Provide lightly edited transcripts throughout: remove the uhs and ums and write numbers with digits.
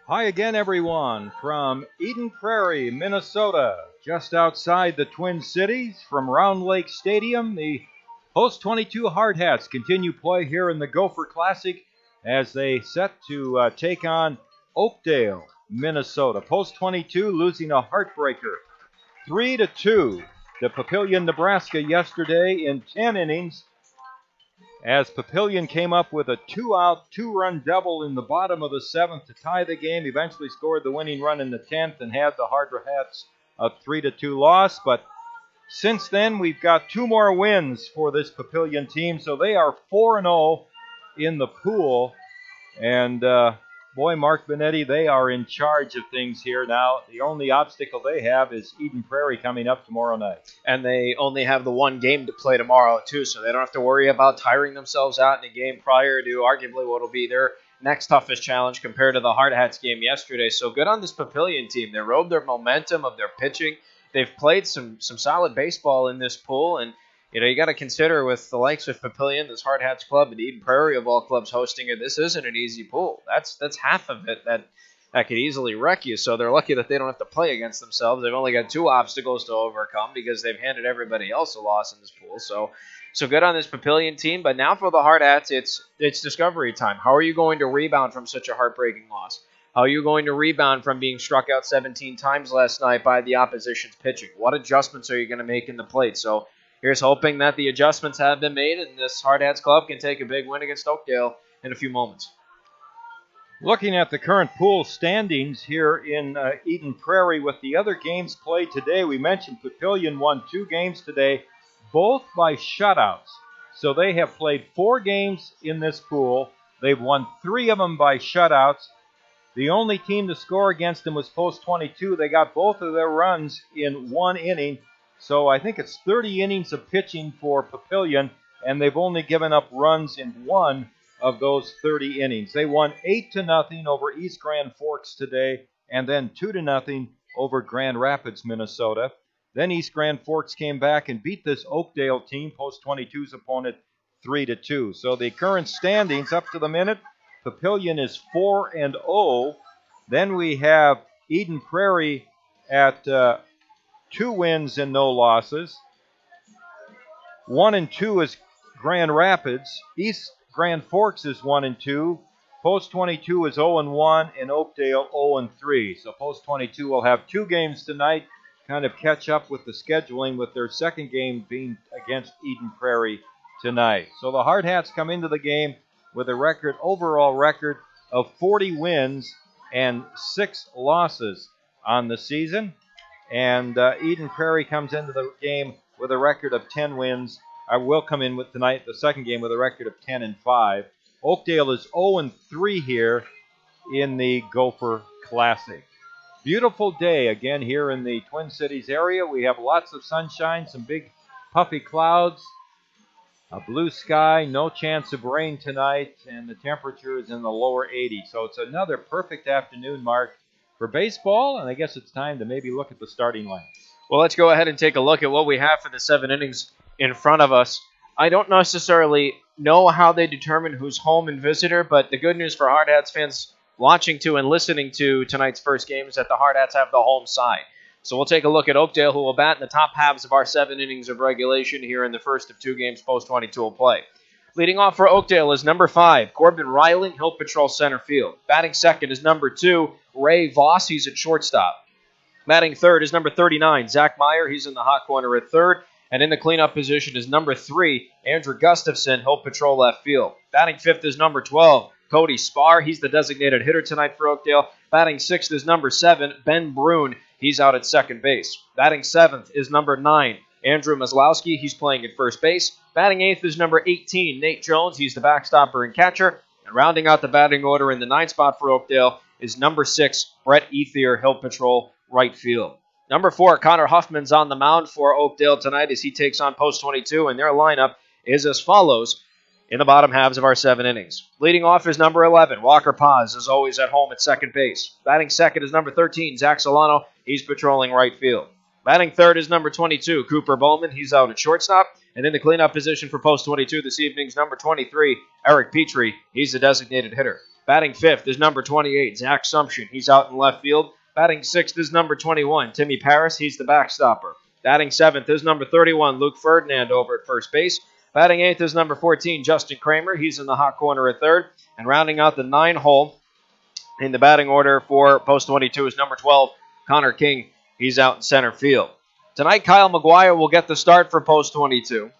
Hi again, everyone, from Eden Prairie, Minnesota, just outside the Twin Cities. From Round Lake Stadium, the Post 22 Hardhats continue play here in the Gopher Classic as they set to take on Oakdale, Minnesota. Post 22 losing a heartbreaker, 3-2 to Papillion, Nebraska yesterday in 10 innings, as Papillion came up with a two-out, two-run double in the bottom of the seventh to tie the game, eventually scored the winning run in the 10th and had the Hardhats a 3-2 loss. But since then, we've got two more wins for this Papillion team, so they are 4-0 in the pool. And boy, Mark Benetti, they are in charge of things here now. The only obstacle they have is Eden Prairie coming up tomorrow night. And they only have the one game to play tomorrow, too, so they don't have to worry about tiring themselves out in a game prior to arguably what will be their next toughest challenge compared to the Hardhats game yesterday. So good on this Papillion team. They rode their momentum of their pitching. They've played some solid baseball in this pool, and you got to consider with the likes of Papillion, this Hardhats club, and Eden Prairie of all clubs hosting it, this isn't an easy pool. That's half of it that could easily wreck you. So they're lucky that they don't have to play against themselves. They've only got two obstacles to overcome because they've handed everybody else a loss in this pool. So good on this Papillion team. But now for the Hardhats, it's discovery time. How are you going to rebound from such a heartbreaking loss? How are you going to rebound from being struck out 17 times last night by the opposition's pitching? What adjustments are you going to make in the plate? So here's hoping that the adjustments have been made and this Hardhats club can take a big win against Oakdale in a few moments. Looking at the current pool standings here in Eden Prairie with the other games played today, we mentioned Papillion won 2 games today, both by shutouts. So they have played 4 games in this pool. They've won 3 of them by shutouts. The only team to score against them was Post 22. They got both of their runs in 1 inning. So I think it's 30 innings of pitching for Papillion, and they've only given up runs in 1 of those 30 innings. They won 8-0 over East Grand Forks today, and then 2-0 over Grand Rapids, Minnesota. Then East Grand Forks came back and beat this Oakdale team, Post 22's opponent, 3-2. So the current standings up to the minute, Papillion is 4-0. Then we have Eden Prairie at 2 wins and no losses. 1-2 is Grand Rapids. East Grand Forks is 1-2. Post 22 is 0-1, and Oakdale 0-3. So Post 22 will have 2 games tonight, kind of catch up with the scheduling, with their second game being against Eden Prairie tonight. So the Hardhats come into the game with a overall record of 40 wins and 6 losses on the season. And Eden Prairie comes into the game with a record of 10 wins. I will come in with tonight, the second game, with a record of 10-5. Oakdale is 0-3 here in the Gopher Classic. Beautiful day again here in the Twin Cities area. We have lots of sunshine, some big puffy clouds, a blue sky, no chance of rain tonight, and the temperature is in the lower 80s. So it's another perfect afternoon, Mark, for baseball, and I guess it's time to maybe look at the starting line. Well, let's go ahead and take a look at what we have for the 7 innings in front of us. I don't necessarily know how they determine who's home and visitor, but the good news for Hardhats fans watching to and listening to tonight's first game is that the Hardhats have the home side. So we'll take a look at Oakdale, who will bat in the top halves of our 7 innings of regulation here in the first of 2 games Post 22 will play. Leading off for Oakdale is number 5, Corbin Reiling. He'll patrol center field. Batting second is number 2, Ray Voss. He's at shortstop. Batting third is number 39, Zach Meyer. He's in the hot corner at third. And in the cleanup position is number 3, Andrew Gustafson. He'll patrol left field. Batting fifth is number 12, Cody Spar. He's the designated hitter tonight for Oakdale. Batting sixth is number 7, Ben Brune. He's out at second base. Batting seventh is number 9, Andrew Maslowski. He's playing at first base. Batting eighth is number 18, Nate Jones. He's the backstopper and catcher. And rounding out the batting order in the 9th spot for Oakdale is number 6, Brett Ethier. He'll patrol right field. Number 4, Connor Huffman's on the mound for Oakdale tonight as he takes on Post 22, and their lineup is as follows in the bottom halves of our 7 innings. Leading off is number 11, Walker Paz, as always at home at second base. Batting second is number 13, Zach Solano. He's patrolling right field. Batting third is number 22, Cooper Bowman. He's out at shortstop. And in the cleanup position for Post 22 this evening's number 23, Eric Petrie. He's the designated hitter. Batting fifth is number 28, Zach Sumption. He's out in left field. Batting sixth is number 21, Timmy Paris. He's the backstopper. Batting seventh is number 31, Luke Ferdinand over at first base. Batting eighth is number 14, Justin Kramer. He's in the hot corner at third. And rounding out the 9-hole in the batting order for post 22 is number 12, Connor King. He's out in center field. Tonight, Kyle McGuire will get the start for post 22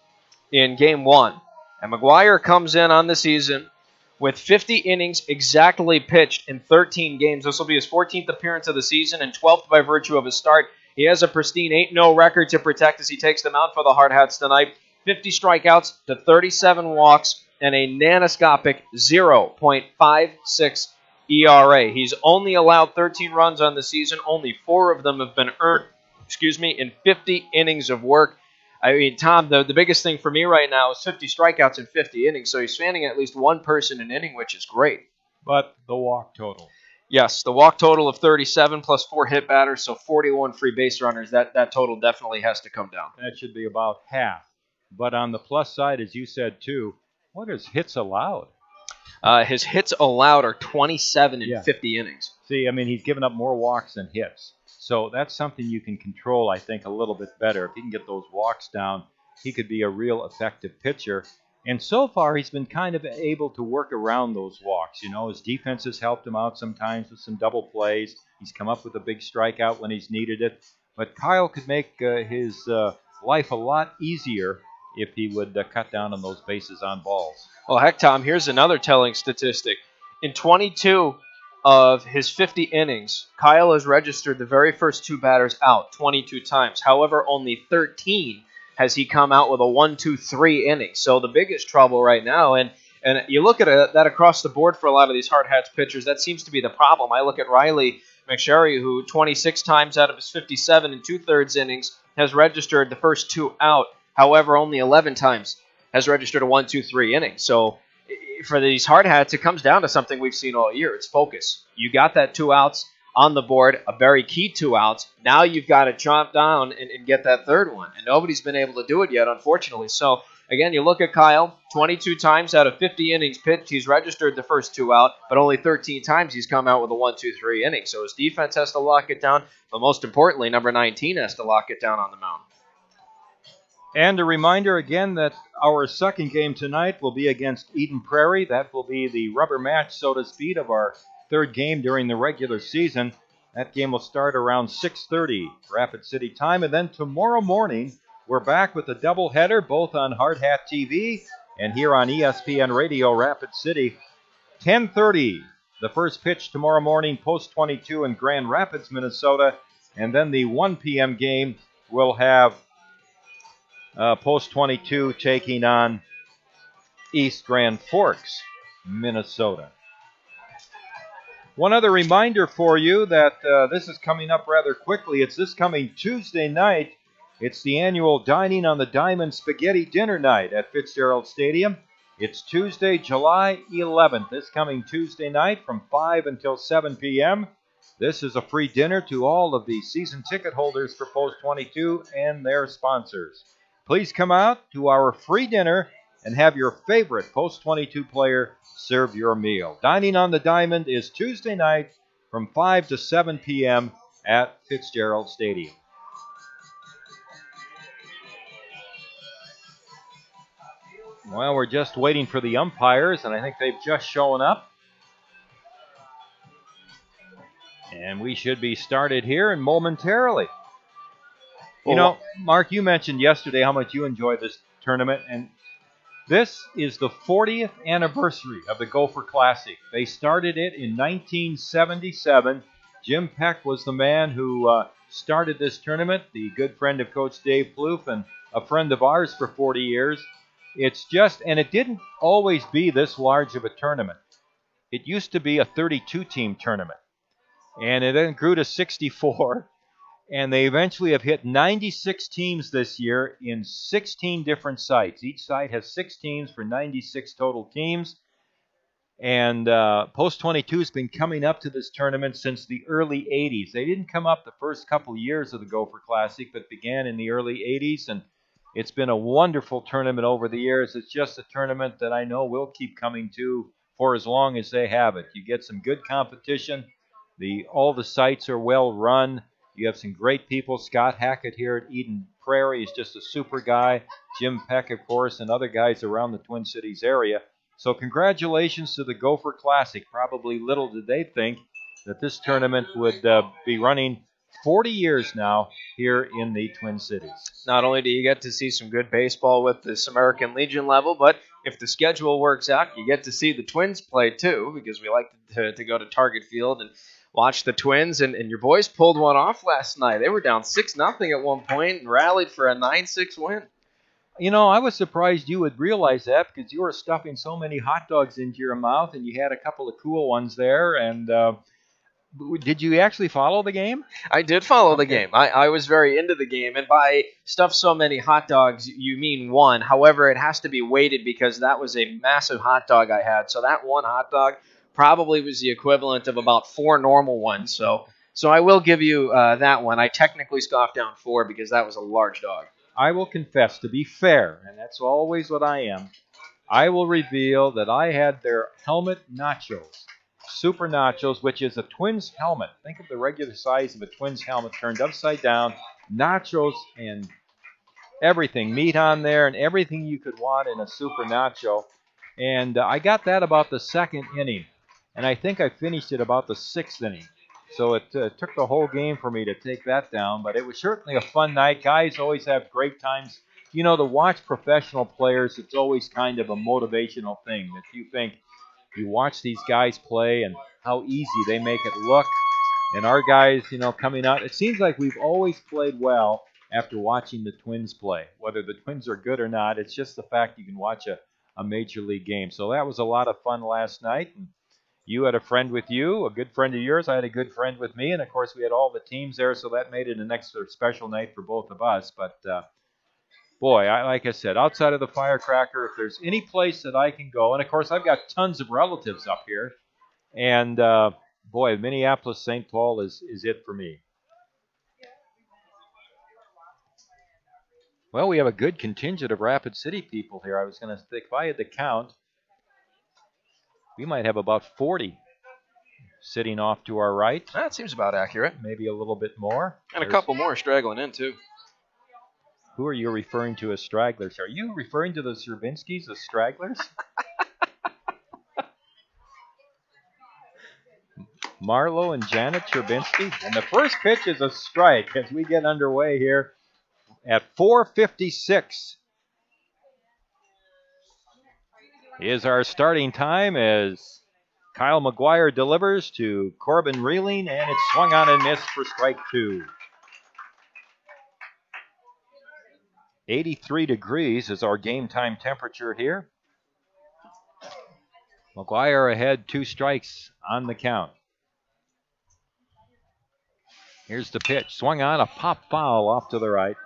in game 1. And McGuire comes in on the season with 50 innings exactly pitched in 13 games. This will be his 14th appearance of the season and 12th by virtue of his start. He has a pristine 8-0 record to protect as he takes them out for the Hardhats tonight. 50 strikeouts to 37 walks and a nanoscopic 0.56 ERA. He's only allowed 13 runs on the season. Only 4 of them have been earned, in 50 innings of work. I mean, Tom, the biggest thing for me right now is 50 strikeouts in 50 innings, so he's fanning at least one person an inning, which is great. But the walk total. Yes, the walk total of 37 plus 4 hit batters, so 41 free base runners. That total definitely has to come down. That should be about half. But on the plus side, as you said, too, what is hits allowed? His hits allowed are 27 in 50 innings. See, I mean, he's given up more walks than hits. So that's something you can control, I think, a little bit better. If he can get those walks down, he could be a real effective pitcher. And so far, he's been kind of able to work around those walks. You know, his defense has helped him out sometimes with some double plays. He's come up with a big strikeout when he's needed it. But Kyle could make his life a lot easier if he would cut down on those bases on balls. Well, heck, Tom, here's another telling statistic. In 22 of his 50 innings, Kyle has registered the very first 2 batters out 22 times. However, only 13 has he come out with a 1-2-3 inning. So the biggest trouble right now, and you look at that across the board for a lot of these Hardhats pitchers, that seems to be the problem. I look at Riley McSherry, who 26 times out of his 57 and 2/3 innings has registered the first 2 out. However, only 11 times has registered a 1-2-3 inning. So for these Hardhats, it comes down to something we've seen all year. It's focus. You got that 2 outs on the board, a very key 2 outs. Now you've got to chomp down and get that 3rd one. And nobody's been able to do it yet, unfortunately. So, again, you look at Kyle, 22 times out of 50 innings pitched, he's registered the first 2 out, but only 13 times he's come out with a 1-2-3 inning. So his defense has to lock it down, but most importantly, number 19 has to lock it down on the mound. And a reminder again that our second game tonight will be against Eden Prairie. That will be the rubber match, so to speak, of our 3rd game during the regular season. That game will start around 6:30 Rapid City time. And then tomorrow morning, we're back with a doubleheader, both on Hardhat-TV and here on ESPN Radio Rapid City. 10:30, the first pitch tomorrow morning, post 22 in Grand Rapids, Minnesota. And then the 1 p.m. game will have post 22 taking on East Grand Forks, Minnesota. One other reminder for you that this is coming up rather quickly. It's this coming Tuesday night. It's the annual Dining on the Diamond Spaghetti Dinner Night at Fitzgerald Stadium. It's Tuesday, July 11th, this coming Tuesday night from 5 until 7 p.m. This is a free dinner to all of the season ticket holders for Post 22 and their sponsors. Please come out to our free dinner and have your favorite Post 22 player serve your meal. Dining on the Diamond is Tuesday night from 5 to 7 p.m. at Fitzgerald Stadium. Well, we're just waiting for the umpires, and I think they've just shown up. And we should be started here and momentarily. You know, Mark, you mentioned yesterday how much you enjoy this tournament, and this is the 40th anniversary of the Gopher Classic. They started it in 1977. Jim Peck was the man who started this tournament, the good friend of Coach Dave Plouffe and a friend of ours for 40 years. It's just, and it didn't always be this large of a tournament. It used to be a 32-team tournament, and it then grew to 64. And they eventually have hit 96 teams this year in 16 different sites. Each site has 6 teams for 96 total teams. And Post 22 has been coming up to this tournament since the early 80s. They didn't come up the first couple years of the Gopher Classic, but began in the early 80s. And it's been a wonderful tournament over the years. It's just a tournament that I know we'll keep coming to for as long as they have it. You get some good competition. All the sites are well run. You have some great people. Scott Hackett here at Eden Prairie is just a super guy. Jim Peck, of course, and other guys around the Twin Cities area. So congratulations to the Gopher Classic. Probably little did they think that this tournament would be running 40 years now here in the Twin Cities. Not only do you get to see some good baseball with this American Legion level, but if the schedule works out, you get to see the Twins play too, because we like to go to Target Field and watch the Twins, and your boys pulled one off last night. They were down 6-0 at one point and rallied for a 9-6 win. You know, I was surprised you would realize that because you were stuffing so many hot dogs into your mouth, and you had a couple of cool ones there. And did you actually follow the game? I did follow the game. I was very into the game, and by stuff so many hot dogs, you mean one. However, it has to be weighted because that was a massive hot dog I had. So that one hot dog probably was the equivalent of about 4 normal ones. So I will give you that one. I technically scoffed down 4 because that was a large dog. I will confess, to be fair, and that's always what I am, I will reveal that I had their helmet nachos, super nachos, which is a Twins helmet. Think of the regular size of a Twins helmet turned upside down, nachos and everything, meat on there and everything you could want in a super nacho. And I got that about the 2nd inning, and I think I finished it about the 6th inning. So it took the whole game for me to take that down, but it was certainly a fun night. Guys always have great times. You know, to watch professional players, it's always kind of a motivational thing that you think you watch these guys play and how easy they make it look. And our guys, you know, coming out, it seems like we've always played well after watching the Twins play. Whether the Twins are good or not, it's just the fact you can watch a major league game. So that was a lot of fun last night. And you had a friend with you, a good friend of yours. I had a good friend with me. And, of course, we had all the teams there, so that made it an extra special night for both of us. But, boy, like I said, outside of the firecracker, if there's any place that I can go, and, of course, I've got tons of relatives up here. And, boy, Minneapolis-St. Paul is it for me. Well, we have a good contingent of Rapid City people here. I was going to think, if I had to count, we might have about 40 sitting off to our right. That seems about accurate. Maybe a little bit more. And a couple more straggling in, too. Who are you referring to as stragglers? Are you referring to the Zerbinskis as stragglers? Marlo and Janet Zerbinski. And the first pitch is a strike as we get underway here at 4:56. Is our starting time as Kyle McGuire delivers to Corbin Reeling, and it's swung on and missed for strike 2. 83 degrees is our game time temperature here. McGuire ahead, 2 strikes on the count. Here's the pitch. Swung on, a pop foul off to the right,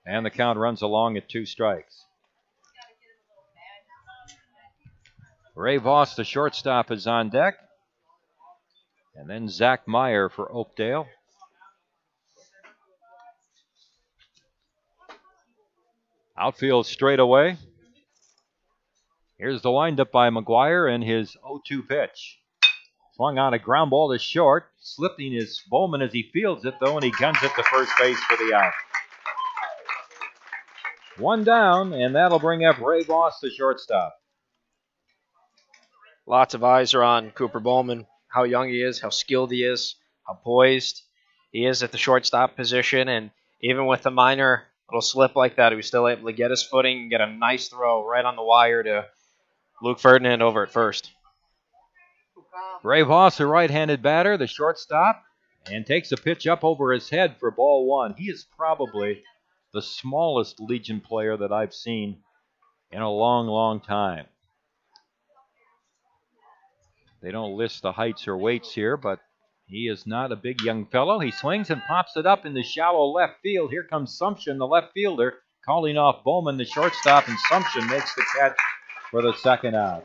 and the count runs along at 2 strikes. Ray Voss, the shortstop, is on deck. And then Zach Meyer for Oakdale. Outfield straight away. Here's the windup by McGuire and his 0-2 pitch. Swung on a ground ball to short. Slipping is Bowman as he fields it, though, and he guns it to first base for the out. 1 down, and that'll bring up Ray Voss, the shortstop. Lots of eyes are on Cooper Bowman, how young he is, how skilled he is, how poised he is at the shortstop position. And even with a minor little slip like that, he was still able to get his footing and get a nice throw right on the wire to Luke Ferdinand over at first. Ray Voss, a right-handed batter, the shortstop, and takes a pitch up over his head for ball 1. He is probably the smallest Legion player that I've seen in a long, long time. They don't list the heights or weights here, but he is not a big young fellow. He swings and pops it up in the shallow left field. Here comes Sumption, the left fielder, calling off Bowman, the shortstop, and Sumption makes the catch for the second out.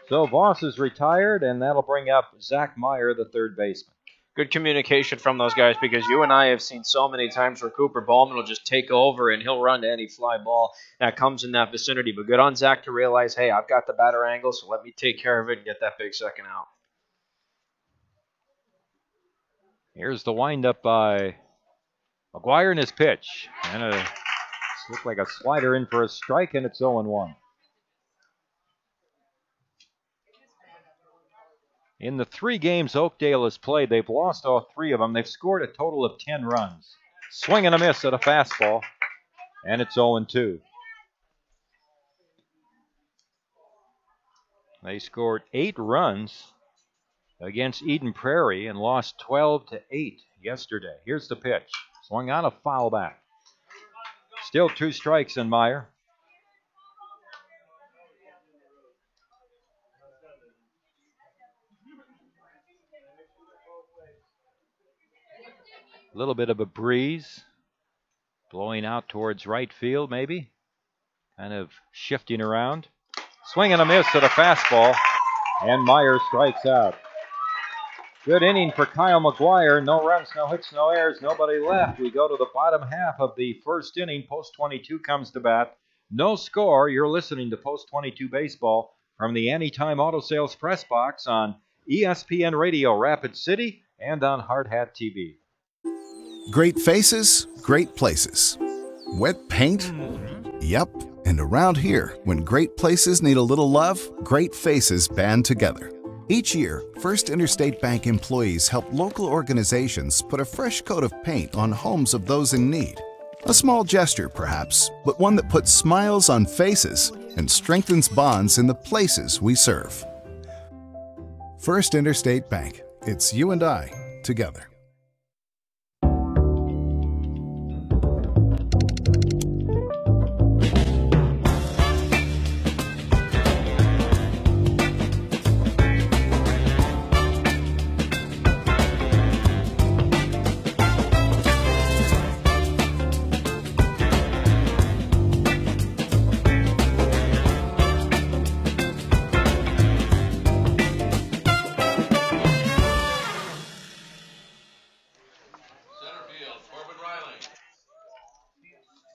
So Voss is retired, and that'll bring up Zach Meyer, the third baseman. Good communication from those guys, because you and I have seen so many times where Cooper Bowman will just take over and he'll run to any fly ball that comes in that vicinity. But good on Zach to realize, hey, I've got the batter angle, so let me take care of it and get that big second out. Here's the windup by McGuire in his pitch. And it looked like a slider in for a strike, and it's 0-1. In the 3 games Oakdale has played, they've lost all 3 of them. They've scored a total of 10 runs. Swing and a miss at a fastball, and it's 0-2. They scored 8 runs against Eden Prairie and lost 12-8 yesterday. Here's the pitch. Swung on, a foul back. Still 2 strikes in Meyer. A little bit of a breeze blowing out towards right field, maybe. Kind of shifting around. Swing and a miss at a fastball, and Meyer strikes out. Good inning for Kyle McGuire. No runs, no hits, no errors, nobody left. We go to the bottom half of the first inning. Post 22 comes to bat. No score. You're listening to Post 22 Baseball from the Anytime Auto Sales Press Box on ESPN Radio Rapid City and on Hardhat-TV. Great faces, great places. Wet paint? Yep. And around here, when great places need a little love, great faces band together. Each year, First Interstate Bank employees help local organizations put a fresh coat of paint on homes of those in need. A small gesture, perhaps, but one that puts smiles on faces and strengthens bonds in the places we serve. First Interstate Bank. It's you and I together.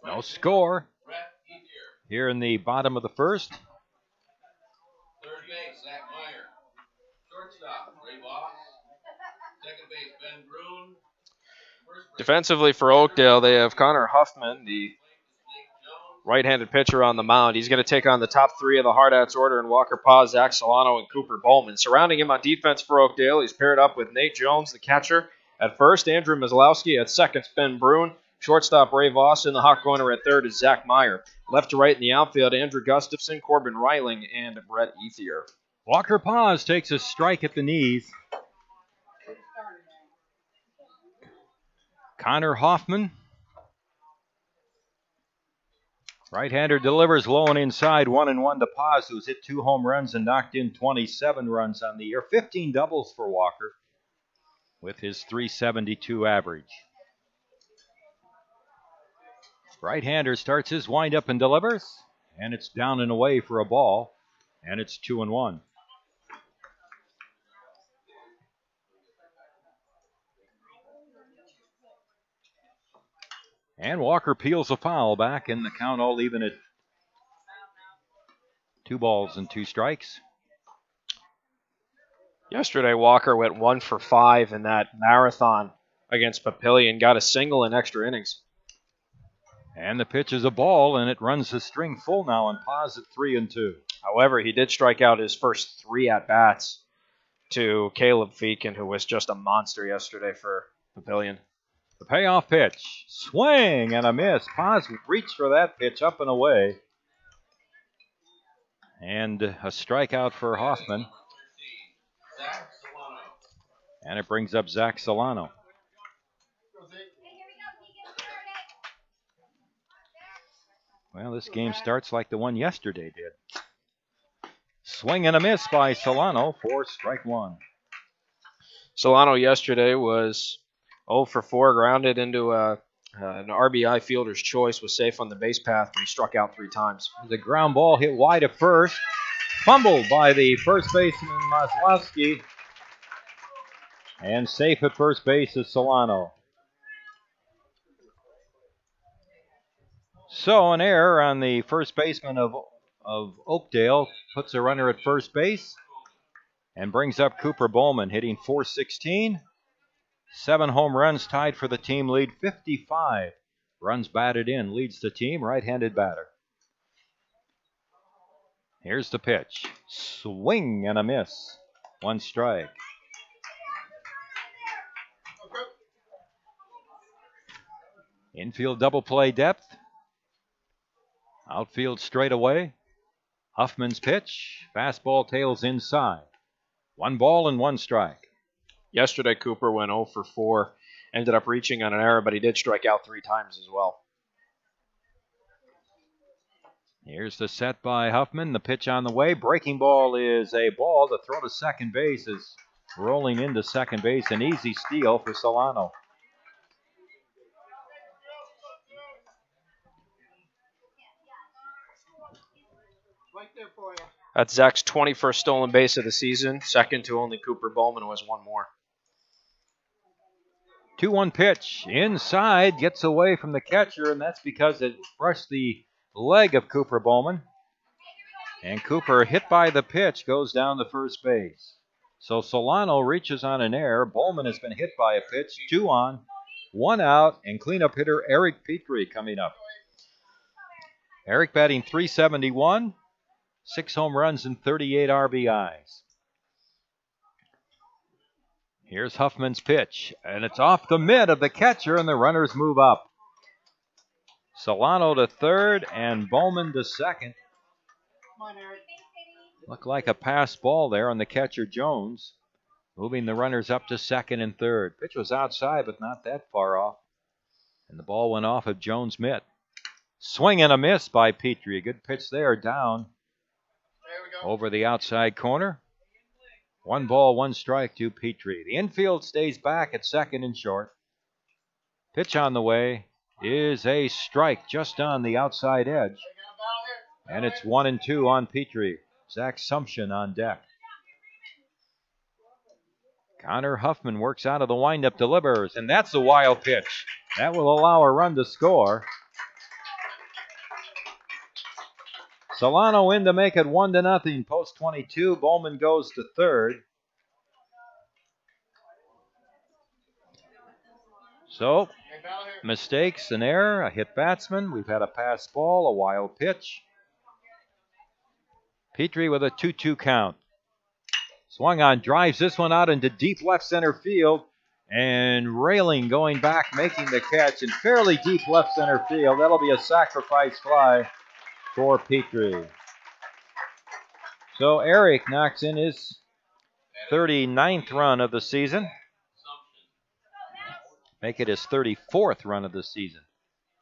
No score here in the bottom of the first. Third base, Zach Meyer. Shortstop, Ray Voss. Second base, Ben Brune. Defensively for Oakdale, they have Connor Huffman, the right-handed pitcher, on the mound. He's going to take on the top 3 of the Hardhats order in Walker Paz, Zach Solano, and Cooper Bowman. Surrounding him on defense for Oakdale, he's paired up with Nate Jones, the catcher, at first. Andrew Maslowski at second, Ben Brune. Shortstop Ray Voss. In the hot corner at third is Zach Meyer. Left to right in the outfield, Andrew Gustafson, Corbin Reiling, and Brett Ethier. Walker Paz takes a strike at the knees. Connor Hoffman. Right-hander delivers low and inside, 1-1 to Paz, who's hit 2 home runs and knocked in 27 runs on the year. 15 doubles for Walker with his .372 average. Right-hander starts his windup and delivers, and it's down and away for a ball, and it's 2-1. And Walker peels a foul back, and the count all even at 2 balls and 2 strikes. Yesterday, Walker went 1 for 5 in that marathon against Papillion, got a single in extra innings. And the pitch is a ball, and it runs the string full now on Paz at 3-2. However, he did strike out his first 3 at-bats to Caleb Feakin, who was just a monster yesterday for Papillion. The payoff pitch. Swing and a miss. Paz reached for that pitch up and away. And a strikeout for Hoffman. And it brings up Zach Solano. Well, this game starts like the one yesterday did. Swing and a miss by Solano for strike 1. Solano yesterday was 0 for 4, grounded into an RBI fielder's choice, was safe on the base path, but he struck out 3 times. The ground ball hit wide at first. Fumbled by the first baseman, Maslowski. And safe at first base is Solano. So an error on the first baseman of Oakdale puts a runner at first base and brings up Cooper Bowman, hitting .416. 7 home runs, tied for the team lead. 55 runs batted in, leads the team. Right-handed batter. Here's the pitch. Swing and a miss. 1 strike. Infield double play depth. Outfield straight away. Huffman's pitch. Fastball tails inside. 1 ball and 1 strike. Yesterday, Cooper went 0 for 4. Ended up reaching on an error, but he did strike out 3 times as well. Here's the set by Huffman. The pitch on the way. Breaking ball is a ball. The throw to second base is rolling into second base. An easy steal for Solano. That's Zach's 21st stolen base of the season, second to only Cooper Bowman, who has 1 more. 2-1 pitch. Inside, gets away from the catcher, and that's because it brushed the leg of Cooper Bowman. And Cooper, hit by the pitch, goes down to first base. So Solano reaches on an error. Bowman has been hit by a pitch. 2 on, 1 out, and cleanup hitter Eric Petrie coming up. Eric batting .371. 6 home runs and 38 RBIs. Here's Huffman's pitch, and it's off the mitt of the catcher, and the runners move up. Solano to third, and Bowman to second. Looked like a pass ball there on the catcher, Jones, moving the runners up to second and third. Pitch was outside, but not that far off, and the ball went off of Jones' mitt. Swing and a miss by Petrie. A good pitch there, down over the outside corner. 1 ball, 1 strike to Petrie. The infield stays back at second and short. Pitch on the way is a strike just on the outside edge. And it's 1-2 on Petrie. Zach Sumption on deck. Connor Huffman works out of the windup, delivers, and that's a wild pitch. That will allow a run to score. Solano in to make it 1-0. Post 22. Bowman goes to third. So, mistakes, an error, a hit batsman. We've had a pass ball, a wild pitch. Petrie with a 2-2 count. Swung on, drives this one out into deep left center field. And Railing going back, making the catch in fairly deep left center field. That'll be a sacrifice fly for Petrie. So Eric knocks in his 39th run of the season. Make it his 34th run of the season.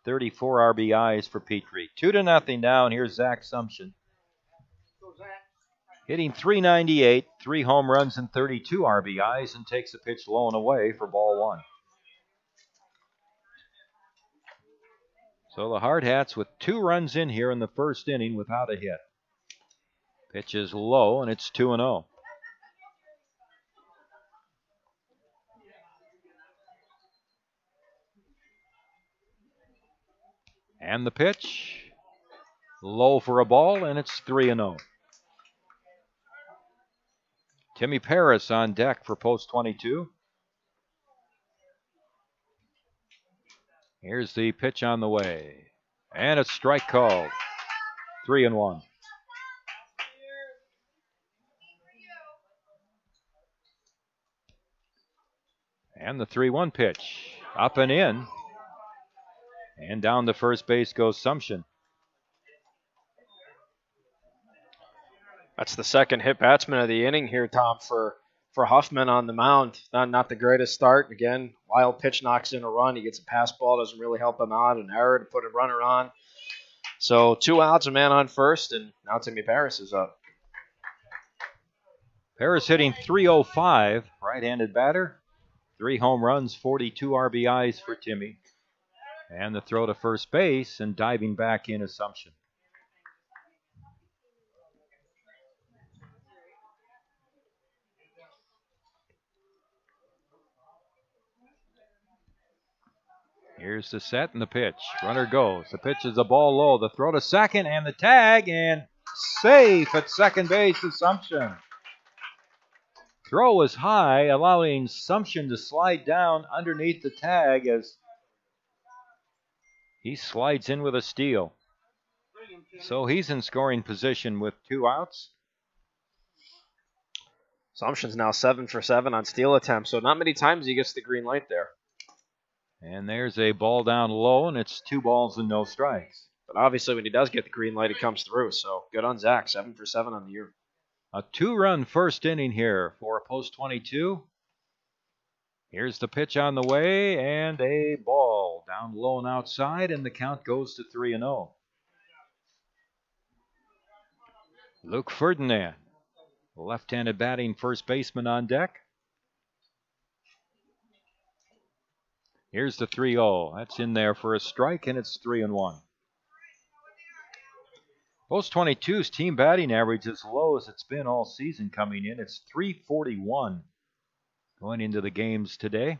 34 RBIs for Petrie. 2-0 down. Here's Zach Sumption. Hitting .398, 3 home runs and 32 RBIs, and takes a pitch low and away for ball 1. So the Hardhats with 2 runs in here in the first inning without a hit. Pitch is low, and it's 2-0. And the pitch, low for a ball, and it's 3-0. Timmy Paris on deck for post 22. Here's the pitch on the way. And a strike called. 3-1. And the 3-1 pitch. Up and in. And down to first base goes Sumption. That's the second hit batsman of the inning here, Tom, for Huffman on the mound. Not the greatest start. Again, wild pitch knocks in a run. He gets a pass ball, doesn't really help him out. An error to put a runner on. So 2 outs, a man on first, and now Timmy Paris is up. Paris hitting .305, right-handed batter. 3 home runs, 42 RBIs for Timmy. And the throw to first base, and diving back in is Sumption. Here's the set and the pitch. Runner goes. The pitch is a ball low. The throw to second and the tag, and safe at second base, Assumption. Throw was high, allowing Assumption to slide down underneath the tag as he slides in with a steal. So he's in scoring position with 2 outs. Assumption's now 7 for 7 on steal attempts, so not many times he gets the green light there. And there's a ball down low, and it's 2 balls and no strikes. But obviously when he does get the green light, it comes through. So good on Zach, 7 for 7 on the year. A 2-run first inning here for post 22. Here's the pitch on the way, and a ball down low and outside, and the count goes to 3-0. Luke Ferdinand, left-handed batting first baseman on deck. Here's the 3-0. That's in there for a strike, and it's 3-1. Post 22's team batting average is low as it's been all season coming in. It's .341 going into the games today.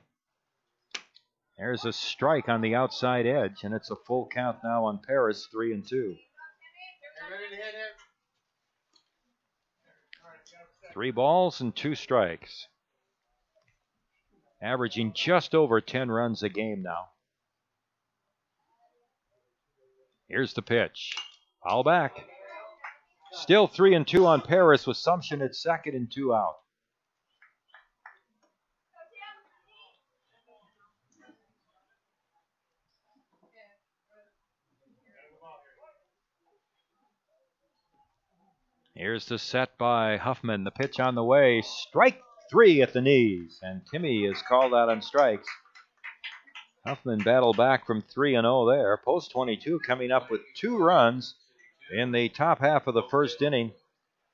There's a strike on the outside edge, and it's a full count now on Paris, 3-2. 3 balls and 2 strikes. Averaging just over 10 runs a game now. Here's the pitch. Foul back. Still 3-2 on Paris with Assumption at second and 2 out. Here's the set by Huffman. The pitch on the way. Strike 3 at the knees. And Timmy is called out on strikes. Huffman battled back from 3-0 there. Post 22 coming up with 2 runs in the top half of the first inning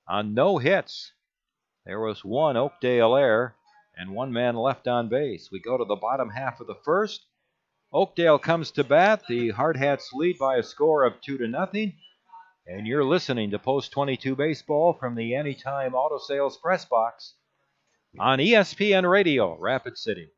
on no hits. There was 1 Oakdale error and 1 man left on base. We go to the bottom half of the first. Oakdale comes to bat. The Hardhats lead by a score of 2-0. And you're listening to Post 22 Baseball from the Anytime Auto Sales Press Box on ESPN Radio, Rapid City.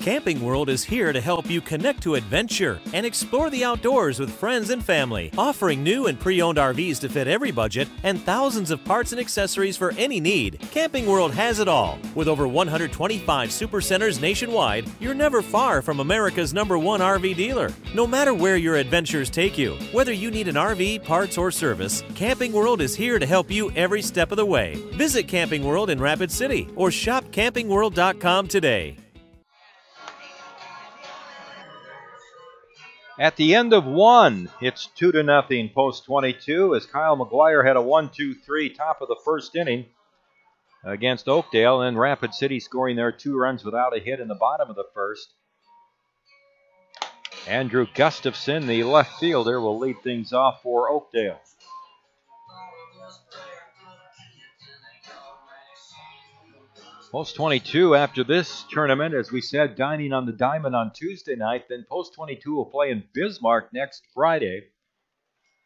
Camping World is here to help you connect to adventure and explore the outdoors with friends and family, offering new and pre-owned RVs to fit every budget and thousands of parts and accessories for any need. Camping World has it all. With over 125 supercenters nationwide, you're never far from America's #1 RV dealer. No matter where your adventures take you, whether you need an RV, parts, or service, Camping World is here to help you every step of the way. Visit Camping World in Rapid City or shop campingworld.com today. At the end of 1, it's 2-0 Post 22 as Kyle McGuire had a 1-2-3 top of the first inning against Oakdale, and Rapid City scoring their 2 runs without a hit in the bottom of the first. Andrew Gustafson, the left fielder, will lead things off for Oakdale. Post 22 after this tournament, as we said, dining on the diamond on Tuesday night. Then Post 22 will play in Bismarck next Friday.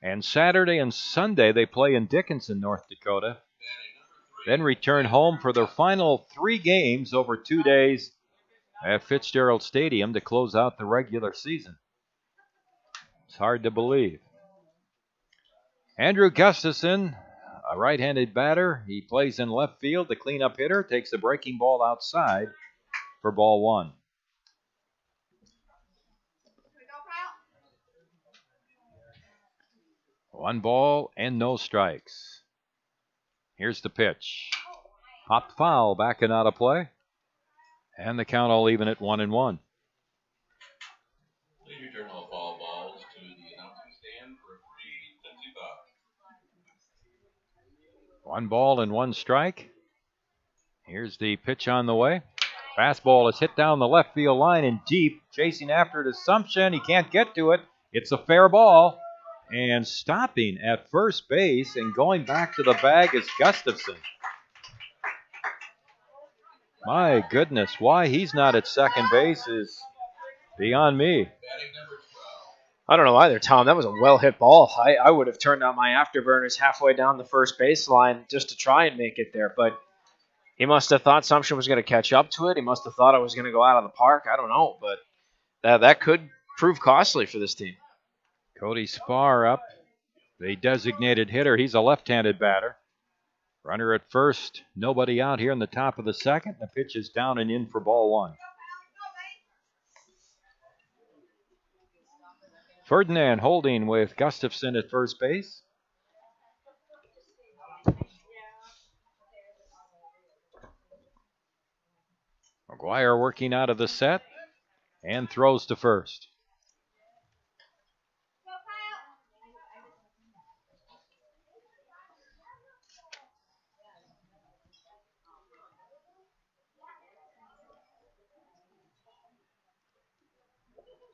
And Saturday and Sunday they play in Dickinson, North Dakota. Then return home for their final 3 games over 2 days at Fitzgerald Stadium to close out the regular season. It's hard to believe. Andrew Gustafson, a right-handed batter. He plays in left field. The cleanup hitter takes a breaking ball outside for ball 1. One ball and no strikes. Here's the pitch. Popped foul, back and out of play. And the count all even at 1-1. Please return all foul balls to the announcing stand for a free tip-off. 1 ball and 1 strike. Here's the pitch on the way. Fastball is hit down the left field line and deep. Chasing after it, Assumption. He can't get to it. It's a fair ball. And stopping at first base and going back to the bag is Gustafson. My goodness, why he's not at second base is beyond me. I don't know either, Tom. That was a well-hit ball. I would have turned on my afterburners halfway down the first baseline just to try and make it there. But he must have thought Assumption was going to catch up to it. He must have thought it was going to go out of the park. I don't know. But that could prove costly for this team. Cody Spar up, the designated hitter. He's a left-handed batter. Runner at first, nobody out here in the top of the second. The pitch is down and in for ball one. Ferdinand holding with Gustafson at first base. McGuire working out of the set and throws to first.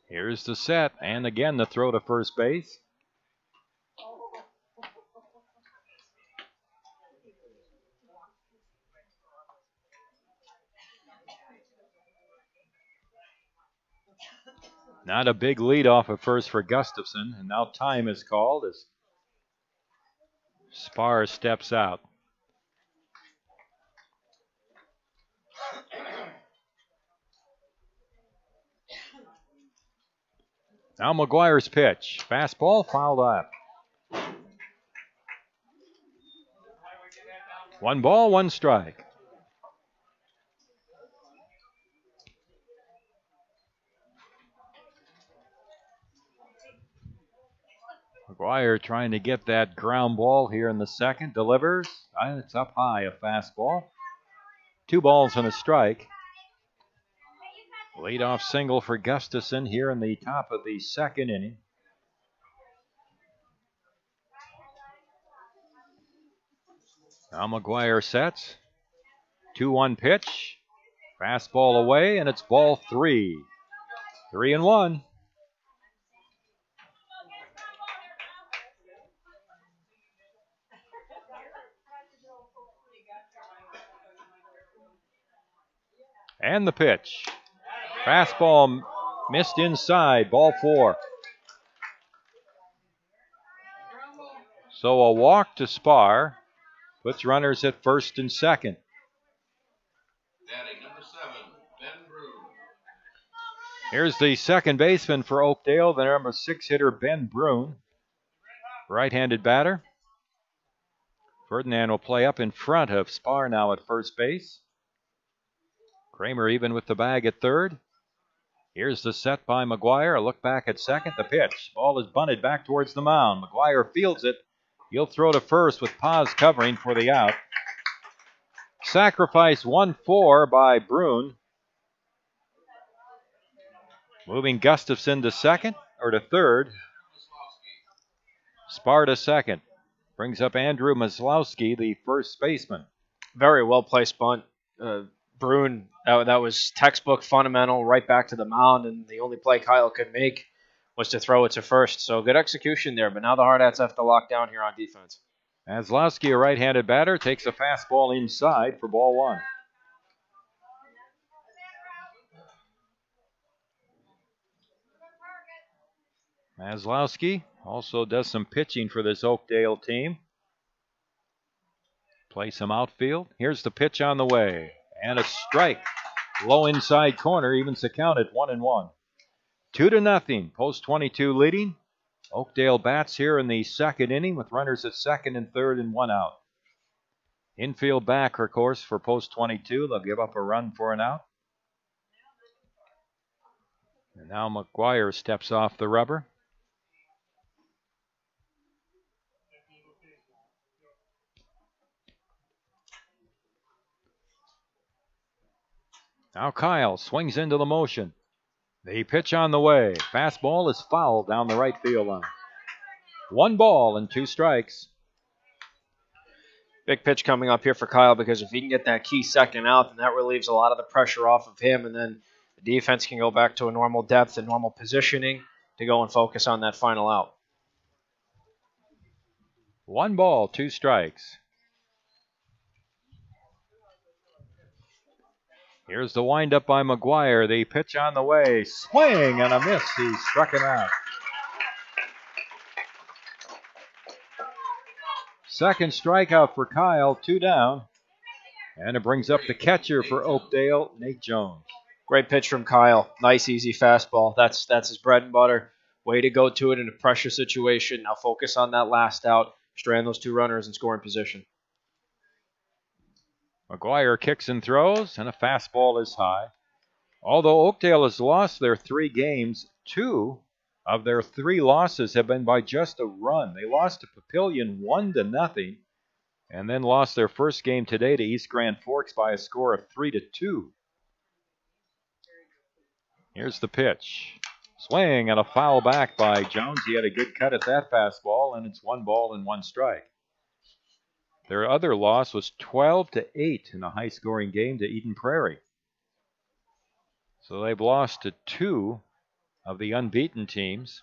Here's the set, and again the throw to first base. Not a big lead off at first for Gustafson, and now time is called as Spar steps out. Now McGuire's pitch. Fastball fouled up. 1 ball, 1 strike. McGuire trying to get that ground ball here in the second. Delivers. It's up high, a fastball. 2 balls and a strike. Leadoff single for Gustafson here in the top of the second inning. Now McGuire sets. 2-1 pitch. Fastball away, and it's ball 3. 3-1. And the pitch. Fastball missed inside, ball 4. So a walk to Spar puts runners at first and second. Batting number 7, Ben Broom. Here's the second baseman for Oakdale, the number 6 hitter, Ben Brune. Right-handed batter. Ferdinand will play up in front of Spar now at first base. Kramer even with the bag at third. Here's the set by McGuire. A look back at second. The pitch. Ball is bunted back towards the mound. McGuire fields it. He'll throw to first with Paz covering for the out. Sacrifice 1-4 by Brune. Moving Gustafson to second, or to third. Spar to second. Brings up Andrew Maslowski, the first baseman. Very well placed bunt. Brune, that was textbook fundamental, right back to the mound, and the only play Kyle could make was to throw it to first. So good execution there, but now the Hardhats have to lock down here on defense. Maslowski, a right-handed batter, takes a fastball inside for ball 1. Maslowski also does some pitching for this Oakdale team. Play some outfield. Here's the pitch on the way. And a strike. Low inside corner, evens the count at 1-1. 2-0. Post 22 leading. Oakdale bats here in the second inning with runners at second and third and 1 out. Infield backer, of course, for Post 22. They'll give up a run for an out. And now McGuire steps off the rubber. Now Kyle swings into the motion. The pitch on the way. Fastball is fouled down the right field line. 1 ball and 2 strikes. Big pitch coming up here for Kyle, because if he can get that key second out, then that relieves a lot of the pressure off of him, and then the defense can go back to a normal depth and normal positioning to go and focus on that final out. 1 ball, 2 strikes. Here's the windup by McGuire. The pitch on the way. Swing and a miss. He struck him out. Second strikeout for Kyle, 2 down. And it brings up the catcher for Oakdale, Nate Jones. Great pitch from Kyle. Nice, easy fastball. That's his bread and butter. Way to go to it in a pressure situation. Now focus on that last out. Strand those 2 runners in scoring position. McGuire kicks and throws, and a fastball is high. Although Oakdale has lost their 3 games, 2 of their 3 losses have been by just a run. They lost to Papillion 1-0, and then lost their first game today to East Grand Forks by a score of 3-2. Here's the pitch. Swing and a foul back by Jones. He had a good cut at that fastball, and it's 1 ball and 1 strike. Their other loss was 12-8 in a high-scoring game to Eden Prairie. So they've lost to 2 of the unbeaten teams.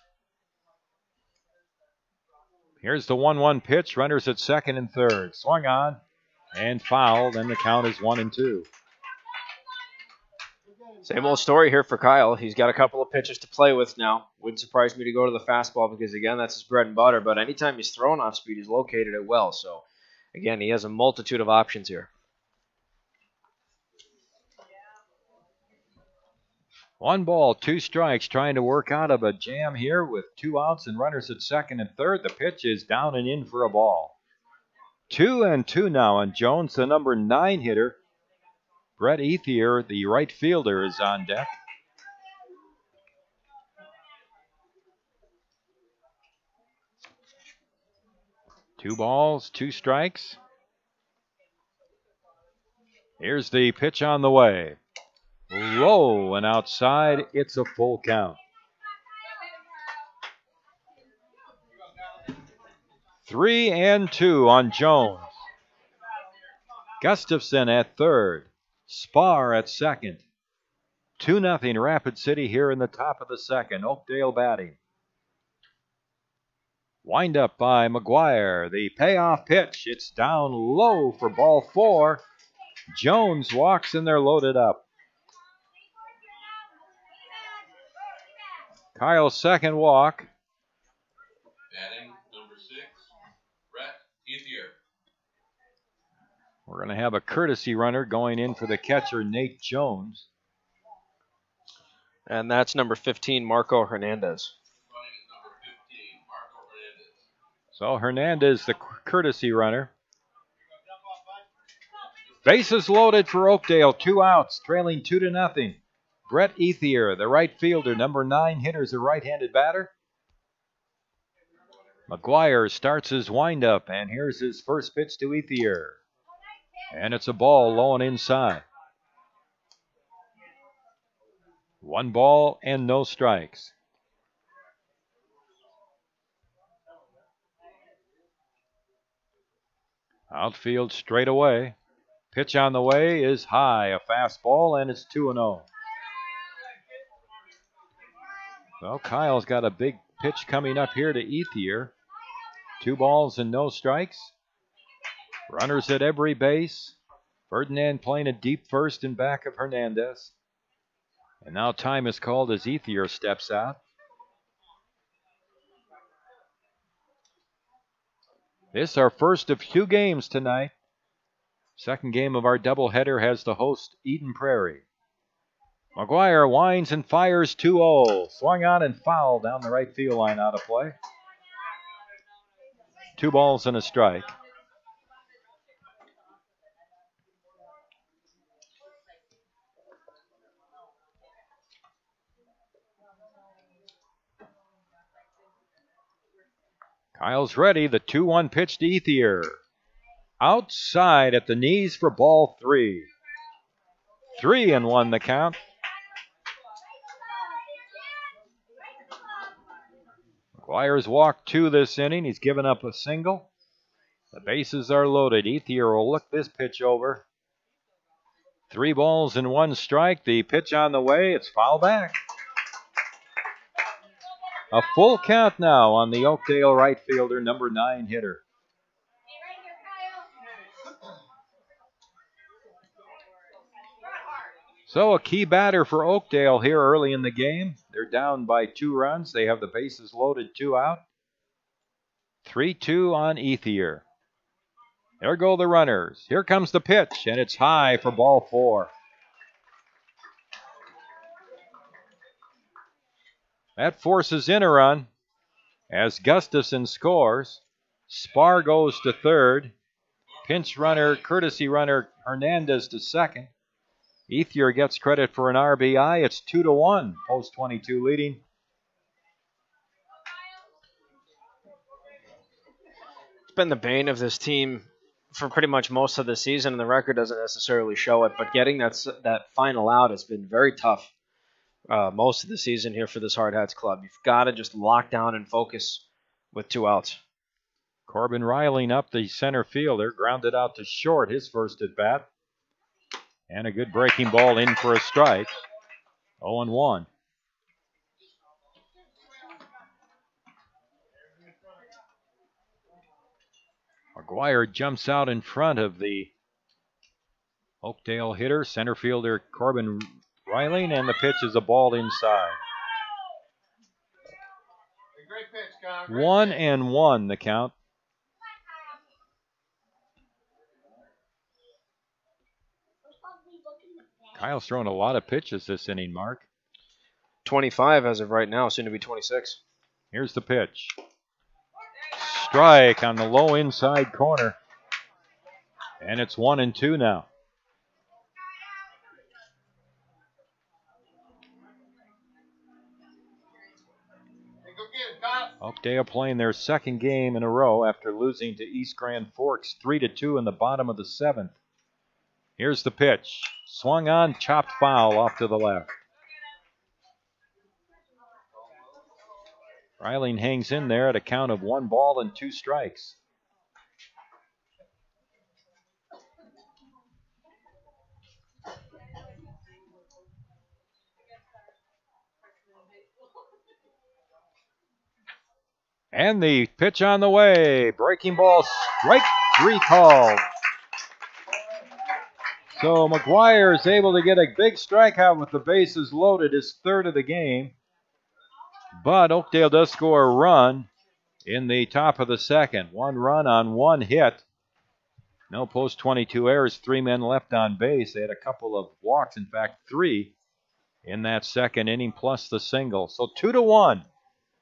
Here's the 1-1 pitch. Runners at second and third. Swung on and fouled, and the count is 1-2. Same old story here for Kyle. He's got a couple of pitches to play with now. Wouldn't surprise me to go to the fastball because, again, that's his bread and butter. But anytime he's thrown off speed, he's located it well. So, again, he has a multitude of options here. 1 ball, 2 strikes, trying to work out of a jam here with 2 outs and runners at second and third. The pitch is down and in for a ball. 2-2 now on Jones, the number 9 hitter. Brett Ethier, the right fielder, is on deck. Two balls, 2 strikes. Here's the pitch on the way. Low and outside, it's a full count. 3-2 on Jones. Gustafson at third. Spar at second. 2-0 Rapid City here in the top of the second. Oakdale batting. Wind up by McGuire. The payoff pitch. It's down low for ball 4. Jones walks and they're loaded up. Kyle's second walk. Batting number 6, Brett Ethier. We're going to have a courtesy runner going in for the catcher, Nate Jones. And that's number 15, Marco Hernandez. Running is number 15, Marco Hernandez. So Hernandez, the courtesy runner. Bases loaded for Oakdale. 2 outs, trailing 2-0. Brett Ethier, the right fielder, number 9 hitter, is a right-handed batter. McGuire starts his windup, and here's his first pitch to Ethier. And it's a ball low and inside. 1 ball and no strikes. Outfield straight away. Pitch on the way is high, a fastball, and it's 2-0. Well, Kyle's got a big pitch coming up here to Ethier. 2 balls and no strikes. Runners at every base. Ferdinand playing a deep first in back of Hernandez. And now time is called as Ethier steps out. This is our first of 2 games tonight. Second game of our doubleheader has the host Eden Prairie. McGuire winds and fires 2-0. Swung on and fouled down the right field line, out of play. 2 balls and a strike. Kyle's ready. The 2-1 pitch to Ethier. Outside at the knees for ball 3. 3-1 the count. McGuire's walked 2 this inning. He's given up a single. The bases are loaded. Ethier will look this pitch over. 3 balls and 1 strike. The pitch on the way. It's foul back. A full count now on the Oakdale right fielder, number 9 hitter. So a key batter for Oakdale here early in the game. They're down by 2 runs. They have the bases loaded, 2 out. 3-2 on Ethier. There go the runners. Here comes the pitch, and it's high for ball 4. That forces in a run as Gustafson scores. Spar goes to third. Pinch runner, courtesy runner Hernandez to second. Ethier gets credit for an RBI. It's 2-1. Post 22 leading. It's been the bane of this team for pretty much most of the season, and the record doesn't necessarily show it. But getting that final out has been very tough most of the season here for this Hard Hats club. You've got to just lock down and focus with 2 outs. Corbin Riling up the center fielder, grounded out to short, his first at bat. And a good breaking ball in for a strike. 0-1. McGuire jumps out in front of the Oakdale hitter, center fielder Corbin Riling, and the pitch is a ball inside. 1-1 the count. Kyle's thrown a lot of pitches this inning, Mark. 25 as of right now, soon to be 26. Here's the pitch. Strike on the low inside corner. And it's 1-2 now. Oakdale playing their second game in a row after losing to East Grand Forks 3-2 in the bottom of the 7th. Here's the pitch. Swung on, chopped foul off to the left. Riling hangs in there at a count of 1 ball and 2 strikes. And the pitch on the way. Breaking ball, strike 3 called. So McGuire is able to get a big strikeout with the bases loaded, his third of the game. But Oakdale does score a run in the top of the second. 1 run on 1 hit. No post 22 errors, 3 men left on base. They had a couple of walks, in fact 3 in that second inning, plus the single. So 2-1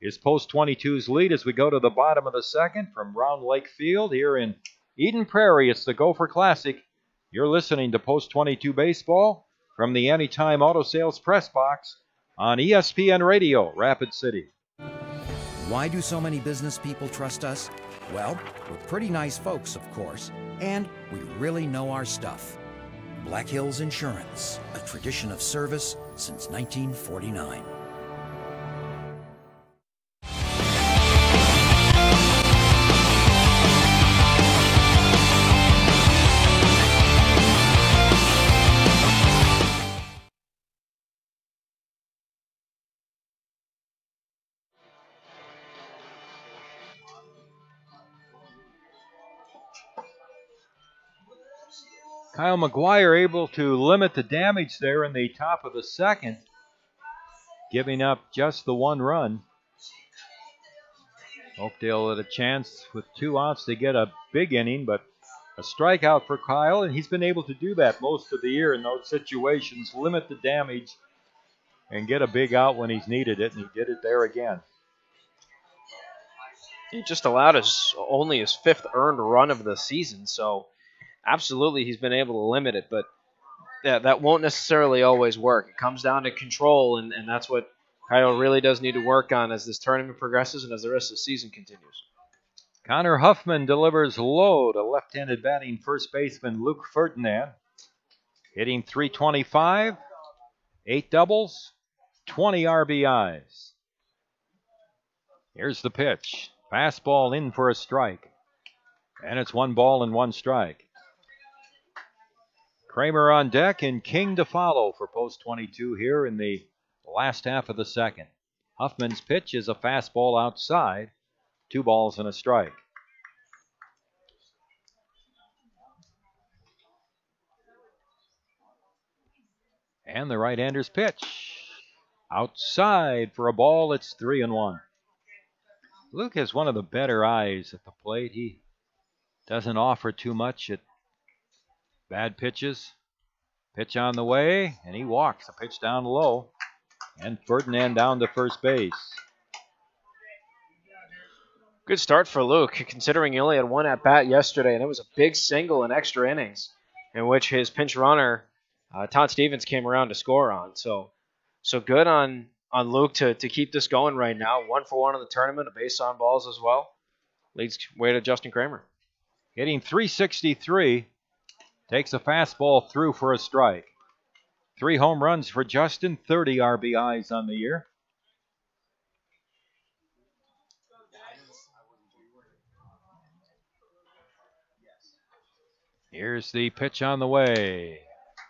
is post 22's lead as we go to the bottom of the second from Round Lake Field here in Eden Prairie. It's the Gopher Classic. You're listening to Post 22 Baseball from the Anytime Auto Sales Press Box on ESPN Radio, Rapid City. Why do so many business people trust us? Well, we're pretty nice folks, of course, and we really know our stuff. Black Hills Insurance, a tradition of service since 1949. Kyle McGuire able to limit the damage there in the top of the second, giving up just the 1 run. Oakdale had a chance with 2 outs to get a big inning, but a strikeout for Kyle, and he's been able to do that most of the year in those situations, limit the damage and get a big out when he's needed it, and he did it there again. He just allowed only his 5th earned run of the season, so absolutely he's been able to limit it, but that won't necessarily always work. It comes down to control, and that's what Kyle really does need to work on as this tournament progresses and as the rest of the season continues. Connor Huffman delivers low to left-handed batting first baseman Luke Ferdinand, hitting .325, 8 doubles, 20 RBIs. Here's the pitch. Fastball in for a strike. And it's 1 ball and 1 strike. Kramer on deck and King to follow for post 22 here in the last half of the second. Huffman's pitch is a fastball outside. 2 balls and a strike. And the right-hander's pitch. Outside for a ball. It's 3-1. Luke has one of the better eyes at the plate. He doesn't offer too much at bad pitches. Pitch on the way, and he walks. A pitch down low. And Ferdinand down to first base. Good start for Luke, considering he only had one at-bat yesterday, and it was a big single in extra innings in which his pinch runner, Todd Stevens, came around to score on. So good on Luke to keep this going right now. 1-for-1 in the tournament, a base on balls as well. Leads way to Justin Kramer. Hitting .363. Takes a fastball through for a strike. 3 home runs for Justin, 30 RBIs on the year. Here's the pitch on the way.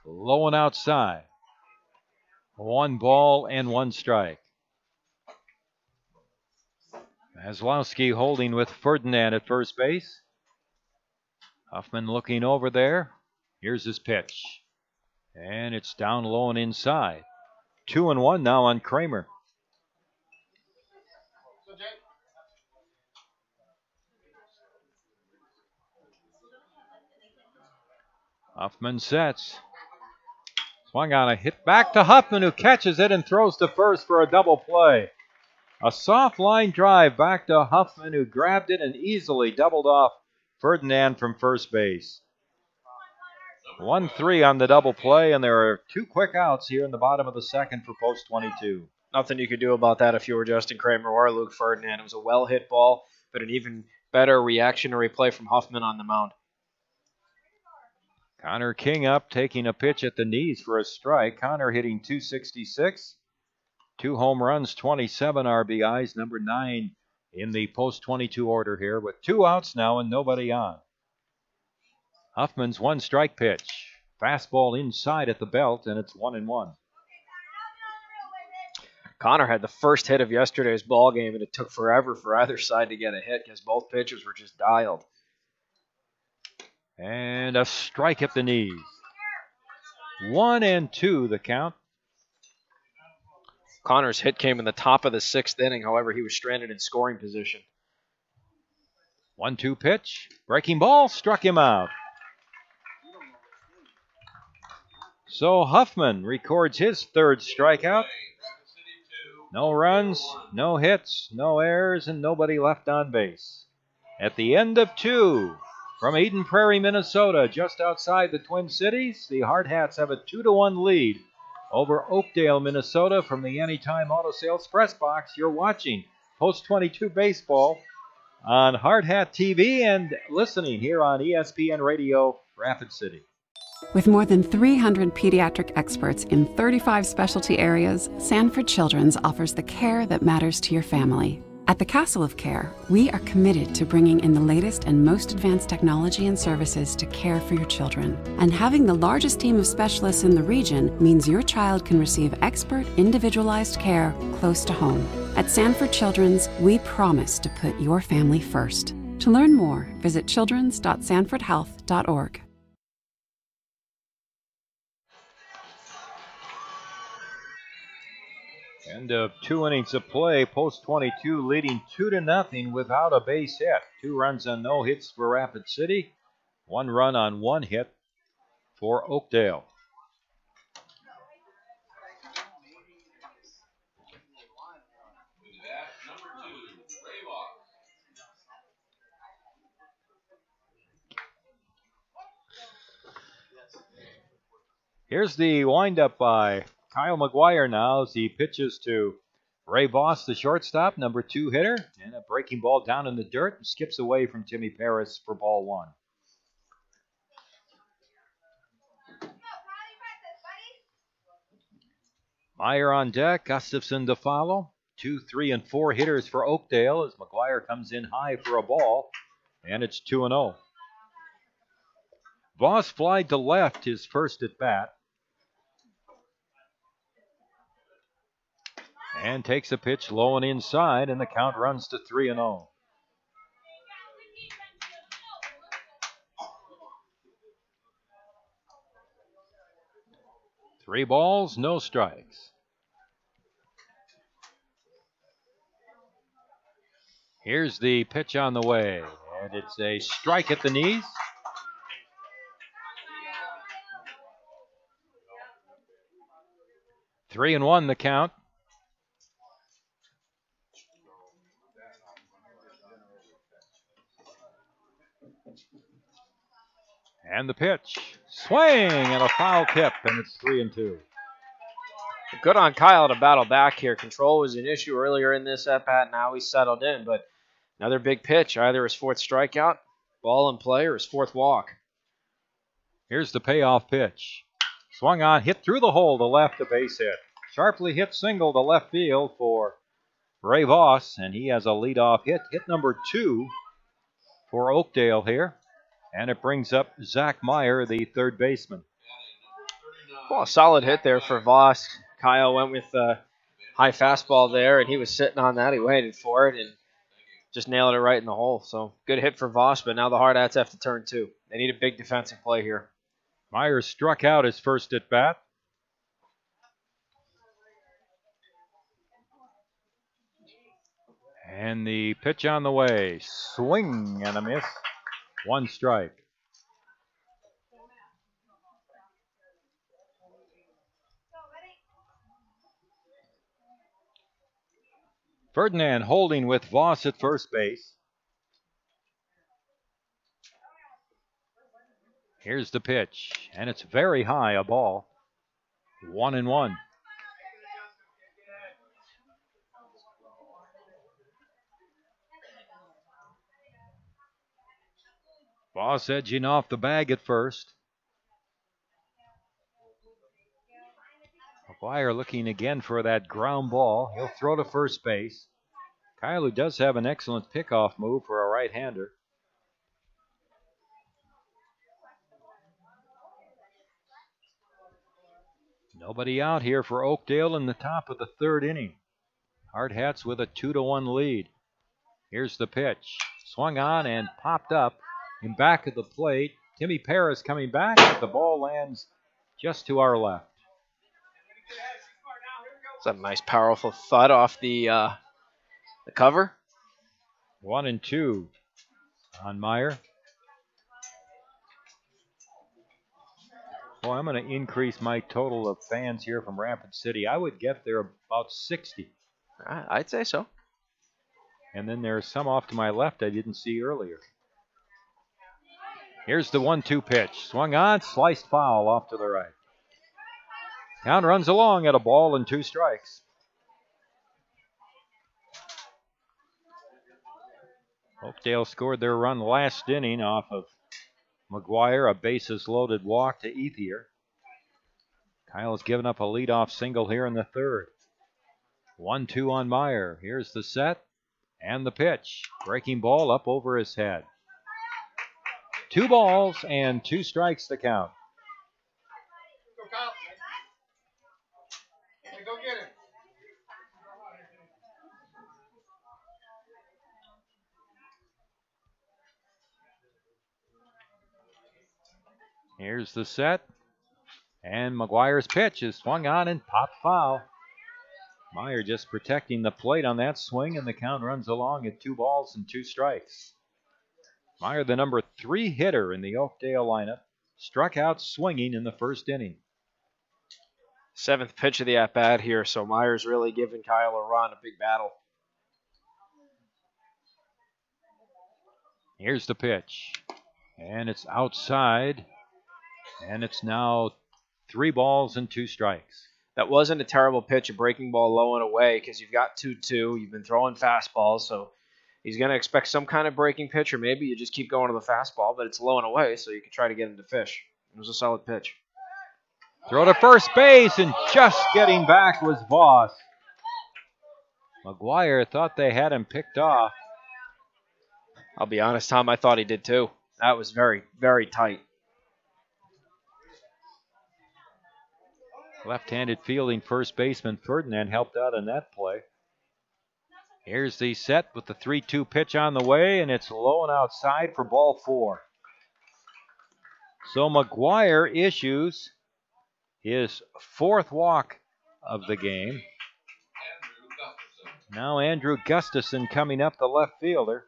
Low and outside. 1 ball and 1 strike. Maslowski holding with Ferdinand at first base. Huffman looking over there. Here's his pitch. And it's down low and inside. 2-1 now on Kramer. Huffman sets. Swung on a hit back to Huffman, who catches it and throws to first for a double play. A soft line drive back to Huffman, who grabbed it and easily doubled off Ferdinand from first base. 1-3 on the double play, and there are 2 quick outs here in the bottom of the second for post 22. Nothing you could do about that if you were Justin Kramer or Luke Ferdinand. It was a well-hit ball, but an even better reactionary play from Huffman on the mound. Connor King up, taking a pitch at the knees for a strike. Connor hitting .266. 2 home runs, 27 RBIs, number 9 in the post 22 order here, with 2 outs now and nobody on. Huffman's 1 strike pitch. Fastball inside at the belt, and it's 1-1. Connor had the first hit of yesterday's ball game, and it took forever for either side to get a hit because both pitchers were just dialed. And a strike at the knees. 1-2 the count. Connor's hit came in the top of the 6th inning. However, he was stranded in scoring position. 1-2 pitch. Breaking ball struck him out. So Huffman records his 3rd strikeout. No runs, no hits, no errors, and nobody left on base. At the end of 2, from Eden Prairie, Minnesota, just outside the Twin Cities, the Hardhats have a 2-1 lead over Oakdale, Minnesota. From the Anytime Auto Sales Press Box, you're watching Post 22 Baseball on Hardhat-TV and listening here on ESPN Radio, Rapid City. With more than 300 pediatric experts in 35 specialty areas, Sanford Children's offers the care that matters to your family. At the Castle of Care, we are committed to bringing in the latest and most advanced technology and services to care for your children. And having the largest team of specialists in the region means your child can receive expert, individualized care close to home. At Sanford Children's, we promise to put your family first. To learn more, visit childrens.sanfordhealth.org. End of 2 innings of play. Post 22 leading 2-0 without a base hit. 2 runs on no hits for Rapid City. 1 run on 1 hit for Oakdale. Here's the windup by Kyle McGuire now as he pitches to Ray Voss, the shortstop, number 2 hitter, and a breaking ball down in the dirt and skips away from Timmy Paris for ball 1. Meyer on deck, Gustafson to follow. 2, 3, and 4 hitters for Oakdale as McGuire comes in high for a ball, and it's 2-0. Voss flied to left his first at bat. And takes a pitch low and inside, and the count runs to 3-0. Three balls, no strikes. Here's the pitch on the way, and it's a strike at the knees. Three and 1 the count. And the pitch. Swing and a foul tip, and it's 3-2. Good on Kyle to battle back here. Control was an issue earlier in this at-bat. Now he's settled in, but another big pitch. Either his fourth strikeout, ball in play, or his fourth walk. Here's the payoff pitch. Swung on, hit through the hole to left, a base hit. Sharply hit single to left field for Ray Voss, and he has a leadoff hit. Hit number 2 for Oakdale here. And it brings up Zach Meyer, the third baseman. Well, a solid hit there for Voss. Kyle went with a high fastball there, and he was sitting on that. He waited for it and just nailed it right in the hole. So good hit for Voss, but now the Hardhats have to turn 2. They need a big defensive play here. Meyer struck out his first at bat. And the pitch on the way. Swing and a miss. 1 strike. Ferdinand holding with Voss at first base. Here's the pitch, and it's very high, a ball. 1-1. Voss edging off the bag at first. McGuire looking again for that ground ball. He'll throw to first base. Kyle, who does have an excellent pickoff move for a right-hander. Nobody out here for Oakdale in the top of the 3rd inning. Hardhats with a 2-1 lead. Here's the pitch. Swung on and popped up in back of the plate. Timmy Paris coming back, but the ball lands just to our left. It's a nice, powerful thud off the cover. 1-2 on Meyer. Well, I'm going to increase my total of fans here from Rapid City. I would get there about 60. I'd say so. And then there's some off to my left I didn't see earlier. Here's the 1-2 pitch. Swung on, sliced foul off to the right. Count runs along at a ball and 2 strikes. Oakdale scored their run last inning off of McGuire, a bases-loaded walk to Ethier. Kyle's given up a leadoff single here in the 3rd. 1-2 on Meyer. Here's the set and the pitch. Breaking ball up over his head. 2 balls and 2 strikes to count. Go, Kyle. Hey, go get it. Here's the set. And McGuire's pitch is swung on and popped foul. Meyer just protecting the plate on that swing, and the count runs along at 2 balls and 2 strikes. Meyer, the number 3 hitter in the Oakdale lineup, struck out swinging in the 1st inning. 7th pitch of the at-bat here, so Meyer's really giving Kyle a run, a big battle. Here's the pitch. And it's outside. And it's now 3 balls and 2 strikes. That wasn't a terrible pitch, a breaking ball low and away, because you've got 2-2. You've been throwing fastballs, so he's going to expect some kind of breaking pitch, or maybe you just keep going to the fastball, but it's low and away, so you can try to get him to fish. It was a solid pitch. Throw to first base, and just getting back was Voss. McGuire thought they had him picked off. I'll be honest, Tom, I thought he did too. That was very, very tight. Left-handed fielding first baseman Ferdinand helped out in that play. Here's the set with the 3-2 pitch on the way, and it's low and outside for ball 4. So McGuire issues his 4th walk of the game. Now Andrew Gustafson coming up, the left fielder.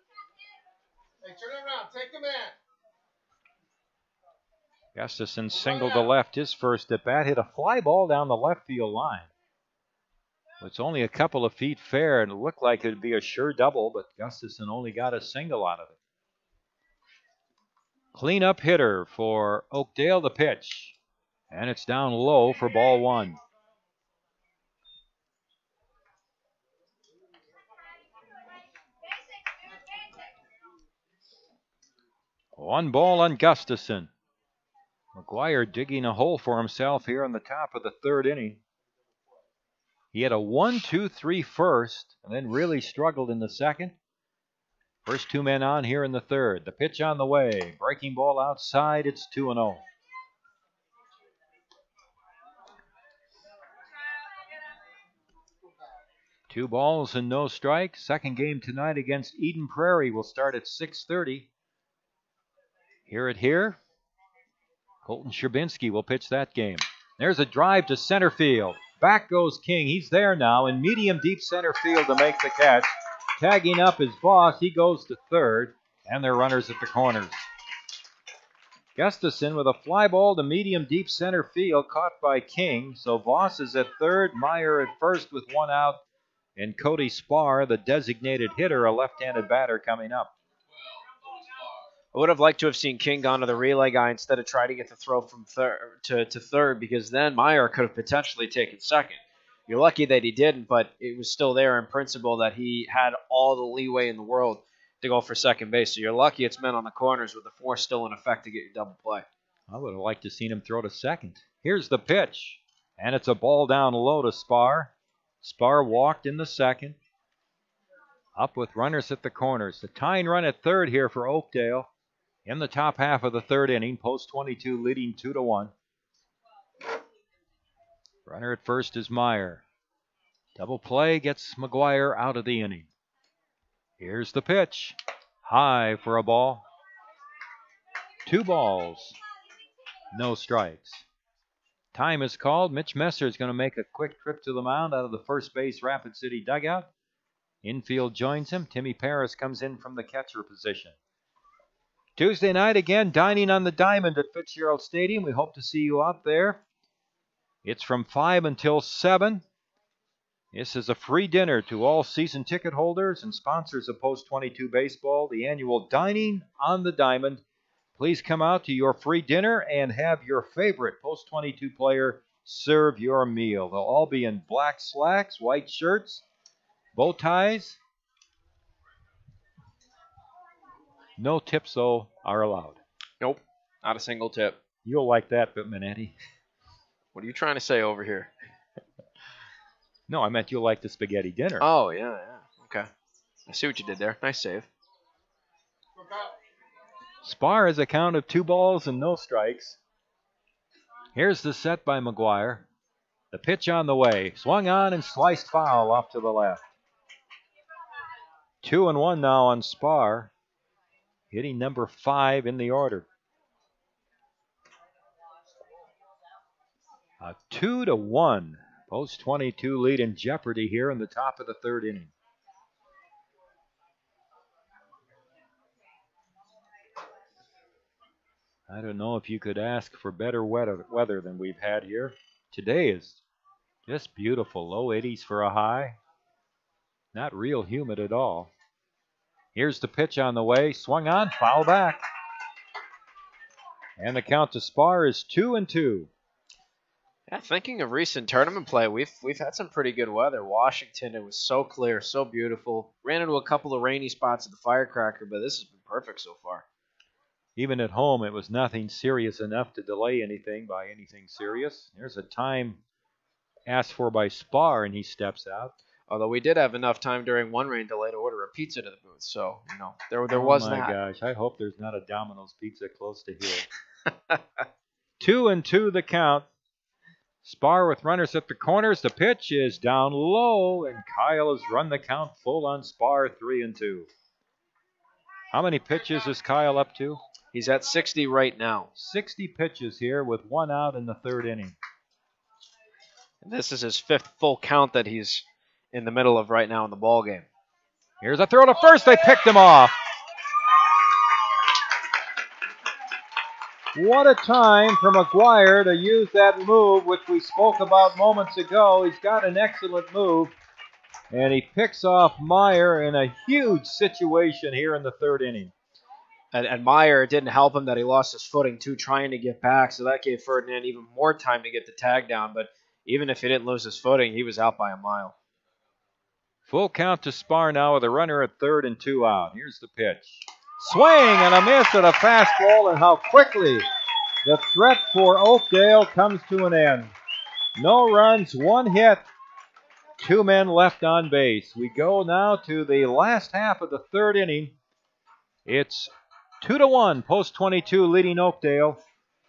Hey, turn it around. Take the man. Gustafson singled to left his first at bat, hit a fly ball down the left field line. It's only a couple of feet fair, and it looked like it would be a sure double, but Gustafson only got a single out of it. Cleanup hitter for Oakdale, the pitch. And it's down low for ball one. One ball on Gustafson. McGuire digging a hole for himself here in the top of the third inning. He had a 1-2-3 first and then really struggled in the second. First two men on here in the third. The pitch on the way. Breaking ball outside. It's 2-0. Two balls and no strikes. Second game tonight against Eden Prairie will start at 6:30. Here. Colton Sherbinsky will pitch that game. There's a drive to center field. Back goes King. He's there now in medium deep center field to make the catch. Tagging up his Voss. He goes to third, and they're runners at the corners. Gustafson with a fly ball to medium deep center field caught by King. So Voss is at third, Meyer at first with one out, and Cody Spar, the designated hitter, a left-handed batter coming up. I would have liked to have seen King gone to the relay guy instead of trying to get the throw from third to third, because then Meyer could have potentially taken second. You're lucky that he didn't, but it was still there in principle that he had all the leeway in the world to go for second base. So you're lucky it's men on the corners with the force still in effect to get your double play. I would have liked to seen him throw to second. Here's the pitch, and it's a ball down low to Spar. Spar walked in the second. Up with runners at the corners. The tying run at third here for Oakdale. In the top half of the third inning, post 22 leading 2-1. Runner at first is Meyer. Double play gets McGuire out of the inning. Here's the pitch. High for a ball. Two balls. No strikes. Time is called. Mitch Messer is going to make a quick trip to the mound out of the first base Rapid City dugout. Infield joins him. Timmy Paris comes in from the catcher position. Tuesday night again, dining on the Diamond at Fitzgerald Stadium. We hope to see you out there. It's from 5 until 7. This is a free dinner to all season ticket holders and sponsors of Post 22 Baseball, the annual Dining on the Diamond. Please come out to your free dinner and have your favorite Post 22 player serve your meal. They'll all be in black slacks, white shirts, bow ties. No tips, though, are allowed. Nope, not a single tip. You'll like that, Minetti. What are you trying to say over here? No, I meant you'll like the spaghetti dinner. Oh, yeah. Okay. I see what you did there. Nice save. Spar has a count of 2 balls and no strikes. Here's the set by McGuire. The pitch on the way. Swung on and sliced foul off to the left. 2-1 now on Spar. Hitting number 5 in the order. A 2-1 post 22 lead in jeopardy here in the top of the third inning. I don't know if you could ask for better weather than we've had here. Today is just beautiful. Low 80s for a high. Not real humid at all. Here's the pitch on the way. Swung on, foul back. And the count to Spar is 2-2. Yeah, thinking of recent tournament play, we've had some pretty good weather. Washington, it was so clear, so beautiful. Ran into a couple of rainy spots at the Firecracker, but this has been perfect so far. Even at home, it was nothing serious enough to delay anything by anything serious. There's a time asked for by Spar, and he steps out. Although we did have enough time during one rain delay to order a pizza to the booth, so there was that. Oh my gosh! I hope there's not a Domino's pizza close to here. 2-2 the count. Spar with runners at the corners. The pitch is down low, and Kyle has run the count full on Spar. 3-2. How many pitches is Kyle up to? He's at 60 right now. 60 pitches here with 1 out in the third inning. And this is his 5th full count that he's in the middle of right now in the ball game. Here's a throw to first. They picked him off. What a time for McGuire to use that move, which we spoke about moments ago. He's got an excellent move, and he picks off Meyer in a huge situation here in the third inning. And Meyer, it didn't help him that he lost his footing too, trying to get back. So that gave Ferdinand even more time to get the tag down. But even if he didn't lose his footing, he was out by a mile. Full count to Spar now with a runner at third and 2 out. Here's the pitch. Swing and a miss at a fastball, and how quickly the threat for Oakdale comes to an end. No runs, 1 hit, 2 men left on base. We go now to the last half of the third inning. It's 2-1, Post 22 leading Oakdale.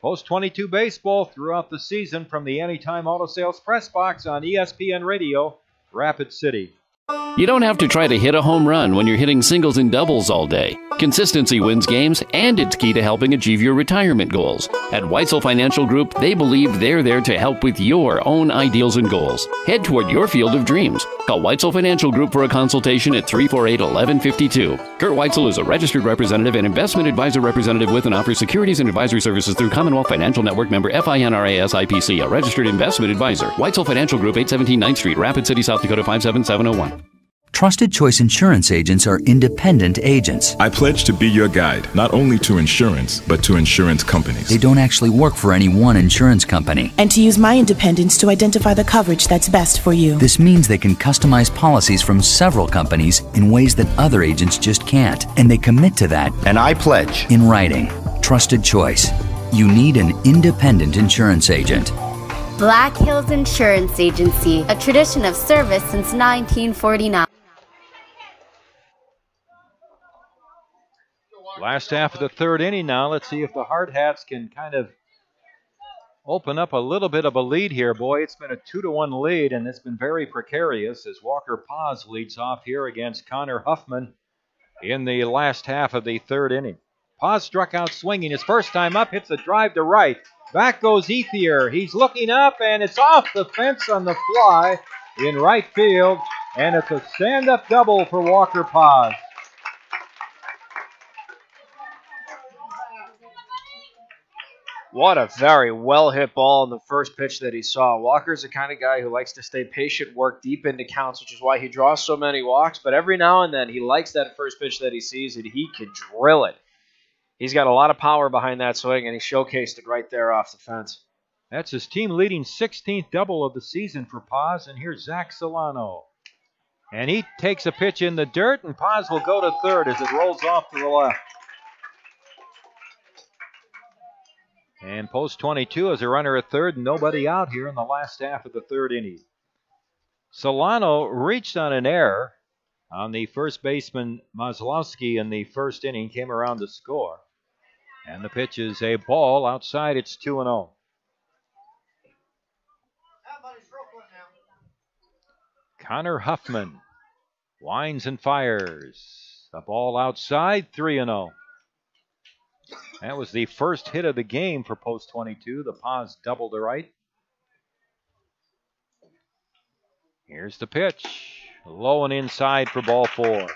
Post 22 baseball throughout the season from the Anytime Auto Sales Press Box on ESPN Radio, Rapid City. You don't have to try to hit a home run when you're hitting singles and doubles all day. Consistency wins games, and it's key to helping achieve your retirement goals. At Weitzel Financial Group, they believe they're there to help with your own ideals and goals. Head toward your field of dreams. Call Weitzel Financial Group for a consultation at 348-1152. Kurt Weitzel is a registered representative and investment advisor representative with and offers securities and advisory services through Commonwealth Financial Network member FINRA SIPC, a registered investment advisor. Weitzel Financial Group, 817 9th Street, Rapid City, South Dakota, 57701. Trusted Choice Insurance agents are independent agents. I pledge to be your guide, not only to insurance, but to insurance companies. They don't actually work for any one insurance company. And to use my independence to identify the coverage that's best for you. This means they can customize policies from several companies in ways that other agents just can't. And they commit to that. And I pledge. In writing. Trusted Choice. You need an independent insurance agent. Black Hills Insurance Agency, a tradition of service since 1949. Last half of the third inning now. Let's see if the Hardhats can kind of open up a little bit of a lead here. Boy, it's been a 2-1 lead, and it's been very precarious as Walker Paz leads off here against Connor Huffman in the last half of the third inning. Paz struck out swinging his first time up, hits a drive to right. Back goes Ethier. He's looking up, and it's off the fence on the fly in right field, and it's a stand-up double for Walker Paz. What a very well-hit ball in the first pitch that he saw. Walker's the kind of guy who likes to stay patient, work deep into counts, which is why he draws so many walks. But every now and then, he likes that first pitch that he sees, and he can drill it. He's got a lot of power behind that swing, and he showcased it right there off the fence. That's his team-leading 16th double of the season for Paz, and here's Zach Solano. And he takes a pitch in the dirt, and Paz will go to third as it rolls off to the left. And Post 22 as a runner at third, nobody out here in the last half of the third inning. Solano reached on an error on the first baseman Maslowski in the first inning, came around to score. And the pitch is a ball outside. It's 2-0. Connor Huffman winds and fires. The ball outside, 3-0. That was the first hit of the game for Post 22. The Paz double to right. Here's the pitch. Low and inside for ball 4.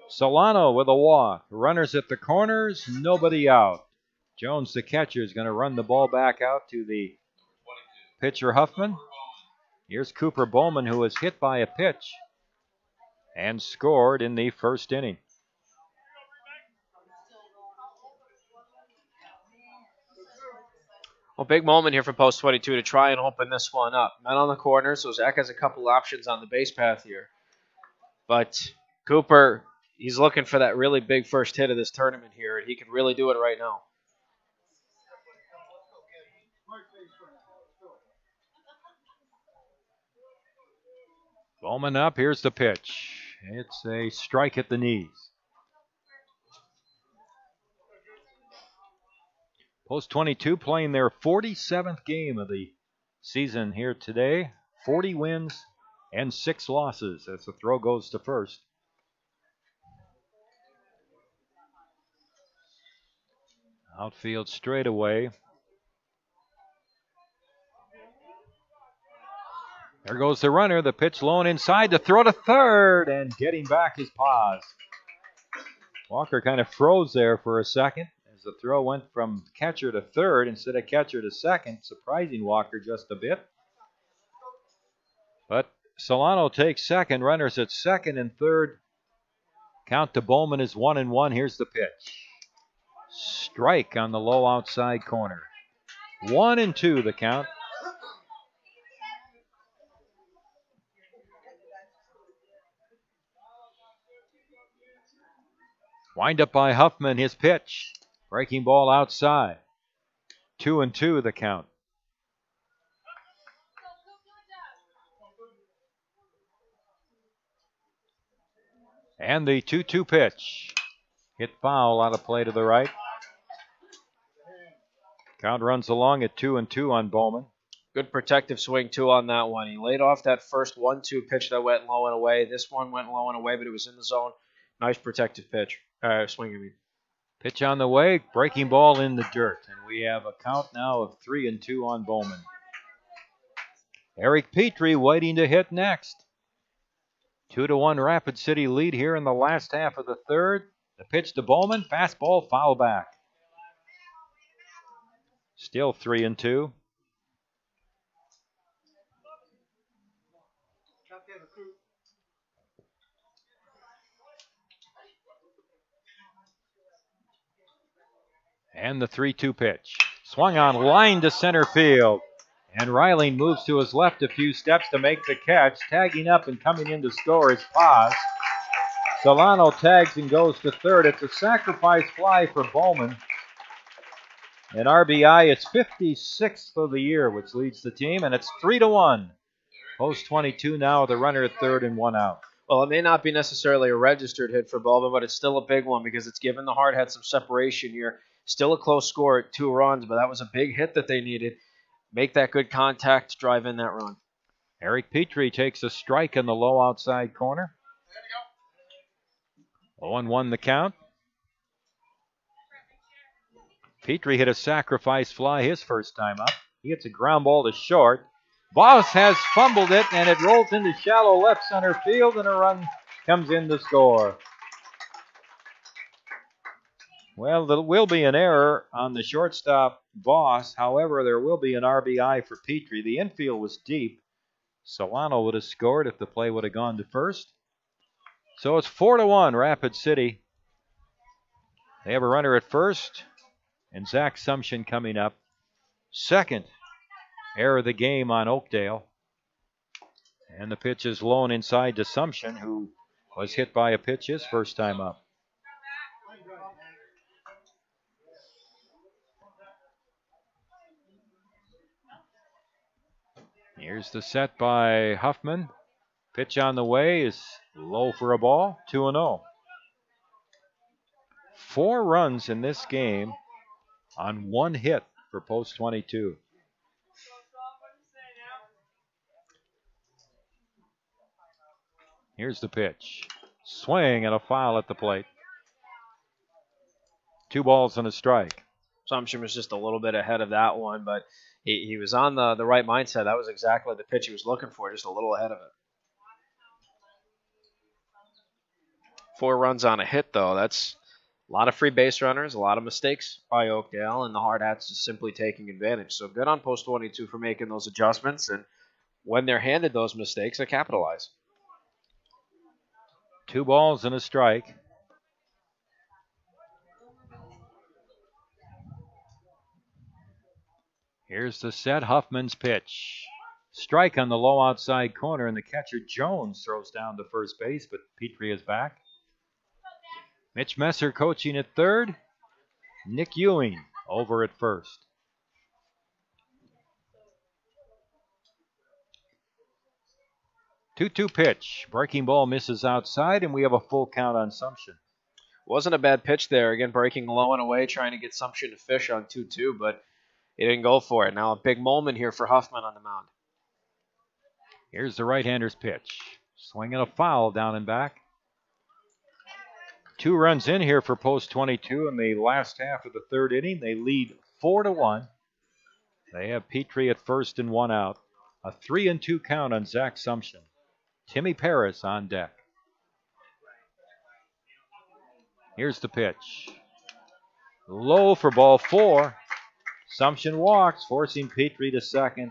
Solano with a walk. Runners at the corners, nobody out. Jones, the catcher, is going to run the ball back out to the pitcher Huffman. Here's Cooper Bowman, who was hit by a pitch and scored in the first inning. Well, big moment here for Post 22 to try and open this one up. Men on the corner, so Zach has a couple options on the base path here. But Cooper, he's looking for that really big first hit of this tournament here, and he can really do it right now. Bowman up, here's the pitch. It's a strike at the knees. Post 22 playing their 47th game of the season here today. 40 wins and 6 losses as the throw goes to first. Outfield straightaway. There goes the runner. The pitch low and inside. The throw to third, and getting back is Paz. Walker kind of froze there for a second. The throw went from catcher to third instead of catcher to second, surprising Walker just a bit. But Solano takes second, runners at second and third Count to Bowman is 1-1. Here's the pitch. Strike on the low outside corner. 1-2 the count. Wind up by Huffman, his pitch. Breaking ball outside. 2-2 the count. And the 2-2 pitch. Hit foul out of play to the right. Count runs along at 2-2 on Bowman. Good protective swing, too, on that one. He laid off that first 1-2 pitch that went low and away. This one went low and away, but it was in the zone. Nice protective pitch. Swing, I mean. Pitch on the way, breaking ball in the dirt. And we have a count now of 3-2 on Bowman. Eric Petrie waiting to hit next. 2-1 Rapid City lead here in the last half of the third. The pitch to Bowman, fastball, foul back. Still 3-2. And the 3-2 pitch. Swung on, line to center field. And Riley moves to his left a few steps to make the catch. Tagging up and coming in to score is Paz. Solano tags and goes to third. It's a sacrifice fly for Bowman. An RBI, it's 56th of the year, which leads the team, and it's 3-1. Post 22 now, the runner at third and one out. Well, it may not be necessarily a registered hit for Bowman, but it's still a big one because it's given the Hardhats some separation here. Still a close score at 2 runs, but that was a big hit that they needed. Make that good contact, drive in that run. Eric Petrie takes a strike in the low outside corner. 0-1 the count. Petrie hit a sacrifice fly his first time up. He hits a ground ball to short. Voss has fumbled it, and it rolls into shallow left center field, and a run comes in to score. Well, there will be an error on the shortstop, Voss. However, there will be an RBI for Petrie. The infield was deep. Solano would have scored if the play would have gone to first. So it's 4-1, Rapid City. They have a runner at first, and Zach Sumption coming up. Second error of the game on Oakdale. And the pitch is low inside to Sumption, who was hit by a pitch his first time up. Here's the set by Huffman. Pitch on the way is low for a ball, 2-0. 4 runs in this game on 1 hit for Post 22. Here's the pitch. Swing and a foul at the plate. 2 balls and a strike. Sumption was just a little bit ahead of that one, but he was on the right mindset. That was exactly the pitch he was looking for, just a little ahead of it. 4 runs on a hit, though. That's a lot of free base runners, a lot of mistakes by Oakdale, and the Hardhats just simply taking advantage. So good on Post 22 for making those adjustments, and when they're handed those mistakes, they capitalize. 2 balls and a strike. Here's the set. Huffman's pitch. Strike on the low outside corner, and the catcher Jones throws down to first base, but Petrie is back. Mitch Messer coaching at third. Nick Ewing over at first. Two-two pitch. Breaking ball misses outside, and we have a full count on Sumption. Wasn't a bad pitch there. Again, breaking low and away, trying to get Sumption to fish on 2-2, but he didn't go for it. Now a big moment here for Huffman on the mound. Here's the right-hander's pitch. Swinging a foul down and back. 2 runs in here for Post 22 in the last half of the third inning. They lead 4-1. They have Petrie at first and 1 out. A 3-2 count on Zach Sumption. Timmy Paris on deck. Here's the pitch. Low for ball 4. Sumption walks, forcing Petrie to second.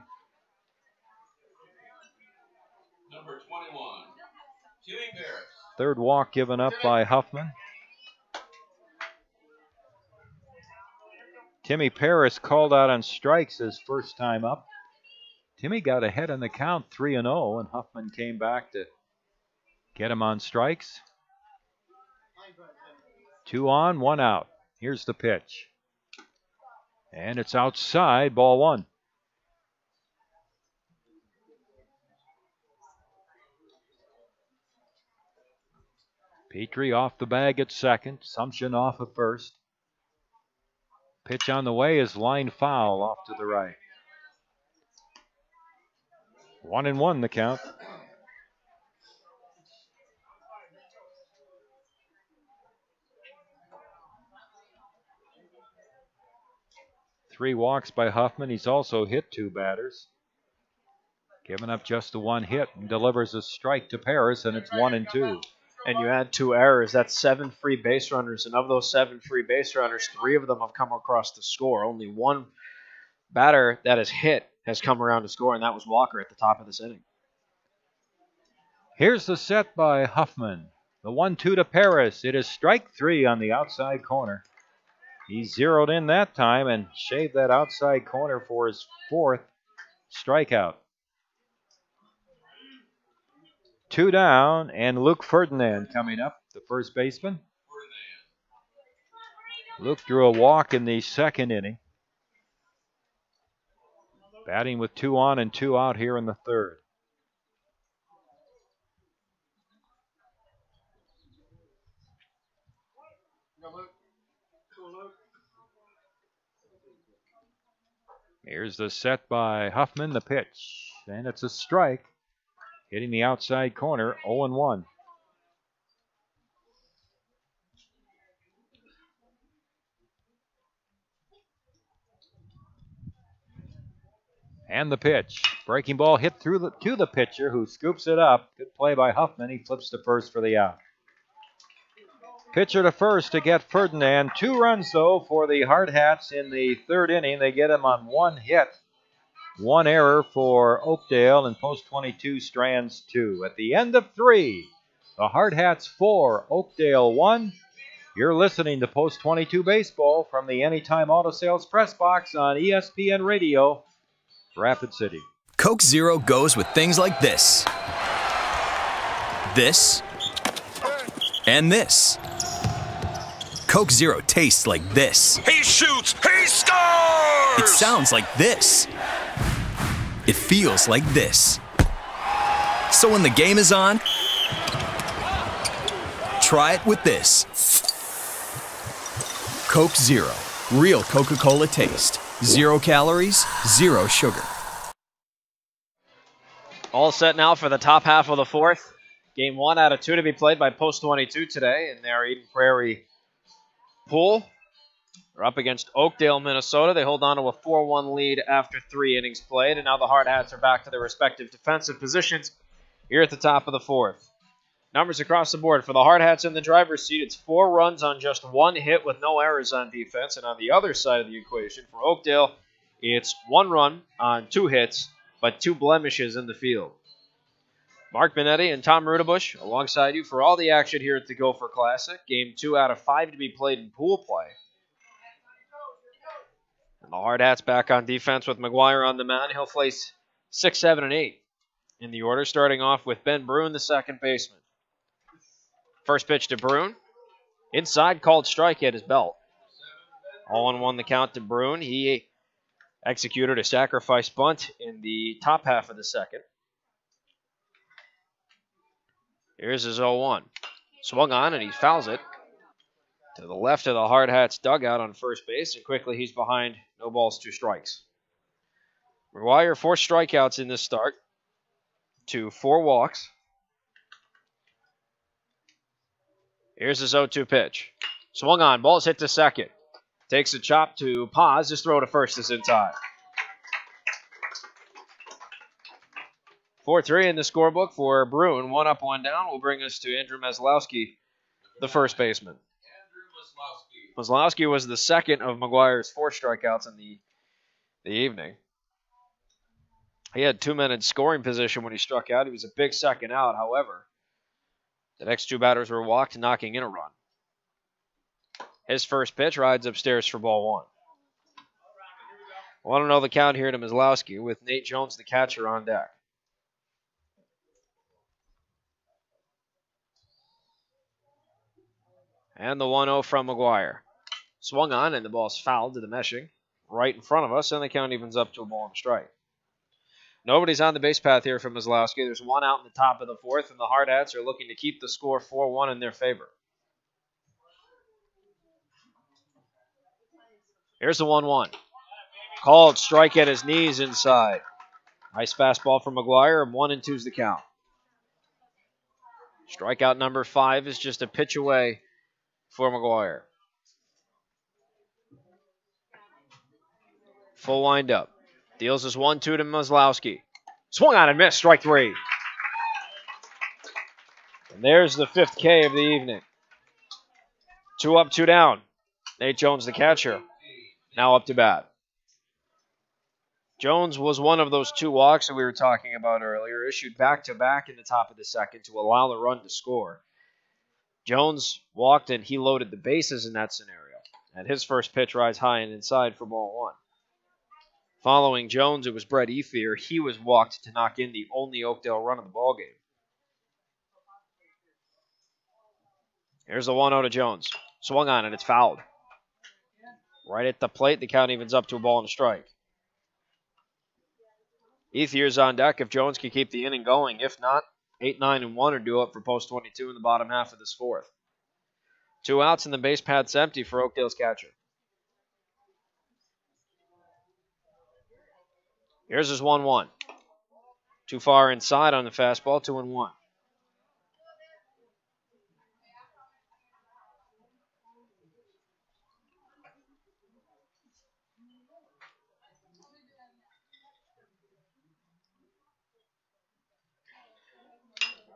Number 21, Timmy Paris. Third walk given up by Huffman. Timmy Paris called out on strikes his first time up. Timmy got ahead in the count 3-0, and Huffman came back to get him on strikes. 2 on, 1 out. Here's the pitch. And it's outside, ball 1. Petrie off the bag at second. Sumption off at first. Pitch on the way is line foul off to the right. 1-1 the count. Three walks by Huffman. He's also hit 2 batters. Giving up just the 1 hit and delivers a strike to Paris, and it's 1-2. And you add 2 errors, that's 7 free base runners. And of those 7 free base runners, 3 of them have come across to score. Only 1 batter that has hit has come around to score, and that was Walker at the top of this inning. Here's the set by Huffman. The 1-2 to Paris. It is strike 3 on the outside corner. He zeroed in that time and shaved that outside corner for his 4th strikeout. 2 down, and Luke Ferdinand coming up, the first baseman. Luke drew a walk in the 2nd inning. Batting with 2 on and 2 out here in the 3rd. Here's the set by Huffman, the pitch, and it's a strike. Hitting the outside corner, 0-1. And the pitch. Breaking ball hit through to the pitcher, who scoops it up. Good play by Huffman. He flips to first for the out. Pitcher to first to get Ferdinand. 2 runs, though, for the Hardhats in the 3rd inning. They get him on 1 hit. 1 error for Oakdale, and post 22 Strands 2. At the end of 3, the Hardhats 4, Oakdale 1. You're listening to Post 22 Baseball from the Anytime Auto Sales Press Box on ESPN Radio, Rapid City. Coke Zero goes with things like this. This. And this. Coke Zero tastes like this. He shoots! He scores! It sounds like this. It feels like this. So when the game is on, try it with this. Coke Zero. Real Coca-Cola taste. 0 calories, 0 sugar. All set now for the top half of the 4th. Game 1 out of 2 to be played by Post 22 today in their Eden Prairie pool. They're up against Oakdale, Minnesota. They hold on to a 4-1 lead after 3 innings played, and now the Hardhats are back to their respective defensive positions here at the top of the 4th. Numbers across the board for the Hardhats in the driver's seat. It's 4 runs on just 1 hit with no errors on defense, and on the other side of the equation for Oakdale, it's 1 run on 2 hits, but 2 blemishes in the field. Mark Benetti and Tom Rudabush alongside you for all the action here at the Gopher Classic. Game 2 out of 5 to be played in pool play. And the Hardhats back on defense with McGuire on the mound. He'll face 6, 7, and 8 in the order, starting off with Ben Bruin, the second baseman. First pitch to Bruin. Inside, called strike at his belt. 0-1 the count to Bruin. He executed a sacrifice bunt in the top half of the 2nd. Here's his 0-1. Swung on, and he fouls it to the left of the Hardhats dugout on first base, and quickly he's behind. No balls, 2 strikes. McGuire 4 strikeouts in this start to 4 walks. Here's his 0-2 pitch. Swung on, ball's hit to second. Takes a chop to Paz. His throw to first is in time. 4-3 in the scorebook for Bruin. 1 up, 1 down will bring us to Andrew Maslowski, the first baseman. Maslowski was the second of McGuire's 4 strikeouts in the evening. He had 2 men in scoring position when he struck out. He was a big second out, however. The next two batters were walked, knocking in a run. His first pitch rides upstairs for ball one. 1-0 the count here to Maslowski with Nate Jones, the catcher, on deck. And the 1-0 from McGuire. Swung on, and the ball's fouled to the meshing right in front of us, and the count evens up to a ball and a strike. Nobody's on the base path here for Maslowski. There's one out in the top of the fourth, and the Hardhats are looking to keep the score 4-1 in their favor. Here's the 1-1. Called, strike at his knees inside. Nice fastball from McGuire, and 1-2's the count. Strikeout number 5 is just a pitch away for McGuire. Full windup. Deals his 1-2 to Maslowski. Swung on and missed, strike 3. And there's the 5th K of the evening. 2 up, 2 down. Nate Jones, the catcher, now up to bat. Jones was one of those 2 walks that we were talking about earlier, issued back-to-back in the top of the second to allow the run to score. Jones walked and he loaded the bases in that scenario. And his first pitch rides high and inside for ball 1. Following Jones, it was Brett Ethier. He was walked to knock in the only Oakdale run of the ballgame. Here's the 1-0 to Jones. Swung on and it's fouled. Right at the plate, the count evens up to a ball and a strike. Ethier's on deck if Jones can keep the inning going. If not, 8, 9, and 1 are due up for post 22 in the bottom half of this fourth. 2 outs and the base pad's empty for Oakdale's catcher. Here's his 1-1. Too far inside on the fastball, 2-1.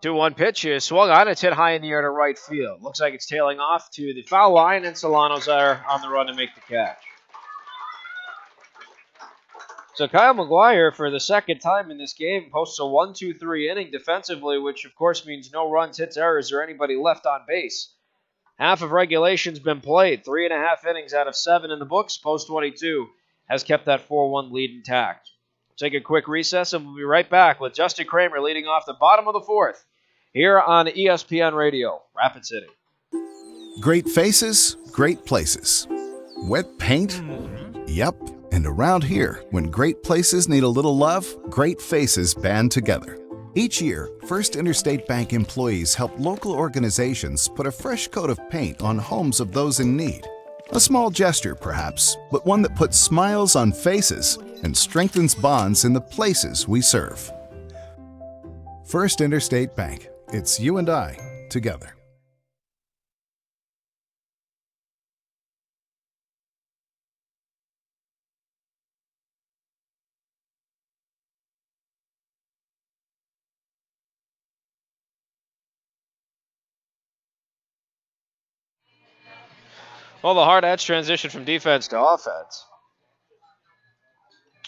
Two-one pitch is swung on. It's hit high in the air to right field. Looks like it's tailing off to the foul line, and Solano's there on the run to make the catch. So Kyle McGuire, for the second time in this game, posts a 1-2-3 inning defensively, which of course means no runs, hits, errors, or anybody left on base. Half of regulation's been played. 3.5 innings out of 7 in the books. Post 22 has kept that 4-1 lead intact. We'll take a quick recess, and we'll be right back with Justin Kramer leading off the bottom of the fourth here on ESPN Radio, Rapid City. Great faces, great places. Wet paint? Yep. And around here, when great places need a little love, great faces band together. Each year, First Interstate Bank employees help local organizations put a fresh coat of paint on homes of those in need. A small gesture, perhaps, but one that puts smiles on faces and strengthens bonds in the places we serve. First Interstate Bank. It's you and I together. Well, the Hardhats transition from defense to offense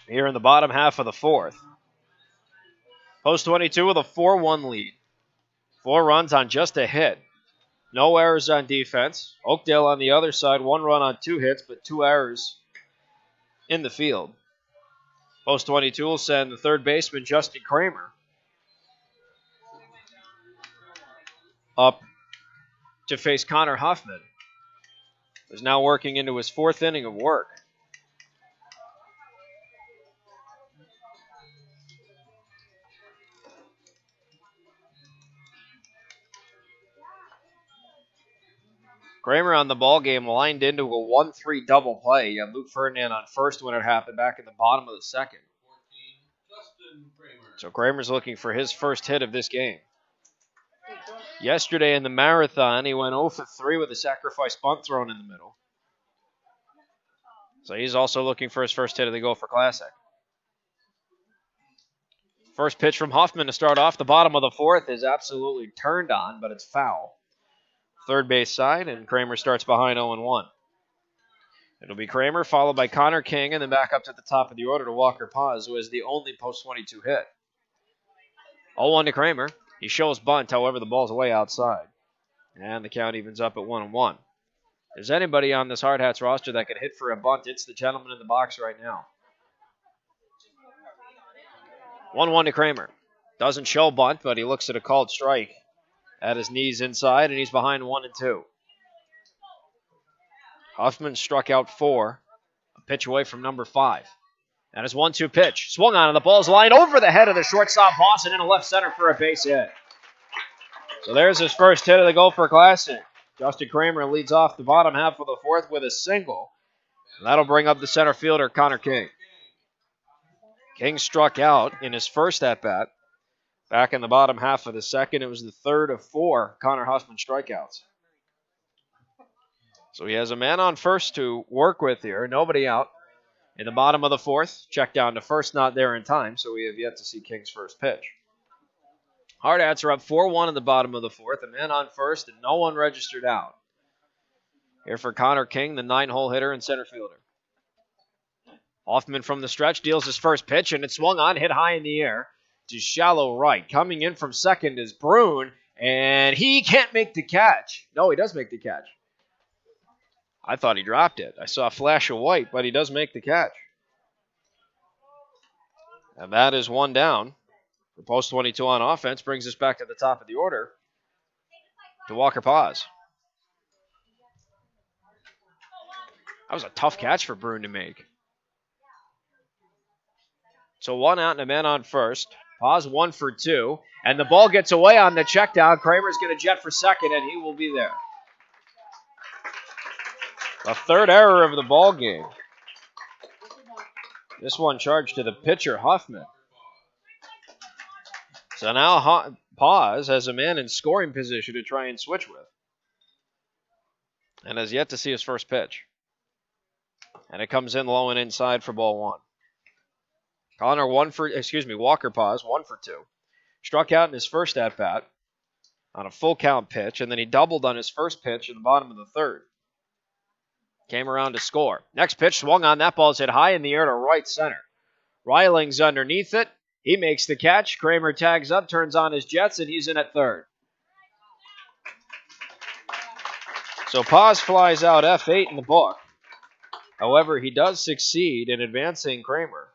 here in the bottom half of the fourth. Post 22 with a 4-1 lead. 4 runs on just a hit. No errors on defense. Oakdale on the other side, 1 run on 2 hits, but 2 errors in the field. Post 22 will send the third baseman, Justin Kramer, up to face Connor Huffman, who's now working into his 4th inning of work. Kramer on the ball game lined into a 1-3 double play. You had Luke Ferdinand on first when it happened back in the bottom of the second. So Kramer's looking for his first hit of this game. Yesterday in the marathon, he went 0 for 3 with a sacrifice bunt thrown in the middle. So he's also looking for his first hit of the Gopher Classic. First pitch from Huffman to start off the bottom of the fourth is absolutely turned on, but it's foul. Third base side, and Kramer starts behind 0-1. It'll be Kramer, followed by Connor King, and then back up to the top of the order to Walker Paz, who has the only post-22 hit. 0-1 to Kramer. He shows bunt, however, the ball's way outside. And the count evens up at 1-1. If there's anybody on this Hard Hats roster that can hit for a bunt, it's the gentleman in the box right now. 1-1 to Kramer. Doesn't show bunt, but he looks at a called strike at his knees inside, and he's behind 1-2. Huffman struck out 4, a pitch away from number 5. And his 1-2 pitch. Swung on, and the ball's lined over the head of the shortstop, Boston, into left center for a base hit. So there's his first hit of the Gopher Classic. Justin Kramer leads off the bottom half of the fourth with a single. And that'll bring up the center fielder, Connor King. King struck out in his first at-bat. Back in the bottom half of the second, it was the third of 4 Connor Huffman strikeouts. So he has a man on first to work with here. Nobody out. In the bottom of the fourth, check down to first, not there in time, so we have yet to see King's first pitch. Hard Hats are up 4-1 in the bottom of the fourth, a man on first, and no one registered out. Here for Connor King, the 9-hole hitter and center fielder. Hoffman from the stretch deals his first pitch, and it swung on, hit high in the air to shallow right. Coming in from second is Brune, and he can't make the catch. No, he does make the catch. I thought he dropped it. I saw a flash of white, but he does make the catch. And that is one down. The post 22 on offense brings us back to the top of the order to Walker Paz. That was a tough catch for Brune to make. So 1 out and a man on first. Paz 1 for 2. And the ball gets away on the check down. Kramer's going to jet for second, and he will be there. The third error of the ball game. This one charged to the pitcher, Huffman. So now Paz has a man in scoring position to try and switch with. And has yet to see his first pitch. And it comes in low and inside for ball 1. Walker Paz, 1 for 2. Struck out in his first at-bat on a full count pitch, and then he doubled on his first pitch in the bottom of the third. Came around to score. Next pitch swung on. That ball's hit high in the air to right center. Reiling's underneath it. He makes the catch. Kramer tags up, turns on his jets, and he's in at third. So Paz flies out F8 in the book. However, he does succeed in advancing Kramer.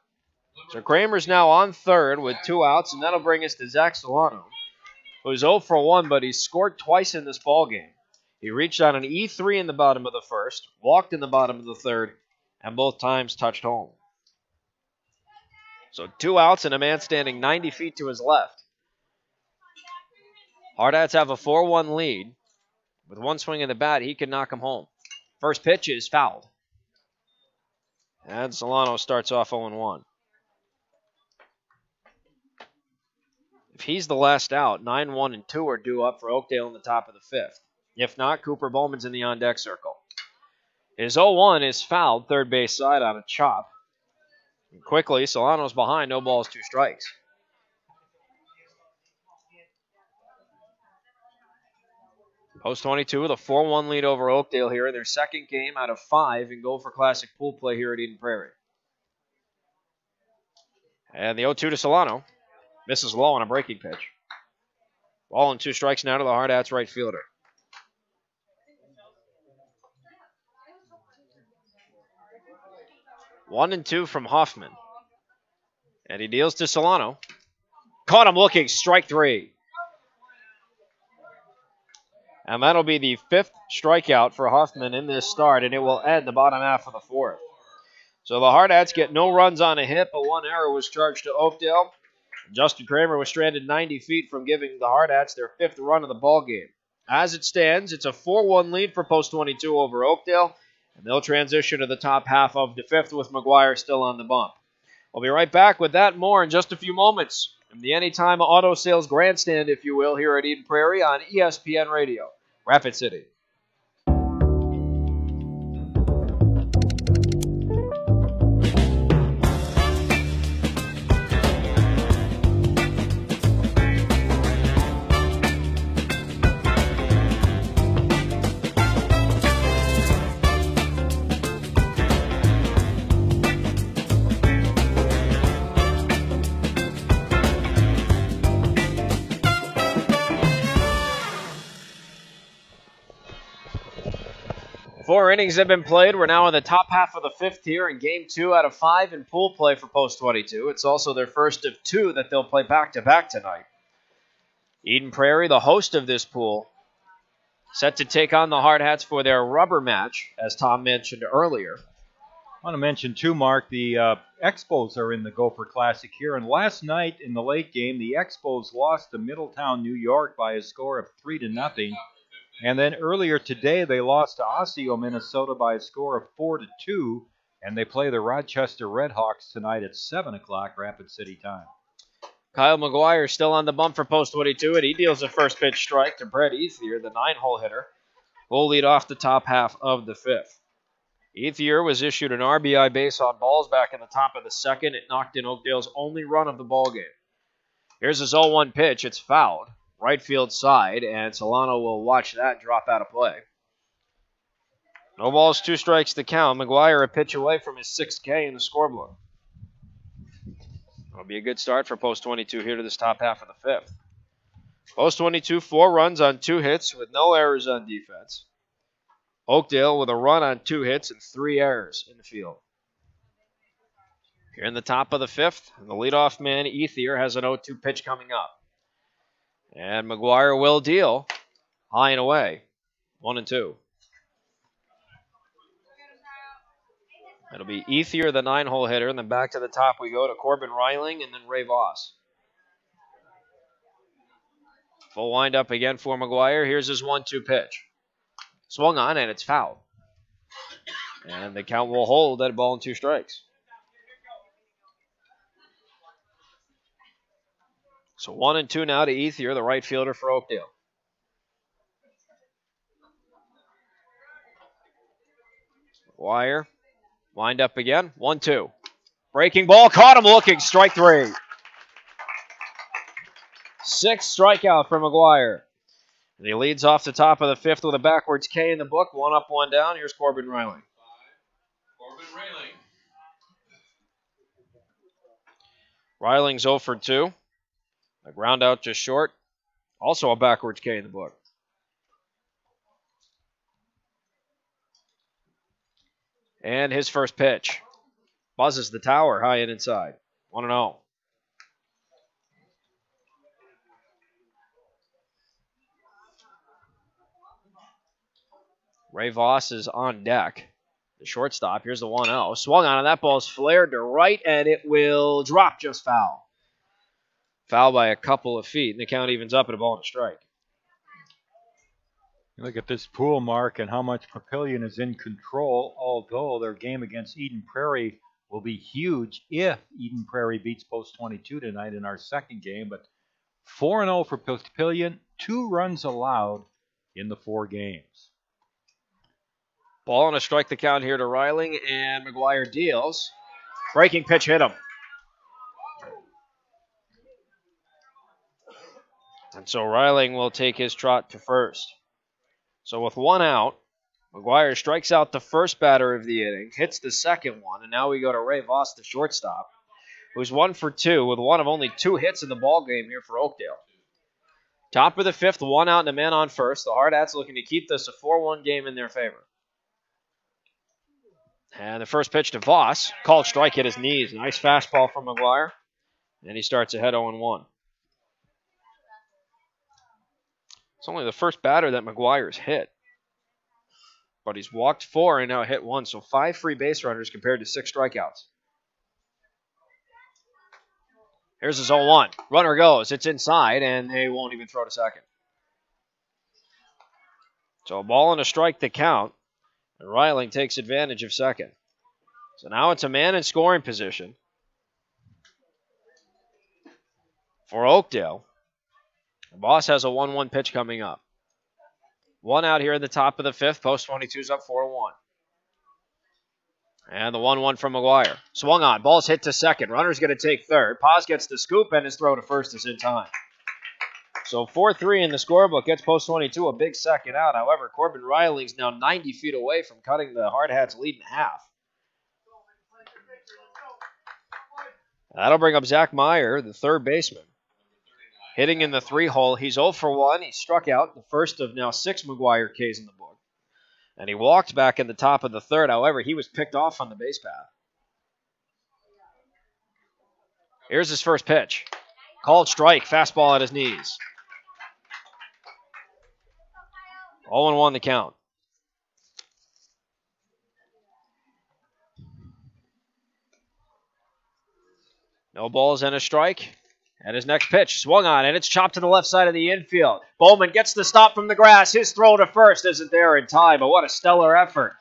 So Kramer's now on third with 2 outs, and that'll bring us to Zach Solano, who's 0 for 1, but he's scored twice in this ballgame. He reached on an E3 in the bottom of the first, walked in the bottom of the third, and both times touched home. So 2 outs and a man standing 90 feet to his left. Hard Hats have a 4-1 lead. With 1 swing of the bat, he can knock him home. First pitch is fouled. And Solano starts off 0-1. If he's the last out, 9-1 and 2 are due up for Oakdale in the top of the 5th. If not, Cooper Bowman's in the on-deck circle. His 0-1 is fouled third base side on a chop. And quickly, Solano's behind, no balls, 2 strikes. Post 22 with a 4-1 lead over Oakdale here in their second game out of 5 in Gopher Classic pool play here at Eden Prairie. And the 0-2 to Solano. Misses low on a breaking pitch. Ball and 2 strikes now to the Hard Hats right fielder. 1-2 from Hoffman. And he deals to Solano. Caught him looking, strike 3. And that'll be the 5th strikeout for Hoffman in this start, and it will end the bottom half of the 4th. So the Hard Hats get no runs on a hit, but 1 error was charged to Oakdale. Justin Kramer was stranded 90 feet from giving the Hard Hats their 5th run of the ball game. As it stands, it's a 4-1 lead for Post 22 over Oakdale, and they'll transition to the top half of the 5th with McGuire still on the bump. We'll be right back with that and more in just a few moments from the Anytime Auto Sales Grandstand, if you will, here at Eden Prairie on ESPN Radio, Rapid City. 4 innings have been played. We're now in the top half of the 5th here in Game 2 out of 5 in pool play for Post 22. It's also their first of 2 that they'll play back-to-back tonight. Eden Prairie, the host of this pool, set to take on the Hardhats for their rubber match, as Tom mentioned earlier. I want to mention, too, Mark, the Expos are in the Gopher Classic here. And last night in the late game, the Expos lost to Middletown, New York by a score of 3-0. And then earlier today, they lost to Osseo, Minnesota by a score of 4-2. And they play the Rochester Redhawks tonight at 7 o'clock Rapid City time. Kyle McGuire still on the bump for Post 22, and he deals a first pitch strike to Brett Ethier, the 9-hole hitter, who will lead off the top half of the 5th. Ethier was issued an RBI base on balls back in the top of the 2nd. It knocked in Oakdale's only run of the ballgame. Here's his 0-1 pitch. It's fouled. Right field side, and Solano will watch that drop out of play. No balls, 2 strikes to count. McGuire a pitch away from his 6th K in the scoreboard. It'll be a good start for Post 22 here to this top half of the 5th. Post 22, 4 runs on 2 hits with no errors on defense. Oakdale with a run on 2 hits and 3 errors in the field. Here in the top of the 5th, the leadoff man, Ethier, has an 0-2 pitch coming up. And McGuire will deal high and away, 1-2. It'll be Ethier, the 9-hole hitter, and then back to the top we go to Corbin Reiling and then Ray Voss. Full windup again for McGuire. Here's his 1-2 pitch. Swung on, and it's fouled. And the count will hold at 1-2 strikes. So 1-2 now to Ethier, the right fielder for Oakdale. McGuire, wind up again, 1-2. Breaking ball, caught him looking, strike 3. 6th strikeout for McGuire. And he leads off the top of the 5th with a backwards K in the book, 1 up, 1 down. Here's Corbin Reiling. Corbin Reiling. Reiling's 0 for 2. A ground out just short. Also a backwards K in the book. And his first pitch. Buzzes the tower high and inside. 1-0. Ray Voss is on deck. The shortstop. Here's the 1-0. Swung on, and that ball's flared to right, and it will drop just foul. Foul by a couple of feet, and the count evens up at 1-strike. Look at this pool, Mark, and how much Papillion is in control, although their game against Eden Prairie will be huge if Eden Prairie beats Post 22 tonight in our second game. But 4-0 for Papillion, 2 runs allowed in the 4 games. Ball and a strike the count here to Reiling, and McGuire deals. Breaking pitch hit him. And so Reiling will take his trot to first. So with 1 out, McGuire strikes out the first batter of the inning, hits the second one, and now we go to Ray Voss, the shortstop, who's 1 for 2 with one of only 2 hits in the ball game here for Oakdale. Top of the 5th, 1 out and a man on first. The Hardhats looking to keep this a 4-1 game in their favor. And the first pitch to Voss, called strike, hit his knees. Nice fastball from McGuire, and he starts ahead 0-1. It's only the first batter that McGuire's hit. But he's walked 4 and now hit 1, so 5 free base runners compared to 6 strikeouts. Here's his 0-1. Runner goes. It's inside, and they won't even throw to second. So a ball and a strike to count, and Reiling takes advantage of second. So now it's a man in scoring position for Oakdale. The Boss has a 1-1 pitch coming up. 1 out here in the top of the 5th. Post 22's up 4-1. And the 1-1 from McGuire. Swung on. Ball's hit to second. Runner's going to take third. Paz gets the scoop, and his throw to first is in time. So 4-3 in the scorebook gets Post 22 a big second out. However, Corbin Reiling's now 90 feet away from cutting the Hardhats lead in half. That'll bring up Zach Meyer, the third baseman. Hitting in the 3-hole. He's 0 for 1. He struck out the first of now 6 McGuire Ks in the book. And he walked back in the top of the third. However, he was picked off on the base path. Here's his first pitch. Called strike, fastball at his knees. 0-1 the count. No balls and a strike. And his next pitch swung on, and it's chopped to the left side of the infield. Bowman gets the stop from the grass. His throw to first isn't there in time, but what a stellar effort.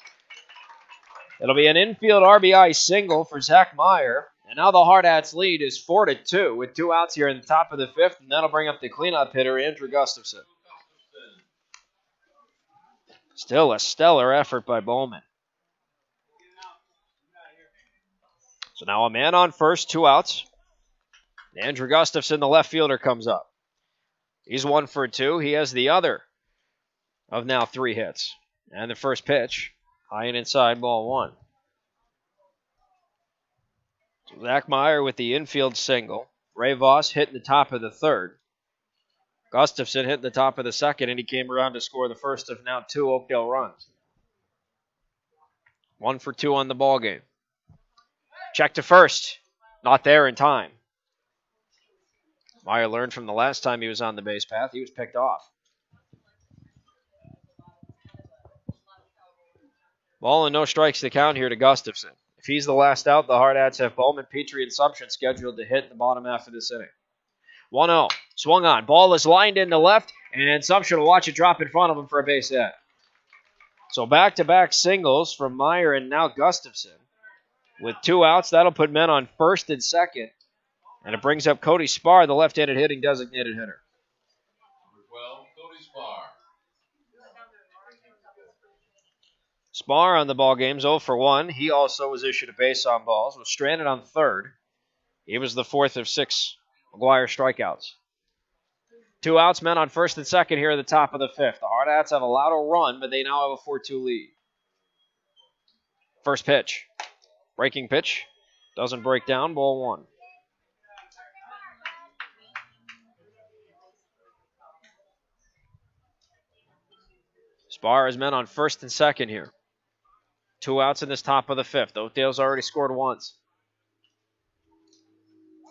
It'll be an infield RBI single for Zach Meyer. And now the Hardhats lead is 4-2 with 2 outs here in the top of the 5th, and that'll bring up the cleanup hitter, Andrew Gustafson. Still a stellar effort by Bowman. So now a man on first, 2 outs. Andrew Gustafson, the left fielder, comes up. He's 1 for 2. He has the other of now 3 hits. And the first pitch, high and inside, ball 1. So Zach Meyer with the infield single. Ray Voss hitting the top of the 3rd. Gustafson hitting the top of the 2nd, and he came around to score the first of now 2 Oakdale runs. 1 for 2 on the ball game. Check to first. Not there in time. Meyer learned from the last time he was on the base path. He was picked off. Ball and no strikes to count here to Gustafson. If he's the last out, the Hardhats have Bowman, Petrie, and Sumption scheduled to hit the bottom half of this inning. 1-0. Swung on. Ball is lined into left, and Sumption will watch it drop in front of him for a base hit. So back-to-back singles from Meyer and now Gustafson. With 2 outs, that'll put men on first and second. And it brings up Cody Spar, the left-handed hitting designated hitter. Number 12, Cody Spar. Spar on the ball game's 0 for 1. He also was issued a base on balls, was stranded on third. He was the 4th of 6 McGuire strikeouts. 2 outs, men on first and second here at the top of the 5th. The Hardhats have allowed a run, but they now have a 4-2 lead. First pitch. Breaking pitch. Doesn't break down. Ball 1. Spar has men on first and second here. 2 outs in this top of the 5th. Oakdale's already scored once.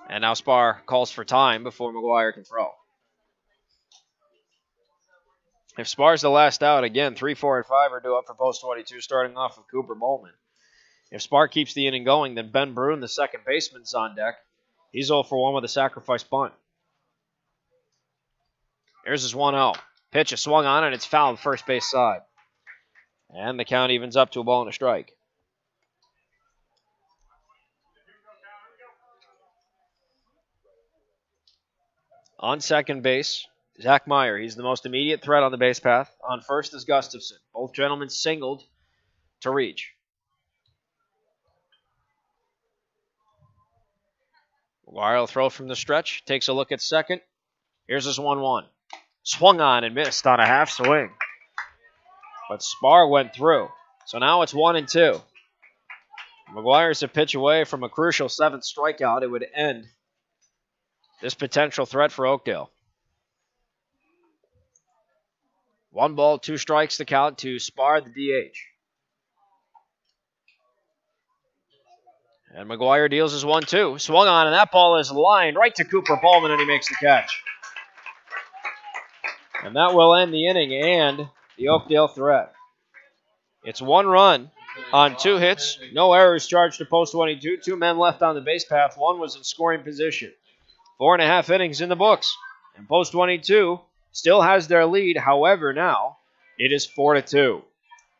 And now Spar calls for time before McGuire can throw. If Spar's the last out, again, 3, 4, and 5 are due up for post 22, starting off with Cooper Bowman. If Spar keeps the inning going, then Ben Brune, the second baseman's on deck. He's 0 for 1 with a sacrifice bunt. Here's his 1-0. Pitch is swung on, and it's fouled first base side. And the count evens up to a ball and a strike. On second base, Zach Meyer. He's the most immediate threat on the base path. On first is Gustafson. Both gentlemen singled to reach. McGuire will throw from the stretch. Takes a look at second. Here's his 1-1. Swung on and missed on a half swing. But Spar went through. So now it's 1-2. McGuire's a pitch away from a crucial 7th strikeout. It would end this potential threat for Oakdale. 1 ball, 2 strikes to count to Spar, the DH. And McGuire deals his 1-2. Swung on, and that ball is lined right to Cooper Bowman, and he makes the catch. And that will end the inning and the Oakdale threat. It's 1 run on 2 hits. No errors charged to post 22. 2 men left on the base path. 1 was in scoring position. 4.5 innings in the books. And post 22 still has their lead. However, now it is 4-2.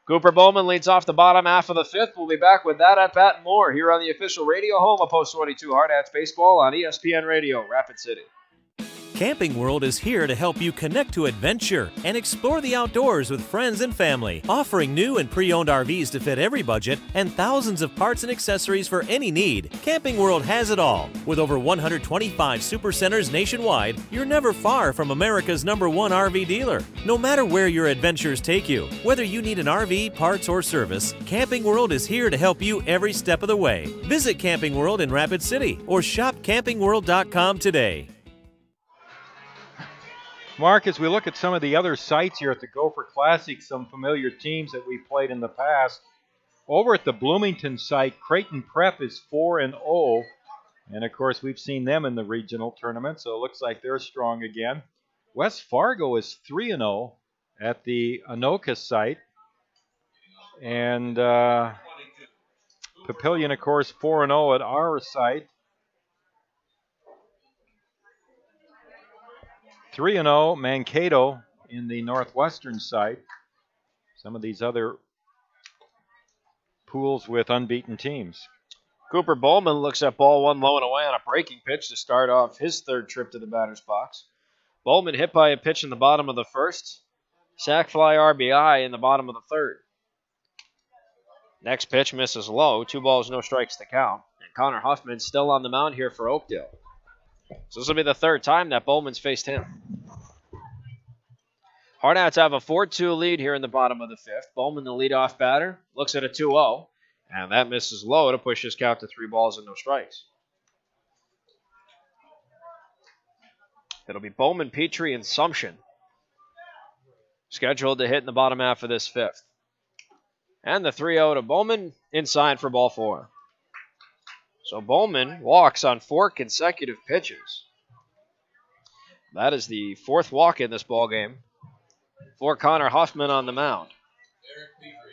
Cooper Bowman leads off the bottom half of the 5th. We'll be back with that at-bat and more here on the official radio home of Post 22 Hardhats Baseball on ESPN Radio, Rapid City. Camping World is here to help you connect to adventure and explore the outdoors with friends and family, offering new and pre-owned RVs to fit every budget and thousands of parts and accessories for any need. Camping World has it all. With over 125 supercenters nationwide, you're never far from America's #1 RV dealer. No matter where your adventures take you, whether you need an RV, parts, or service, Camping World is here to help you every step of the way. Visit Camping World in Rapid City or shop campingworld.com today. Mark, as we look at some of the other sites here at the Gopher Classic, some familiar teams that we played in the past. Over at the Bloomington site, Creighton Prep is 4-0. And, of course, we've seen them in the regional tournament, so it looks like they're strong again. West Fargo is 3-0 at the Anoka site. And Papillion, of course, 4-0 at our site. 3-0 Mankato in the Northwestern site. Some of these other pools with unbeaten teams. Cooper Bowman looks at ball one low and away on a breaking pitch to start off his third trip to the batter's box. Bowman hit by a pitch in the bottom of the first. Sac fly RBI in the bottom of the third. Next pitch misses low. 2 balls, no strikes to count. And Connor Huffman still on the mound here for Oakdale. So this will be the third time that Bowman's faced him. Hardhats have a 4-2 lead here in the bottom of the fifth. Bowman, the leadoff batter, looks at a 2-0. And that misses low to push his count to 3 balls and no strikes. It'll be Bowman, Petrie, and Sumption scheduled to hit in the bottom half of this fifth. And the 3-0 to Bowman, inside for ball 4. So Bowman walks on 4 consecutive pitches. That is the 4th walk in this ball game for Connor Huffman on the mound.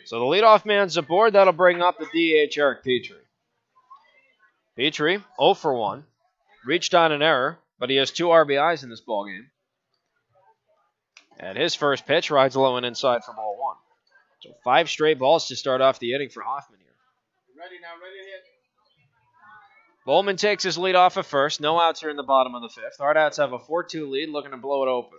So the leadoff man's aboard. That'll bring up the DH, Eric Petrie. Petrie, 0 for 1. Reached on an error, but he has 2 RBIs in this ball game. And his first pitch rides low and inside for ball 1. So 5 straight balls to start off the inning for Hoffman here. Ready now, ready to hit. Bowman takes his lead off at first. No outs here in the bottom of the fifth. Hardhats have a 4-2 lead, looking to blow it open.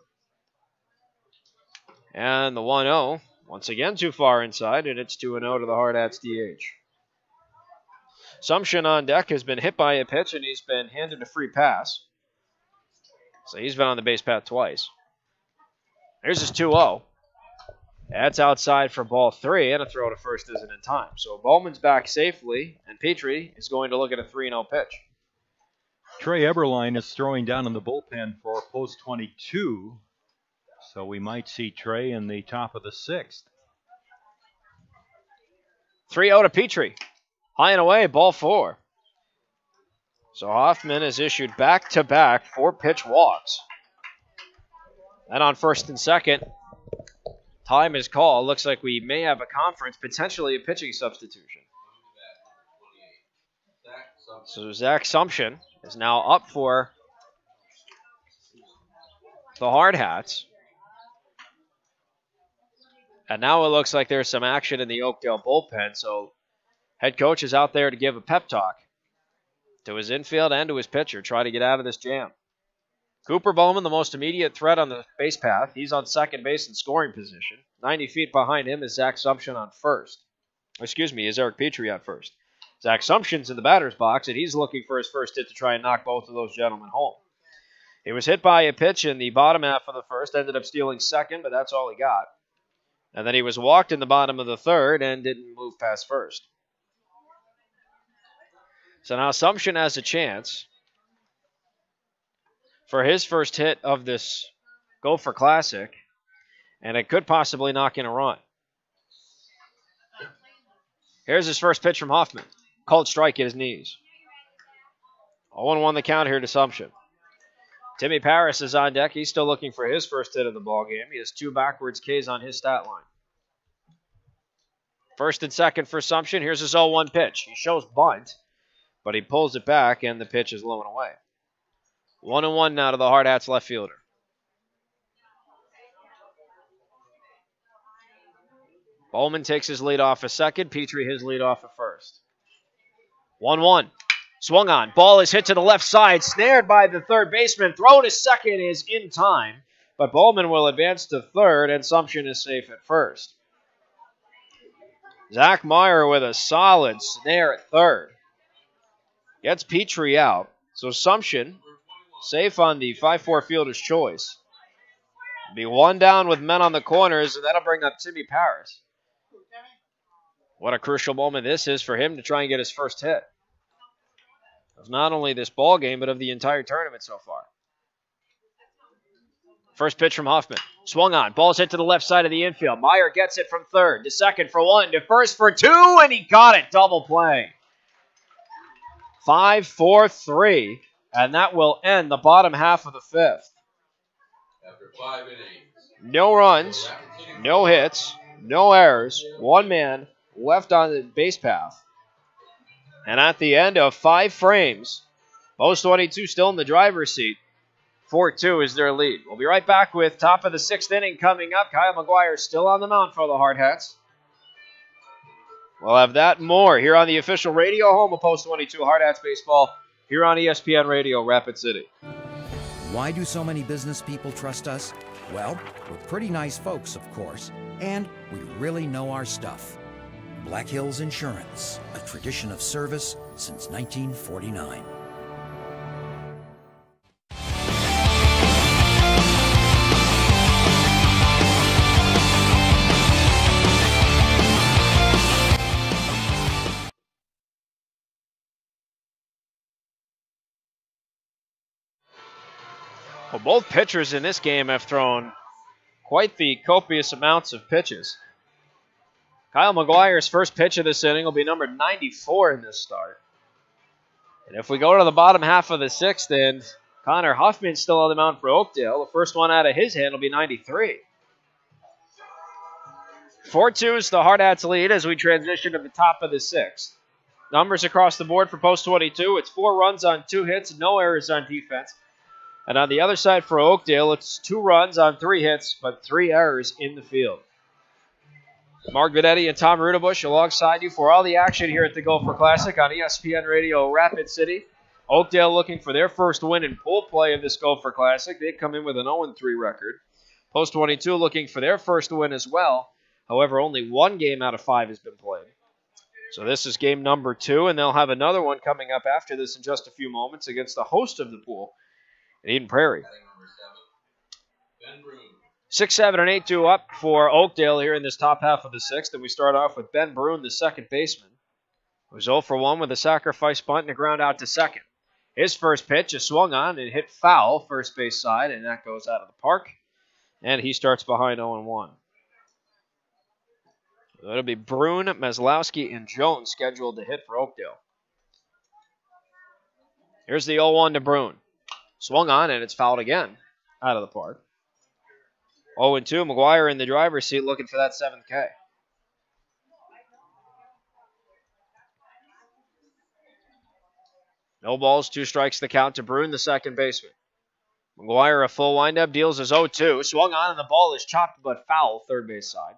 And the 1-0, once again too far inside, and it's 2-0 to the Hardhats DH. Sumption on deck has been hit by a pitch, and he's been handed a free pass. So he's been on the base path twice. Here's his 2-0. That's outside for ball 3, and a throw to first isn't in time. So Bowman's back safely, and Petrie is going to look at a 3-0 pitch. Trey Eberline is throwing down in the bullpen for post 22. So we might see Trey in the top of the 6th. 3-0 to Petrie. High and away, ball 4. So Hoffman has issued back-to-back 4-pitch walks. And on first and second, time is called. Looks like we may have a conference, potentially a pitching substitution. So Zach Sumption is now up for the Hardhats. And now it looks like there's some action in the Oakdale bullpen. So head coach is out there to give a pep talk to his infield and to his pitcher. Try to get out of this jam. Cooper Bowman, the most immediate threat on the base path. He's on second base in scoring position. 90 feet behind him is Zach Sumption on first. Is Eric Petrie at first. Zach Sumption's in the batter's box, and he's looking for his first hit to try and knock both of those gentlemen home. He was hit by a pitch in the bottom half of the first, ended up stealing second, but that's all he got. And then he was walked in the bottom of the third and didn't move past first. So now Sumption has a chance for his first hit of this Gopher Classic, and it could possibly knock in a run. Here's his first pitch from Hoffman. Called strike at his knees. 0-1 the count here to Sumption. Timmy Paris is on deck. He's still looking for his first hit of the ballgame. He has 2 backwards Ks on his stat line. First and second for Sumption. Here's his 0-1 pitch. He shows bunt, but he pulls it back, and the pitch is low and away. 1-1 now to the Hardhats left fielder. Bowman takes his lead off at second. Petrie his lead off at first. 1-1. Swung on. Ball is hit to the left side. Snared by the third baseman. Throw to second is in time. But Bowman will advance to third, and Sumption is safe at first. Zach Meyer with a solid snare at third. Gets Petrie out. So Sumption safe on the 5-4 fielder's choice. Be 1 down with men on the corners, and that'll bring up Timmy Paris. What a crucial moment this is for him to try and get his first hit of not only this ball game, but of the entire tournament so far. First pitch from Huffman. Swung on. Ball's hit to the left side of the infield. Meyer gets it from third to second for one, to first for two, and he got it. Double play. 5-4-3, and that will end the bottom half of the fifth. After 5 innings. No runs, no hits, no errors. One man left on the base path. And at the end of 5 frames, Post 22 still in the driver's seat. 4-2 is their lead. We'll be right back with top of the 6th inning coming up. Kyle McGuire still on the mound for the Hardhats. We'll have that and more here on the official radio home of Post 22 Hardhats baseball here on ESPN Radio Rapid City. Why do so many business people trust us? Well, we're pretty nice folks, of course, and we really know our stuff. Black Hills Insurance, a tradition of service since 1949. Well, both pitchers in this game have thrown quite the copious amounts of pitches. Kyle McGuire's first pitch of this inning will be number 94 in this start. And if we go to the bottom half of the 6th, then Connor Huffman's still on the mound for Oakdale. The first one out of his hand will be 93. 4-2 is the Hardhats lead as we transition to the top of the 6th. Numbers across the board for Post 22. It's 4 runs on 2 hits, no errors on defense. And on the other side for Oakdale, it's 2 runs on 3 hits, but 3 errors in the field. Mark Videtti and Tom Rudabush alongside you for all the action here at the Gopher Classic on ESPN Radio Rapid City. Oakdale looking for their first win in pool play of this Gopher Classic. They come in with an 0-3 record. Post 22 looking for their first win as well. However, only 1 game out of 5 has been played. So this is game number 2, and they'll have another one coming up after this in just a few moments against the host of the pool, Eden Prairie. 6, 7, and 8-2 up for Oakdale here in this top half of the 6th. And we start off with Ben Bruin, the second baseman, who's 0 for 1 with a sacrifice bunt and a ground out to second. His first pitch is swung on and hit foul first base side, and that goes out of the park. And he starts behind 0-1. So it'll be Bruin, Maslowski, and Jones scheduled to hit for Oakdale. Here's the 0-1 to Bruin. Swung on, and it's fouled again out of the park. 0-2, McGuire in the driver's seat looking for that 7th K. No balls, 2 strikes the count to Bruin, the second baseman. McGuire a full windup, deals his 0-2. Swung on, and the ball is chopped but foul, third base side.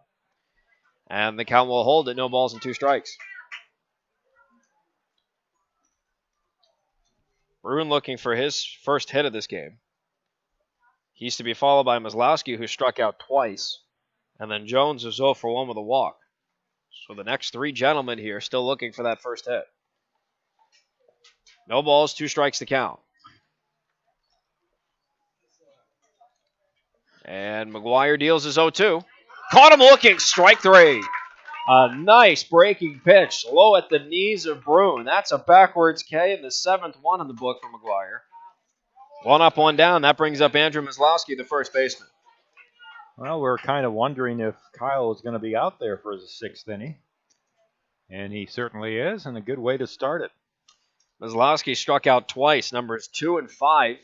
And the count will hold at no balls and 2 strikes. Bruin looking for his first hit of this game. He's to be followed by Maslowski, who struck out twice. And then Jones is 0 for 1 with a walk. So the next 3 gentlemen here still looking for that first hit. No balls, 2 strikes to count. And McGuire deals his 0-2. Caught him looking, strike 3. A nice breaking pitch, low at the knees of Bruin. That's a backwards K and the 7th one in the book for McGuire. 1 up, 1 down. That brings up Andrew Maslowski, the first baseman. Well, we're kind of wondering if Kyle is going to be out there for the 6th inning. And he certainly is, and a good way to start it. Maslowski struck out twice, numbers 2 and 5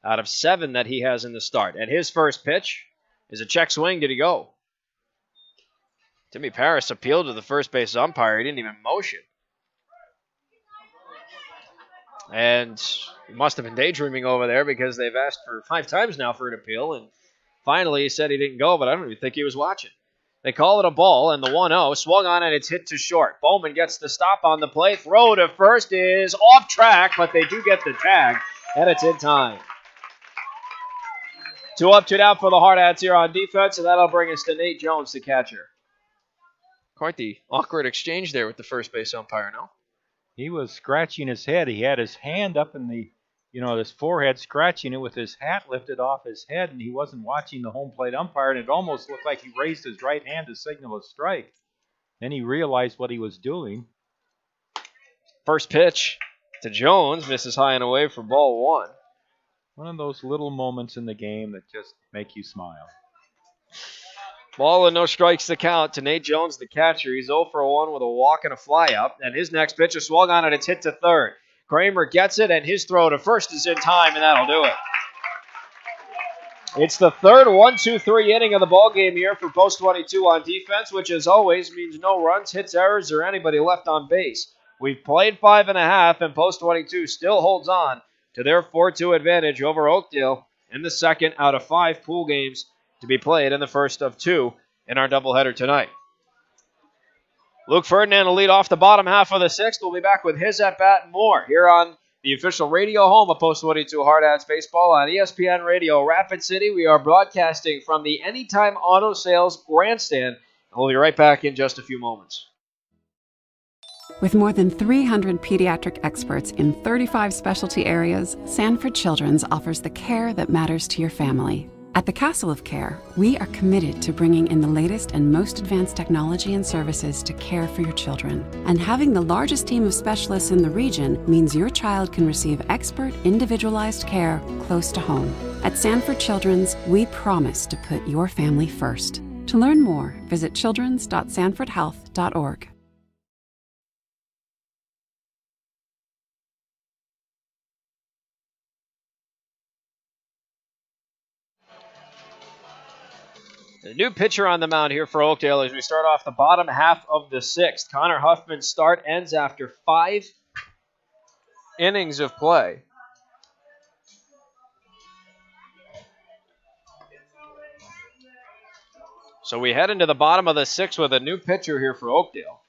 out of 7 that he has in the start. And his first pitch is a check swing. Did he go? Timmy Paris appealed to the first base umpire. He didn't even motion. And he must have been daydreaming over there because they've asked for 5 times now for an appeal. And finally he said he didn't go, but I don't even think he was watching. They call it a ball, and the 1-0 swung on, and it's hit to short. Bowman gets the stop on the play. Throw to first is off track, but they do get the tag, and it's in time. 2 up, 2 down for the Hardhats here on defense, and that'll bring us to Nate Jones, the catcher. Quite the awkward exchange there with the first base umpire, no? He was scratching his head. He had his hand up in the, his forehead, scratching it with his hat lifted off his head, and he wasn't watching the home plate umpire, and it almost looked like he raised his right hand to signal a strike. Then he realized what he was doing. First pitch to Jones, misses high and away for ball 1. One of those little moments in the game that just make you smile. Ball and no strikes to count to Nate Jones, the catcher. He's 0 for 1 with a walk and a fly up. And his next pitch is swung on and it's hit to third. Kramer gets it, and his throw to first is in time, and that'll do it. It's the third 1-2-3 inning of the ball game here for Post 22 on defense, which as always means no runs, hits, errors, or anybody left on base. We've played 5.5, and Post 22 still holds on to their 4-2 advantage over Oakdale in the second out of 5 pool games to be played in the first of 2 in our doubleheader tonight. Luke Ferdinand will lead off the bottom half of the sixth. We'll be back with his at-bat and more here on the official radio home of Post 22 Hardhats Baseball on ESPN Radio Rapid City. We are broadcasting from the Anytime Auto Sales Grandstand, and we'll be right back in just a few moments. With more than 300 pediatric experts in 35 specialty areas, Sanford Children's offers the care that matters to your family. At the Castle of Care, we are committed to bringing in the latest and most advanced technology and services to care for your children. And having the largest team of specialists in the region means your child can receive expert, individualized care close to home. At Sanford Children's, we promise to put your family first. To learn more, visit childrens.sanfordhealth.org. The new pitcher on the mound here for Oakdale as we start off the bottom half of the sixth. Connor Huffman's start ends after 5 innings of play. So we head into the bottom of the sixth with a new pitcher here for Oakdale.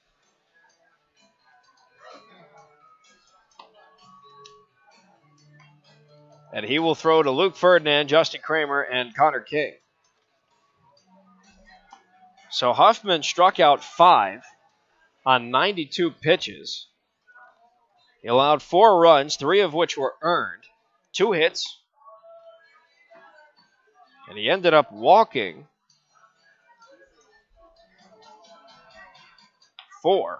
And he will throw to Luke Ferdinand, Justin Kramer, and Connor King. So Huffman struck out 5 on 92 pitches. He allowed 4 runs, 3 of which were earned, 2 hits, and he ended up walking 4.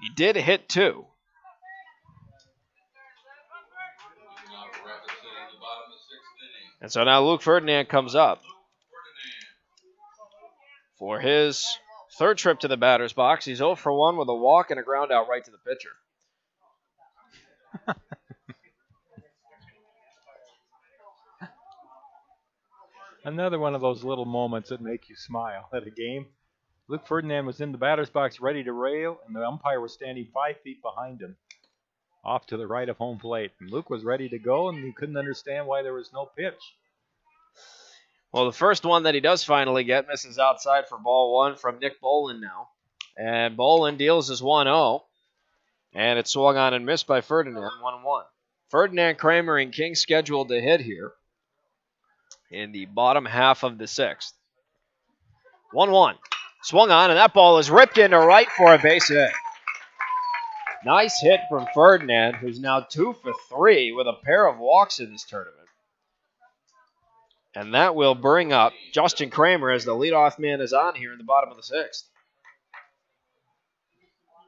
He did hit 2. And so now Luke Ferdinand comes up for his third trip to the batter's box. He's 0 for 1 with a walk and a ground out right to the pitcher. Another one of those little moments that make you smile at a game. Luke Ferdinand was in the batter's box ready to rail, and the umpire was standing 5 feet behind him, off to the right of home plate. And Luke was ready to go, and he couldn't understand why there was no pitch. Well, the first one that he does finally get misses outside for ball 1 from Nick Bolin now. And Bolin deals his 1-0. And it's swung on and missed by Ferdinand, 1-1. Ferdinand, Kramer, and King scheduled to hit here in the bottom half of the sixth. 1-1. Swung on, and that ball is ripped into right for a base hit. Nice hit from Ferdinand, who's now 2 for 3 with a pair of walks in this tournament. And that will bring up Justin Kramer as the leadoff man is on here in the bottom of the sixth.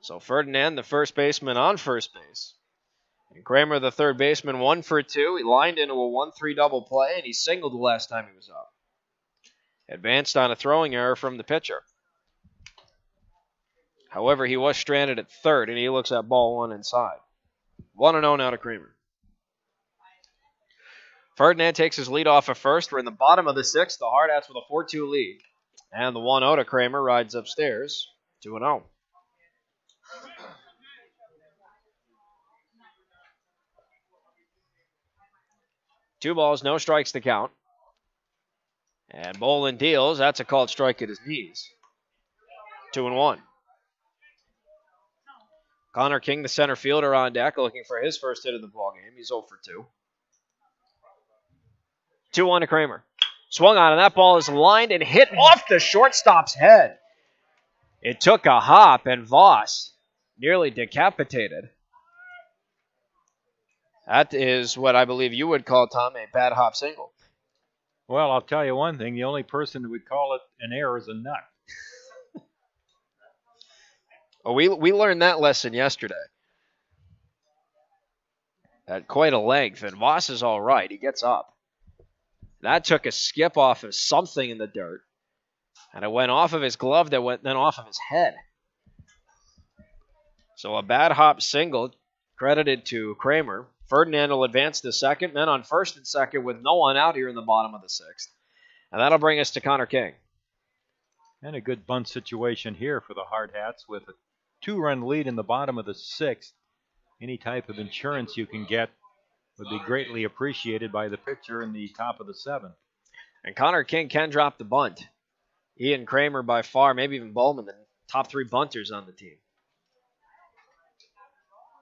So Ferdinand, the first baseman, on first base. And Kramer, the third baseman, 1 for 2. He lined into a 1-3 double play, and he singled the last time he was up. Advanced on a throwing error from the pitcher. However, he was stranded at third, and he looks at ball 1 inside. 1-0 now to Kramer. Ferdinand takes his lead off at first. We're in the bottom of the sixth. The Hardhats with a 4-2 lead. And the 1-0 to Kramer rides upstairs. 2-0. Two balls, no strikes to count. And Bolin deals. That's a called strike at his knees. 2-1. Connor King, the center fielder, on deck, looking for his first hit of the ballgame. He's 0 for 2. 2-1 to Kramer. Swung on, and that ball is lined and hit off the shortstop's head. It took a hop, and Voss nearly decapitated. That is what I believe you would call, Tom, a bad hop single. Well, I'll tell you one thing. The only person who would call it an error is a nut. Oh, we learned that lesson yesterday. at quite a length, and Voss is all right. He gets up. That took a skip off of something in the dirt, and it went off of his glove that went then off of his head. So a bad hop single credited to Kramer. Ferdinand will advance to second. Men on first and second with no one out here in the bottom of the sixth. And that'll bring us to Connor King. And a good bunt situation here for the Hardhats with a 2-run lead in the bottom of the sixth. Any type of insurance you can get would be greatly appreciated by the pitcher in the top of the seventh. And Connor King can drop the bunt. Ian Kramer by far, maybe even Bowman, the top 3 bunters on the team.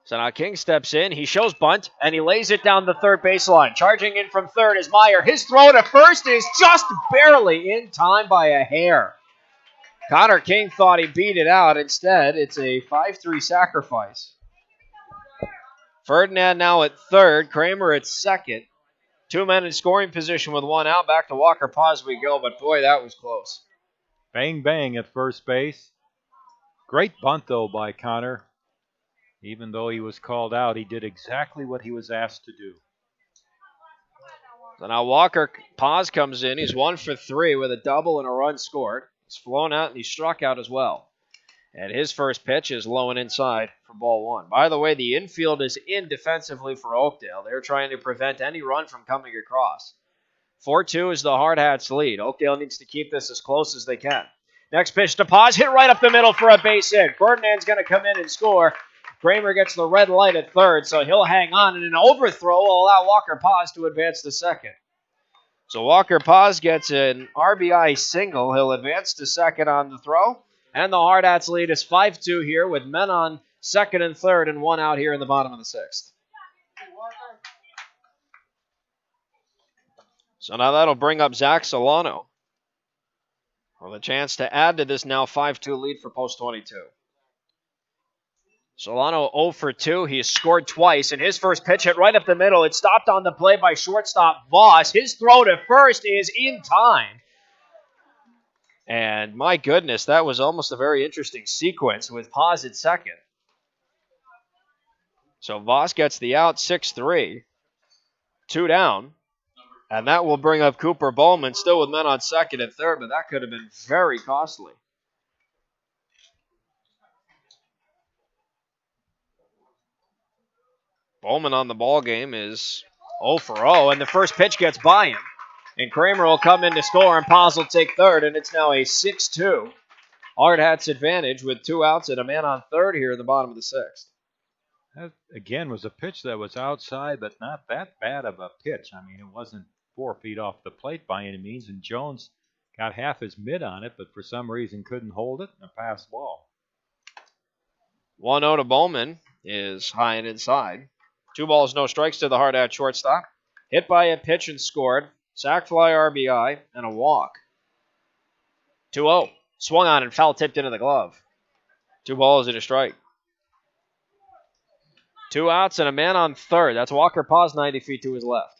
So now King steps in, he shows bunt, and he lays it down the third baseline. Charging in from third is Meyer. His throw to first is just barely in time by a hair. Connor King thought he beat it out. Instead, it's a 5-3 sacrifice. Ferdinand now at third, Kramer at second. 2 men in scoring position with 1 out. Back to Walker Paz we go, but boy, that was close. Bang, bang at first base. Great bunt, though, by Connor. Even though he was called out, he did exactly what he was asked to do. So now Walker Paz comes in. He's 1 for 3 with a double and a run scored. He's flown out and he struck out as well. And his first pitch is low and inside for ball 1. By the way, the infield is in defensively for Oakdale. They're trying to prevent any run from coming across. 4-2 is the Hardhats lead. Oakdale needs to keep this as close as they can. Next pitch to Paz, hit right up the middle for a base hit. Ferdinand's going to come in and score. Kramer gets the red light at third, so he'll hang on, and an overthrow will allow Walker Paz to advance to second. So Walker Paz gets an RBI single. He'll advance to second on the throw, and the Hardhats lead is 5-2 here with men on second and third and 1 out here in the bottom of the sixth. So now that'll bring up Zach Solano with a chance to add to this now 5-2 lead for post 22. Solano 0 for 2. He has scored twice, and his first pitch hit right up the middle. It's stopped on the play by shortstop Voss. His throw to first is in time. And my goodness, that was almost a very interesting sequence with Paz at second. So Voss gets the out, 6-3. 2 down. And that will bring up Cooper Bowman, still with men on second and third, but that could have been very costly. Bowman on the ball game is 0 for 0, and the first pitch gets by him. And Kramer will come in to score, and Paz will take third, and it's now a 6-2 Hardhats advantage with 2 outs and a man on third here in the bottom of the sixth. That, again, was a pitch that was outside, but not that bad of a pitch. I mean, it wasn't 4 feet off the plate by any means, and Jones got half his mid on it, but for some reason couldn't hold it, and a pass ball. 1-0 to Bowman is high and inside. 2 balls, no strikes to the Hardhat shortstop. Hit by a pitch and scored. Sac fly RBI and a walk. 2-0. Swung on and foul tipped into the glove. 2 balls and a strike. 2 outs and a man on third. That's Walker Paz 90 feet to his left.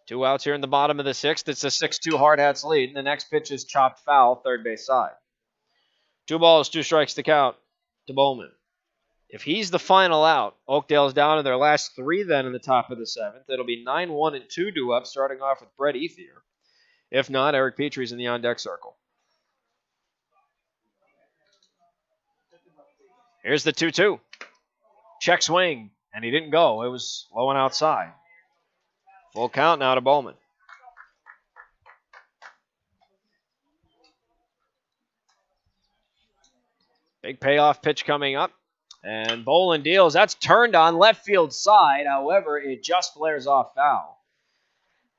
2 outs here in the bottom of the sixth. It's a 6-2 Hardhats lead. And the next pitch is chopped foul, third base side. 2 balls, 2 strikes to count to Bowman. If he's the final out, Oakdale's down to their last 3 then in the top of the seventh. It'll be 9-1 and 2 due up, starting off with Brett Ethier. If not, Eric Petrie's in the on-deck circle. Here's the 2-2. Check swing, and he didn't go. It was low and outside. Full count now to Bowman. Big payoff pitch coming up. And Bolin deals. That's turned on left field side. However, it just flares off foul.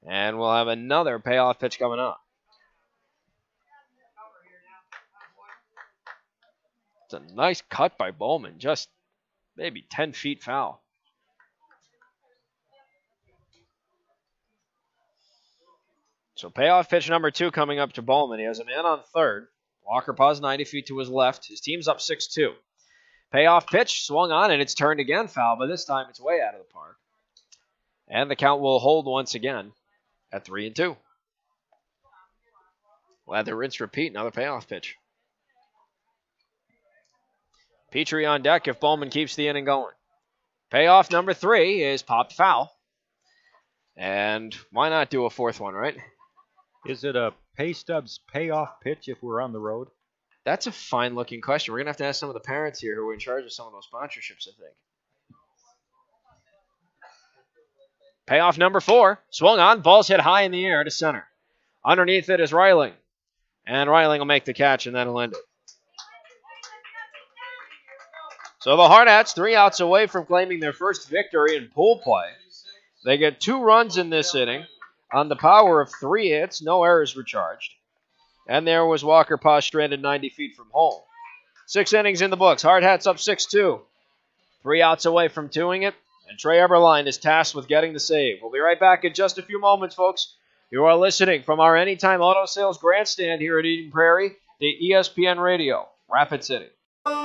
And we'll have another payoff pitch coming up. It's a nice cut by Bowman. Just maybe 10 feet foul. So payoff pitch number 2 coming up to Bowman. He has a man on third. Walker Paz 90 feet to his left. His team's up 6-2. Payoff pitch, swung on, and it's turned again foul, but this time it's way out of the park. And the count will hold once again at 3-2. We'll have the rinse repeat, another payoff pitch. Petrie on deck if Bowman keeps the inning going. Payoff number 3 is popped foul. And why not do a fourth one, right? Is it a pay stubs payoff pitch if we're on the road? That's a fine-looking question. We're going to ask some of the parents here who are in charge of some of those sponsorships, I think. Payoff number 4. Swung on. Ball's hit high in the air to center. Underneath it is Reiling. And Reiling will make the catch, and that'll end it. So the Hardhats 3 outs away from claiming their first victory in pool play. They get 2 runs in this inning on the power of 3 hits. No errors were charged. And there was Walker Paw stranded 90 feet from home. 6 innings in the books. Hardhats up 6-2. 3 outs away from 2ing it. And Trey Eberline is tasked with getting the save. We'll be right back in just a few moments, folks. You are listening from our Anytime Auto Sales Grandstand here at Eden Prairie to ESPN Radio, Rapid City.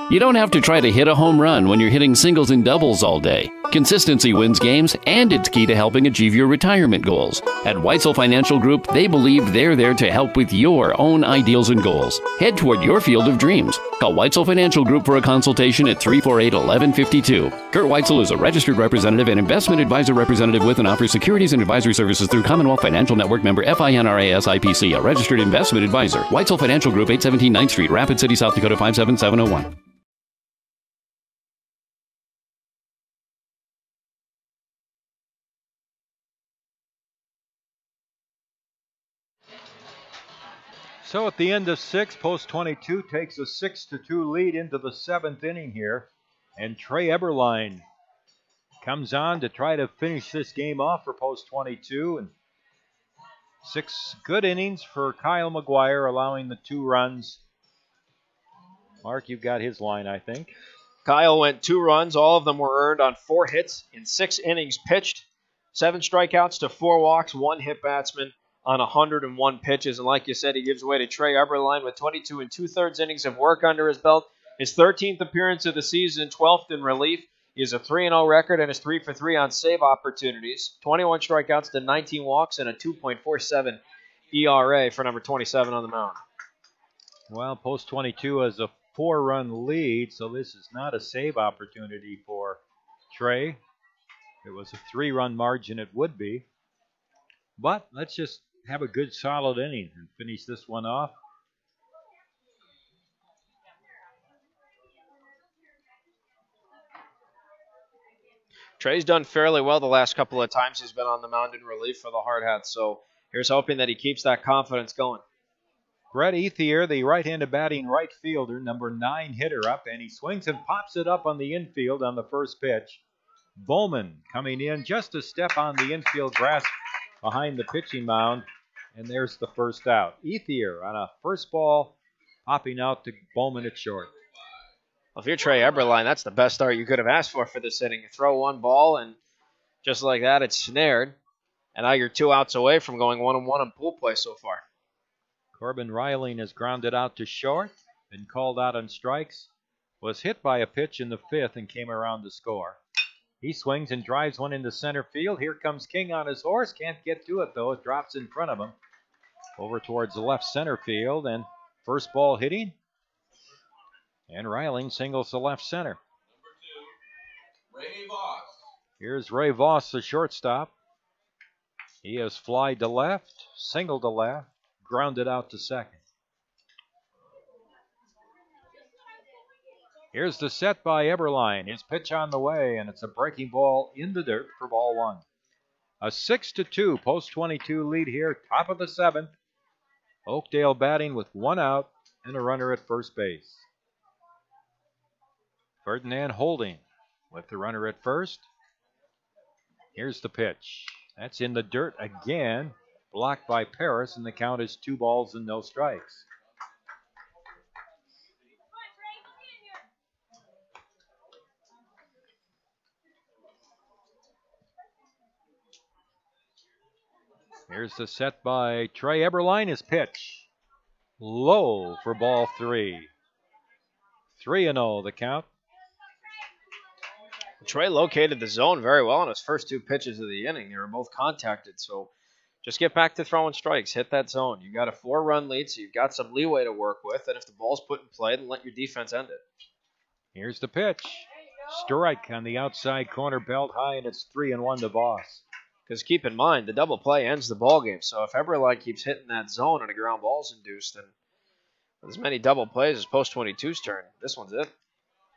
You don't have to try to hit a home run when you're hitting singles and doubles all day. Consistency wins games, and it's key to helping achieve your retirement goals. At Weitzel Financial Group, they believe they're there to help with your own ideals and goals. Head toward your field of dreams. Call Weitzel Financial Group for a consultation at 348-1152. Kurt Weitzel is a registered representative and investment advisor representative with and offers securities and advisory services through Commonwealth Financial Network member FINRA SIPC, a registered investment advisor. Weitzel Financial Group, 817 9th Street, Rapid City, South Dakota, 57701. So at the end of 6, Post 22 takes a 6-2 lead into the 7th inning here. And Trey Eberline comes on to try to finish this game off for Post 22. And 6 good innings for Kyle McGuire, allowing the 2 runs. Mark, you've got his line, I think. Kyle went 2 runs. All of them were earned on 4 hits in 6 innings pitched. 7 strikeouts to 4 walks, 1 hit batsman on 101 pitches. And like you said, he gives way to Trey Eberline with 22 2/3 innings of work under his belt. His 13th appearance of the season, 12th in relief. He has a 3-0 record and is 3 for 3 on save opportunities. 21 strikeouts to 19 walks and a 2.47 ERA for number 27 on the mound. Well, Post 22 has a 4-run lead, so this is not a save opportunity for Trey. If it was a 3-run margin, it would be. But let's just have a good, solid inning and finish this one off. Trey's done fairly well the last couple of times he's been on the mound in relief for the Hardhats, so here's hoping that he keeps that confidence going. Brett Ethier, the right-handed batting right fielder, number 9 hitter up, and he swings and pops it up on the infield on the first pitch. Bowman coming in just a step on the infield grass behind the pitching mound, and there's the first out. Ethier on a first ball, popping out to Bowman at short. Well, if you're Trey Eberline, that's the best start you could have asked for this inning. You throw 1 ball, and just like that, it's snared. And now you're 2 outs away from going 1-1 in pool play so far. Corbin Reiling has grounded out to short, been called out on strikes, was hit by a pitch in the 5th and came around to score. He swings and drives one into center field. Here comes King on his horse. Can't get to it, though. It drops in front of him. Over towards the left center field, and first ball hitting. And Reiling singles to left center. Ray Voss. Here's Ray Voss, the shortstop. He has flied to left, singled to left, grounded out to second. Here's the set by Eberline. His pitch on the way, and it's a breaking ball in the dirt for ball 1. A 6-2 Post 22 lead here, top of the 7th. Oakdale batting with 1 out and a runner at first base. Ferdinand holding with the runner at first. Here's the pitch. That's in the dirt again, blocked by Paris, and the count is 2 balls and no strikes. Here's the set by Trey Eberline. His pitch low for ball 3. 3-0 the count. Trey located the zone very well on his first 2 pitches of the inning. They were both contacted, so just get back to throwing strikes. Hit that zone. You got a 4-run lead, so you've got some leeway to work with, and if the ball's put in play, then let your defense end it. Here's the pitch. Strike on the outside corner, belt high, and it's 3-1 to Voss. Because keep in mind, the double play ends the ball game. So if Eberlein keeps hitting that zone and a ground ball's induced, then as many double plays as post 22's turn. This one's it.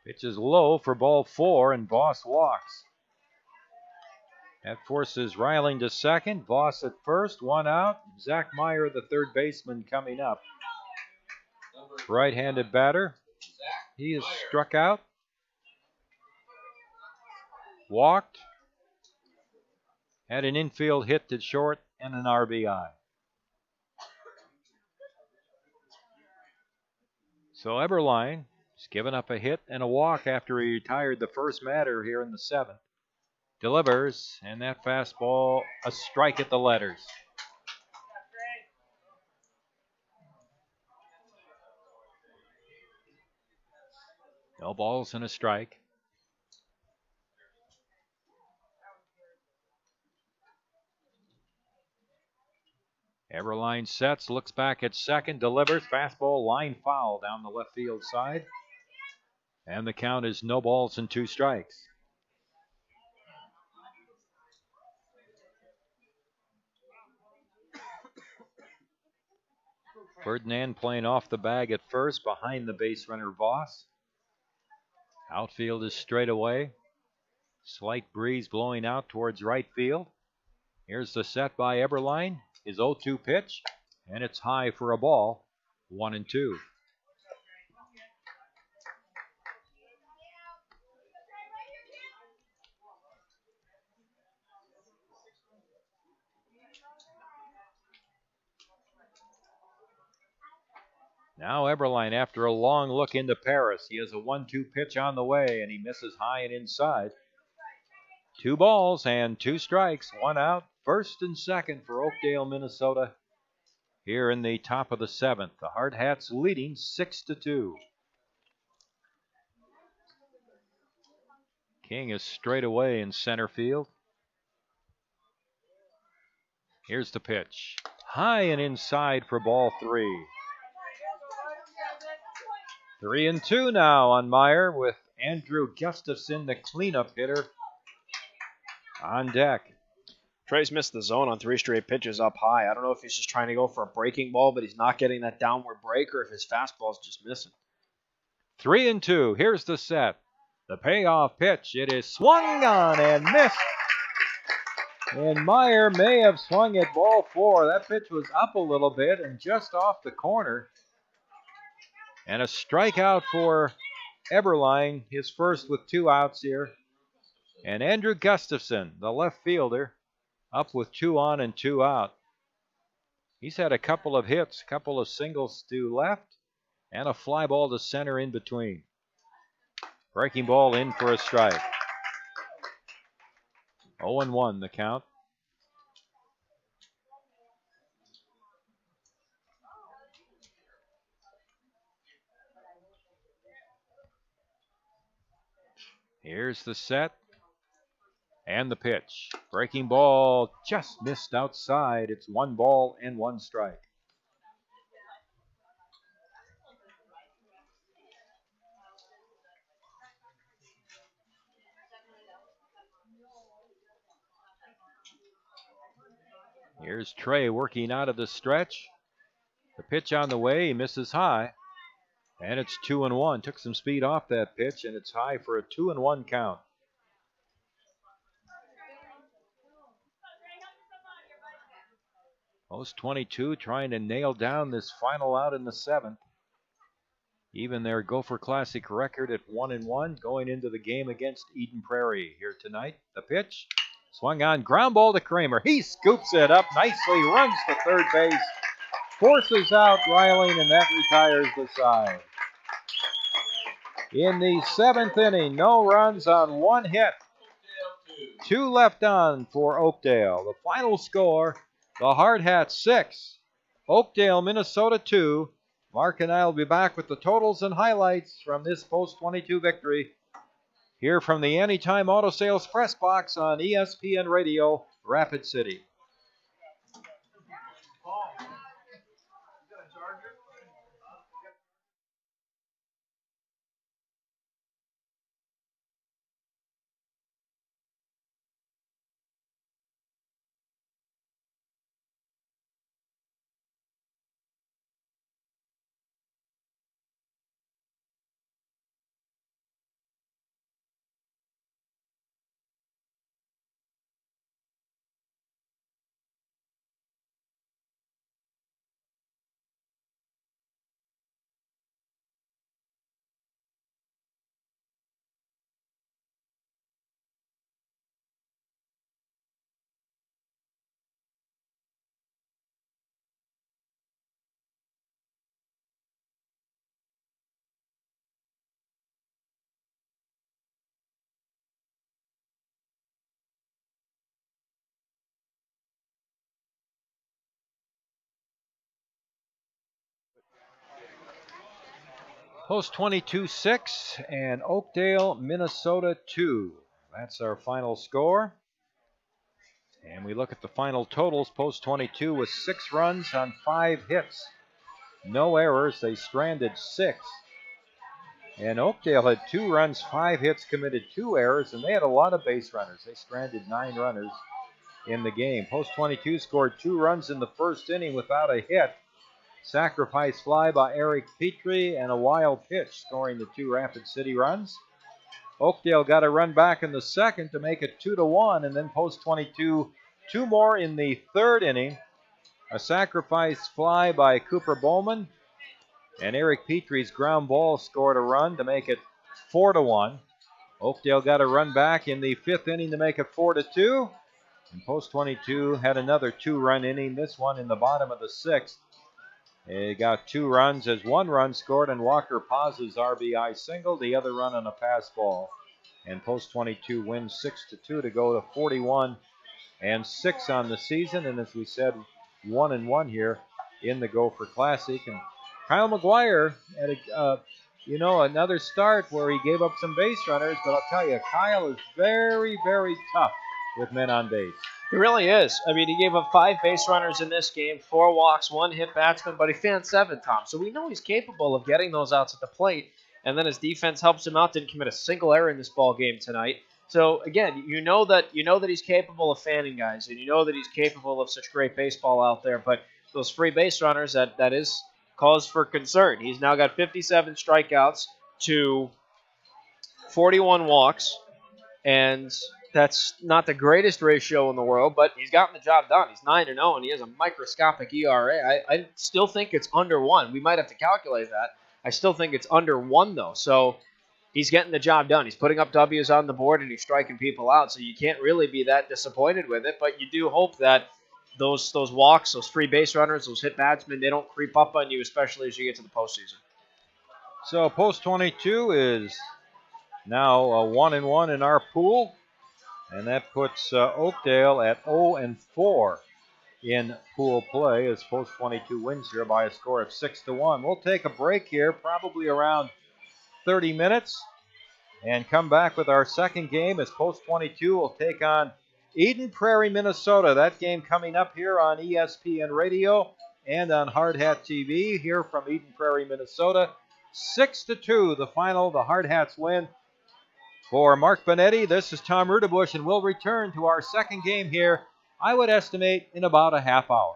Pitch is low for ball 4, and Voss walks. That forces Reiling to second. Voss at first, 1 out. Zach Meyer, the third baseman, coming up. Right-handed batter. He is struck out. Walked. Had an infield hit to short and an RBI. So Eberlein has given up a hit and a walk after he retired the first batter here in the 7th. Delivers, and that fastball, a strike at the letters. No balls and a strike. Eberlein sets, looks back at second, delivers, fastball, line foul down the left field side. And the count is no balls and 2 strikes. Ferdinand playing off the bag at first, behind the base runner Voss. Outfield is straight away. Slight breeze blowing out towards right field. Here's the set by Eberlein. His 0-2 pitch, and it's high for a ball. 1-2. Now Eberlein, after a long look into Paris, he has a 1-2 pitch on the way, and he misses high and inside. 2 balls and 2 strikes, 1 out, first and second for Oakdale, Minnesota. Here in the top of the 7th, the Hardhats leading 6-2. King is straight away in center field. Here's the pitch, high and inside for ball 3. 3-2 now on Meyer, with Andrew Gustafson, the cleanup hitter, on deck. Trey's missed the zone on 3 straight pitches up high. I don't know if he's just trying to go for a breaking ball, but he's not getting that downward break, or if his fastball's just missing. 3-2. Here's the set. The payoff pitch. It is swung on and missed. And Meyer may have swung at ball 4. That pitch was up a little bit and just off the corner. And a strikeout for Eberlein, his first with 2 outs here. And Andrew Gustafson, the left fielder, up with 2 on and 2 out. He's had a couple of hits, a couple of singles to left, and a fly ball to center in between. Breaking ball in for a strike. 0-1 the count. Here's the set and the pitch. Breaking ball just missed outside. It's 1 ball and 1 strike. Here's Trey working out of the stretch. The pitch on the way, he misses high. And it's 2-1. Took some speed off that pitch, and it's high for a 2-1 count. Post 22 trying to nail down this final out in the 7th. Even their Gopher Classic record at 1-1 going into the game against Eden Prairie here tonight. The pitch swung on, ground ball to Kramer. He scoops it up nicely, runs to third base, forces out Reiling, and that retires the side. In the 7th inning, no runs on 1 hit. 2 left on for Oakdale. The final score, the Hardhats 6, Oakdale, Minnesota 2. Mark and I will be back with the totals and highlights from this post-22 victory here from the Anytime Auto Sales Press Box on ESPN Radio, Rapid City. Post 22-6 and Oakdale, Minnesota 2. That's our final score. And we look at the final totals. Post 22 with 6 runs on 5 hits. No errors. They stranded 6. And Oakdale had 2 runs, 5 hits, committed 2 errors, and they had a lot of base runners. They stranded 9 runners in the game. Post 22 scored 2 runs in the first inning without a hit. Sacrifice fly by Eric Petrie and a wild pitch scoring the 2 Rapid City runs. Oakdale got a run back in the second to make it 2-1, and then Post 22, 2 more in the third inning. A sacrifice fly by Cooper Bowman, and Eric Petrie's ground ball scored a run to make it 4-1. Oakdale got a run back in the fifth inning to make it 4-2. And Post 22 had another 2-run inning, this one in the bottom of the sixth. They got 2 runs as 1 run scored on Walker Paz's RBI single, the other run on a pass ball. And Post 22 wins 6-2 to go to 41-6 on the season. And as we said, 1-1 here in the Gopher Classic. And Kyle McGuire had another start where he gave up some base runners, but I'll tell you, Kyle is very, very tough with men on base. He really is. I mean, he gave up 5 base runners in this game, 4 walks, 1 hit batsman, but he fanned 7, Tom. So we know he's capable of getting those outs at the plate. And then his defense helps him out. Didn't commit a single error in this ball game tonight. So again, you know that he's capable of fanning guys, and you know that he's capable of such great baseball out there. But those free base runners, that is cause for concern. He's now got 57 strikeouts to 41 walks, and that's not the greatest ratio in the world, but he's gotten the job done. He's 9-0, and he has a microscopic ERA. I still think it's under 1. We might have to calculate that. I still think it's under 1, though. So he's getting the job done. He's putting up W's on the board, and he's striking people out. So you can't really be that disappointed with it, but you do hope that those walks, those free base runners, those hit batsmen, they don't creep up on you, especially as you get to the postseason. So Post 22 is now 1-1 in our pool. And that puts Oakdale at 0-4 in pool play as Post 22 wins here by a score of 6-1. We'll take a break here, probably around 30 minutes, and come back with our second game as Post 22 will take on Eden Prairie, Minnesota. That game coming up here on ESPN Radio and on Hardhats-TV here from Eden Prairie, Minnesota. 6-2, the final. The Hardhats win. For Mark Benetti, this is Tom Rudebush, and we'll return to our second game here, I would estimate, in about a half hour.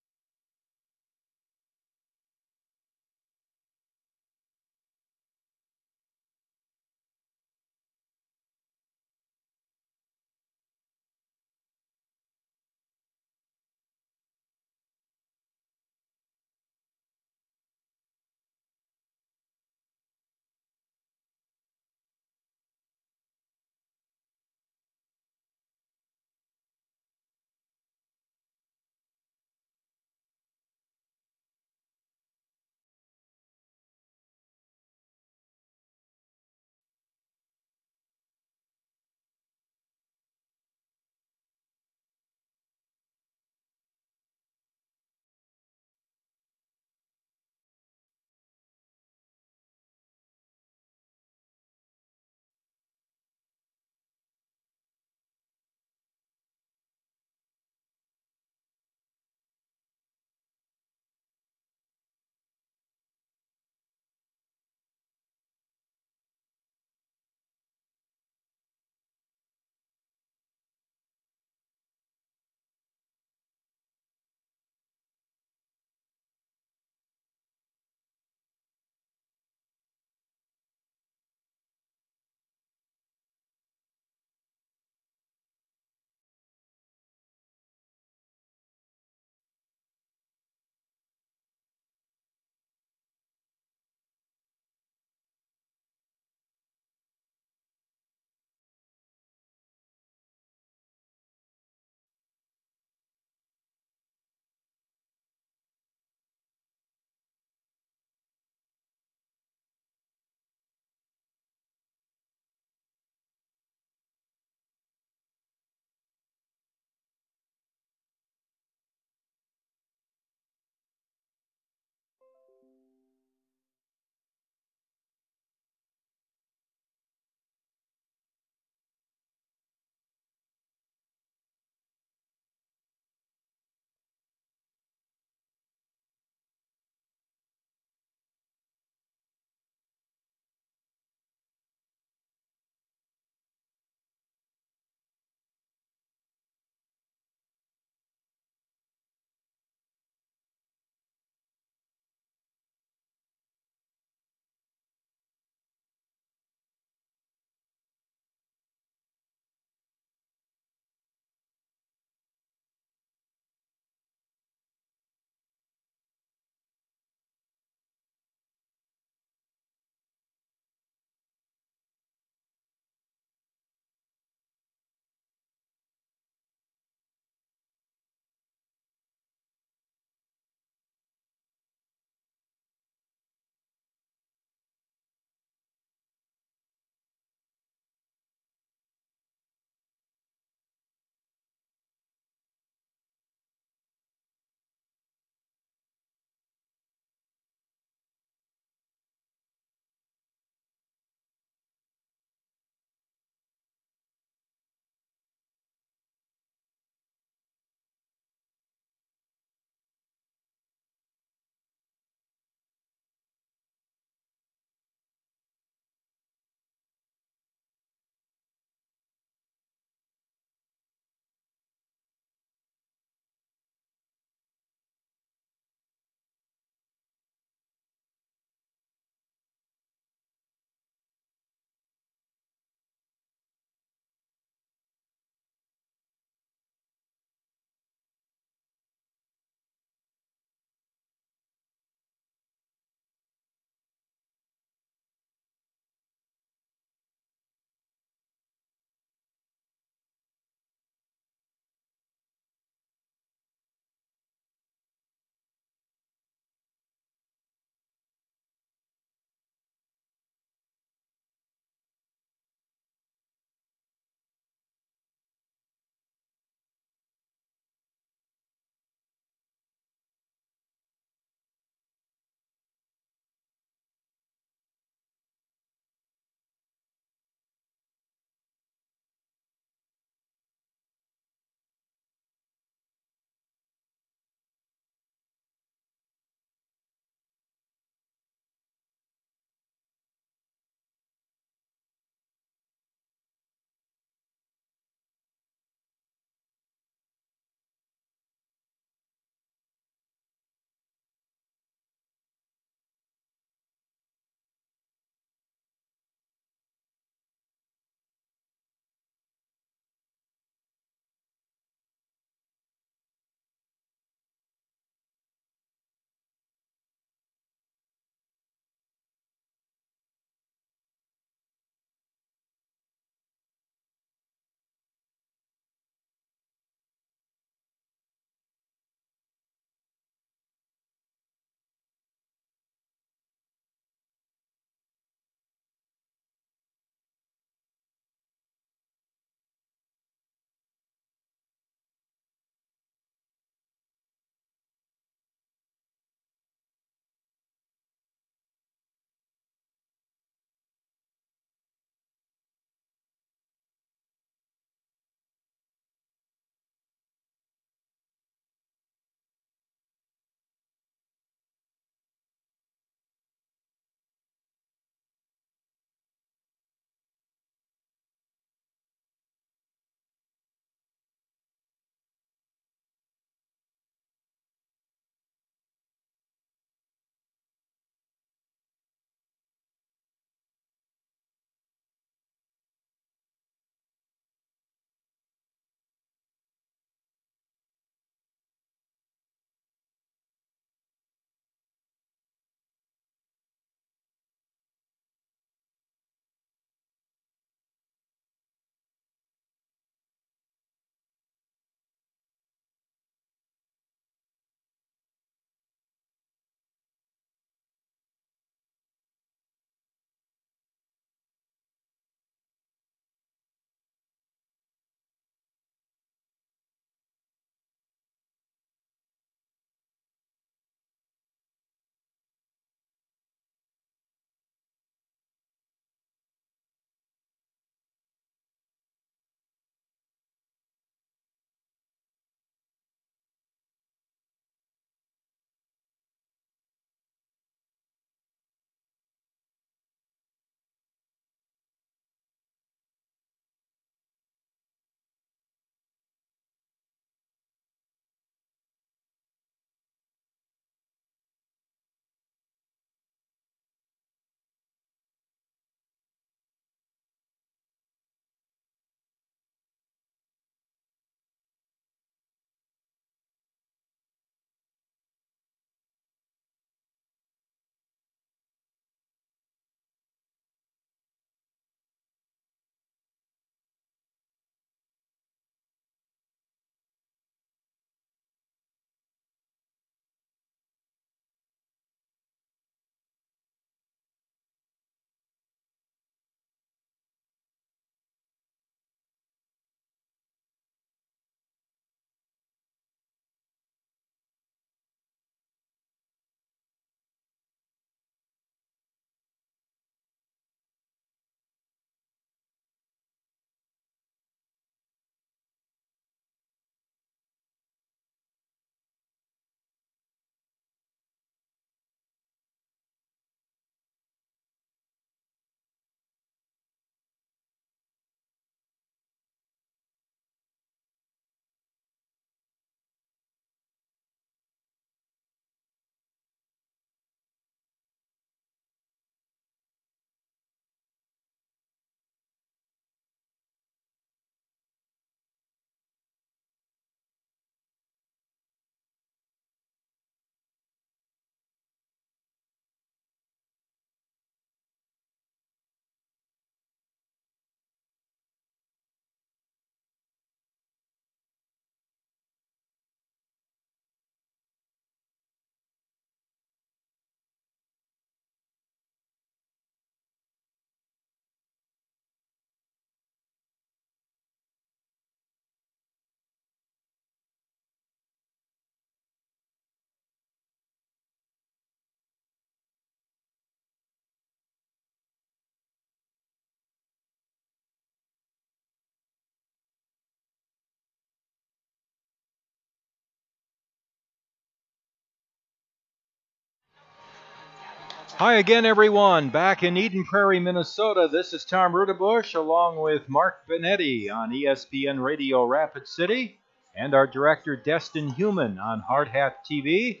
Hi again, everyone. Back in Eden Prairie, Minnesota, this is Tom Rudebush along with Mark Benetti on ESPN Radio Rapid City and our director, Destin Human, on Hardhats-TV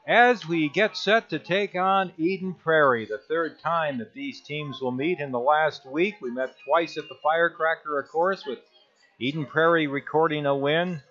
as we get set to take on Eden Prairie, the third time that these teams will meet in the last week. We met twice at the Firecracker, of course, with Eden Prairie recording a win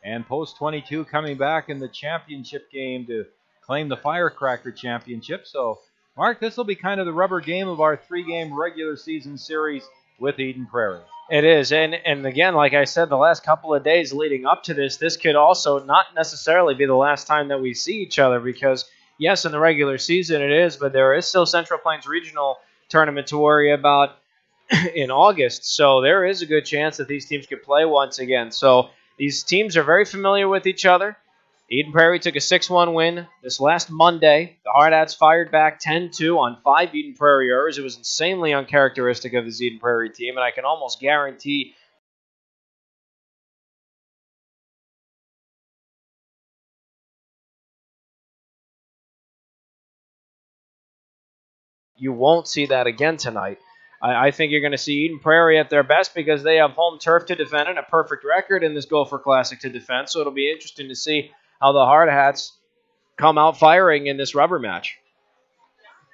and Post 22 coming back in the championship game to claim the Firecracker championship. So, Mark, this will be kind of the rubber game of our three-game regular season series with Eden Prairie. It is, and again, like I said, the last couple of days leading up to this could also not necessarily be the last time that we see each other because, yes, in the regular season it is, but there is still Central Plains Regional Tournament to worry about in August, so there is a good chance that these teams could play once again. So these teams are very familiar with each other. Eden Prairie took a 6-1 win this last Monday. The Hardhats fired back 10-2 on 5 Eden Prairiers. It was insanely uncharacteristic of this Eden Prairie team, and I can almost guarantee you won't see that again tonight. I think you're going to see Eden Prairie at their best because they have home turf to defend and a perfect record in this Gopher Classic to defend, so it'll be interesting to see how the Hardhats come out firing in this rubber match.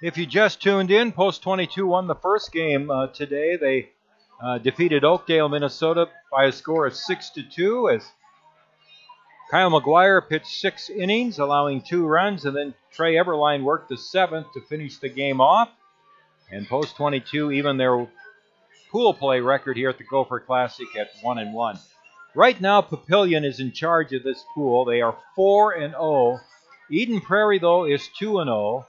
If you just tuned in, Post 22 won the first game today. They defeated Oakdale, Minnesota by a score of 6-2 as Kyle McGuire pitched 6 innings, allowing 2 runs, and then Trey Everline worked the 7th to finish the game off. And Post 22 even their pool play record here at the Gopher Classic at 1-1. Right now, Papillion is in charge of this pool. They are 4-0. Eden Prairie, though, is 2-0.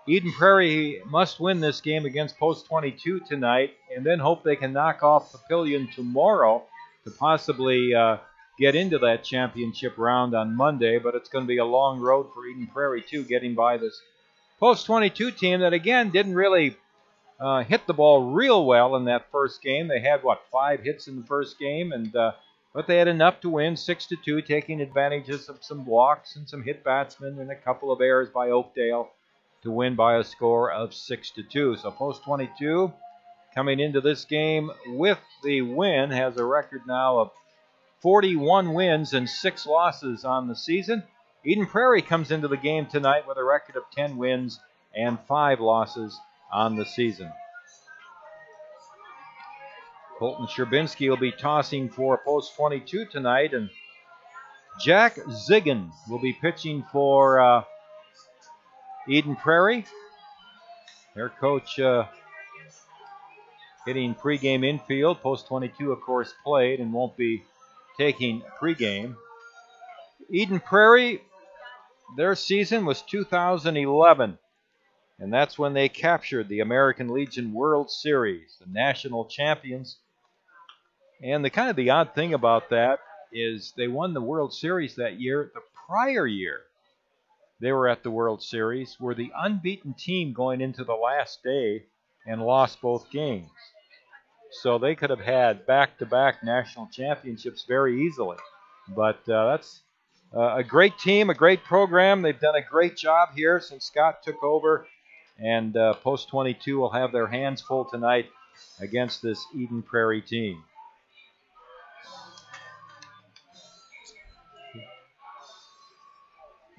Eden Prairie must win this game against Post 22 tonight and then hope they can knock off Papillion tomorrow to possibly get into that championship round on Monday. But it's going to be a long road for Eden Prairie, too, getting by this Post 22 team that, again, didn't really hit the ball real well in that first game. They had, 5 hits in the first game, and but they had enough to win 6-2, taking advantages of some walks and some hit batsmen and a couple of errors by Oakdale to win by a score of 6-2. So Post 22 coming into this game with the win has a record now of 41 wins and 6 losses on the season. Eden Prairie comes into the game tonight with a record of 10 wins and 5 losses on the season. Colton Sherbinski will be tossing for Post 22 tonight, and Jack Ziggin will be pitching for Eden Prairie. Their coach hitting pregame infield. Post 22, of course, played and won't be taking pregame. Eden Prairie, their season was 2011, and that's when they captured the American Legion World Series, the national champions. And the odd thing about that is they won the World Series that year. The prior year they were at the World Series were the unbeaten team going into the last day and lost both games. So they could have had back-to-back national championships very easily. But that's a great team, a great program. They've done a great job here since Scott took over. And Post 22 will have their hands full tonight against this Eden Prairie team.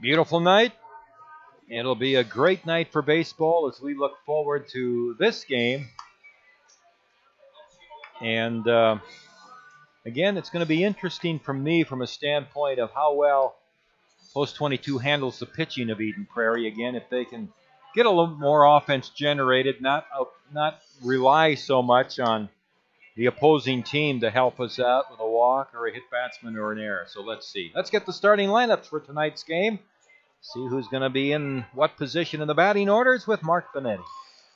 Beautiful night. It'll be a great night for baseball as we look forward to this game. And again, it's going to be interesting for me from a standpoint of how well Post 22 handles the pitching of Eden Prairie. Again, if they can get a little more offense generated, not rely so much on the opposing team to help us out with a walk or a hit batsman or an error. So let's see. Let's get the starting lineups for tonight's game. See who's going to be in what position in the batting orders with Mark Benetti.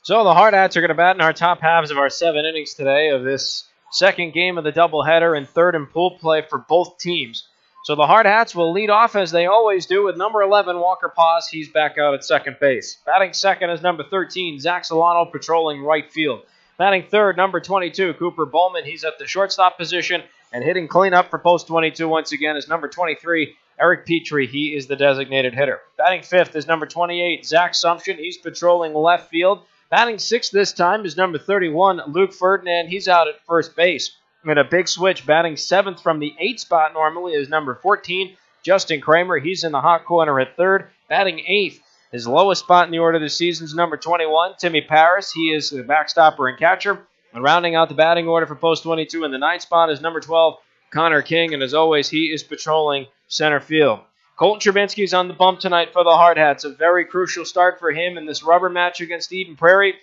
So the Hardhats are going to bat in our top halves of our 7 innings today of this second game of the doubleheader and third in pool play for both teams. So the Hardhats will lead off as they always do with number 11, Walker Paz. He's back out at second base. Batting second is number 13, Zach Solano, patrolling right field. Batting third, number 22, Cooper Bowman. He's at the shortstop position, and hitting cleanup for Post 22 once again is number 23, Eric Petrie, he is the designated hitter. Batting fifth is number 28, Zach Sumption. He's patrolling left field. Batting sixth this time is number 31, Luke Ferdinand. He's out at first base. And a big switch, batting seventh from the 8 spot normally is number 14, Justin Kramer. He's in the hot corner at third. Batting eighth, his lowest spot in the order this season is number 21, Timmy Paris. He is the backstopper and catcher. And rounding out the batting order for post 22 in the 9th spot is number 12, Connor King. And as always, he is patrolling center field. Colton Trubinsky's on the bump tonight for the Hardhats. A very crucial start for him in this rubber match against Eden Prairie.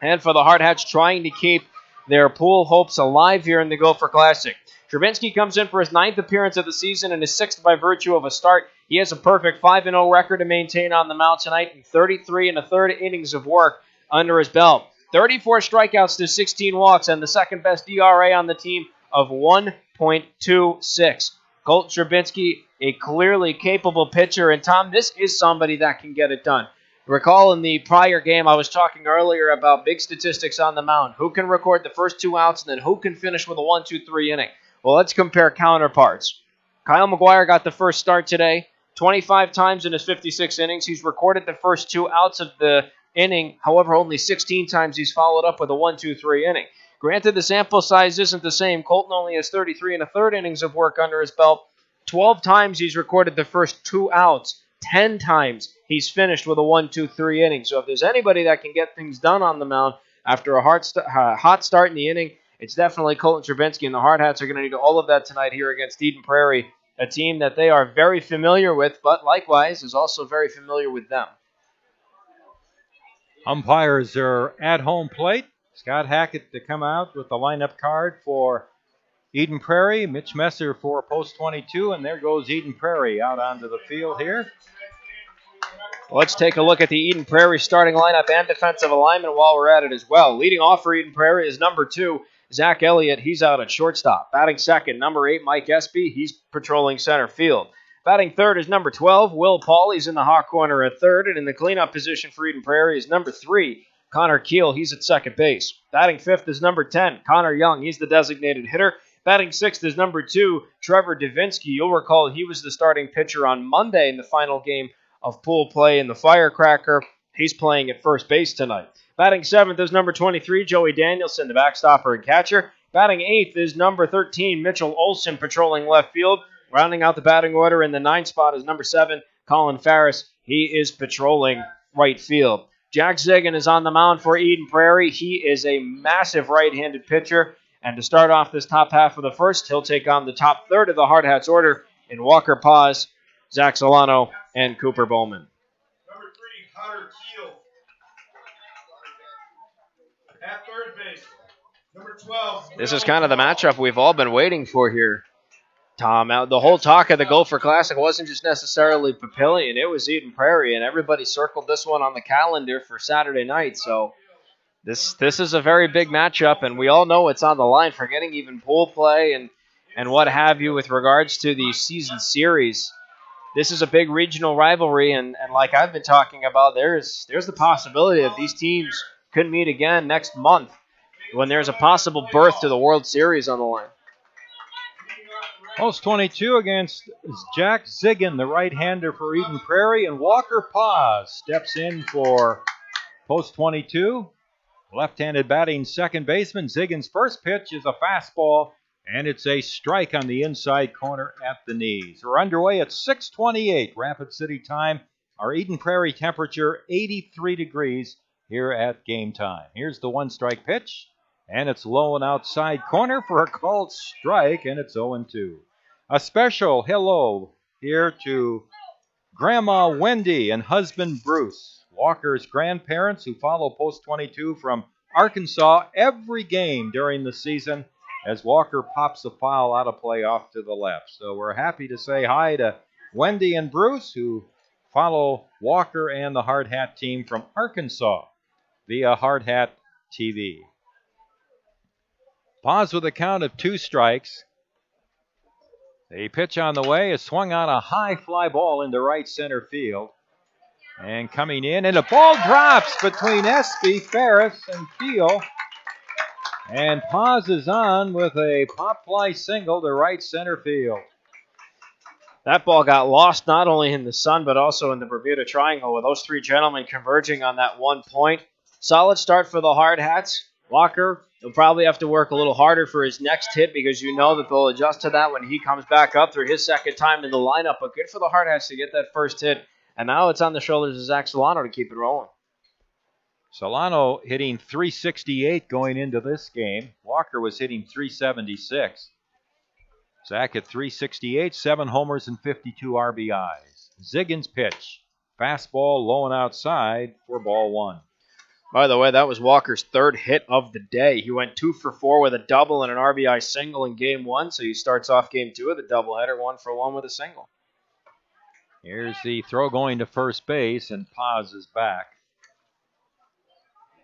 And for the Hardhats trying to keep their pool hopes alive here in the Gopher Classic. Trubinsky comes in for his 9th appearance of the season and his 6th by virtue of a start. He has a perfect 5-0 record to maintain on the mound tonight and 33 1/3 innings of work under his belt. 34 strikeouts to 16 walks and the second best DRA on the team of 1.26. Colton Trubinsky, a clearly capable pitcher. And Tom, this is somebody that can get it done. Recall in the prior game, I was talking earlier about big statistics on the mound. Who can record the first 2 outs and then who can finish with a 1-2-3 inning? Well, let's compare counterparts. Kyle McGuire got the first start today. 25 times in his 56 innings. He's recorded the first 2 outs of the inning. However, only 16 times he's followed up with a 1-2-3 inning. Granted, the sample size isn't the same. Colton only has 33 1/3 innings of work under his belt. 12 times he's recorded the first 2 outs. 10 times he's finished with a 1-2-3 inning. So if there's anybody that can get things done on the mound after a hot start in the inning, it's definitely Colton Trubinsky, and the Hardhats are going to need all of that tonight here against Eden Prairie, a team that they are very familiar with, but likewise is also very familiar with them. Umpires are at home plate. Scott Hackett to come out with the lineup card for Eden Prairie. Mitch Messer for post 22, and there goes Eden Prairie out onto the field here. Let's take a look at the Eden Prairie starting lineup and defensive alignment while we're at it as well. Leading off for Eden Prairie is number 2, Zach Elliott. He's out at shortstop. Batting second, number 8, Mike Espy. He's patrolling center field. Batting third is number 12, Will Paul. He's in the hot corner at third. And in the cleanup position for Eden Prairie is number 3, Connor Keel. He's at second base. Batting fifth is number 10, Connor Young. He's the designated hitter. Batting sixth is number 2, Trevor Davinsky. You'll recall he was the starting pitcher on Monday in the final game of pool play in the Firecracker. He's playing at first base tonight. Batting seventh is number 23, Joey Danielson, the backstopper and catcher. Batting eighth is number 13, Mitchell Olson, patrolling left field. Rounding out the batting order in the 9th spot is number 7, Colin Farris. He is patrolling right field. Jack Ziggin is on the mound for Eden Prairie. He is a massive right-handed pitcher. And to start off this top half of the first, he'll take on the top third of the Hardhats order in Walker Paz, Zach Solano, and Cooper Bowman. Number 3, Connor Keel. At third base. Number 12. This is kind of the matchup we've all been waiting for here, Tom. Now, the whole talk of the Gopher Classic wasn't just necessarily Papillion. It was Eden Prairie, and everybody circled this one on the calendar for Saturday night. So this is a very big matchup, and we all know it's on the line, forgetting even pool play and what have you with regards to the season series. This is a big regional rivalry, and like I've been talking about, there's the possibility that these teams could meet again next month when there's a possible berth to the World Series on the line. Post 22 against Jack Ziggin, the right-hander for Eden Prairie, and Walker Paz steps in for post 22. Left-handed batting second baseman. Ziggin's first pitch is a fastball, and it's a strike on the inside corner at the knees. We're underway at 6:28 Rapid City time. Our Eden Prairie temperature 83 degrees here at game time. Here's the one-strike pitch, and it's low and outside corner for a called strike, and it's 0-2. A special hello here to Grandma Wendy and husband Bruce, Walker's grandparents who follow post 22 from Arkansas every game during the season as Walker pops a foul out of play off to the left. So we're happy to say hi to Wendy and Bruce who follow Walker and the Hardhat team from Arkansas via Hardhat-TV. Pause with a count of 2 strikes. The pitch on the way is swung on a high fly ball into right center field. And coming in, and the ball drops between Espy, Ferris, and Keel. And Paz is on with a pop fly single to right center field. That ball got lost not only in the sun, but also in the Bermuda Triangle, with those three gentlemen converging on that 1 point. Solid start for the Hard Hats. Walker will probably have to work a little harder for his next hit because you know that they'll adjust to that when he comes back up through his second time in the lineup. But good for the Hard Hats to get that first hit. And now it's on the shoulders of Zach Solano to keep it rolling. Solano hitting .368 going into this game. Walker was hitting .376. Zach at .368, 7 homers and 52 RBIs. Ziggins' pitch. Fastball low and outside for ball 1. By the way, that was Walker's third hit of the day. He went 2 for 4 with a double and an RBI single in game 1, so he starts off game 2 with a doubleheader, 1 for 1 with a single. Here's the throw going to first base, and Paz is back.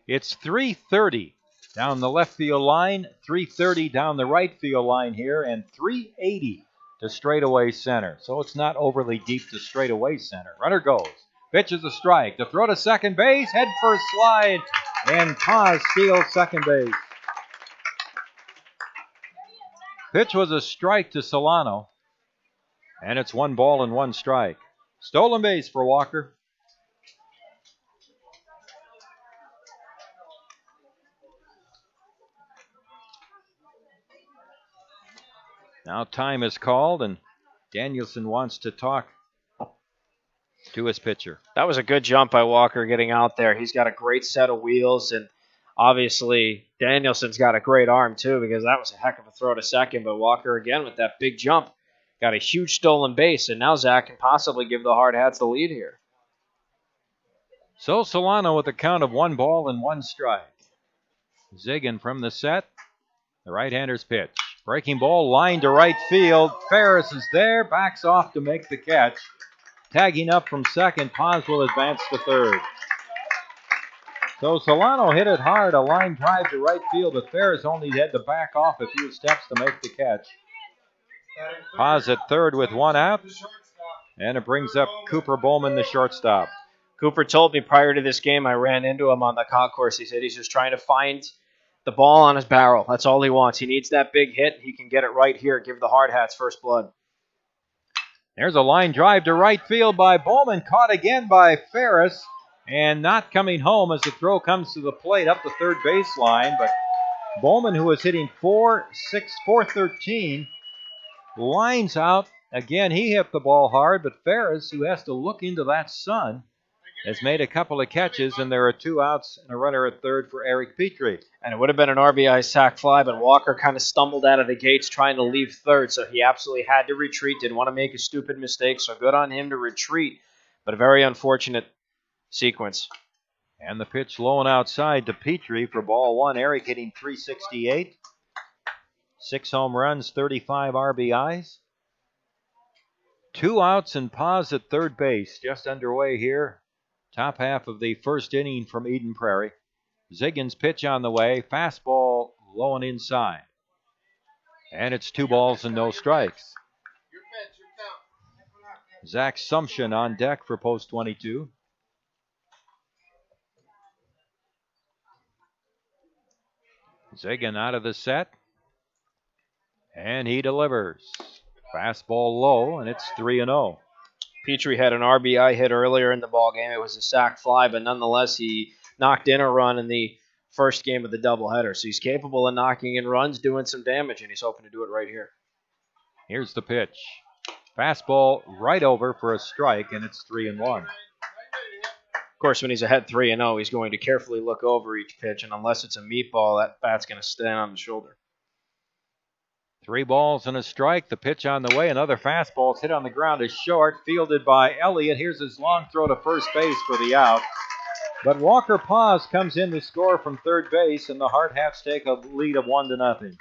It's 330 down the left field line, 330 down the right field line here, and 380 to straightaway center. So it's not overly deep to straightaway center. Runner goes. Pitch is a strike. The throw to second base, head first slide, and Paz steals second base. Pitch was a strike to Solano, and it's 1 ball and 1 strike. Stolen base for Walker. Now time is called, and Danielson wants to talk to his pitcher. That was a good jump by Walker getting out there. He's got a great set of wheels, and obviously Danielson's got a great arm too, because that was a heck of a throw to second. But Walker, again, with that big jump, got a huge stolen base, and now Zach can possibly give the Hard Hats the lead here. So Solano with a count of 1 ball and 1 strike. Ziggin from the set. The right-hander's pitch. Breaking ball, line to right field. Ferris is there, backs off to make the catch. Tagging up from second, Paz will advance to third. So Solano hit it hard, a line drive to right field, but Ferris only had to back off a few steps to make the catch. Paz at third with 1 out, and it brings up Cooper Bowman, the shortstop. Cooper told me prior to this game, I ran into him on the concourse. He said he's just trying to find the ball on his barrel. That's all he wants. He needs that big hit. He can get it right here. Give the Hard Hats first blood. There's a line drive to right field by Bowman. Caught again by Ferris. And not coming home as the throw comes to the plate up the third baseline. But Bowman, who was hitting .413, lines out. Again, he hit the ball hard. But Ferris, who has to look into that sun, has made a couple of catches, and there are 2 outs and a runner at third for Eric Petrie. And it would have been an RBI sac fly, but Walker kind of stumbled out of the gates trying to leave third, so he absolutely had to retreat. Didn't want to make a stupid mistake, so good on him to retreat, but a very unfortunate sequence. And the pitch low and outside to Petrie for ball 1. Eric hitting .368. 6 home runs, 35 RBIs. 2 outs and Paz at third base. Just underway here. Top half of the first inning from Eden Prairie. Ziggins' pitch on the way. Fastball low and inside. And it's 2 balls and no strikes. Zach Sumption on deck for post 22. Ziggin out of the set. And he delivers. Fastball low, and it's 3-0. Petrie had an RBI hit earlier in the ballgame. It was a sac fly, but nonetheless, he knocked in a run in the first game of the doubleheader. So he's capable of knocking in runs, doing some damage, and he's hoping to do it right here. Here's the pitch. Fastball right over for a strike, and it's 3-1. Of course, when he's ahead 3-0, he's going to carefully look over each pitch, and unless it's a meatball, that bat's going to stand on the shoulder. 3 balls and a strike. The pitch on the way. Another fastball. It's hit on the ground is short. Fielded by Elliott. Here's his long throw to first base for the out. But Walker Paz comes in to score from third base, and the Hard Hats take a lead of 1-0.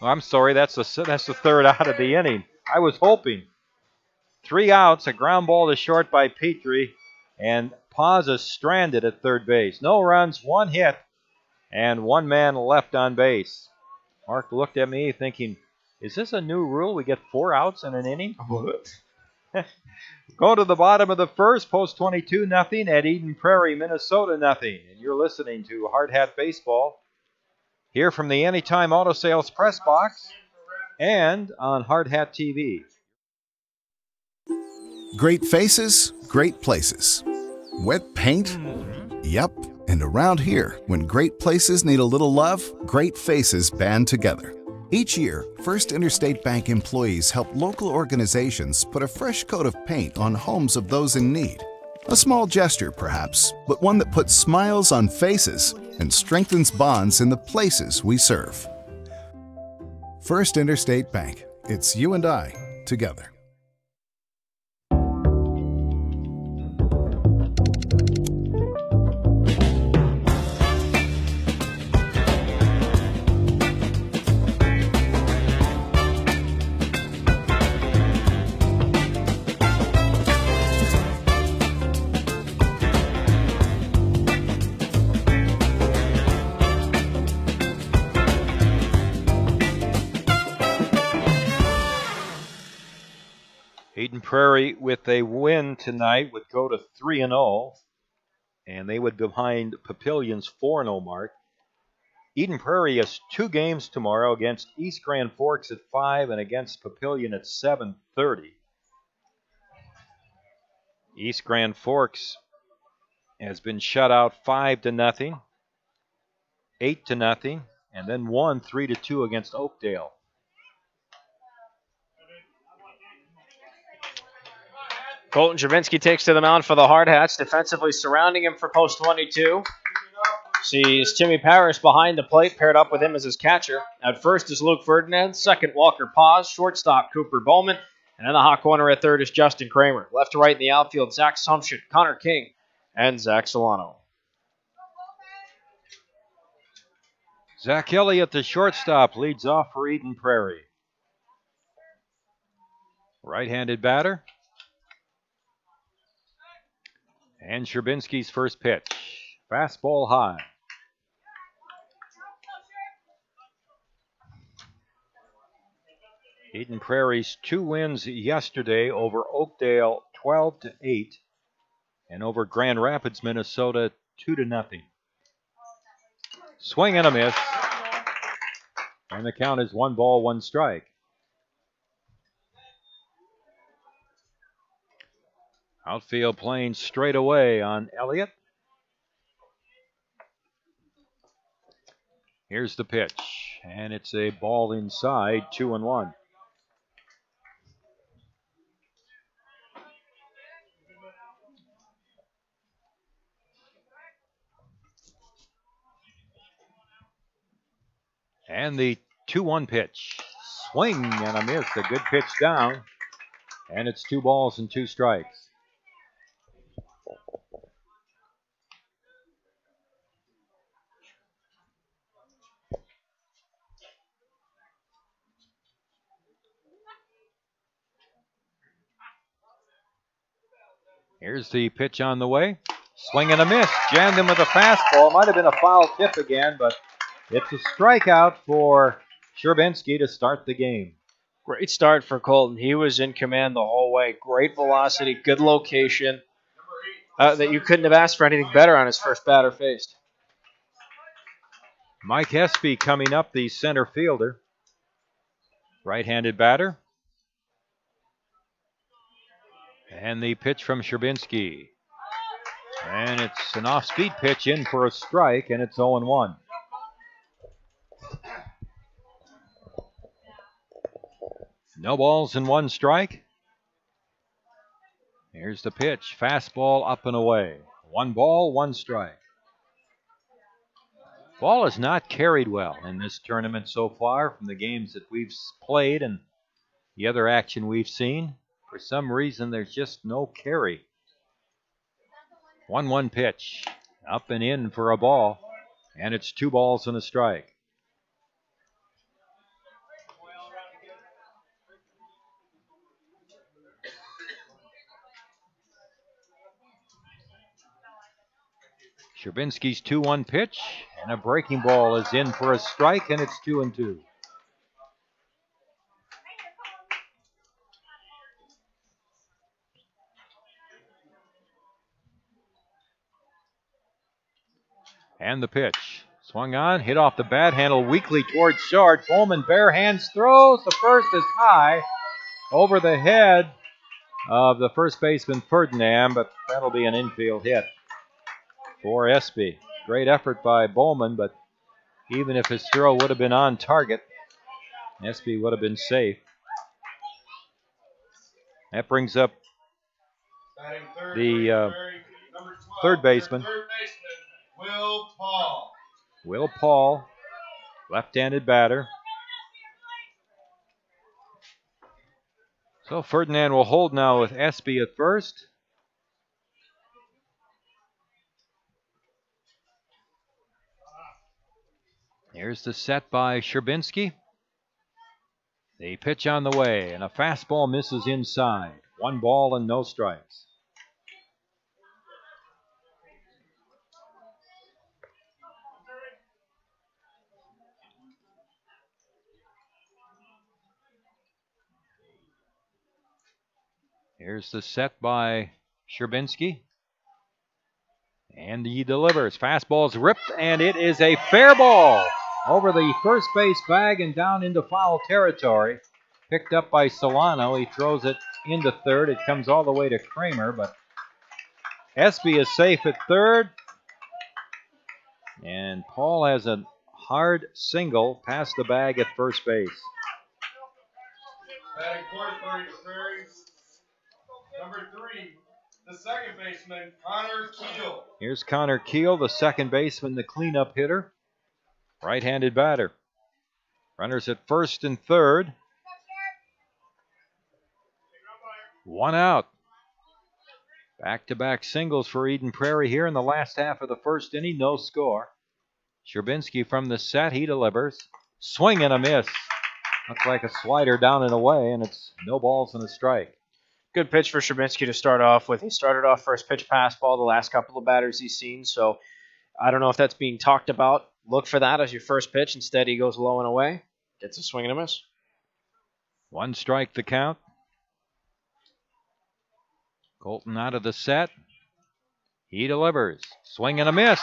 Oh, I'm sorry. That's the third out of the inning. I was hoping. 3 outs. A ground ball to short by Petrie, and Paz is stranded at third base. No runs, 1 hit, and 1 man left on base. Mark looked at me thinking, is this a new rule? We get 4 outs in an inning? Go to the bottom of the first, post 22-0 at Eden Prairie, Minnesota 0. And you're listening to Hard Hat Baseball here from the Anytime Auto Sales Press Box. and on Hardhats-TV. Great faces, great places. Wet paint? Yep. And around here, when great places need a little love, great faces band together. Each year, First Interstate Bank employees help local organizations put a fresh coat of paint on homes of those in need. A small gesture, perhaps, but one that puts smiles on faces and strengthens bonds in the places we serve. First Interstate Bank. It's you and I together. Prairie, with a win tonight, would go to 3-0, and they would be behind Papillion's 4-0 mark. Eden Prairie has 2 games tomorrow against East Grand Forks at 5 and against Papillion at 7:30. East Grand Forks has been shut out 5-0, 8-0, and then won 3-2 against Oakdale. Colton Jabinski takes to the mound for the Hardhats, defensively surrounding him for post 22. Sees Timmy Parrish behind the plate, paired up with him as his catcher. At first is Luke Ferdinand, second Walker Paz, shortstop Cooper Bowman, and in the hot corner at third is Justin Kramer. Left to right in the outfield, Zach Sumption, Connor King, and Zach Solano. Zach Elliott, the shortstop, leads off for Eden Prairie. Right-handed batter. And Sherbinski's first pitch. Fastball high. Eden Prairie's 2 wins yesterday over Oakdale 12-8 and over Grand Rapids, Minnesota 2-0. Swing and a miss. And the count is 1 ball, 1 strike. Outfield playing straight away on Elliott. Here's the pitch, and it's a ball inside, 2-1. And the 2-1 pitch. Swing and a miss. A good pitch down. And it's 2 balls and 2 strikes. Here's the pitch on the way. Swing and a miss. Jammed him with a fastball. Might have been a foul tip again, but it's a strikeout for Sherbinski to start the game. Great start for Colton. He was in command the whole way. Great velocity, good location. That you couldn't have asked for anything better on his first batter faced. Mike Espy coming up, the center fielder. Right-handed batter. And the pitch from Sherbinski. And it's an off-speed pitch in for a strike, and it's 0-1. No balls and 1 strike. Here's the pitch. Fastball up and away. 1 ball, 1 strike. Ball has not carried well in this tournament so far from the games that we've played and the other action we've seen. For some reason, there's just no carry. 1-1 pitch. Up and in for a ball. And it's 2 balls and a strike. Sherbinski's 2-1 pitch, and a breaking ball is in for a strike, and it's 2-2. And the pitch. Swung on, hit off the bat handle weakly towards short. Bowman bare hands throws. The first is high over the head of the first baseman Ferdinand, but that'll be an infield hit for Espy. Great effort by Bowman, but even if his throw would have been on target, Espy would have been safe. That brings up the third baseman. Will Paul. Will Paul, left-handed batter. So Ferdinand will hold now with Espy at first. Here's the set by Sherbinski. The pitch on the way, and a fastball misses inside. 1 ball and no strikes. Here's the set by Sherbinski. And he delivers. Fastball's ripped, and it is a fair ball over the first base bag and down into foul territory. Picked up by Solano. He throws it into third. It comes all the way to Kramer, but Espy is safe at third. And Paul has a hard single past the bag at first base. Batting fourth for Prairie. Number 3, the second baseman, Connor Keel. Here's Connor Keel, the second baseman, the cleanup hitter. Right-handed batter. Runners at first and third. 1 out. Back-to-back singles for Eden Prairie here in the last half of the first inning. No score. Sherbinski from the set. He delivers. Swing and a miss. Looks like a slider down and away, and it's no balls and a strike. Good pitch for Sherbinski to start off with. He started off first pitch pass ball the last couple of batters he's seen, so I don't know if that's being talked about. Look for that as your first pitch. Instead, he goes low and away. Gets a swing and a miss. 1 strike the count. Colton out of the set. He delivers. Swing and a miss.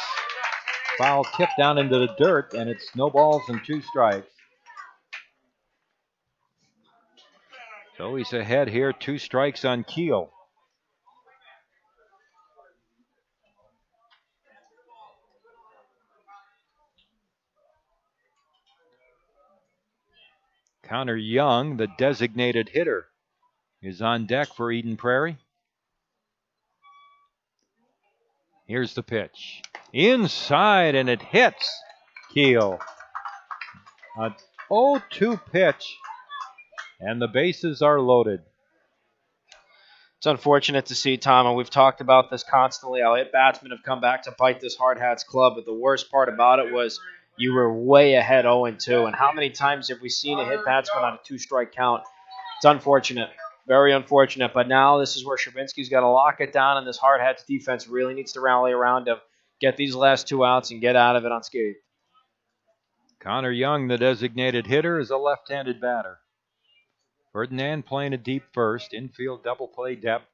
Foul tip down into the dirt, and it's no balls and 2 strikes. So he's ahead here, 2 strikes on Keel. Connor Young, the designated hitter, is on deck for Eden Prairie. Here's the pitch. Inside, and it hits Keel. A 0-2 pitch. And the bases are loaded. It's unfortunate to see, Tom, and we've talked about this constantly. How hit batsmen have come back to bite this Hardhats club, but the worst part about it was you were way ahead 0-2. And how many times have we seen a hit batsman on a 2-strike count? It's unfortunate, very unfortunate. But now this is where Sherbinski's got to lock it down, and this Hardhats defense really needs to rally around him, get these last 2 outs, and get out of it unscathed. Connor Young, the designated hitter, is a left-handed batter. Ferdinand playing a deep first, infield double play depth.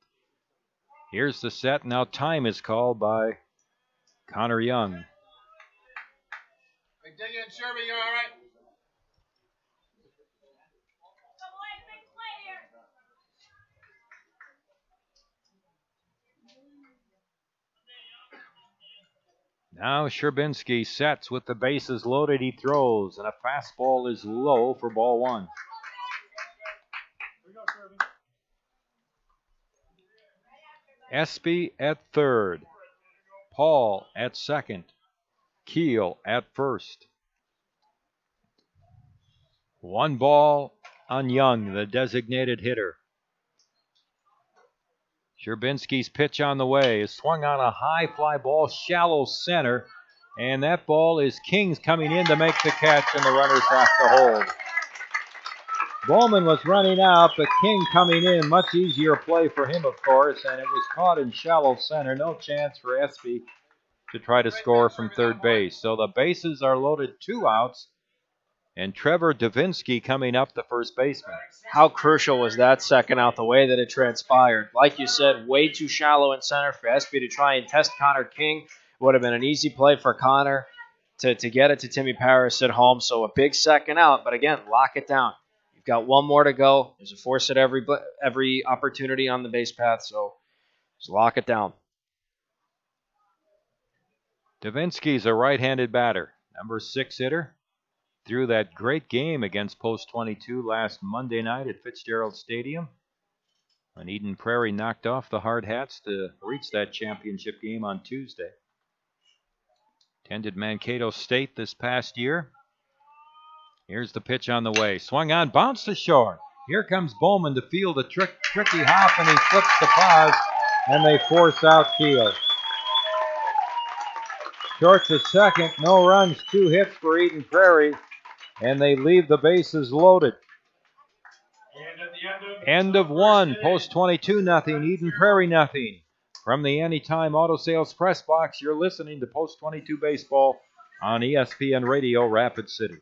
Here's the set. Now time is called by Connor Young. Hey, dig in, Sherby, you all right? Now Sherbinski sets with the bases loaded. He throws, and a fastball is low for ball 1. Espy at third. Paul at second. Keel at first. 1 ball on Young, the designated hitter. Sherbinski's pitch on the way is swung on a high fly ball, shallow center, and that ball is Kings coming in to make the catch, and the runners have to hold. Bowman was running out, but King coming in. Much easier play for him, of course, and it was caught in shallow center. No chance for Espy to try to score from third base. So the bases are loaded, 2 outs, and Trevor Davinsky coming up, the first baseman. How crucial was that second out, the way that it transpired? Like you said, way too shallow in center for Espy to try and test Connor King. Would have been an easy play for Connor. to get it to Timmy Paris at home. So a big second out, but again, lock it down. You've got one more to go. There's a force at every opportunity on the base path, so just lock it down. Davinsky's a right-handed batter, number 6 hitter. Threw that great game against Post 22 last Monday night at Fitzgerald Stadium, when Eden Prairie knocked off the Hardhats to reach that championship game on Tuesday. Attended Mankato State this past year. Here's the pitch on the way. Swung on, bounced to short. Here comes Bowman to field a tricky hop, and he slips the pause, and they force outfield. Short to second, no runs, 2 hits for Eden Prairie, and they leave the bases loaded. And at the End of 1, Post 22 nothing, Eden Prairie nothing. From the Anytime Auto Sales Press Box, you're listening to Post 22 Baseball on ESPN Radio Rapid City.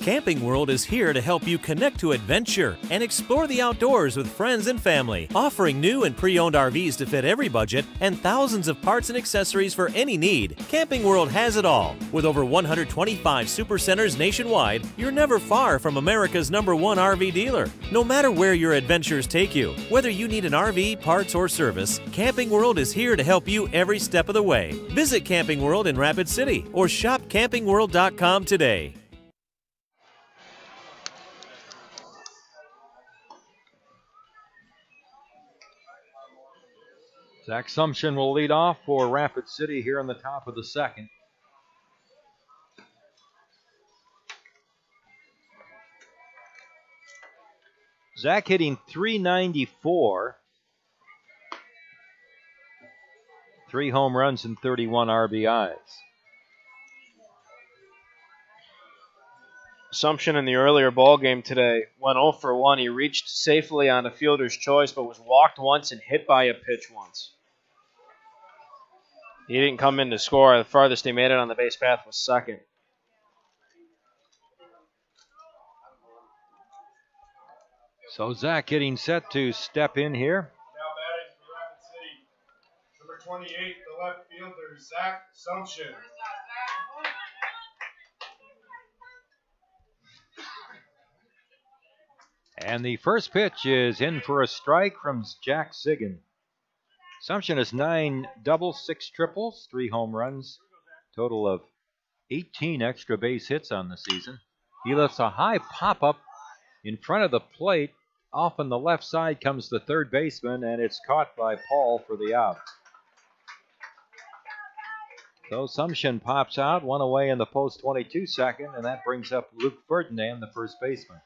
Camping World is here to help you connect to adventure and explore the outdoors with friends and family, offering new and pre-owned RVs to fit every budget and thousands of parts and accessories for any need. Camping World has it all. With over 125 supercenters nationwide, you're never far from America's #1 RV dealer. No matter where your adventures take you, whether you need an RV, parts, or service, Camping World is here to help you every step of the way. Visit Camping World in Rapid City or shop campingworld.com today. Zach Sumption will lead off for Rapid City here in the top of the second. Zach hitting .394, 3 home runs and 31 RBIs. Assumption in the earlier ball game today went 0 for 1. He reached safely on a fielder's choice, but was walked once and hit by a pitch once. He didn't come in to score. The farthest he made it on the base path was second. So Zach getting set to step in here. Now batting for Rapid City, number 28, the left fielder, Zach Sumption. And the first pitch is in for a strike from Jack Zigan. Sumption has 9 doubles, 6 triples, 3 home runs, total of 18 extra base hits on the season. He lifts a high pop-up in front of the plate. Off on the left side comes the third baseman, and it's caught by Paul for the out. So Sumption pops out, 1 away in the Post 22 second, and that brings up Luke Ferdinand, the first baseman.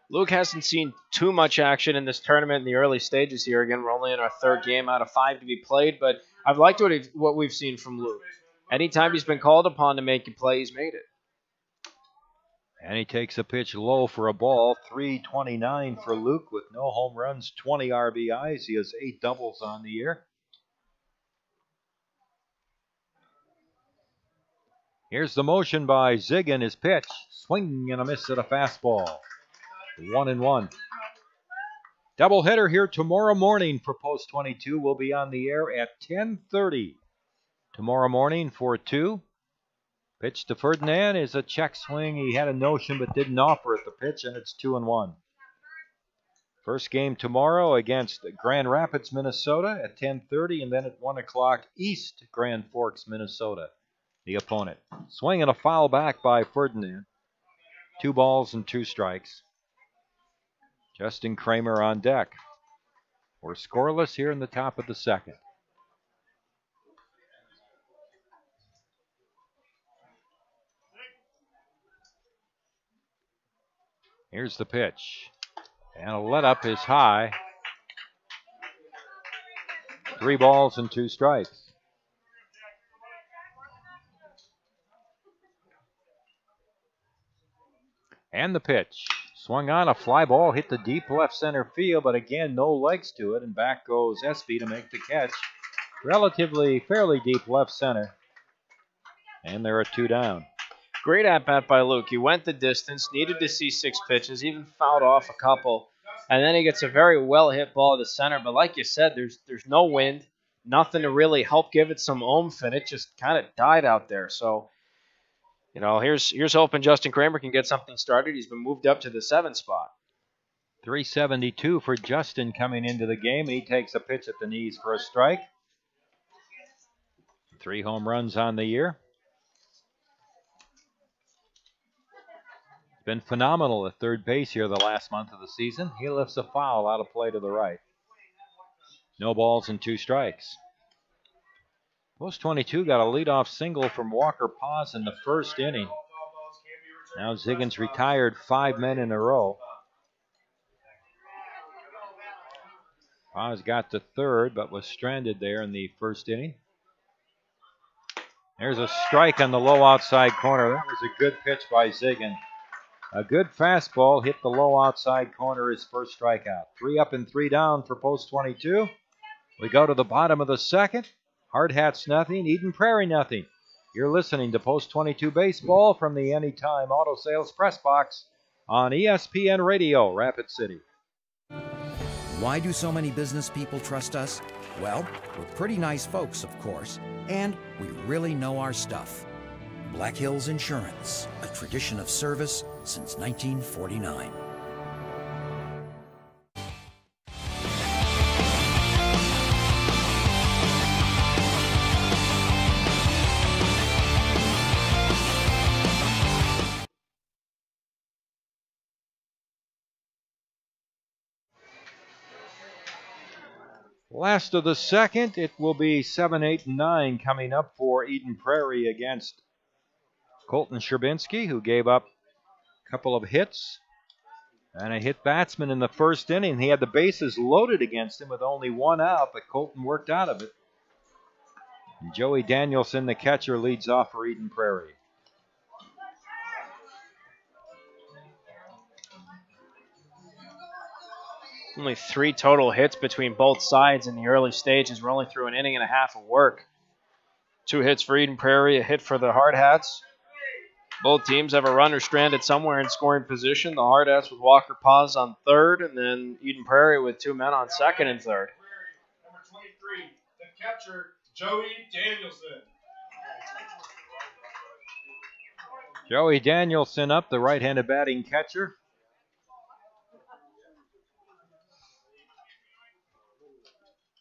Luke hasn't seen too much action in this tournament in the early stages here. Again, we're only in our 3rd game out of 5 to be played, but I've liked what we've seen from Luke. Anytime he's been called upon to make a play, he's made it. And he takes a pitch low for a ball, 329 for Luke with no home runs, 20 RBIs. He has 8 doubles on the year. Here's the motion by Zigan, his pitch. Swing and a miss at a fastball. 1-1. Doubleheader here tomorrow morning for Post 22. We'll be on the air at 10:30 tomorrow morning for 2. Pitch to Ferdinand is a check swing. He had a notion but didn't offer at the pitch, and it's 2-1. First game tomorrow against Grand Rapids, Minnesota at 10:30, and then at 1 o'clock East Grand Forks, Minnesota, the opponent. Swing and a foul back by Ferdinand. 2 balls and 2 strikes. Justin Kramer on deck. We're scoreless here in the top of the second. Here's the pitch. And a let-up is high. 3 balls and 2 strikes. And the pitch. Swung on, a fly ball, hit the deep left center field, but again, no legs to it, and back goes Espy to make the catch. Fairly deep left center. And there are 2 down. Great at-bat by Luke. He went the distance, needed to see 6 pitches, even fouled off a couple, and then he gets a very well-hit ball to center. But like you said, there's no wind, nothing to really help give it some oomph, and it just kind of died out there. So You know, here's hoping Justin Kramer can get something started. He's been moved up to the 7th spot. 372 for Justin coming into the game. He takes a pitch at the knees for a strike. 3 home runs on the year. Been phenomenal at third base here the last month of the season. He lifts a foul out of play to the right. No balls and 2 strikes. Post 22 got a leadoff single from Walker Paz in the first inning. Now Ziggins retired 5 men in a row. Paz got to third, but was stranded there in the first inning. There's a strike on the low outside corner. That was a good pitch by Ziggins. A good fastball hit the low outside corner, his first strikeout. 3 up and 3 down for Post 22. We go to the bottom of the second. Hardhats nothing, Eden Prairie nothing. You're listening to Post 22 Baseball from the Anytime Auto Sales Press Box on ESPN Radio, Rapid City. Why do so many business people trust us? Well, we're pretty nice folks, of course, and we really know our stuff. Black Hills Insurance, a tradition of service since 1949. Last of the second, it will be 7, 8, and 9 coming up for Eden Prairie against Colton Sherbinski, who gave up a couple of hits and a hit batsman in the first inning. He had the bases loaded against him with only 1 out, but Colton worked out of it. And Joey Danielson, the catcher, leads off for Eden Prairie. Only 3 total hits between both sides in the early stages. We're only through an inning and a half of work. 2 hits for Eden Prairie, a hit for the Hardhats. Both teams have a runner stranded somewhere in scoring position. The Hardhats with Walker Paz on third, and then Eden Prairie with 2 men on second and third. Number 23, the catcher, Joey Danielson. Joey Danielson up, the right-handed batting catcher.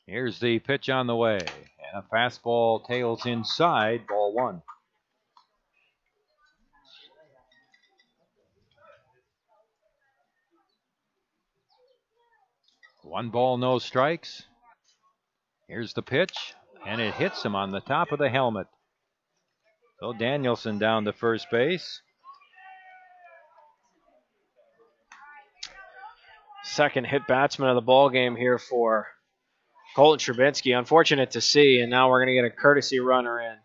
Here's the pitch on the way. And a fastball tails inside, ball 1. One ball, no strikes. Here's the pitch, and it hits him on the top of the helmet. So Danielson down to first base. Second hit batsman of the ball game here for Colton Sherbinski. Unfortunate to see, and now we're going to get a courtesy runner in.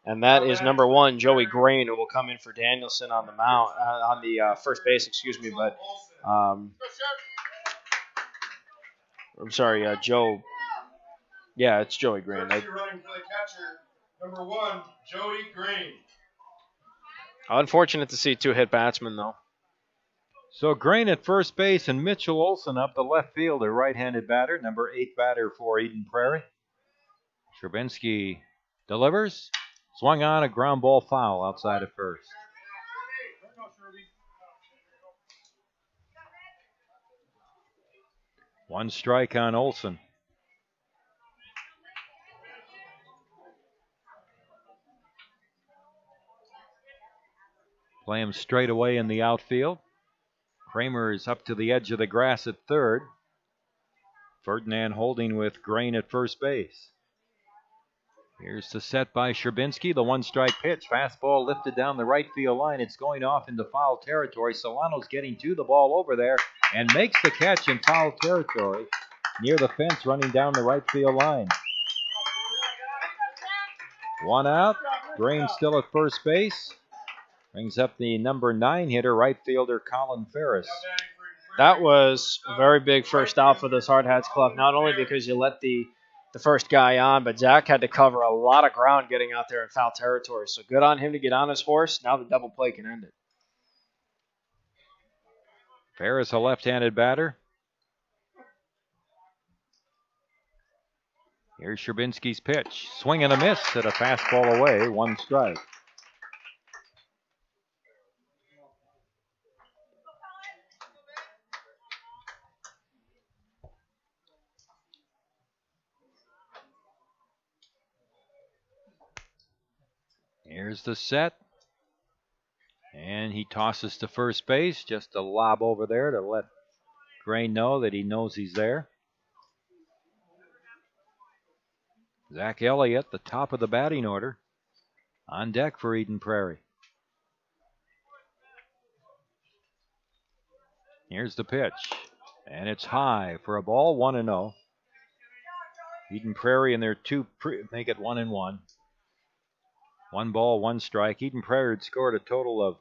And that is number 1, Joey Grain, who will come in for Danielson on the mound, on the first base, excuse me. But I'm sorry, Joe. Yeah, it's Joey Grain. Running for the catcher, number 1, Joey Grain. Unfortunate to see 2 hit batsmen, though. So Grain at first base and Mitchell Olson up, the left fielder, right-handed batter, number 8 batter for Eden Prairie. Sherbinski delivers. Swung on, a ground ball foul outside of first. One strike on Olson. Play him straight away in the outfield. Kramer is up to the edge of the grass at third. Ferdinand holding with Grain at first base. Here's the set by Sherbinski, the 1-strike pitch. Fastball lifted down the right field line. It's going off into foul territory. Solano's getting to the ball over there and makes the catch in foul territory near the fence running down the right field line. 1 out. Grain still at first base. Brings up the number 9 hitter, right fielder Colin Ferris. That was a very big first out for this Hardhats club, not only because you let the first guy on, but Zach had to cover a lot of ground getting out there in foul territory. So good on him to get on his horse. Now the double play can end it. Ferris, a left-handed batter. Here's Sherbinski's pitch. Swing and a miss at a fastball away, 1 strike. Here's the set. And he tosses to first base. Just a lob over there to let Gray know that he knows he's there. Zach Elliott, the top of the batting order, on deck for Eden Prairie. Here's the pitch. And it's high for a ball, 1-0. Eden Prairie and their two make it 1-1. 1 ball, 1 strike. Eden Prairie had scored a total of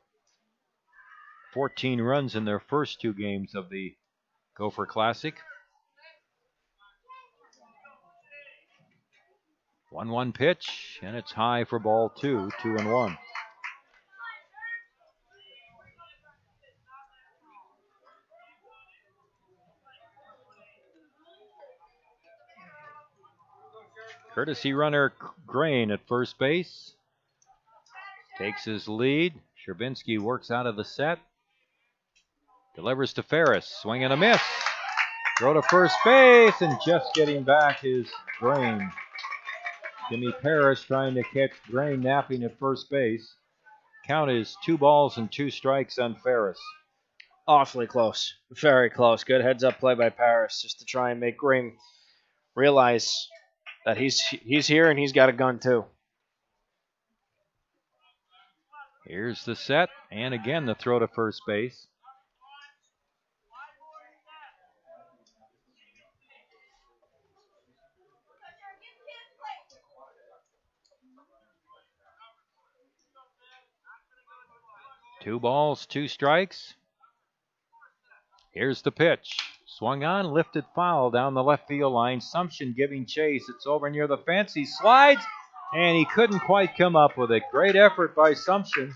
14 runs in their first 2 games of the Gopher Classic. 1-1 pitch, and it's high for ball 2, 2-1. Courtesy runner Grain at first base. Takes his lead. Sherbinski works out of the set. Delivers to Ferris. Swing and a miss. Throw to first base, and just getting back is Grain. Jimmy Parrish trying to catch Grain napping at first base. Count is 2 balls and 2 strikes on Ferris. Awfully close. Very close. Good heads-up play by Paris just to try and make Grain realize that he's here and he's got a gun too. Here's the set, and again the throw to first base. Two balls, 2 strikes. Here's the pitch. Swung on, lifted foul down the left field line. Sumption giving chase. It's over near the fence. He slides, and he couldn't quite come up with it. Great effort by Sumption.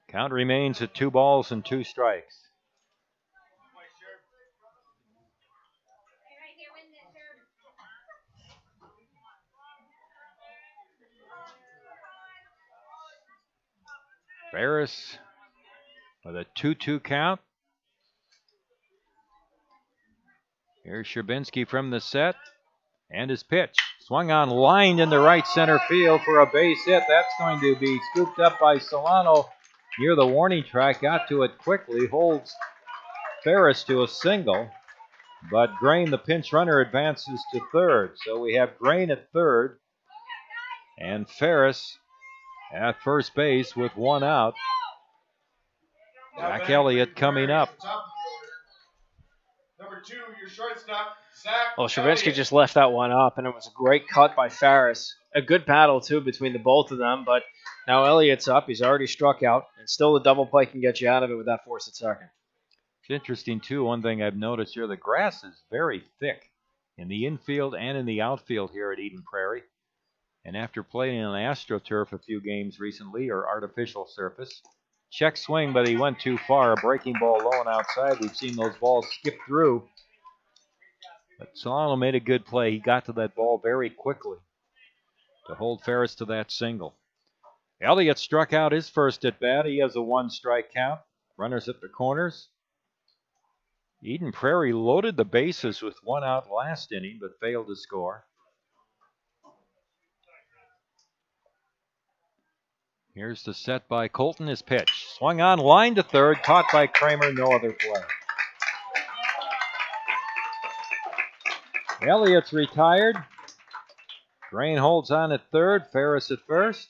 Count remains at 2 balls and 2 strikes. Ferris with a 2-2 count. Here's Sherbinski from the set. And his pitch. Swung on, lined into right center field for a base hit. That's going to be scooped up by Solano near the warning track. Got to it quickly. Holds Ferris to a single. But Grain, the pinch runner, advances to third. So we have Grain at third. And Ferris at first base with 1 out. Zach Elliott coming up. Number 2, your shortstop, Zach Well, Sherbinski Elliott. just left that one up, and it was a great cut by Ferris. A good battle, too, between the both of them, but now Elliott's up. He's already struck out, and still the double play can get you out of it with that force at second. It's interesting, too. One thing I've noticed here, the grass is very thick in the infield and in the outfield here at Eden Prairie. And after playing on AstroTurf a few games recently, or artificial surface, check swing, but he went too far. A breaking ball low and outside. We've seen those balls skip through. But Solano made a good play. He got to that ball very quickly to hold Ferris to that single. Elliott struck out his first at bat. He has a 1-strike count. Runners at the corners. Eden Prairie loaded the bases with 1 out last inning, but failed to score. Here's the set by Colton. His pitch. Swung on, line to third, caught by Kramer, no other play. Elliott's retired. Grain holds on at third, Ferris at first.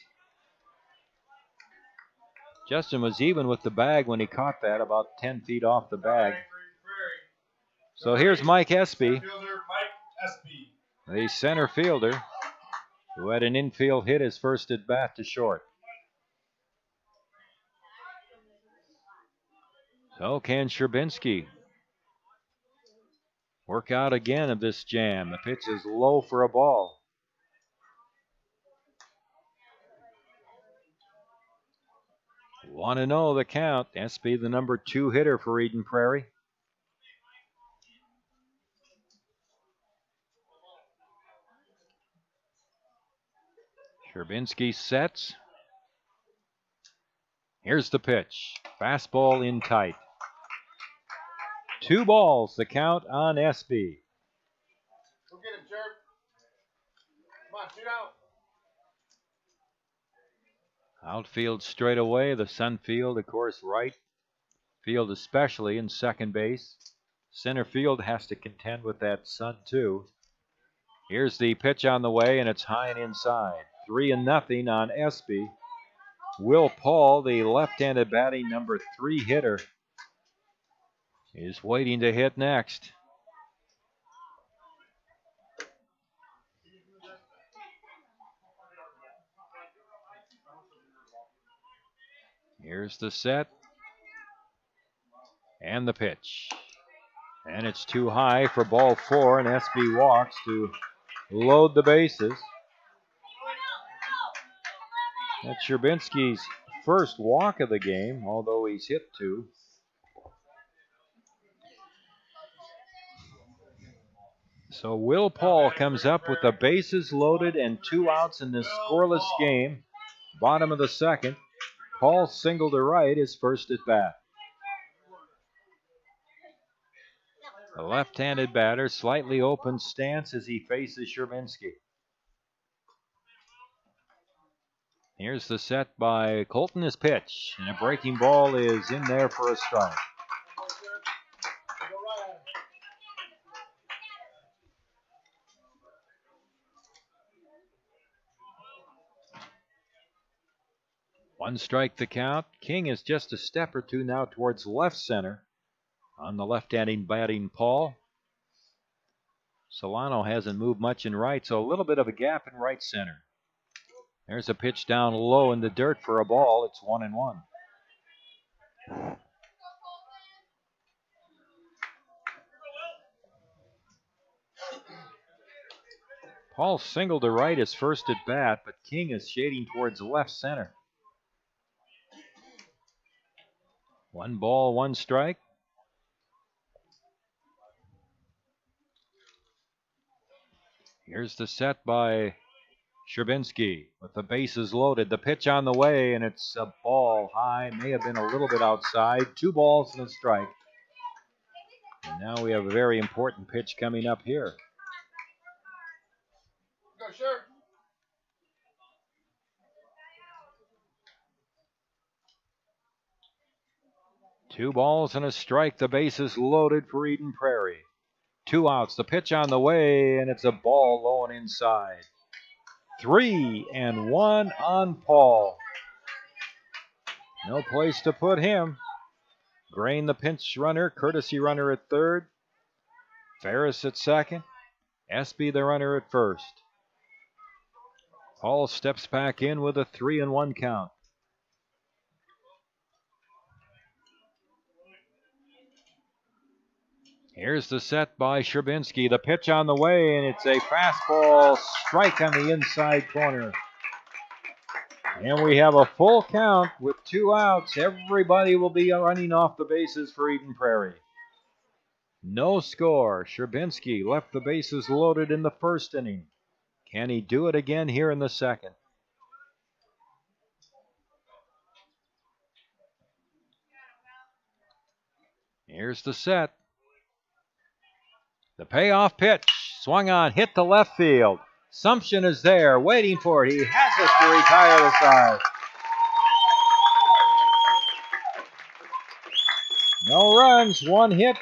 Justin was even with the bag when he caught that, about 10 feet off the bag. So here's Mike Espy, the center fielder, who had an infield hit his first at bat to short. So can Sherbinski work out again of this jam? The pitch is low for a ball. Want to know the count. Espy, the number 2 hitter for Eden Prairie. Sherbinski sets. Here's the pitch. Fastball in tight. 2 balls, the count on Espy. Go get him, Sheriff. Come on, shoot out. Outfield straight away. The Sunfield, of course, right field especially in second base. Center field has to contend with that Sun too. Here's the pitch on the way, and it's high and inside. 3-0 on Espy. Will Paul, the left-handed batting number 3 hitter, is waiting to hit next. Here's the set. And the pitch. And it's too high for ball 4, and SB walks to load the bases. That's Sherbinski's first walk of the game, although he's hit 2. So Will Paul comes up with the bases loaded and 2 outs in this scoreless game. Bottom of the second. Paul single to right, his first at bat. The left-handed batter, slightly open stance as he faces Sherbinski. Here's the set by Colton. His pitch, and a breaking ball is in there for a strike. One strike the count. King is just a step or 2 now towards left center on the left-handed batting Paul. Solano hasn't moved much in right, so a little bit of a gap in right center. There's a pitch down low in the dirt for a ball. It's 1-1. Paul singled to right his first at bat, but King is shading towards left center. 1 ball, 1 strike. Here's the set by Sherbinski with the bases loaded. The pitch on the way, and it's a ball high. May have been a little bit outside. 2 balls and a strike. And now we have a very important pitch coming up here. Go, Sheriff. Two balls and a strike. The bases loaded for Eden Prairie. 2 outs. The pitch on the way, and it's a ball low and inside. 3-1 on Paul. No place to put him. Grain the pinch runner, courtesy runner at third. Ferris at second. Espy the runner at first. Paul steps back in with a 3-1 count. Here's the set by Sherbinski. The pitch on the way, and it's a fastball strike on the inside corner. And we have a full count with 2 outs. Everybody will be running off the bases for Eden Prairie. No score. Sherbinski left the bases loaded in the first inning. Can he do it again here in the second? Here's the set. The payoff pitch, swung on, hit to left field. Sumption is there, waiting for it. He has it to retire the side. No runs, 1 hit,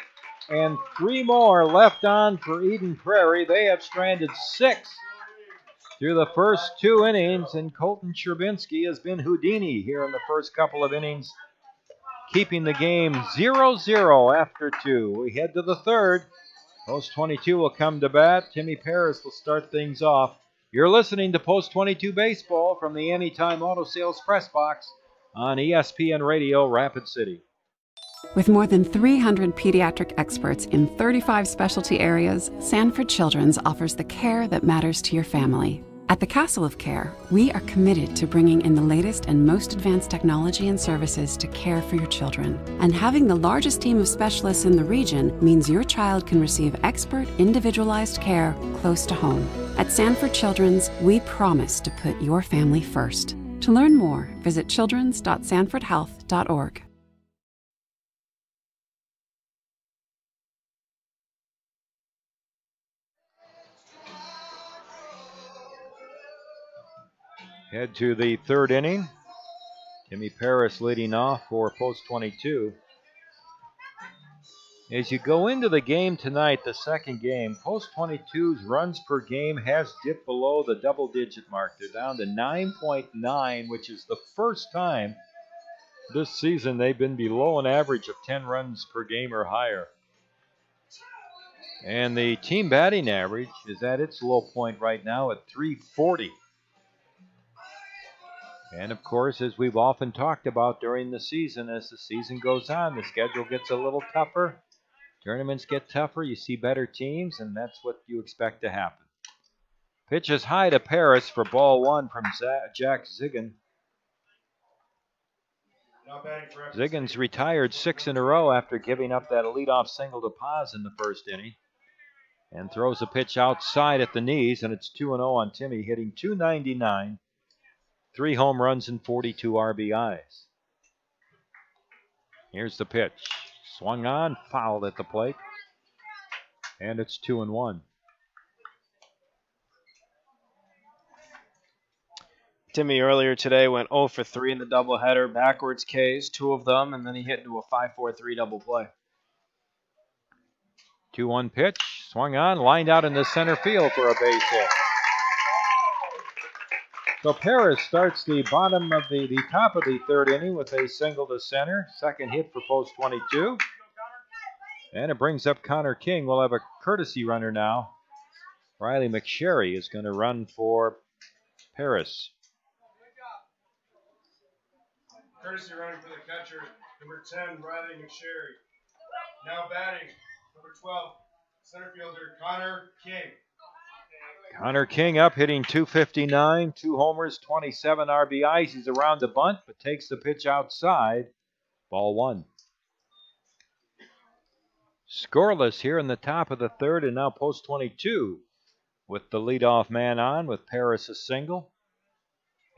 and 3 more left on for Eden Prairie. They have stranded 6 through the first 2 innings, and Colton Sherbinski has been Houdini here in the first couple of innings, keeping the game 0-0 after 2. We head to the third. Post 22 will come to bat. Timmy Paris will start things off. You're listening to Post 22 Baseball from the Anytime Auto Sales Press Box on ESPN Radio, Rapid City. With more than 300 pediatric experts in 35 specialty areas, Sanford Children's offers the care that matters to your family. At the Castle of Care, we are committed to bringing in the latest and most advanced technology and services to care for your children. And having the largest team of specialists in the region means your child can receive expert, individualized care close to home. At Sanford Children's, we promise to put your family first. To learn more, visit childrens.sanfordhealth.org. Head to the third inning. Timmy Paris leading off for post 22. As you go into the game tonight, the second game, post 22's runs per game has dipped below the double-digit mark. They're down to 9.9, which is the first time this season they've been below an average of 10 runs per game or higher. And the team batting average is at its low point right now at 340. And of course, as we've often talked about during the season, as the season goes on, the schedule gets a little tougher. Tournaments get tougher, you see better teams, and that's what you expect to happen. Pitch is high to Paris for ball one from Jack Ziggin. Ziggin's retired 6 in a row after giving up that leadoff single to Paz in the first inning. And throws a pitch outside at the knees, and it's 2-0 on Timmy, hitting .299, 3 home runs and 42 RBIs. Here's the pitch. Swung on, fouled at the plate. And it's 2-1. Timmy earlier today went 0 for 3 in the doubleheader, backwards Ks, 2 of them, and then he hit into a 5-4-3 double play. 2-1 pitch, swung on, lined out in the center field for a base hit. So Paris starts the bottom of the top of the third inning with a single to center. Second hit for post 22. And it brings up Connor King. We'll have a courtesy runner now. Riley McSherry is going to run for Paris. Courtesy running for the catcher, number 10, Riley McSherry. Now batting, number 12, center fielder Connor King. Connor King up, hitting .259, 2 homers, 27 RBIs. He's around the bunt, but takes the pitch outside. Ball one. Scoreless here in the top of the third, and now post 22 with the leadoff man on, with Paris a single.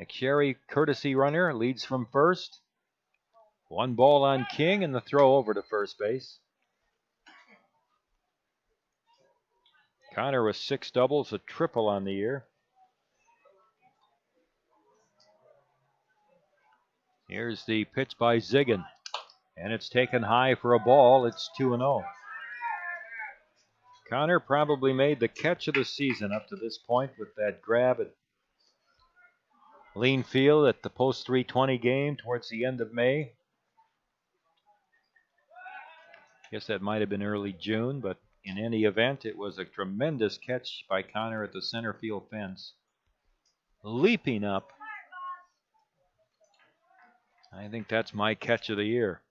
McSherry, courtesy runner, leads from first. 1 ball on King, and the throw over to first base. Connor with 6 doubles, a triple on the year. Here's the pitch by Ziggin, and it's taken high for a ball. It's 2-0. Connor probably made the catch of the season up to this point with that grab at Lean Field at the post 320 game towards the end of May. Guess that might have been early June, but in any event, it was a tremendous catch by Connor at the center field fence. Leaping up. I think that's my catch of the year.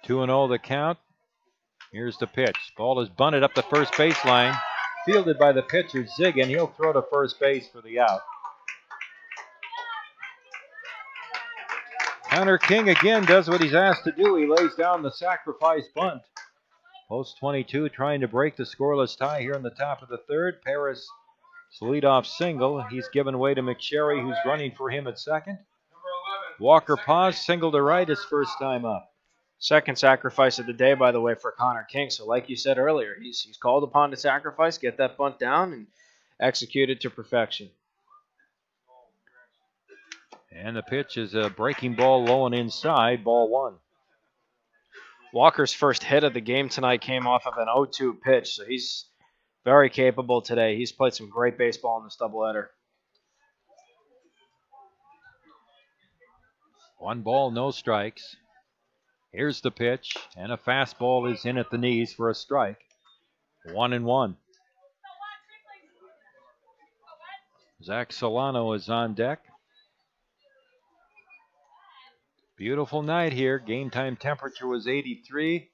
2-0 the count. Here's the pitch. Ball is bunted up the first baseline. Fielded by the pitcher, Ziggin. He'll throw to first base for the out. Connor King again does what he's asked to do. He lays down the sacrifice bunt. Post 22 trying to break the scoreless tie here in the top of the third. Paris' leadoff single. He's given way to McSherry, who's running for him at second. Walker Paz, single to right, his first time up. Second sacrifice of the day, by the way, for Connor King. So like you said earlier, he's called upon to sacrifice, get that bunt down, and execute it to perfection. And the pitch is a breaking ball low and inside, ball one. Walker's first hit of the game tonight came off of an 0-2 pitch, so he's very capable today. He's played some great baseball in this doubleheader. 1 ball, no strikes. Here's the pitch, and a fastball is in at the knees for a strike. 1-1. Zach Solano is on deck. Beautiful night here. Game time temperature was 83.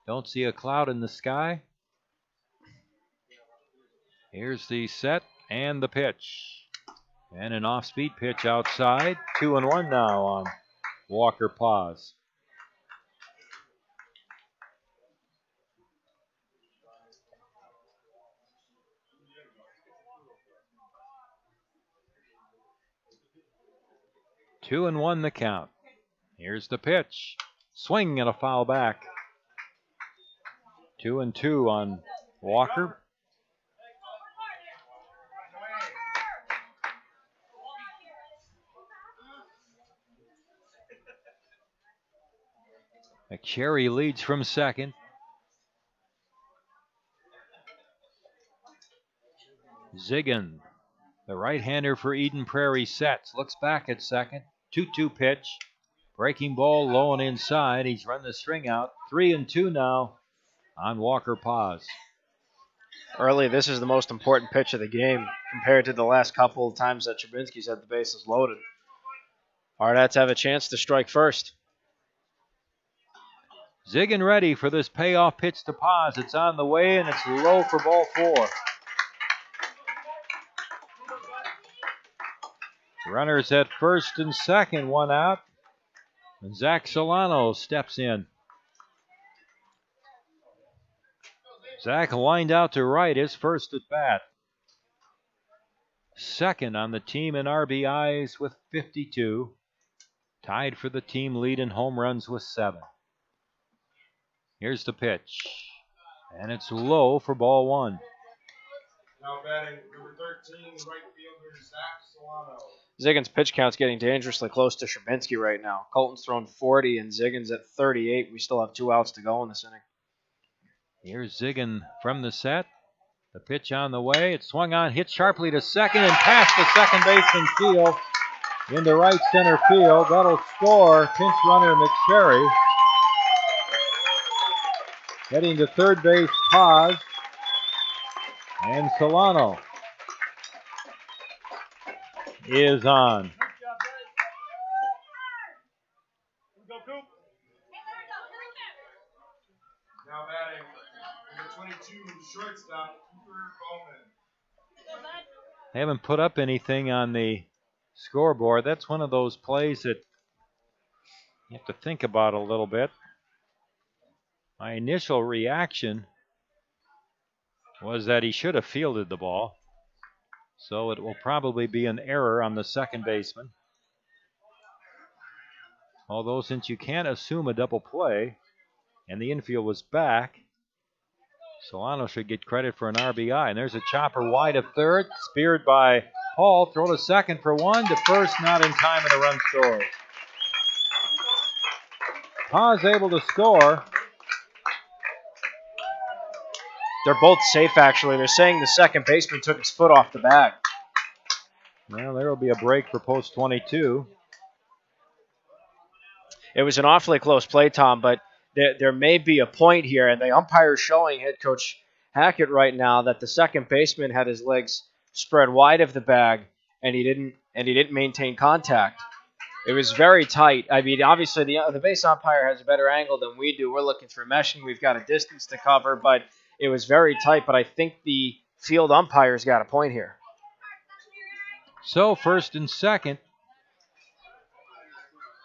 Don't see a cloud in the sky. Here's the set and the pitch. And an off-speed pitch outside. 2-1 now on Walker Paz. Two and one the count. Here's the pitch. Swing and a foul back. 2-2 on Walker. Cherry leads from second. Ziggin, the right-hander for Eden Prairie, sets. Looks back at second. 2-2 pitch. Breaking ball low and inside. He's run the string out. 3-2 now on Walker Paz. Early, this is the most important pitch of the game compared to the last couple of times that Trubinsky's had the bases loaded. Hardhats have a chance to strike first. Ziggin ready for this payoff pitch to Paz. It's on the way, and it's low for ball 4. Runners at first and second, one out. And Zach Solano steps in. Zach lined out to right, his first at bat. Second on the team in RBIs with 52. Tied for the team lead in home runs with 7. Here's the pitch. And it's low for ball 1. Now batting number 13, right fielder Zach Solano. Ziggin's pitch count's getting dangerously close to Trubinsky right now. Colton's thrown 40 and Ziggin's at 38. We still have 2 outs to go in this inning. Here's Ziggin from the set. The pitch on the way. It's swung on, hit sharply to second and past the second baseman field into right center field. That'll score pinch runner McSherry. Heading to third base, Paz. And Solano is on. Now batting number 22, shortstop Cooper Bowman. They haven't put up anything on the scoreboard. That's one of those plays that you have to think about a little bit. My initial reaction was that he should have fielded the ball. So it will probably be an error on the second baseman. Although since you can't assume a double play and the infield was back, Solano should get credit for an RBI. And there's a chopper wide of third, speared by Paul. Throw to second for 1, to first, not in time, and a run scores. Paz able to score. They're both safe, actually. They're saying the second baseman took his foot off the bag. Well, there will be a break for post 22. It was an awfully close play, Tom, but there may be a point here, and the umpire is showing head coach Hackett right now that the second baseman had his legs spread wide of the bag, and he didn't maintain contact. It was very tight. I mean, obviously the base umpire has a better angle than we do. We're looking for meshing. We've got a distance to cover, but it was very tight. But I think the field umpire's got a point here. So first and second,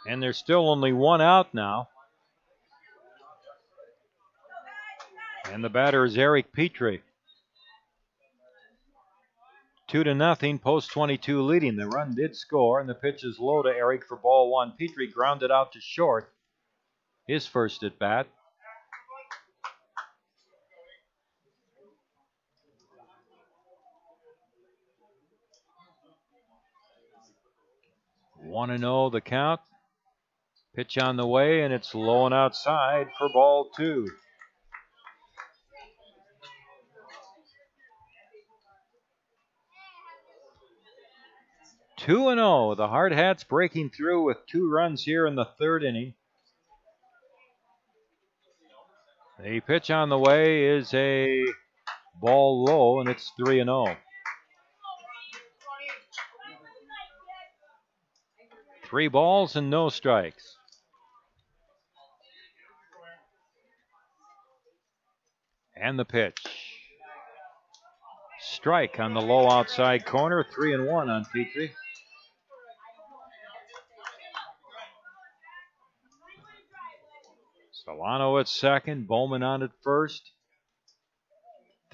and there's still only 1 out now. And the batter is Eric Petrie. 2-0, post 22 leading. The run did score, and the pitch is low to Eric for ball 1. Petrie grounded out to short. His first at bat. One and 0 the count. Pitch on the way, and it's low and outside for ball 2. Two and 0. The Hardhats breaking through with 2 runs here in the third inning. The pitch on the way is a ball low, and it's 3-0. 3 balls and no strikes. And the pitch. Strike on the low outside corner. 3-1 on Petrie. Solano at second. Bowman on at first.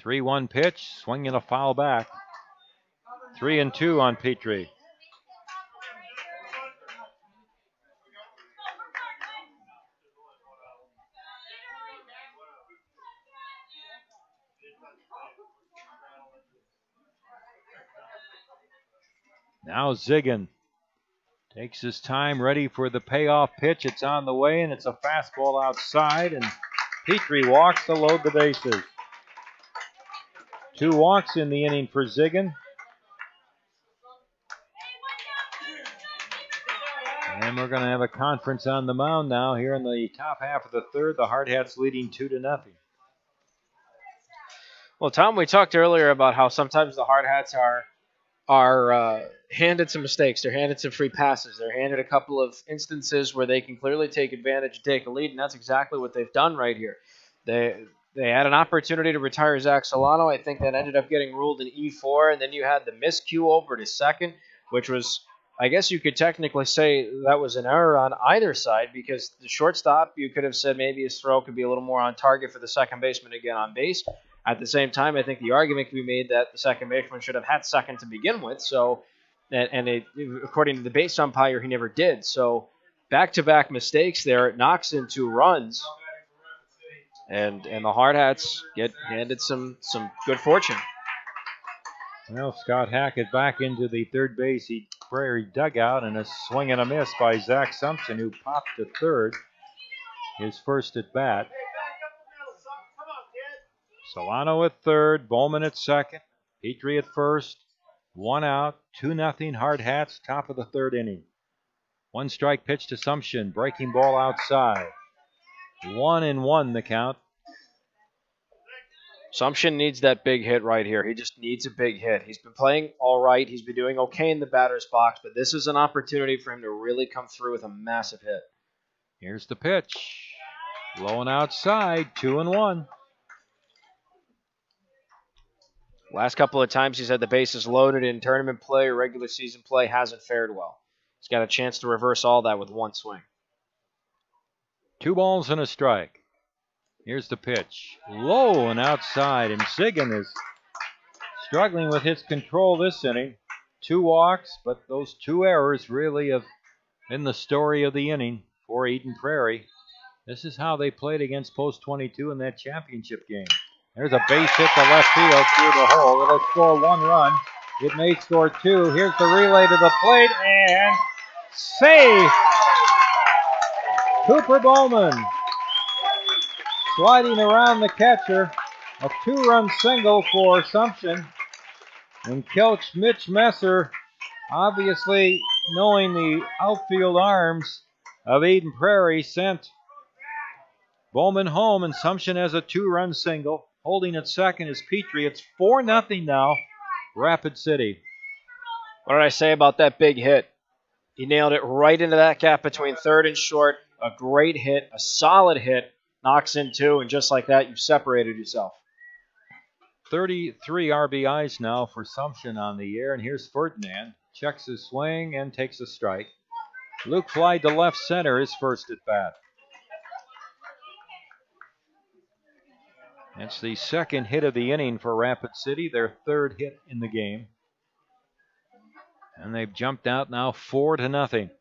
3-1 pitch. Swinging a foul back. 3-2 on Petrie. Now Ziggin Takes his time, ready for the payoff pitch. It's on the way, and it's a fastball outside, and Prairie walks to load the bases. 2 walks in the inning for Ziggin. And we're going to have a conference on the mound now here in the top half of the third. The Hardhats leading 2-0. Well, Tom, we talked earlier about how sometimes the Hardhats are handed some mistakes. They're handed some free passes. They're handed a couple of instances where they can clearly take advantage and take a lead, and that's exactly what they've done right here. They had an opportunity to retire Zach Solano. I think that ended up getting ruled in E4, and then you had the miscue over to second, which was, I guess you could technically say that was an error on either side, because the shortstop, you could have said maybe his throw could be a little more on target for the second baseman to get on base. At the same time, I think the argument can be made that the second baseman should have had second to begin with. So, according to the base umpire, he never did. So, back-to-back mistakes there. It knocks in 2 runs, and the Hardhats get handed some good fortune. Well, Scott Hackett back into the third base Prairie dugout, and a swing and a miss by Zach Sumption, who popped to third, his first at bat. Solano at third, Bowman at second, Prairie at first, 1 out, 2-0 Hardhats, top of the third inning. 1 strike pitch to Sumption, breaking ball outside. 1-1 the count. Sumption needs that big hit right here. He just needs a big hit. He's been playing all right. He's been doing okay in the batter's box, but this is an opportunity for him to really come through with a massive hit. Here's the pitch. Low and outside, 2-1. Last couple of times he's had the bases loaded in tournament play or regular season play, hasn't fared well. He's got a chance to reverse all that with 1 swing. 2 balls and a strike. Here's the pitch. Low and outside, and Ziggin is struggling with his control this inning. 2 walks, but those 2 errors really have been the story of the inning for Eden Prairie. This is how they played against Post 22 in that championship game. There's a base hit to left field through the hole. It'll score 1 run. It may score 2. Here's the relay to the plate, and safe! Cooper Bowman sliding around the catcher. A 2-run single for Sumption. And Coach Mitch Messer, obviously knowing the outfield arms of Eden Prairie, sent Bowman home, and Sumption has a 2-run single. Holding at second is Prairie. It's 4-0 now, Rapid City. What did I say about that big hit? He nailed it right into that gap between third and short. A great hit, a solid hit, knocks in 2, and just like that, you've separated yourself. 33 RBIs now for Sumption on the year, and here's Ferdinand. Checks his swing and takes a strike. Luke fly to left center, his first at bat. That's the second hit of the inning for Rapid City, their 3rd hit in the game. And they've jumped out now 4-0.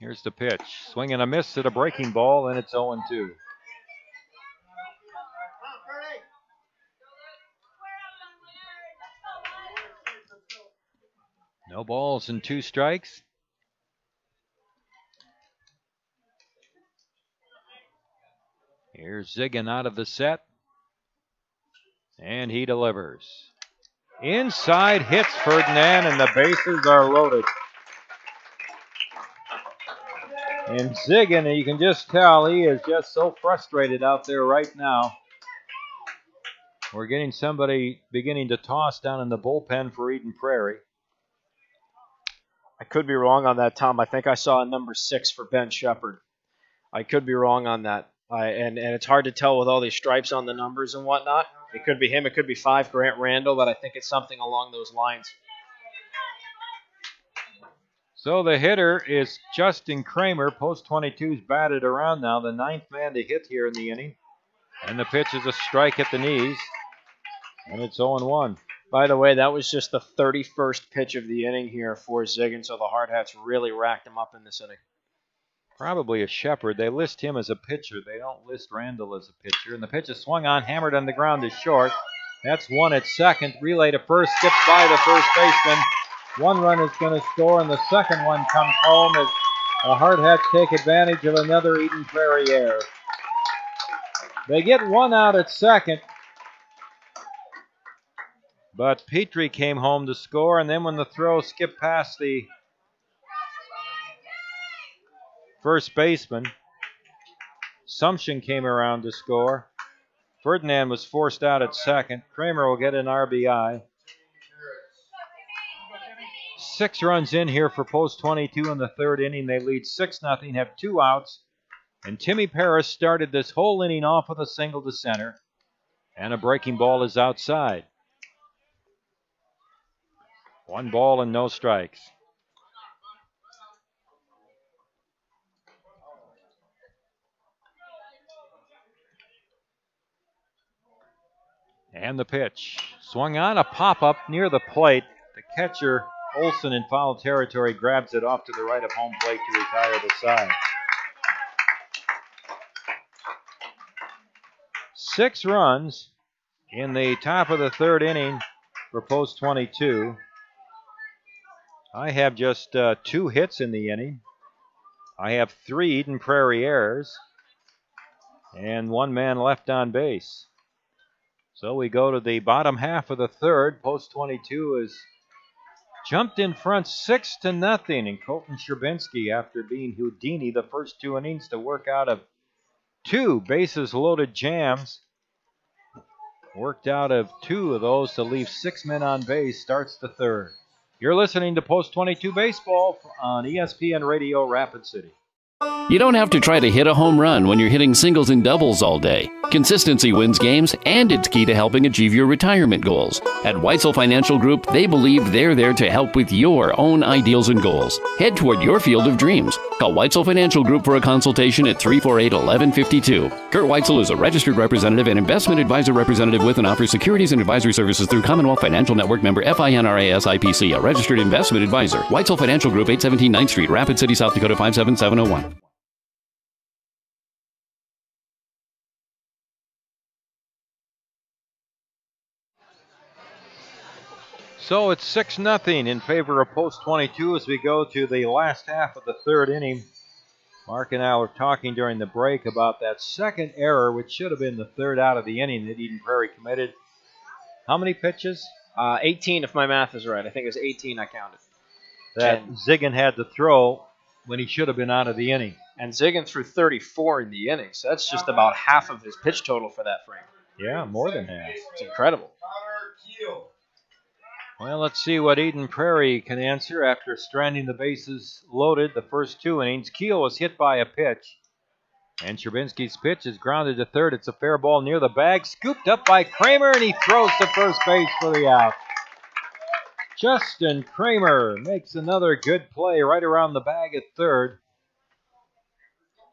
Here's the pitch. Swing and a miss at a breaking ball, and it's 0-2. No balls and 2 strikes. Here's Ziggin out of the set. And he delivers. Inside hits Ferdinand, and the bases are loaded. And Ziggin, you can just tell he is just so frustrated out there right now. We're getting somebody beginning to toss down in the bullpen for Eden Prairie. I could be wrong on that, Tom. I think I saw a number 6 for Ben Shepard. I could be wrong on that. And it's hard to tell with all these stripes on the numbers and whatnot. It could be him. It could be 5, Grant Randall, but I think it's something along those lines. So the hitter is Justin Kramer. Post 22's batted around now, the 9th man to hit here in the inning. And the pitch is a strike at the knees. And it's 0-1. By the way, that was just the 31st pitch of the inning here for Ziggin, so the Hardhats really racked him up in this inning. Probably a Shepherd. They list him as a pitcher. They don't list Randall as a pitcher. And the pitch is swung on, hammered on the ground to short. That's 1 at second. Relay to first, skips by the first baseman. One run is going to score, and the second one comes home as the Hardhats take advantage of another Eden Prairie error. They get one out at second, but Petrie came home to score, and then when the throw skipped past the first baseman, Sumption came around to score. Ferdinand was forced out at second. Kramer will get an RBI. 6 runs in here for post 22 in the third inning. They lead 6-0, have 2 outs. And Timmy Paris started this whole inning off with a single to center. And a breaking ball is outside. 1 ball and no strikes. And the pitch. Swung on, a pop-up near the plate. The catcher, Olson, in foul territory, grabs it off to the right of home plate to retire the side. 6 runs in the top of the third inning for post 22. I have just 2 hits in the inning. I have 3 Eden Prairie errors and 1 man left on base. So we go to the bottom half of the third. Post 22 has jumped in front 6-0, and Colton Sherbinski, after being Houdini the first 2 innings to work out of 2 bases loaded jams, worked out of 2 of those to leave 6 men on base, starts the third. You're listening to Post 22 Baseball on ESPN Radio Rapid City. You don't have to try to hit a home run when you're hitting singles and doubles all day. Consistency wins games, and it's key to helping achieve your retirement goals. At Weitzel Financial Group, they believe they're there to help with your own ideals and goals. Head toward your field of dreams. Call Weitzel Financial Group for a consultation at 348-1152. Kurt Weitzel is a registered representative and investment advisor representative with and offers securities and advisory services through Commonwealth Financial Network member FINRA SIPC, a registered investment advisor. Weitzel Financial Group, 817 9th Street, Rapid City, South Dakota, 57701. So it's 6-0 in favor of post 22 as we go to the last half of the third inning. Mark and I were talking during the break about that second error, which should have been the third out of the inning that Eden Prairie committed. How many pitches? 18, if my math is right. I think it was 18 I counted. That Ziggin had to throw when he should have been out of the inning. And Ziggin threw 34 in the inning, so that's just about half of his pitch total for that frame. Yeah, more than half. It's incredible. Well, let's see what Eden Prairie can answer after stranding the bases loaded the first 2 innings. Keel was hit by a pitch, and Sherbinski's pitch is grounded to third. It's a fair ball near the bag, scooped up by Kramer, and he throws to first base for the out. Justin Kramer makes another good play right around the bag at third.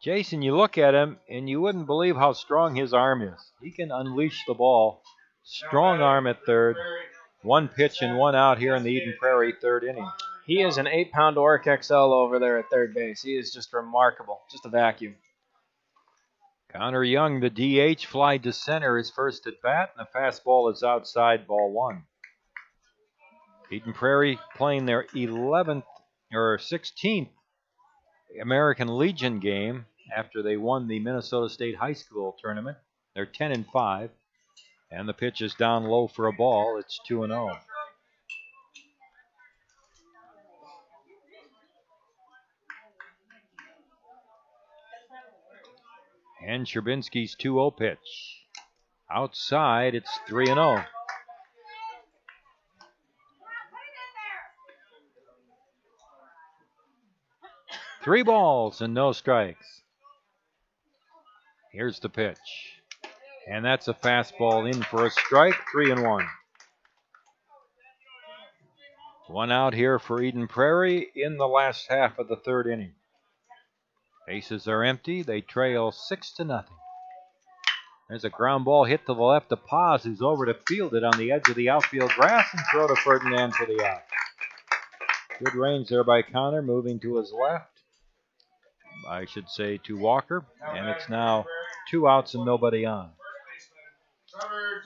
Jason, you look at him, and you wouldn't believe how strong his arm is. He can unleash the ball. Strong arm at third. 1 pitch and 1 out here in the Eden Prairie third inning. He is an 8-pound Oric XL over there at third base. He is just remarkable. Just a vacuum. Connor Young, the DH, fly to center, his first at bat, and the fastball is outside, ball 1. Eden Prairie playing their 16th American Legion game after they won the Minnesota State High School tournament. They're 10-5. And the pitch is down low for a ball. It's 2-0. And Sherbinski's 2-0 pitch. Outside, it's 3-0. Three balls and no strikes. Here's the pitch. And that's a fastball in for a strike, 3-1. 1 out here for Eden Prairie in the last half of the third inning. Bases are empty. They trail 6-0. There's a ground ball hit to the left of Paz, who's over to field it on the edge of the outfield grass and throw to Ferdinand for the out. Good range there by Connor, moving to his left. I should say to Walker. And it's now 2 outs and nobody on.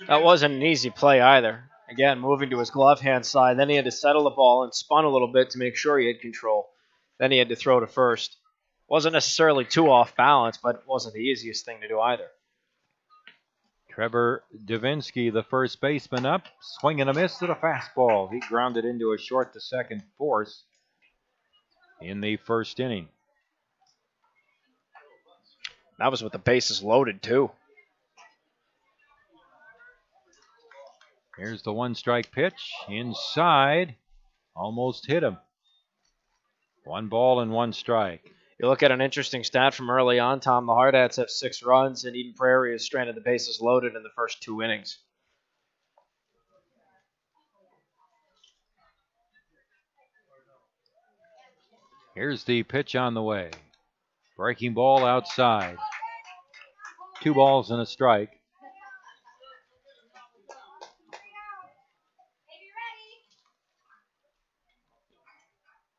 That wasn't an easy play either. Again, moving to his glove hand side. Then he had to settle the ball and spun a little bit to make sure he had control. Then he had to throw to first. Wasn't necessarily too off balance, but it wasn't the easiest thing to do either. Trevor Davinsky, the first baseman, up, swing and a miss to the fastball. He grounded into a short to second force in the first inning. That was with the bases loaded, too. Here's the one-strike pitch. Inside. Almost hit him. 1 ball and 1 strike. You look at an interesting stat from early on, Tom. The Hardhats have 6 runs, and Eden Prairie has stranded the bases loaded in the first 2 innings. Here's the pitch on the way. Breaking ball outside. 2 balls and a strike.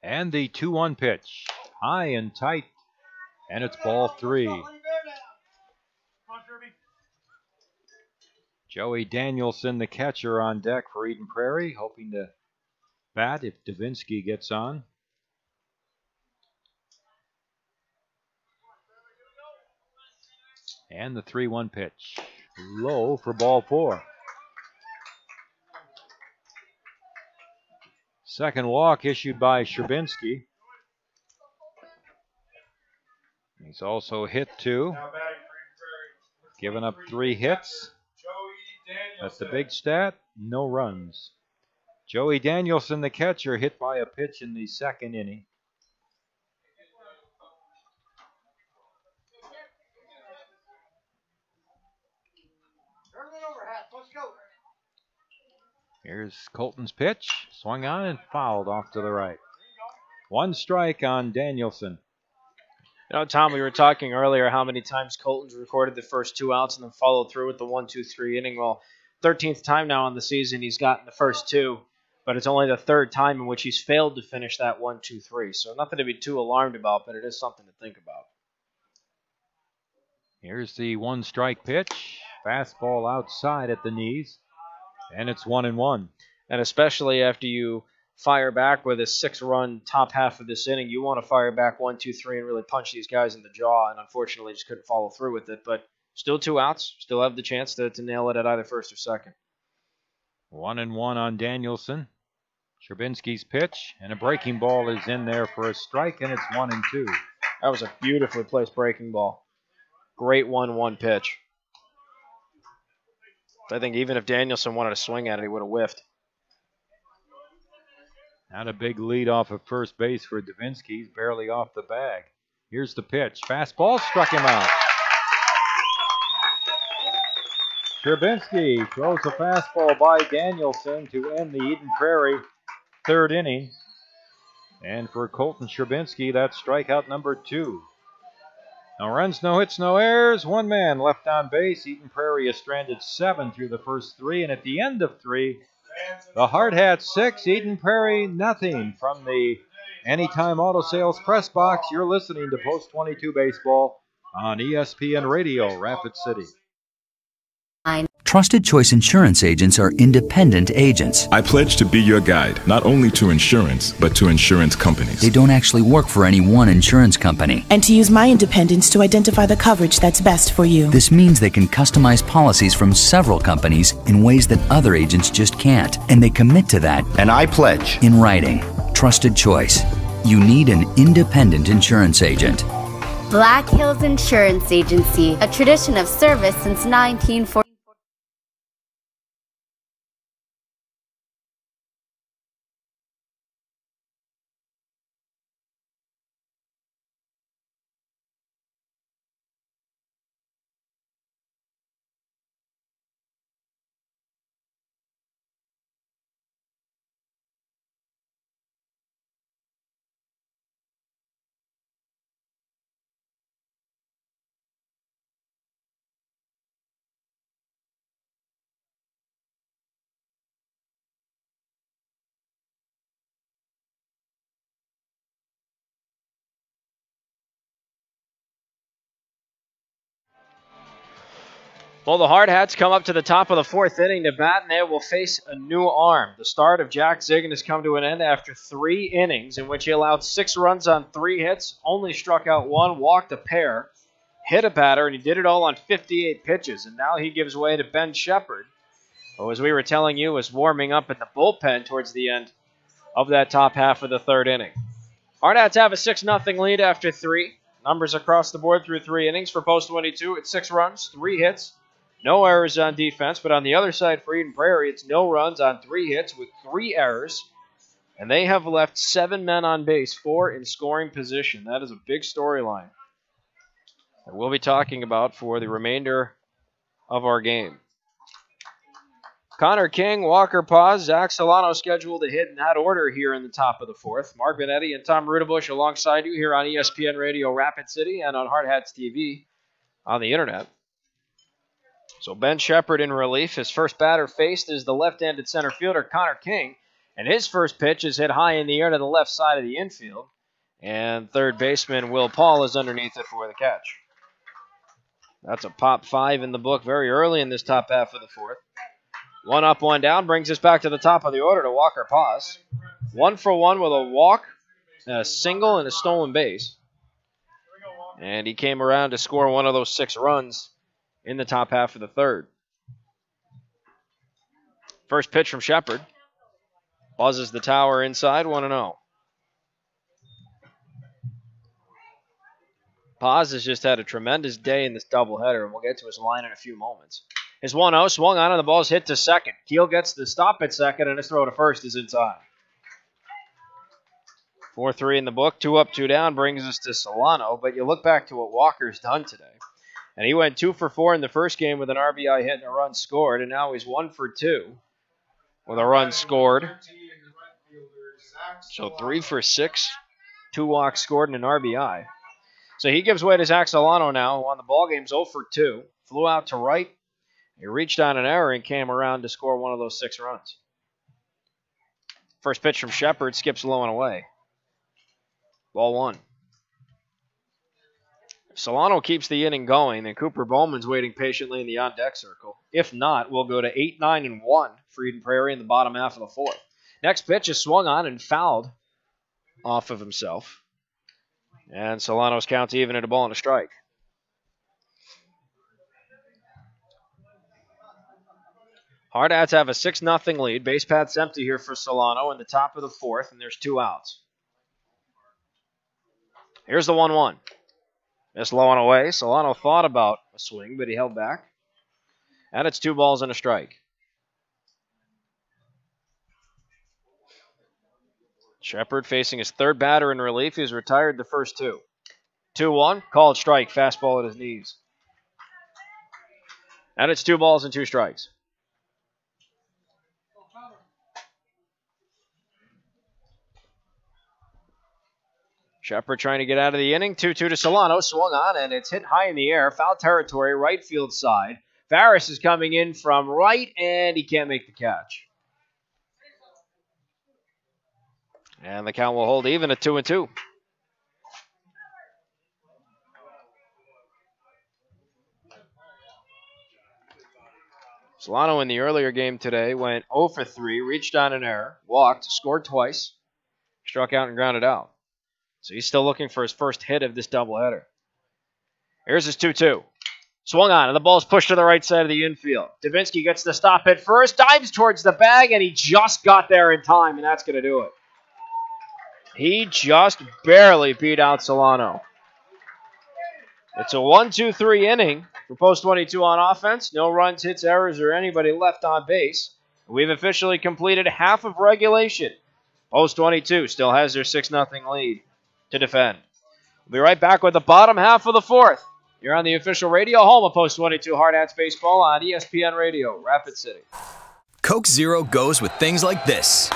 And the 2-1 pitch. High and tight. And it's ball 3. Joey Danielson, the catcher, on deck for Eden Prairie, hoping to bat if Davinsky gets on. And the 3-1 pitch. Low for ball 4. Second walk issued by Sherbinski. He's also hit 2. Given up 3 hits. That's the big stat. No runs. Joey Danielson, the catcher, hit by a pitch in the second inning. Here's Colton's pitch. Swung on and fouled off to the right. 1 strike on Danielson. You know, Tom, we were talking earlier how many times Colton's recorded the first 2 outs and then followed through with the 1-2-3 inning. Well, 13th time now in the season he's gotten the first 2, but it's only the 3rd time in which he's failed to finish that 1-2-3. So nothing to be too alarmed about, but it is something to think about. Here's the 1-strike pitch. Fastball outside at the knees. And it's 1-1. And especially after you fire back with a 6-run top half of this inning, you want to fire back 1-2-3 and really punch these guys in the jaw, and unfortunately just couldn't follow through with it. But still 2 outs, still have the chance to nail it at either first or second. 1-1 on Danielson. Sherbinski's pitch, and a breaking ball is in there for a strike, and it's 1-2. That was a beautifully placed breaking ball. Great 1-1 pitch. I think even if Danielson wanted to swing at it, he would have whiffed. Not a big lead off of first base for Davinsky. He's barely off the bag. Here's the pitch. Fastball struck him out. Sherbinski throws a fastball by Danielson to end the Eden Prairie 3rd inning. And for Colton Sherbinski, that's strikeout number 2. No runs, no hits, no errors. 1 man left on base. Eden Prairie has stranded 7 through the first 3. And at the end of 3, the Hardhats 6, Eden Prairie nothing. From the Anytime Auto Sales press box, you're listening to Post 22 Baseball on ESPN Radio, Rapid City. Trusted Choice Insurance agents are independent agents. I pledge to be your guide, not only to insurance, but to insurance companies. They don't actually work for any one insurance company. And to use my independence to identify the coverage that's best for you. This means they can customize policies from several companies in ways that other agents just can't. And they commit to that. And I pledge. In writing. Trusted Choice. You need an independent insurance agent. Black Hills Insurance Agency, a tradition of service since 1940. Well, the Hardhats come up to the top of the 4th inning to bat, and they will face a new arm. The start of Jack Ziggin has come to an end after 3 innings in which he allowed 6 runs on 3 hits, only struck out 1, walked a pair, hit a batter, and he did it all on 58 pitches. And now he gives way to Ben Shepard, who, as we were telling you, was warming up in the bullpen towards the end of that top half of the 3rd inning. Hardhats have a 6-0 lead after 3. Numbers across the board through 3 innings for Post 22. It's 6 runs, 3 hits. No errors on defense, but on the other side for Eden Prairie, it's no runs on 3 hits with 3 errors. And they have left 7 men on base, 4 in scoring position. That is a big storyline that we'll be talking about for the remainder of our game. Connor King, Walker Paz, Zach Solano scheduled to hit in that order here in the top of the 4th. Mark Benetti and Tom Rudabush alongside you here on ESPN Radio Rapid City and on Hardhats-TV on the internet. So Ben Shepard in relief. His first batter faced is the left-handed center fielder Connor King, and his first pitch is hit high in the air to the left side of the infield, and third baseman Will Paul is underneath it for the catch. That's a pop 5 in the book very early in this top half of the 4th. 1 up, 1 down brings us back to the top of the order to Walker Paz. 1 for 1 with a walk, a single, and a stolen base. And he came around to score one of those 6 runs in the top half of the 3rd. First pitch from Shepard. Buzzes the tower inside, 1-0. Paz has just had a tremendous day in this doubleheader, and we'll get to his line in a few moments. His 1-0 swung on, and the ball's hit to second. Keel gets the stop at second, and his throw to first is inside. 4-3 in the book. 2 up, 2 down brings us to Solano, but you look back to what Walker's done today. And he went 2 for 4 in the first game with an RBI hit and a run scored, and now he's 1 for 2 with a run scored. So 3 for 6, 2 walks scored, and an RBI. So he gives way to Zach Solano now, who on the ballgame's 0 for 2. Flew out to right. He reached on an error and came around to score one of those 6 runs. First pitch from Shepard skips low and away. Ball 1. If Solano keeps the inning going, then Cooper Bowman's waiting patiently in the on-deck circle. If not, we'll go to 8, 9, and 1 for Eden Prairie in the bottom half of the 4th. Next pitch is swung on and fouled off of himself. And Solano's count's even at a ball and a strike. Hardhats have a 6-0 lead. Base path's empty here for Solano in the top of the 4th, and there's 2 outs. Here's the 1-1. Missed low and away. Solano thought about a swing, but he held back. And it's 2 balls and a strike. Shepard facing his 3rd batter in relief. He's retired the first 2. 2-1, called strike, fastball at his knees. And it's 2 balls and 2 strikes. Shepard trying to get out of the inning. 2-2 to Solano. Swung on, and it's hit high in the air. Foul territory, right field side. Farris is coming in from right, and he can't make the catch. And the count will hold even at 2-2. Solano in the earlier game today went 0 for 3, reached on an error, walked, scored twice, struck out and grounded out. So he's still looking for his first hit of this doubleheader. Here's his 2-2. Swung on, and the ball's pushed to the right side of the infield. Davinsky gets the stop at first, dives towards the bag, and he just got there in time, and that's going to do it. He just barely beat out Solano. It's a 1-2-3 inning for Post 22 on offense. No runs, hits, errors, or anybody left on base. We've officially completed half of regulation. Post 22 still has their 6-0 lead to defend. We'll be right back with the bottom half of the 4th. You're on the official radio home of Post 22 Hardhats Baseball on ESPN Radio, Rapid City. Coke Zero goes with things like this.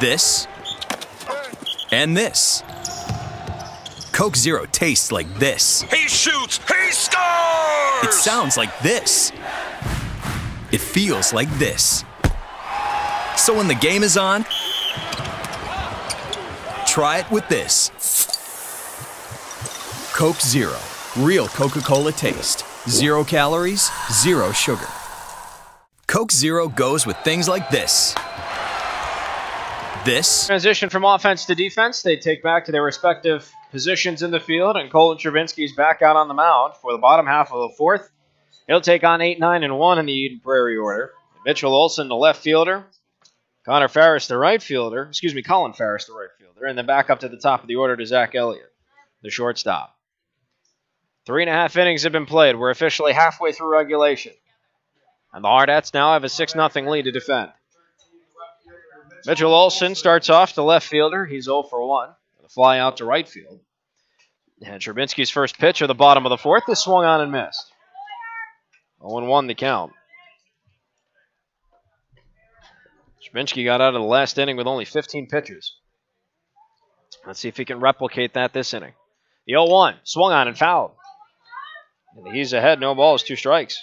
This. And this. Coke Zero tastes like this. He shoots, he scores! It sounds like this. It feels like this. So when the game is on, try it with this. Coke Zero, real Coca-Cola taste. 0 calories, 0 sugar. Coke Zero goes with things like this. Transition from offense to defense. They take back to their respective positions in the field, and Colton Chervinsky's back out on the mound for the bottom half of the fourth. He'll take on 8, 9, and 1 in the Eden Prairie order. Mitchell Olson, the left fielder. Colin Farris, the right fielder, and then back up to the top of the order to Zach Elliott, the shortstop. 3.5 innings have been played. We're officially halfway through regulation. And the Hardhats now have a 6-0 lead to defend. Mitchell Olson starts off the left fielder. He's 0 for 1. With a fly out to right field. And Chervinsky's first pitch at the bottom of the fourth is swung on and missed. 0-1 the count. Chervinsky got out of the last inning with only 15 pitches. Let's see if he can replicate that this inning. The 0-1, swung on and fouled. And he's ahead, no balls, 2 strikes.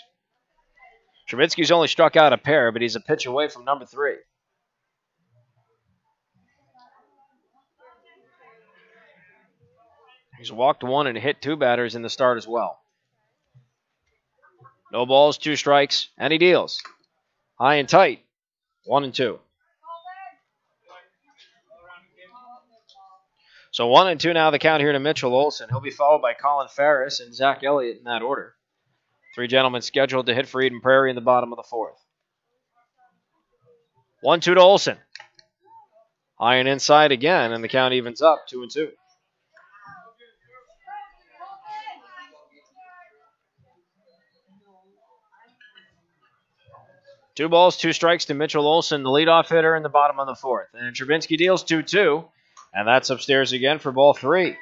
Chervinsky's only struck out a pair, but he's a pitch away from number 3. He's walked 1 and hit 2 batters in the start as well. No balls, 2 strikes, and he deals. High and tight, 1-2. So 1-2 now the count here to Mitchell Olson. He'll be followed by Colin Farris and Zach Elliott in that order. 3 gentlemen scheduled to hit for Eden Prairie in the bottom of the fourth. 1-2 to Olson. High and inside again, and the count evens up, 2-2. Two balls, 2 strikes to Mitchell Olson, the leadoff hitter in the bottom of the fourth. And Chervinsky deals 2-2, and that's upstairs again for ball 3.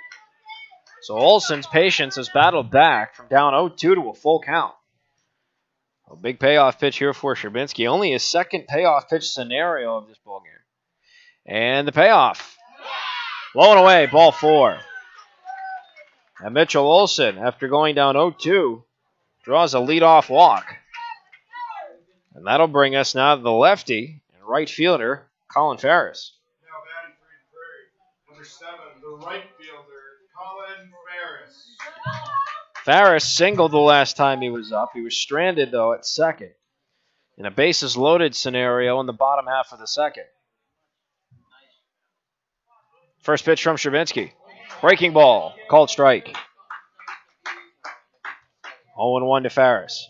So Olson's patience has battled back from down 0-2 to a full count. A big payoff pitch here for Chervinsky. Only his second payoff pitch scenario of this ballgame. And the payoff. Blown away, ball 4. And Mitchell Olson, after going down 0-2, draws a leadoff walk. And that'll bring us now to the lefty and right fielder, Colin Farris. Now batting for Eden Prairie, number 7, the right fielder, Colin Farris. Farris singled the last time he was up. He was stranded, though, at second in a bases-loaded scenario in the bottom half of the second. First pitch from Chervinsky. Breaking ball, called strike. 0-1 to Farris.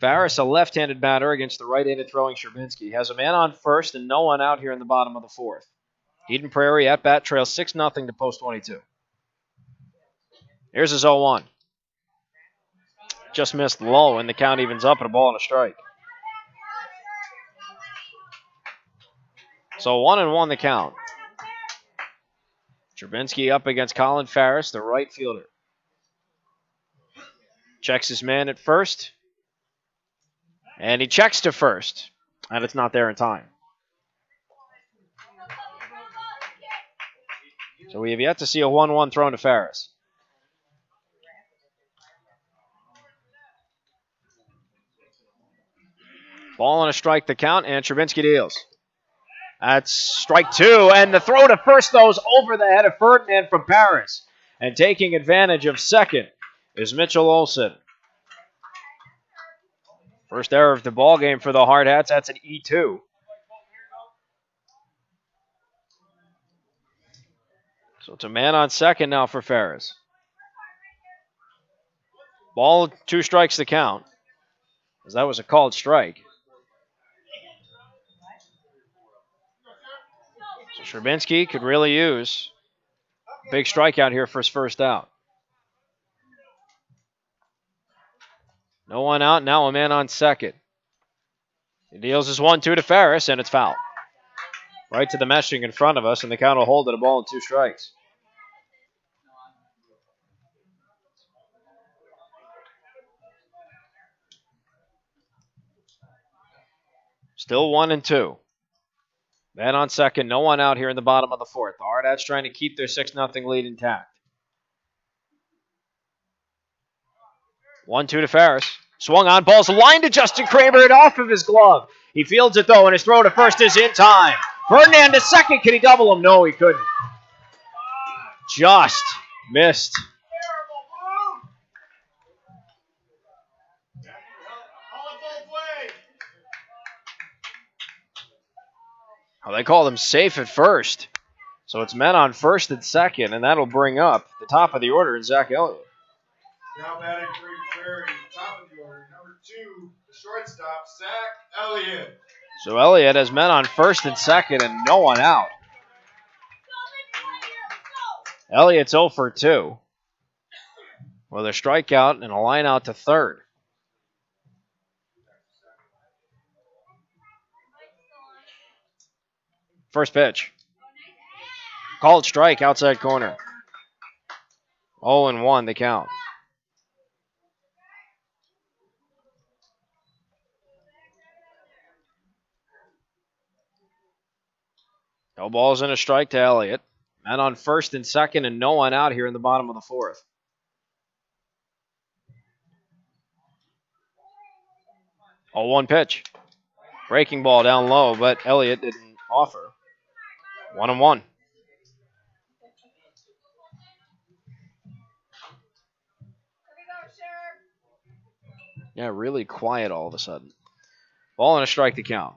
Farris, a left-handed batter against the right-handed throwing Chervinsky, has a man on first and no one out here in the bottom of the fourth. Eden Prairie at bat trails 6-0 to post 22. Here's his 0-1. Just missed low, and the count evens up at a ball and a strike. So 1-1 the count. Chervinsky up against Colin Farris, the right fielder. Checks his man at first. And he checks to first, and it's not there in time. So we have yet to see a 1-1 thrown to Farris. Ball and a strike the count, and Chervinsky deals. That's strike 2, and the throw to first, though, is over the head of Ferdinand from Paris. And taking advantage of second is Mitchell Olson. First error of the ball game for the Hardhats. That's an E2. So it's a man on second now for Farris. Ball, 2 strikes to count, as that was a called strike. So Chervinsky could really use a big strikeout here for his first out. No one out, now a man on second. He deals his 1-2 to Farris, and it's foul. Right to the meshing in front of us, and the count will hold at a ball and 2 strikes. Still 1-2. Man on second, no one out here in the bottom of the fourth. The Hardhats trying to keep their 6-0 lead intact. 1-2 to Farris. Swung on, ball's lined to Justin Kramer and off of his glove. He fields it, though, and his throw to first is in time. Ferdinand to second. Can he double him? No, he couldn't. Just missed. Oh, they called him safe at first. So it's men on first and second, and that'll bring up the top of the order in Zach Elliott. Now batting for Prairie, top of the order, number 2, the shortstop, Zach Elliott. So Elliott has men on first and second and no one out. Elliott's 0 for 2 with a strikeout and a line out to third. First pitch. Called strike outside corner. 0-1 the count. No balls and a strike to Elliott. Men on first and second and no one out here in the bottom of the fourth. Oh, 1 pitch. Breaking ball down low, but Elliott didn't offer. 1-1. Yeah, really quiet all of a sudden. Ball and a strike to count.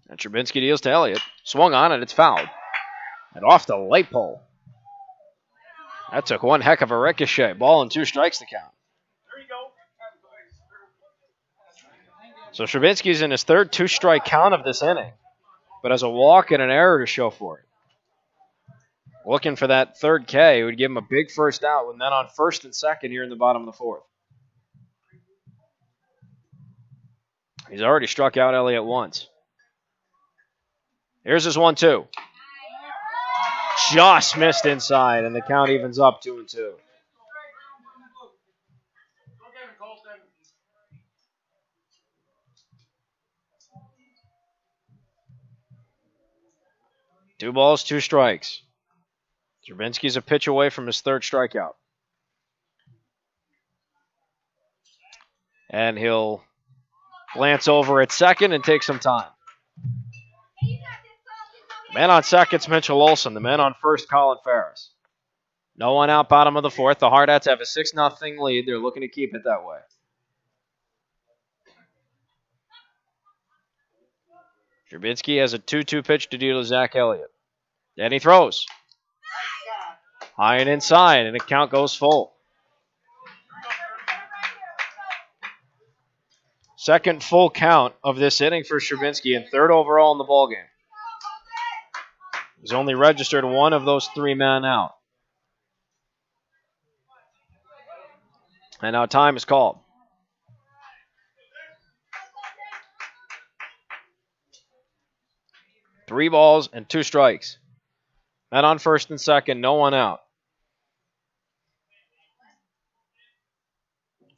And Trubinsky deals to Elliott. Swung on it, it's fouled. And off the light pole. That took one heck of a ricochet. Ball and 2 strikes to count. So Trubinsky's in his third 2-strike count of this inning, but has a walk and an error to show for it. Looking for that third K would give him a big first out with men on first and second here in the bottom of the fourth. He's already struck out Elliott once. Here's his 1-2. Just missed inside, and the count evens up 2-2. Two balls, 2 strikes. Trubinsky's a pitch away from his third strikeout. And he'll glance over at second and take some time. Man on second's Mitchell Olson. The man on first, Colin Ferris. No one out, bottom of the fourth. The Hardhats have a 6-0 lead. They're looking to keep it that way. Trubinsky has a 2-2 pitch to deal to Zach Elliott. Then he throws. High and inside, and the count goes full. Second full count of this inning for Trubinsky and third overall in the ballgame. He's only registered one of those 3 men out. And now time is called. Three balls and 2 strikes. Men on first and second, no one out.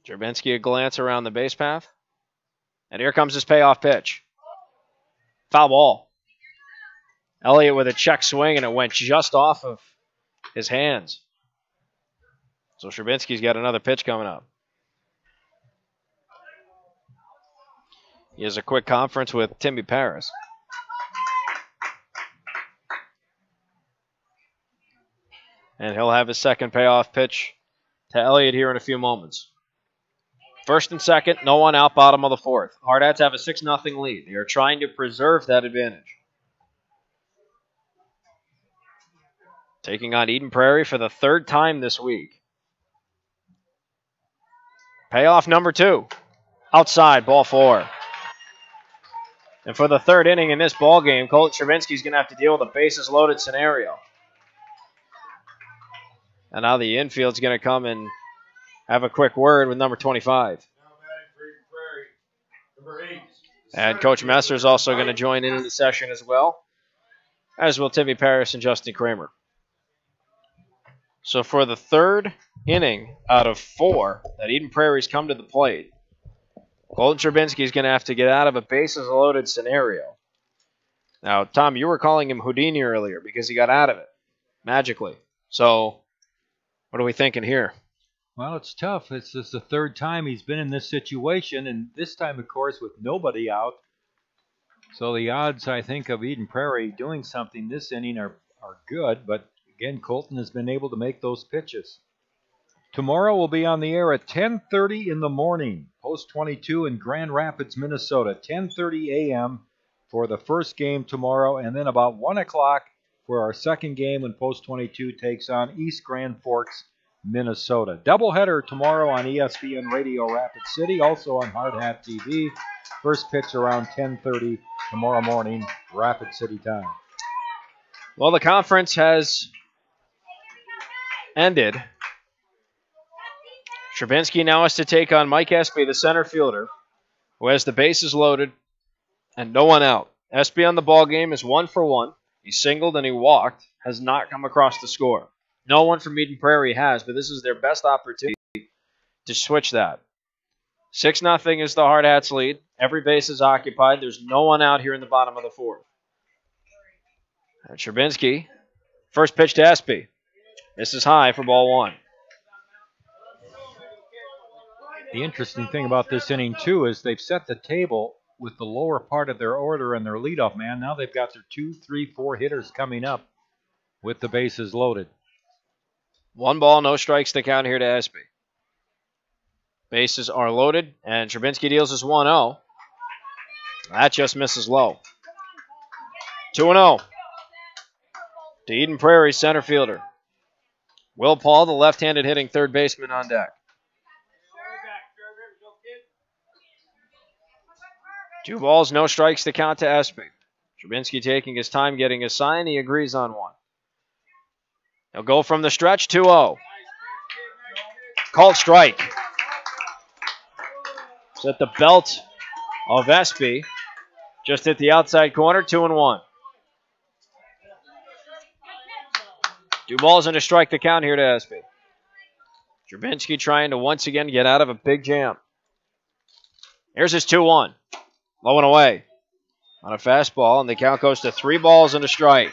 Trubinsky a glance around the base path. And here comes his payoff pitch. Foul ball. Elliott with a check swing, and it went just off of his hands. So Trubinsky's got another pitch coming up. He has a quick conference with Timmy Paris. And he'll have his second payoff pitch to Elliott here in a few moments. First and second, no one out, bottom of the fourth. Hardhats have a 6-0 lead. They are trying to preserve that advantage. Taking on Eden Prairie for the 3rd time this week. Payoff number 2. Outside, ball 4. And for the 3rd inning in this ball game, Colt Trubinsky's going to have to deal with a bases loaded scenario. And now the infield's going to come and have a quick word with number 25. And Coach Messer's also going to join in the session as well, as will Timmy Paris and Justin Kramer. So for the 3rd inning out of 4 that Eden Prairie's come to the plate, Colton Trubinsky's going to have to get out of a bases-loaded scenario. Now, Tom, you were calling him Houdini earlier because he got out of it magically. So what are we thinking here? Well, it's tough. It's just the 3rd time he's been in this situation, and this time, of course, with nobody out. So the odds, I think, of Eden Prairie doing something this inning are good, but again, Colton has been able to make those pitches. Tomorrow we'll be on the air at 10:30 in the morning. Post 22 in Grand Rapids, Minnesota. 10:30 a.m. for the first game tomorrow, and then about 1 o'clock for our second game when Post 22 takes on East Grand Forks, Minnesota. Doubleheader tomorrow on ESPN Radio Rapid City, also on Hardhats-TV. First pitch around 10:30 tomorrow morning, Rapid City time. Well, the conference has ended. Stravinsky now has to take on Mike Espy, the center fielder, who has the bases loaded and no one out. Espy on the ball game is 1 for 1. He singled and he walked, has not come across the score. No one from Eden Prairie has, but this is their best opportunity to switch that. 6-0 is the Hardhats lead. Every base is occupied. There's no one out here in the bottom of the fourth. And Stravinsky, first pitch to Espy. This is high for ball 1. The interesting thing about this inning, too, is they've set the table with the lower part of their order and their leadoff man. Now they've got their 2, 3, 4 hitters coming up with the bases loaded. 1 ball, no strikes to count here to Espy. Bases are loaded, and Stravinsky deals his 1-0. That just misses low. 2-0 to Eden Prairie center fielder. Will Paul, the left-handed hitting third baseman, on deck. 2 balls, no strikes to count to Espy. Stravinsky taking his time getting his sign. He agrees on 1. He'll go from the stretch, 2-0. Called strike. It's at the belt of Espy. Just hit the outside corner, 2-1. 2 balls and a strike to count here to Espy. Stravinsky trying to once again get out of a big jam. Here's his 2-1. Low and away on a fastball, and the count goes to 3 balls and a strike.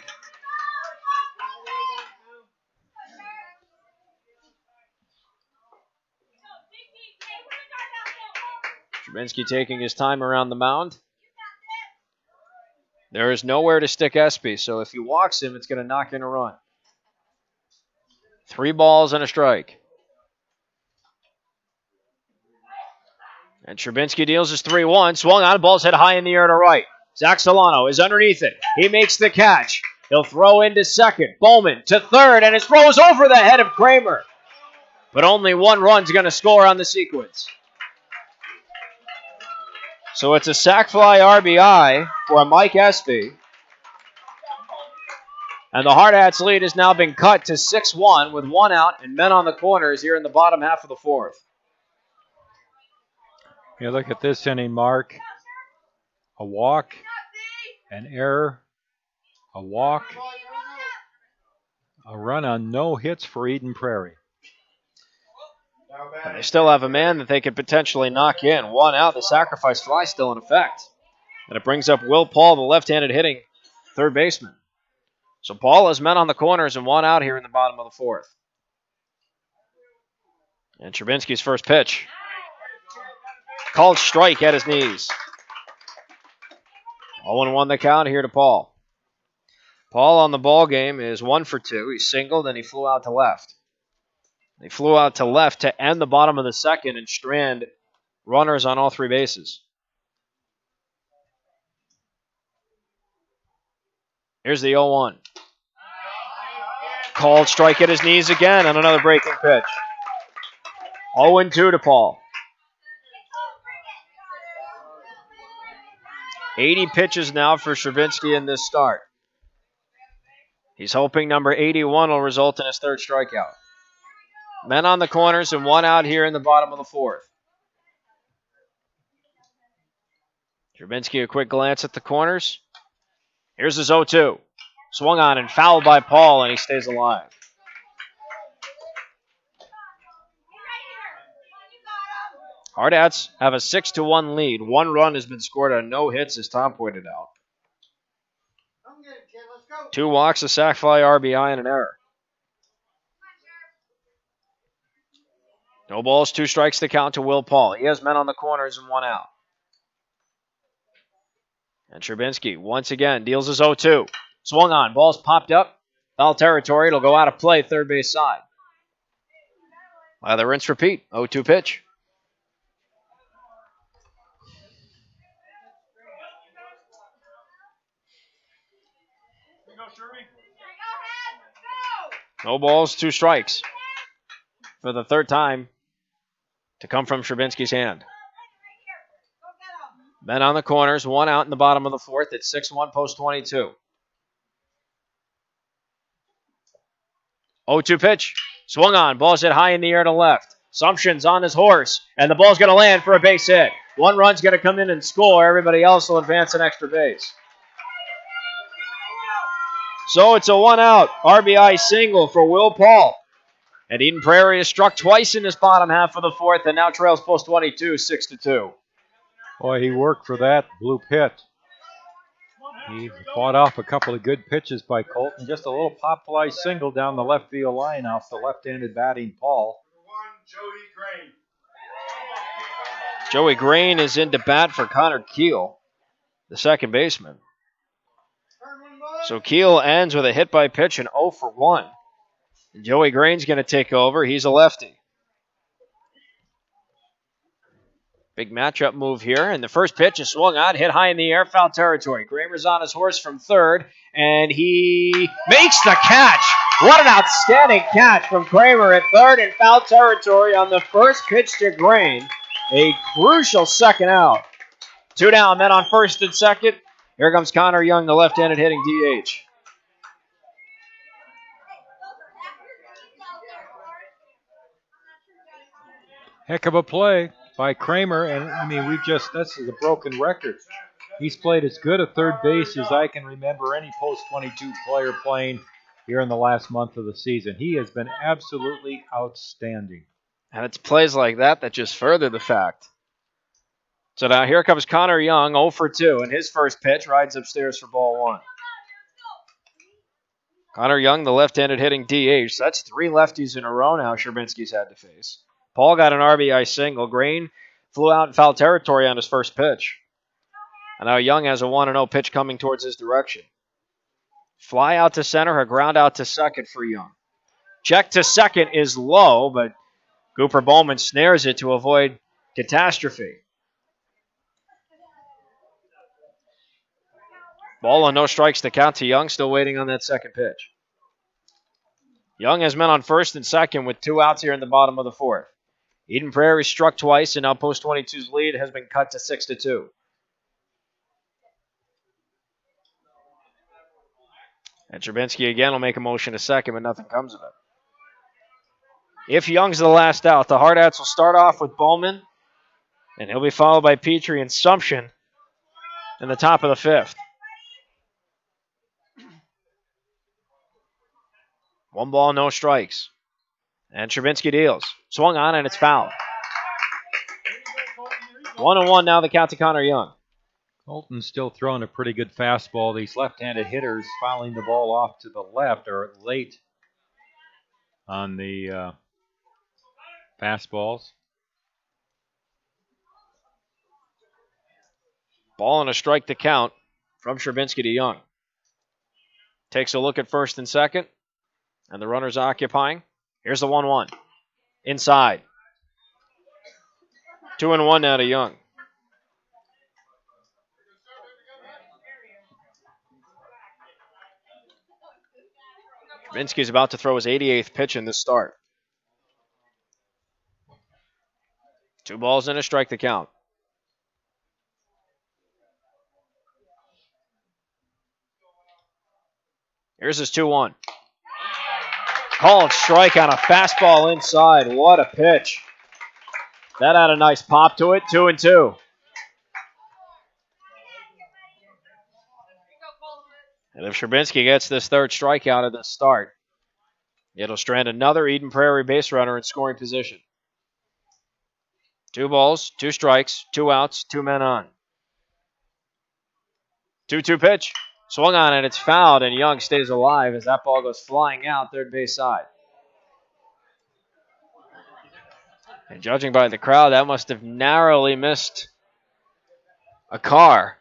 Stravinsky taking his time around the mound. There is nowhere to stick Espy, so if he walks him, it's going to knock in a run. 3 balls and a strike. And Stravinsky deals his 3-1. Swung on, ball's hit high in the air to right. Zach Solano is underneath it. He makes the catch. He'll throw into second. Bowman to third, and it throws over the head of Kramer. But only 1 run's going to score on the sequence. So it's a sac fly RBI for Mike Espy. And the Hardhats lead has now been cut to 6-1 with 1 out and men on the corners here in the bottom half of the fourth. You look at this inning, Mark. A walk, an error, a walk, a run on no hits for Eden Prairie. And they still have a man that they could potentially knock in. 1 out, the sacrifice fly still in effect. And it brings up Will Paul, the left-handed hitting third baseman. So Paul has men on the corners and 1 out here in the bottom of the fourth. And Stravinsky's first pitch. Called strike at his knees. 0-1 the count here to Paul. Paul on the ball game is 1 for 2. He singled and he flew out to left. He flew out to left to end the bottom of the second and strand runners on all 3 bases. Here's the 0-1. Called strike at his knees again on another breaking pitch. 0-2 to Paul. 80 pitches now for Stravinsky in this start. He's hoping number 81 will result in his 3rd strikeout. Men on the corners and 1 out here in the bottom of the fourth. Stravinsky a quick glance at the corners. Here's his 0-2. Swung on and fouled by Paul, and he stays alive. Hardhats have a 6-1 lead. 1 run has been scored on no hits, as Tom pointed out. 2 walks, a sac fly, RBI, and an error. No balls, 2 strikes to count to Will Paul. He has men on the corners and 1 out. And Stravinsky once again deals his 0-2. Swung on, ball's popped up. Foul territory, it'll go out of play, third base side. Lather, rinse, repeat. 0-2 pitch. No balls, 2 strikes. For the third time to come from Sherbinsky's hand. Men on the corners, 1 out in the bottom of the fourth. It's 6-1 post 22. 0-2 pitch. Swung on. Ball's hit high in the air to left. Sumption's on his horse, and the ball's going to land for a base hit. 1 run's going to come in and score. Everybody else will advance an extra base. So it's a 1-out RBI single for Will Paul. And Eden Prairie is struck twice in this bottom half of the fourth and now trails post 22, 6-2. Boy, he worked for that blue pit. He fought off a couple of good pitches by Colton. Just a little pop fly single down the left field line off the left-handed batting Paul. Joey Grain is in to bat for Connor Keel, the second baseman. So Keel ends with a hit by pitch and 0 for 1. And Joey Grain's going to take over. He's a lefty. Big matchup move here. And the first pitch is swung on, hit high in the air, foul territory. Kramer's on his horse from third, and he makes the catch. What an outstanding catch from Kramer at third in foul territory on the first pitch to Grain. A crucial second out. 2 down, men on first and second. Here comes Connor Young, the left-handed hitting DH. Heck of a play by Kramer, and I mean, this is a broken record. He's played as good a third base as I can remember any post-22 player playing here in the last month of the season. He has been absolutely outstanding. And it's plays like that that just further the fact. So now here comes Connor Young, 0 for 2, and his first pitch rides upstairs for ball 1. Connor Young, the left-handed hitting DH. That's 3 lefties in a row now Sherbinsky's had to face. Paul got an RBI single. Grain flew out in foul territory on his first pitch. And now Young has a 1-0 pitch coming towards his direction. Fly out to center, a ground out to second for Young. Check to second is low, but Cooper Bowman snares it to avoid catastrophe. Ball and no strikes to count to Young, still waiting on that second pitch. Young has men on first and second with 2 outs here in the bottom of the fourth. Eden Prairie struck twice, and now post 22's lead has been cut to 6-2. And Sherbinsky again will make a motion to second, but nothing comes of it. If Young's the last out, the Hardhats will start off with Bowman, and he'll be followed by Petrie and Sumption in the top of the fifth. 1 ball, no strikes. And Sherbinsky deals. Swung on, and it's fouled. 1-1 now, the count to Connor Young. Colton's still throwing a pretty good fastball. These left-handed hitters fouling the ball off to the left or late on the fastballs. Ball and a strike to count from Sherbinsky to Young. Takes a look at first and second, and the runner's occupying. Here's the 1-1. Inside. 2-1 now to Young. Sherbinsky's about to throw his 88th pitch in this start. 2 balls and a strike to count. Here's his 2-1. Called strike on a fastball inside. What a pitch. That had a nice pop to it. 2-2. And if Sherbinsky gets this third strikeout at the start, it'll strand another Eden Prairie base runner in scoring position. 2 balls, 2 strikes, 2 outs, 2 men on. 2-2 pitch. Swung on and it's fouled, and Young stays alive as that ball goes flying out third base side. And judging by the crowd, that must have narrowly missed a car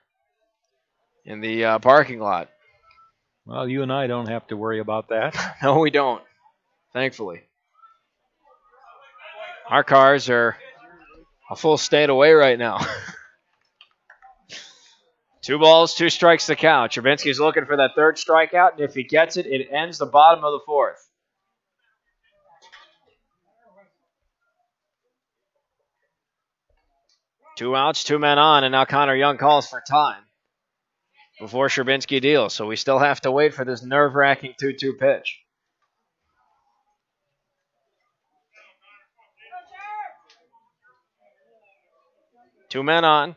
in the parking lot. Well, you and I don't have to worry about that. No, we don't, thankfully. Our cars are a full state away right now. 2 balls, 2 strikes to count. Trubinsky's looking for that third strikeout, and if he gets it, it ends the bottom of the 4th. Two outs, 2 men on, and now Connor Young calls for time before Trubinsky deals. So we still have to wait for this nerve-wracking 2-2 pitch. Two men on,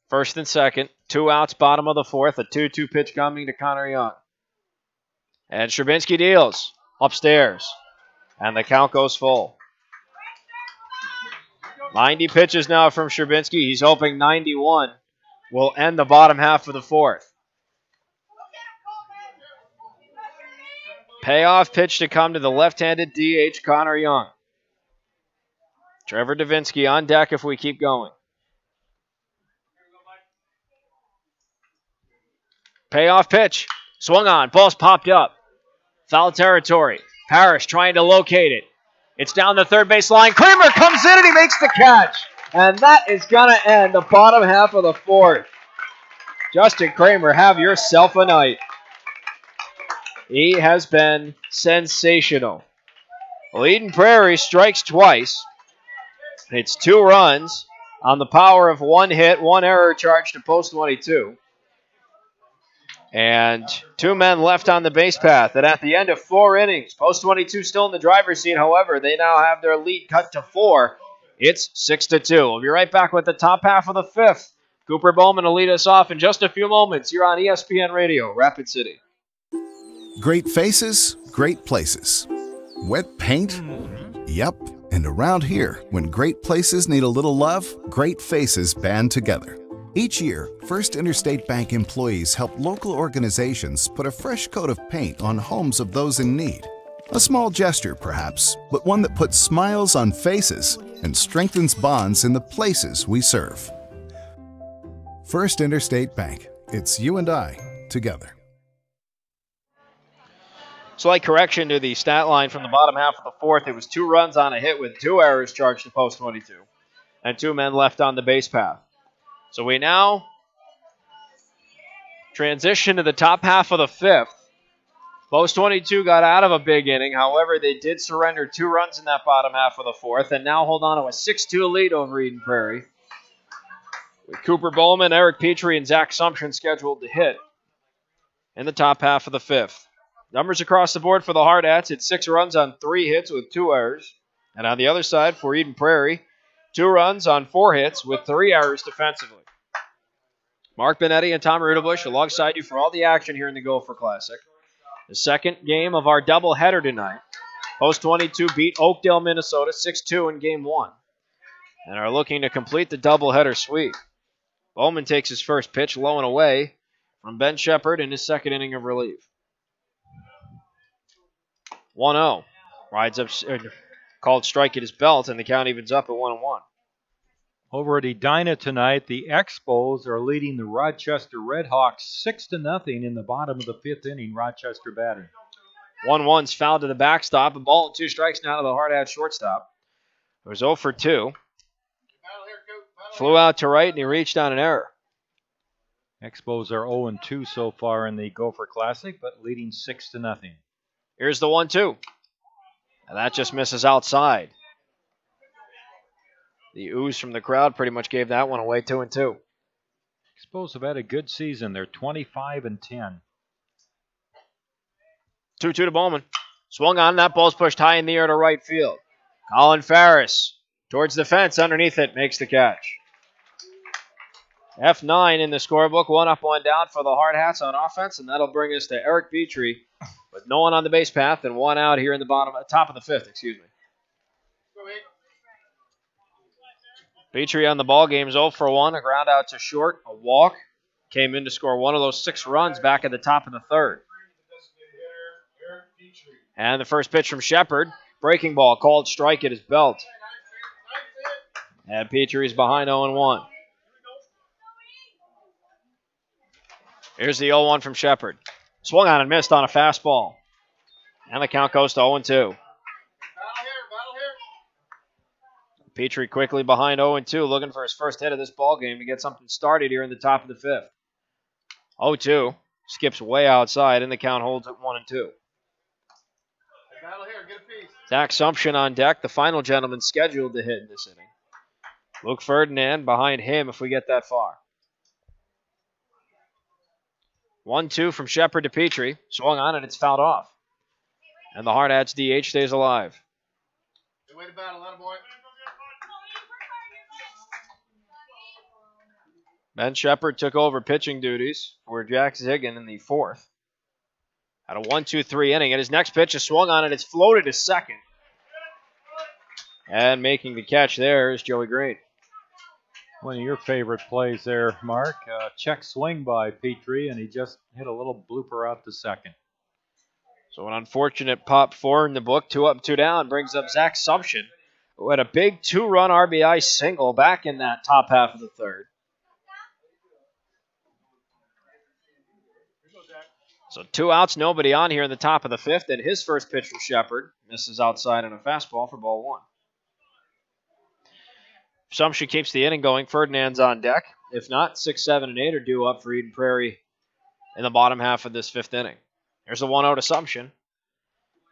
first and second. 2 outs, bottom of the 4th. A 2-2 pitch coming to Connor Young. And Trubinsky deals upstairs. And the count goes full. 90 pitches now from Trubinsky. He's hoping 91 will end the bottom half of the 4th. Payoff pitch to come to the left-handed DH, Connor Young. Trevor Davinsky on deck if we keep going. Payoff pitch. Swung on. Ball's popped up. Foul territory. Parrish trying to locate it. It's down the third base line. Kramer comes in and he makes the catch. And that is going to end the bottom half of the 4th. Justin Kramer, have yourself a night. He has been sensational. Well, Eden Prairie strikes twice. It's 2 runs on the power of 1 hit, 1 error charged to post 22. And 2 men left on the base path. And at the end of 4 innings, post 22 still in the driver's seat. However, they now have their lead cut to 4. It's 6-2. We'll be right back with the top half of the 5th. Cooper Bowman will lead us off in just a few moments here on ESPN Radio, Rapid City. Great faces, great places. Wet paint? Yep. And around here, when great places need a little love, great faces band together. Each year, First Interstate Bank employees help local organizations put a fresh coat of paint on homes of those in need. A small gesture, perhaps, but one that puts smiles on faces and strengthens bonds in the places we serve. First Interstate Bank. It's you and I together. Slight correction to the stat line from the bottom half of the 4th. It was 2 runs on a hit with 2 errors charged to post 22. And 2 men left on the base path. So we now transition to the top half of the 5th. Post 22 got out of a big inning. However, they did surrender 2 runs in that bottom half of the 4th and now hold on to a 6-2 lead over Eden Prairie. With Cooper Bowman, Eric Petrie, and Zach Sumption scheduled to hit in the top half of the 5th. Numbers across the board for the Hardhats. It's 6 runs on 3 hits with 2 errors. And on the other side for Eden Prairie, 2 runs on 4 hits with 3 errors defensively. Mark Benetti and Tom Rudebush alongside you for all the action here in the Gopher Classic. The second game of our doubleheader tonight. Post 22 beat Oakdale, Minnesota 6-2 in Game 1 and are looking to complete the doubleheader sweep. Bowman takes his first pitch low and away from Ben Shepard in his second inning of relief. 1-0. Rides up, called strike at his belt, and the count evens up at 1-1. Over at Edina tonight, the Expos are leading the Rochester Redhawks 6-0 in the bottom of the 5th inning. Rochester batting. 1-1's fouled to the backstop. A ball and 2 strikes now to the Hardhats shortstop. It was 0 for 2. Flew out to right, and he reached on an error. Expos are 0-2 so far in the Gopher Classic, but leading 6-0. Here's the 1-2. And that just misses outside. The ooze from the crowd pretty much gave that one away. 2-2. Expos have had a good season. They're 25-10. 2-2 to Bowman. Swung on. That ball's pushed high in the air to right field. Colin Farris towards the fence. Underneath it. Makes the catch. F9 in the scorebook. 1 up, 1 down for the Hardhats on offense. And that'll bring us to Eric Petrie with no one on the base path and 1 out here in the top of the 5th. Excuse me. Petrie on the ball game is 0 for 1. A ground out to short. A walk. Came in to score one of those 6 runs back at the top of the 3rd. And the first pitch from Shepard. Breaking ball called strike at his belt. And Petrie's behind 0-1. Here's the 0-1 from Shepard. Swung on and missed on a fastball. And the count goes to 0-2. Petrie quickly behind 0-2, looking for his first hit of this ball game to get something started here in the top of the fifth. 0-2, skips way outside, and the count holds at 1-2. Zach Sumption on deck, the final gentleman scheduled to hit in this inning. Luke Ferdinand behind him if we get that far. 1-2 from Shepard to Petrie. Swung on and it's fouled off. And the Hardhats DH stays alive. Ben Shepard took over pitching duties for Jack Ziggin in the fourth. At a 1-2-3 inning. And his next pitch is swung on and it's floated to second. And making the catch there is Joey Green. One of your favorite plays there, Mark. Check swing by Petrie, and he just hit a little blooper out to second. So an unfortunate pop four in the book. 2 up, 2 down brings up Zach Sumption, who had a big 2-run RBI single back in that top half of the third. So 2 outs, nobody on here in the top of the fifth, and his first pitch from Shepard misses outside on a fastball for ball 1. Sumption keeps the inning going. Ferdinand's on deck. If not, 6, 7, and 8 are due up for Eden Prairie in the bottom half of this fifth inning. There's a 1-0 Sumption.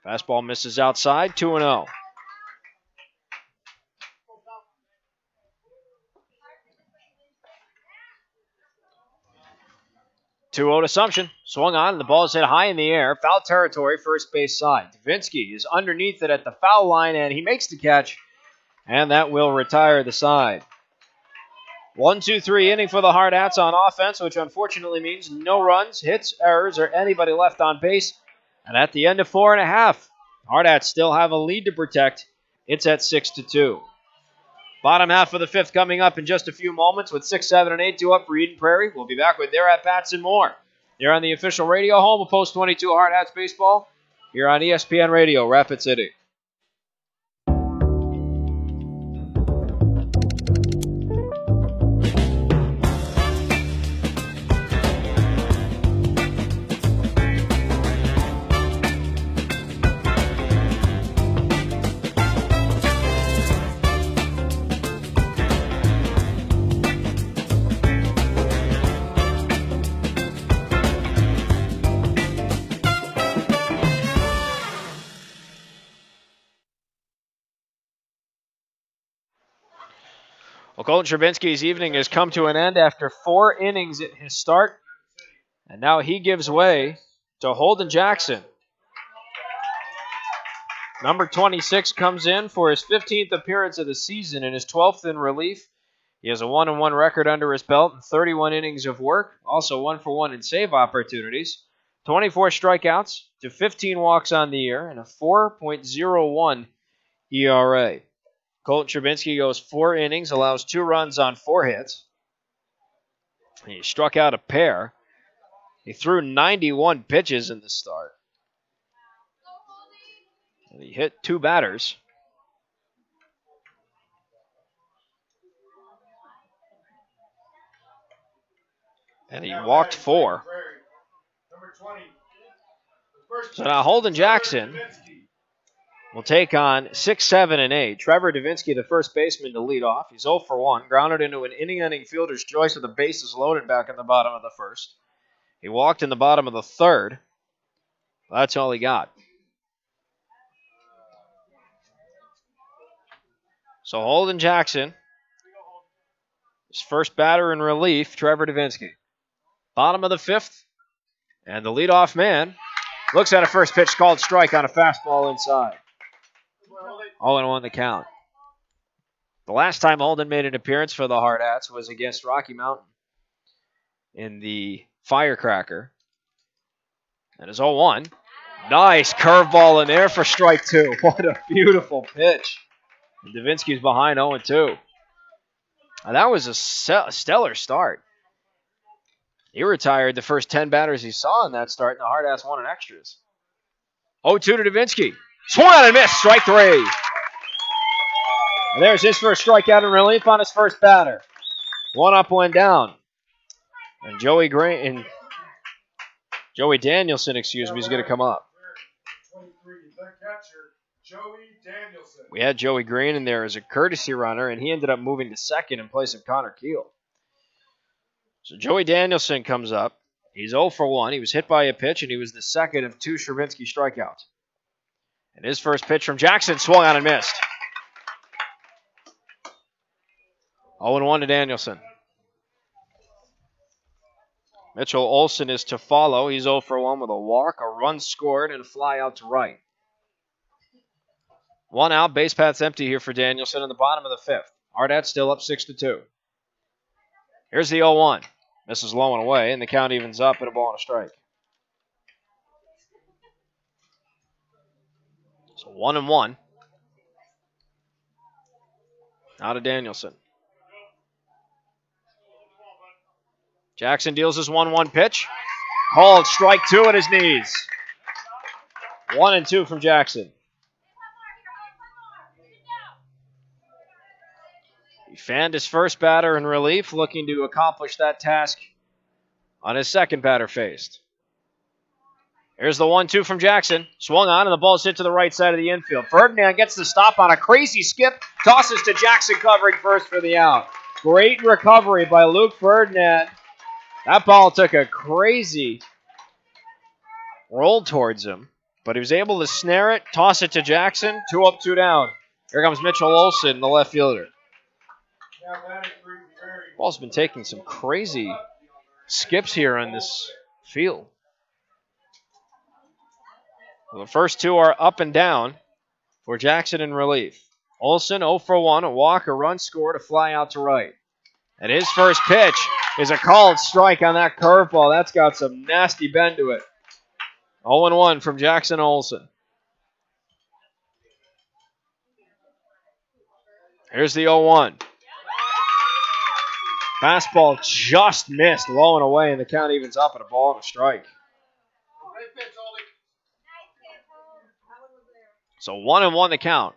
Fastball misses outside, 2-0. Two-0 Sumption. Swung on, and the ball is hit high in the air. Foul territory, first base side. Davinsky is underneath it at the foul line, and he makes the catch. And that will retire the side. 1-2-3 inning for the Hardhats on offense, which unfortunately means no runs, hits, errors, or anybody left on base. And at the end of 4.5, Hardhats still have a lead to protect. It's at 6-2. Bottom half of the fifth coming up in just a few moments with 6, 7, and 8 due up for Eden Prairie. We'll be back with their at-bats and more. They're on the official radio home of Post 22 Hardhats Baseball here on ESPN Radio, Rapid City. Well, Colton Trubinsky's evening has come to an end after 4 innings at his start. And now he gives way to Holden Jackson. Number 26 comes in for his 15th appearance of the season and his 12th in relief. He has a 1-1 record under his belt and 31 innings of work. Also 1-for-1 in save opportunities. 24 strikeouts to 15 walks on the year and a 4.01 ERA. Colton Trubinsky goes 4 innings, allows 2 runs on 4 hits. He struck out a pair. He threw 91 pitches in the start. And he hit 2 batters. And he walked 4. So now Holden Jackson will take on 6, 7, and 8. Trevor Davinsky, the first baseman, to lead off. He's 0-for-1, grounded into an inning-ending fielder's choice with the bases loaded back in the bottom of the first. He walked in the bottom of the third. That's all he got. So Holden Jackson, his first batter in relief, Trevor Davinsky. Bottom of the fifth, and the leadoff man looks at a first pitch called strike on a fastball inside. 0-1 the count. The last time Holden made an appearance for the Hardhats was against Rocky Mountain in the Firecracker. And it's 0-1. Nice curveball in there for strike 2. What a beautiful pitch. And Davinsky's behind 0-2. Now that was a stellar start. He retired the first 10 batters he saw in that start, and the Hardhats won in extras. 0-2 to Davinsky. Swung on and missed. Strike 3. And there's his first strikeout in relief on his first batter. 1 up, 1 down. And Joey Danielson, is going to come up. Joey Danielson. We had Joey Green in there as a courtesy runner, and he ended up moving to second in place of Connor Keel. So Joey Danielson comes up. He's 0 for 1. He was hit by a pitch, and he was the second of 2 Sherbinsky strikeouts. And his first pitch from Jackson swung on and missed. 0-1 to Danielson. Mitchell Olson is to follow. He's 0 for 1 with a walk, a run scored, and a fly out to right. 1 out, base path's empty here for Danielson in the bottom of the 5th. Hardhats still up 6-2. Here's the 0-1. Misses low and away, and the count evens up at a ball and a strike. So 1-1. Now to Danielson. Jackson deals his 1-1 pitch. Called strike 2 at his knees. 1-2 from Jackson. He fanned his first batter in relief, looking to accomplish that task on his second batter faced. Here's the 1-2 from Jackson. Swung on, and the ball's hit to the right side of the infield. Ferdinand gets the stop on a crazy skip. Tosses to Jackson covering first for the out. Great recovery by Luke Ferdinand. That ball took a crazy roll towards him, but he was able to snare it, toss it to Jackson. 2 up, 2 down. Here comes Mitchell Olson, the left fielder. Ball's been taking some crazy skips here on this field. Well, the first 2 are up and down for Jackson in relief. Olson 0 for 1, a walk, a run scored, a fly out to right. And his first pitch is a called strike on that curveball. That's got some nasty bend to it. 0-1 from Jackson Olson. Here's the 0-1. Fastball just missed, low and away, and the count evens up at a ball and a strike. So 1-1 the count.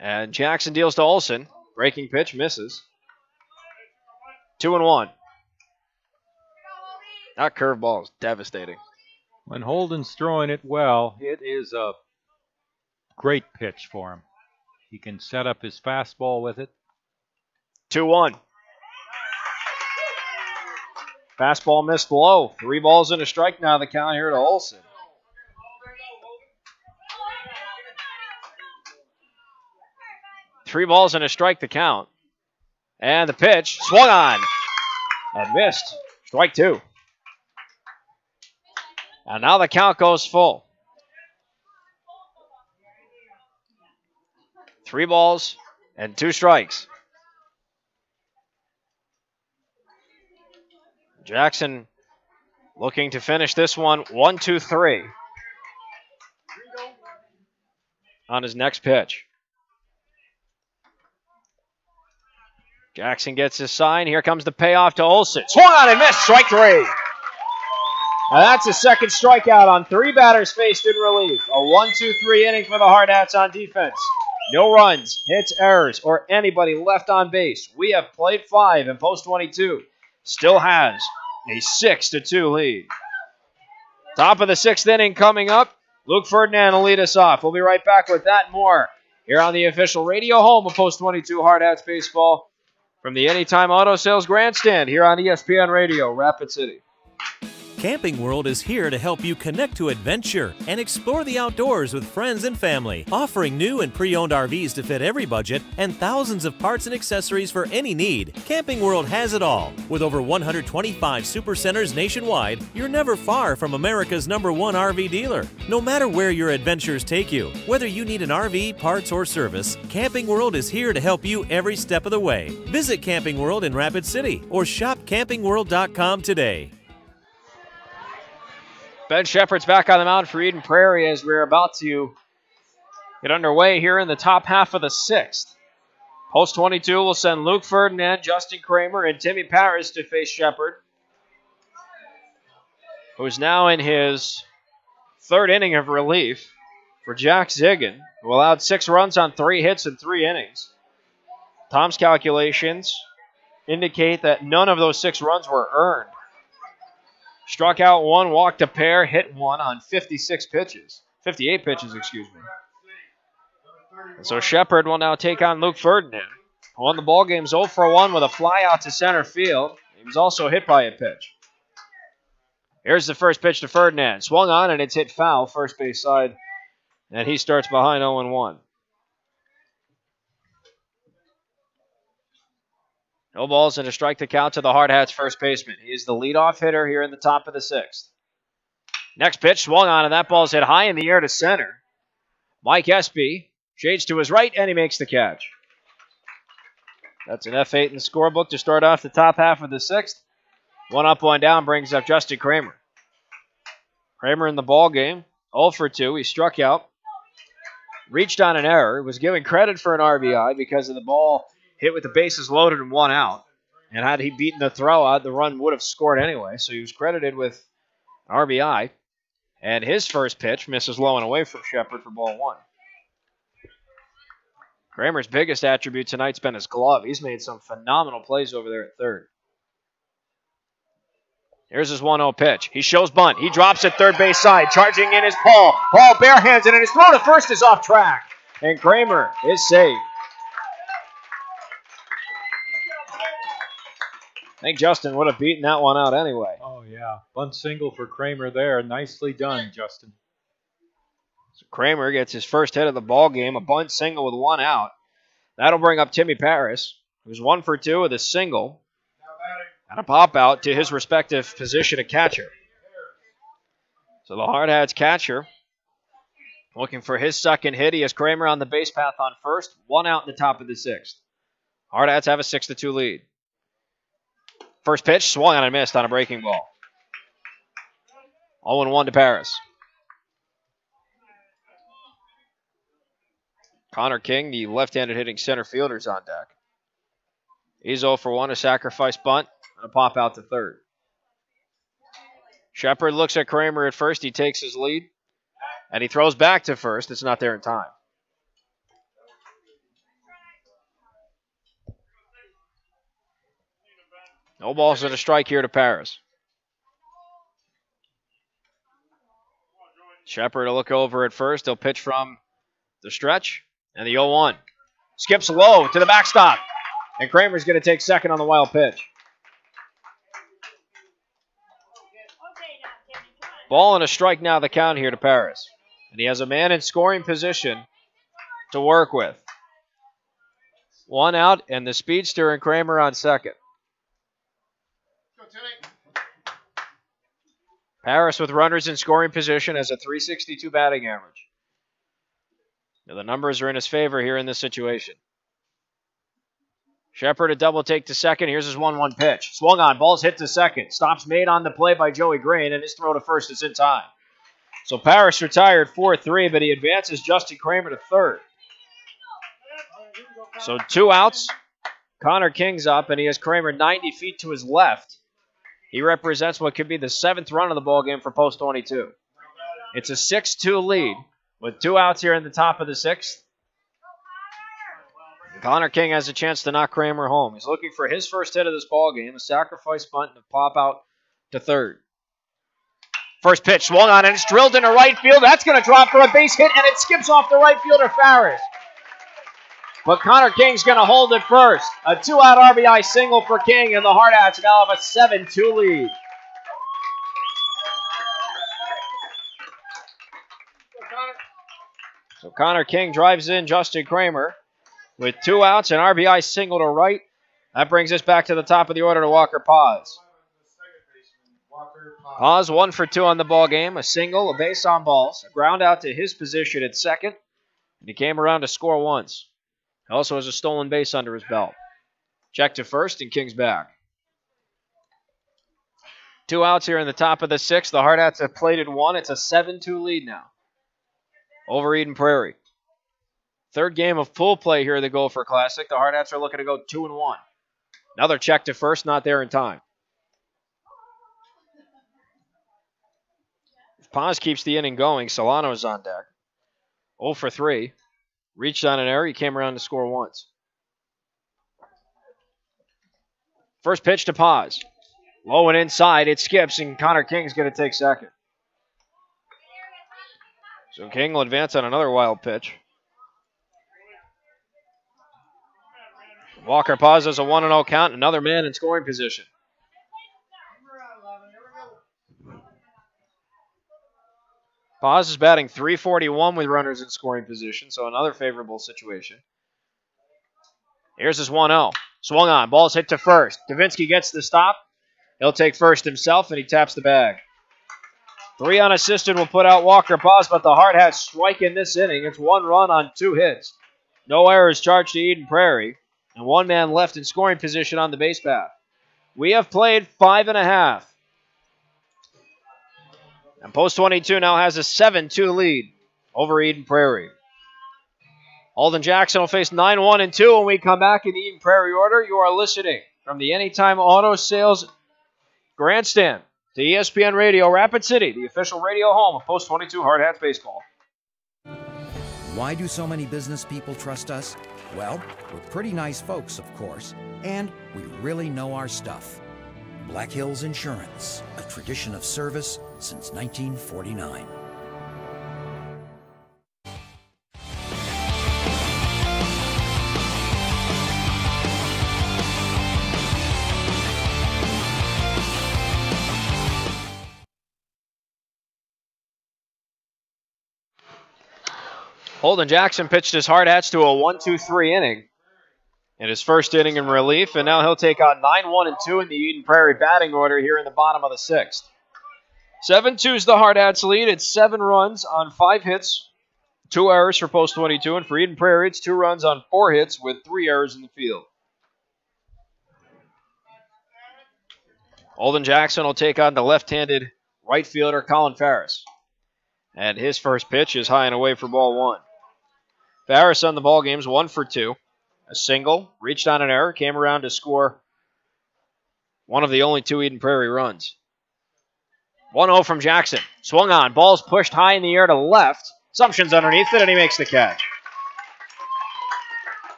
And Jackson deals to Olson. Breaking pitch misses. 2-1. That curveball is devastating. When Holden's throwing it well, it is a great pitch for him. He can set up his fastball with it. 2-1. Fastball missed low. 3 balls and a strike now the count here to Olson. Three balls and a strike to count. And the pitch swung on and missed. Strike 2. And now the count goes full. 3 balls and 2 strikes. Jackson looking to finish this one 1-2-3 on his next pitch. Jackson gets his sign. Here comes the payoff to Olson. Swung on and missed. Strike 3. Now that's his second strikeout on 3 batters faced in relief. A 1-2-3 inning for the Hardhats on defense. No runs, hits, errors, or anybody left on base. We have played 5 and Post 22 still has a 6-2 lead. Top of the 6th inning coming up. Luke Ferdinand will lead us off. We'll be right back with that and more here on the official radio home of Post 22 Hardhats baseball from the Anytime Auto Sales Grandstand here on ESPN Radio, Rapid City. Camping World is here to help you connect to adventure and explore the outdoors with friends and family, offering new and pre-owned RVs to fit every budget and thousands of parts and accessories for any need. Camping World has it all. With over 125 supercenters nationwide, you're never far from America's #1 RV dealer. No matter where your adventures take you, whether you need an RV, parts, or service, Camping World is here to help you every step of the way. Visit Camping World in Rapid City or shop campingworld.com today. Ben Shepherd's back on the mound for Eden Prairie as we're about to get underway here in the top half of the 6th. Post 22 will send Luke Ferdinand, Justin Kramer, and Timmy Paris to face Shepherd, who's now in his 3rd inning of relief for Jack Ziggin, who allowed 6 runs on 3 hits in 3 innings. Tom's calculations indicate that none of those 6 runs were earned. Struck out 1, walked a pair, hit 1 on 58 pitches, excuse me. And so Shepard will now take on Luke Ferdinand. Won the ball game 0 for 1 with a fly out to center field. He was also hit by a pitch. Here's the first pitch to Ferdinand. Swung on and it's hit foul, first base side. And he starts behind 0-1. No balls and a strike to count to the Hardhats first baseman. He is the leadoff hitter here in the top of the 6th. Next pitch, swung on, and that ball's hit high in the air to center. Mike Espy shades to his right, and he makes the catch. That's an F8 in the scorebook to start off the top half of the 6th. 1 up, 1 down brings up Justin Kramer. Kramer in the ball game, 0 for 2. He struck out, reached on an error, was given credit for an RBI because of the ball hit with the bases loaded and 1 out. And had he beaten the throw out, the run would have scored anyway. So he was credited with an RBI. And his first pitch misses low and away from Shepard for ball 1. Kramer's biggest attribute tonight's been his glove. He's made some phenomenal plays over there at third. Here's his 1-0 pitch. He shows bunt. He drops at third base side. Charging in is Paul. Paul barehands it, and his throw to first is off track. And Kramer is safe. I think Justin would have beaten that one out anyway. Oh, yeah. Bunt single for Kramer there. Nicely done, Justin. So Kramer gets his first hit of the ball game, a bunt single with 1 out. That'll bring up Timmy Paris, who's 1 for 2 with a single and a pop out to his respective position of catcher. So the Hardhats catcher looking for his second hit. He has Kramer on the base path on first, 1 out in the top of the 6th. Hardhats have a 6-2 lead. First pitch, swung on and missed on a breaking ball. 0-1 to Paris. Connor King, the left-handed hitting center fielder, is on deck. He's 0 for 1, a sacrifice bunt, and a pop out to third. Shepard looks at Kramer at first. He takes his lead, and he throws back to first. It's not there in time. No balls and a strike here to Paris. Shepard will look over at first. He'll pitch from the stretch. And the 0-1. Skips low to the backstop. And Kramer's going to take second on the wild pitch. Ball and a strike now the count here to Paris. And he has a man in scoring position to work with. 1 out and the speedster and Kramer on second. Paris with runners in scoring position has a .362 batting average. Now the numbers are in his favor here in this situation. Shepard a double take to second. Here's his 1-1 pitch. Swung on. Ball's hit to second. Stops made on the play by Joey Green, and his throw to first is in time. So Paris retired 4-3, but he advances Justin Kramer to third. So 2 outs. Connor King's up, and he has Kramer 90 feet to his left. He represents what could be the 7th run of the ballgame for Post 22. It's a 6-2 lead with 2 outs here in the top of the 6th. Connor King has a chance to knock Kramer home. He's looking for his first hit of this ballgame, a sacrifice bunt and a pop out to third. First pitch swung on, and it's drilled into right field. That's going to drop for a base hit, and it skips off the right fielder Farris. But Connor King's going to hold it first. A 2-out RBI single for King, and the Hardhats now have a 7-2 lead. So Connor King drives in Justin Kramer with 2 outs, an RBI single to right. That brings us back to the top of the order to Walker Paz. Paz 1 for 2 on the ball game, a single, a base on balls, a ground out to his position at second, and he came around to score once. He also has a stolen base under his belt. Check to first, and King's back. 2 outs here in the top of the 6th. The Hardhats have plated 1. It's a 7-2 lead now over Eden Prairie. Third game of pool play here at the Gopher Classic. The Hardhats are looking to go 2-1. Another check to first, not there in time. If Paz keeps the inning going, Solano's on deck. 0 for 3. Reached on an error. He came around to score once. First pitch to Paz. Low and inside, it skips, and Connor King's going to take second. So King will advance on another wild pitch. Walker pauses a 1-0 count, another man in scoring position. Paz is batting .341 with runners in scoring position, so another favorable situation. Here's his 1-0. Swung on, ball's hit to first. Davinsky gets the stop. He'll take first himself, and he taps the bag. 3 unassisted will put out Walker Paz, but the Hardhats strike in this inning. It's 1 run on 2 hits. No errors charged to Eden Prairie, and 1 man left in scoring position on the base path. We have played 5.5. And Post 22 now has a 7-2 lead over Eden Prairie. Alden Jackson will face 9-1 and 2 when we come back in the Eden Prairie order. You are listening from the Anytime Auto Sales Grandstand to ESPN Radio Rapid City, the official radio home of Post 22 Hardhats baseball. Why do so many business people trust us? Well, we're pretty nice folks, of course, and we really know our stuff. Black Hills Insurance, a tradition of service since 1949. Holden Jackson pitched his Hardhats to a 1-2-3 inning in his first inning in relief, and now he'll take on 9-1 and 2 in the Eden Prairie batting order here in the bottom of the 6th. 7-2 is the Hardhats lead. It's 7 runs on 5 hits, 2 errors for Post 22, and for Eden Prairie, it's 2 runs on 4 hits with 3 errors in the field. Holden Jackson will take on the left-handed right fielder Colin Farris, and his first pitch is high and away for ball 1. Farris on the ball game's 1 for 2. A single, reached on an error, came around to score one of the only 2 Eden Prairie runs. 1-0 from Jackson. Swung on, ball's pushed high in the air to left. Sumption's underneath it, and he makes the catch.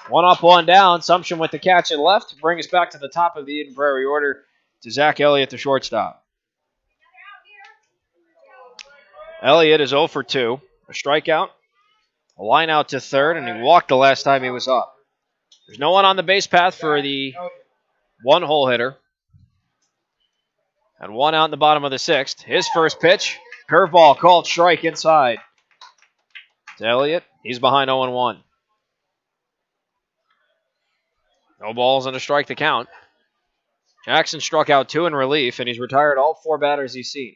1 up, 1 down. Sumption with the catch at left to bring us back to the top of the Eden Prairie order to Zach Elliott, the shortstop. Elliott is 0 for 2. A strikeout. A line out to third, and he walked the last time he was up. There's no one on the base path for the 1-hole hitter. And 1 out in the bottom of the 6th. His first pitch, curveball called strike inside. To Elliott, he's behind 0-1. No balls and a strike to count. Jackson struck out 2 in relief, and he's retired all 4 batters he's seen.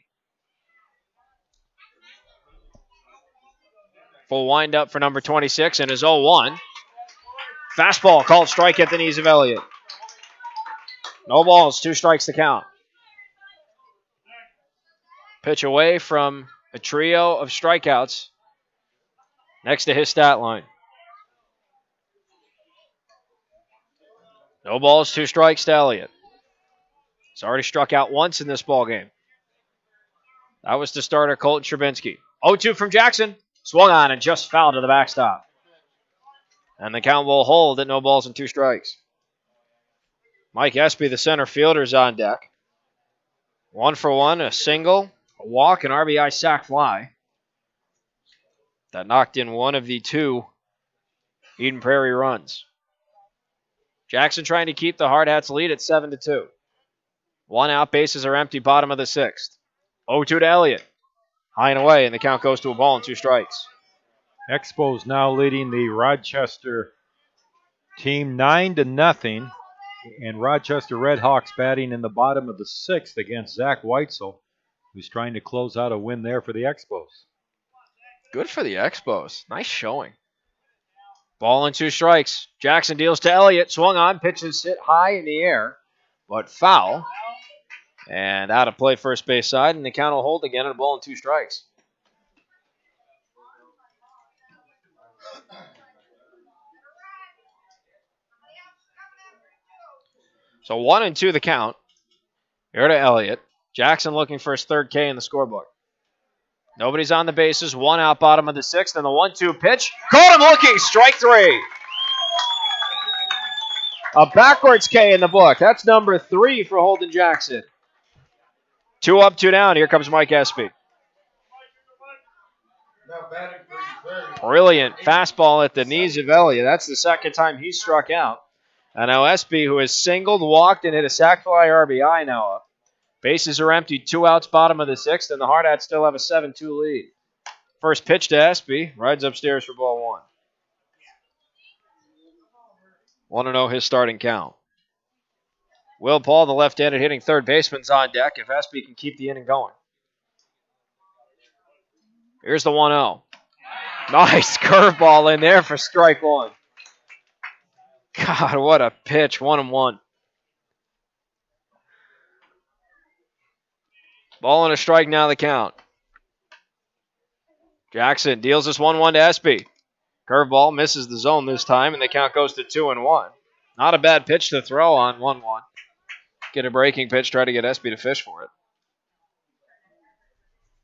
Full windup for number 26 and his 0-1. Fastball called strike at the knees of Elliott. No balls, 2 strikes to count. Pitch away from a trio of strikeouts next to his stat line. No balls, 2 strikes to Elliott. He's already struck out once in this ballgame. That was to starter Colton Trubinsky. 0-2 from Jackson. Swung on and just fouled to the backstop. And the count will hold at no balls and 2 strikes. Mike Espy, the center fielder, is on deck. 1 for 1, a single, a walk, an RBI sac fly. That knocked in one of the 2 Eden Prairie runs. Jackson trying to keep the Hardhats lead at 7-2. 1 out, bases are empty, bottom of the 6th. 0-2 to Elliott. High and away, and the count goes to a ball and 2 strikes. Expos now leading the Rochester team 9-0, and Rochester Redhawks batting in the bottom of the 6th against Zach Weitzel, who's trying to close out a win there for the Expos. Good for the Expos. Nice showing. Ball and 2 strikes. Jackson deals to Elliott. Swung on, pitches hit high in the air, but foul. And out of play first base side, and the count will hold again at a ball and 2 strikes. So 1-2 the count. Here to Elliott. Jackson looking for his 3rd K in the scorebook. Nobody's on the bases. 1 out, bottom of the 6th, and the 1-2 pitch. Caught him looking. Strike 3. A backwards K in the book. That's number 3 for Holden Jackson. 2 up, 2 down. Here comes Mike Espy. Brilliant fastball at the knees of Elliott. That's the second time he struck out. And now Espy, who has singled, walked, and hit a sac fly RBI now up. Bases are empty, 2 outs, bottom of the 6th, and the Hardhats still have a 7-2 lead. First pitch to Espy, rides upstairs for ball 1. Want to know his starting count. Will Paul, the left-handed hitting third baseman's on deck if Espy can keep the inning going. Here's the 1-0. Nice curveball in there for strike 1. God, what a pitch. 1-1. Ball and a strike now the count. Jackson deals this 1-1 to Espy. Curveball misses the zone this time, and the count goes to 2-1. Not a bad pitch to throw on 1-1. Get a breaking pitch, try to get Espy to fish for it.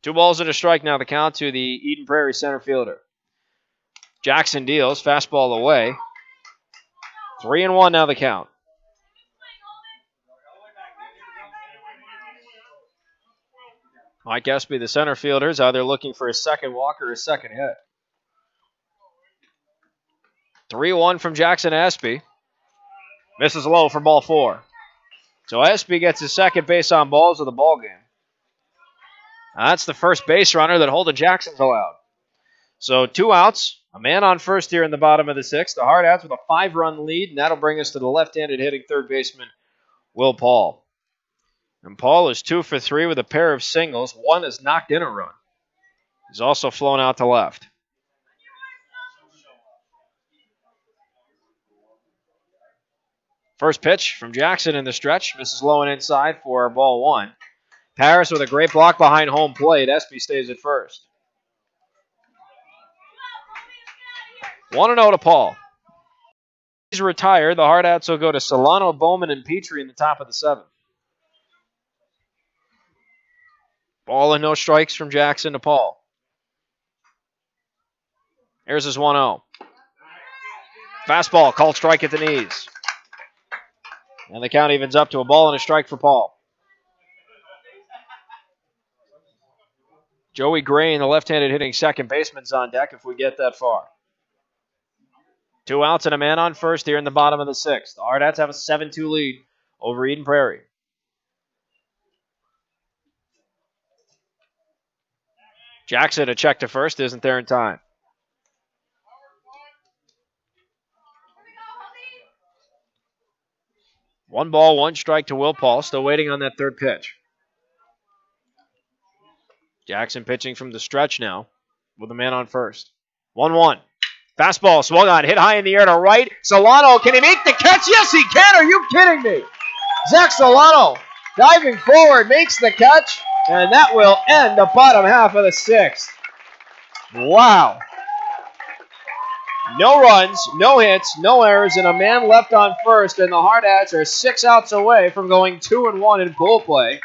2 balls and a strike now the count to the Eden Prairie center fielder. Jackson deals, fastball away. 3-1 now the count. Mike Espy, the center fielder, is either looking for his second walk or his second hit. 3-1 from Jackson to Espy. Misses low for ball 4. So Espy gets his second base on balls of the ball game. That's the first base runner that Holden Jackson's allowed. So 2 outs, a man on first here in the bottom of the 6th. The Hardhats with a 5-run lead, and that'll bring us to the left-handed hitting third baseman, Will Paul. And Paul is 2 for 3 with a pair of singles. 1 has knocked in a run. He's also flown out to left. First pitch from Jackson in the stretch. Misses low and inside for ball 1. Paris with a great block behind home plate. Espy stays at first. 1-0 to Paul. He's retired. The Hardhats will go to Solano, Bowman, and Petrie in the top of the 7th. Ball and no strikes from Jackson to Paul. Here's his 1-0. Fastball, called strike at the knees. And the count evens up to a ball and a strike for Paul. Joey Grain, the left-handed hitting second baseman's on deck if we get that far. 2 outs and a man on first here in the bottom of the 6th. The Hardhats have a 7-2 lead over Eden Prairie. Jackson, a check to first, isn't there in time. One ball, 1 strike to Will Paul, still waiting on that third pitch. Jackson pitching from the stretch now with a man on first. 1-1. Fastball swung on, hit high in the air to right. Solano, can he make the catch? Yes, he can. Are you kidding me? Zach Solano diving forward, makes the catch, and that will end the bottom half of the 6th. Wow. No runs, no hits, no errors, and a man left on first, and the Hardhats are 6 outs away from going 2-1 in pool play.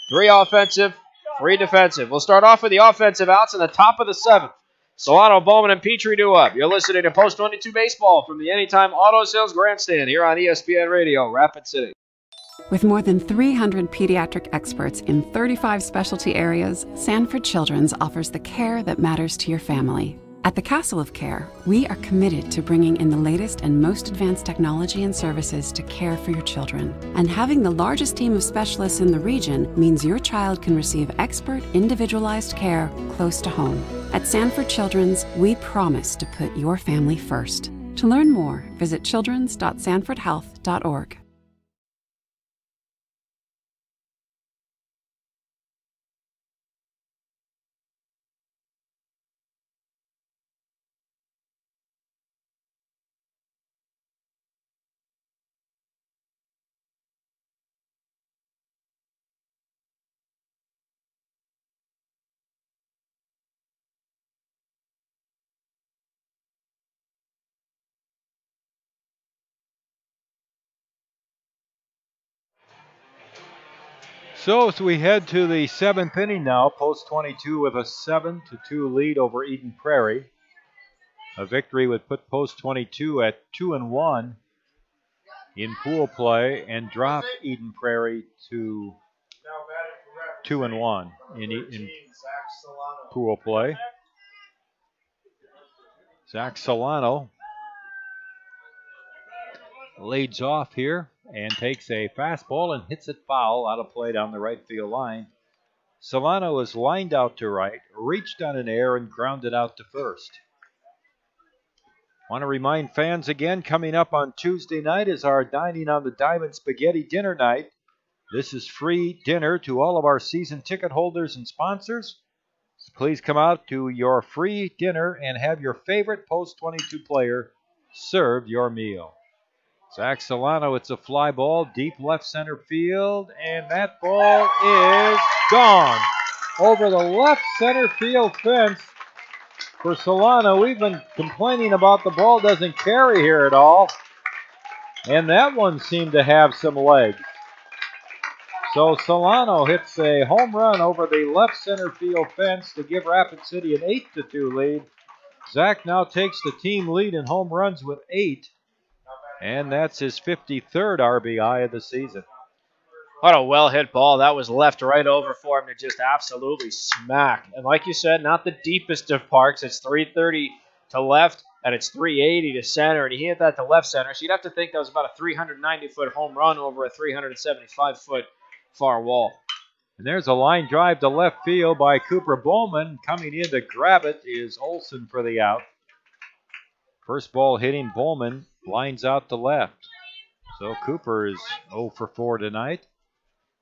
3 offensive, 3 defensive. We'll start off with the offensive outs in the top of the 7th. Solano, Bowman, and Petrie do up. You're listening to Post 22 Baseball from the Anytime Auto Sales Grandstand here on ESPN Radio, Rapid City. With more than 300 pediatric experts in 35 specialty areas, Sanford Children's offers the care that matters to your family. At the Castle of Care, we are committed to bringing in the latest and most advanced technology and services to care for your children. And having the largest team of specialists in the region means your child can receive expert, individualized care close to home. At Sanford Children's, we promise to put your family first. To learn more, visit childrens.sanfordhealth.org. So as we head to the 7th inning now, Post 22 with a 7-2 lead over Eden Prairie. A victory would put Post 22 at 2-1 in pool play and drop Eden Prairie to 2-1 in pool play. Zach Solano leads off here and takes a fastball and hits it foul out of play down the right field line. Solano is lined out to right, reached on an error, and grounded out to first. Want to remind fans again, coming up on Tuesday night is our Dining on the Diamond Spaghetti Dinner Night. This is free dinner to all of our season ticket holders and sponsors. So please come out to your free dinner and have your favorite Post 22 player serve your meal. Zach Solano, it's a fly ball, deep left center field, and that ball is gone over the left center field fence. For Solano, we've been complaining about the ball doesn't carry here at all, and that one seemed to have some legs. So Solano hits a home run over the left center field fence to give Rapid City an 8-2 lead. Zach now takes the team lead in home runs with 8. And that's his 53rd RBI of the season. What a well-hit ball. That was left right over for him to just absolutely smack. And like you said, not the deepest of parks. It's 330 to left, and it's 380 to center, and he hit that to left center. So you'd have to think that was about a 390-foot home run over a 375-foot far wall. And there's a line drive to left field by Cooper Bowman. Coming in to grab it is Olson for the out. First ball hitting Bowman. Lines out to left. So Cooper is 0 for 4 tonight.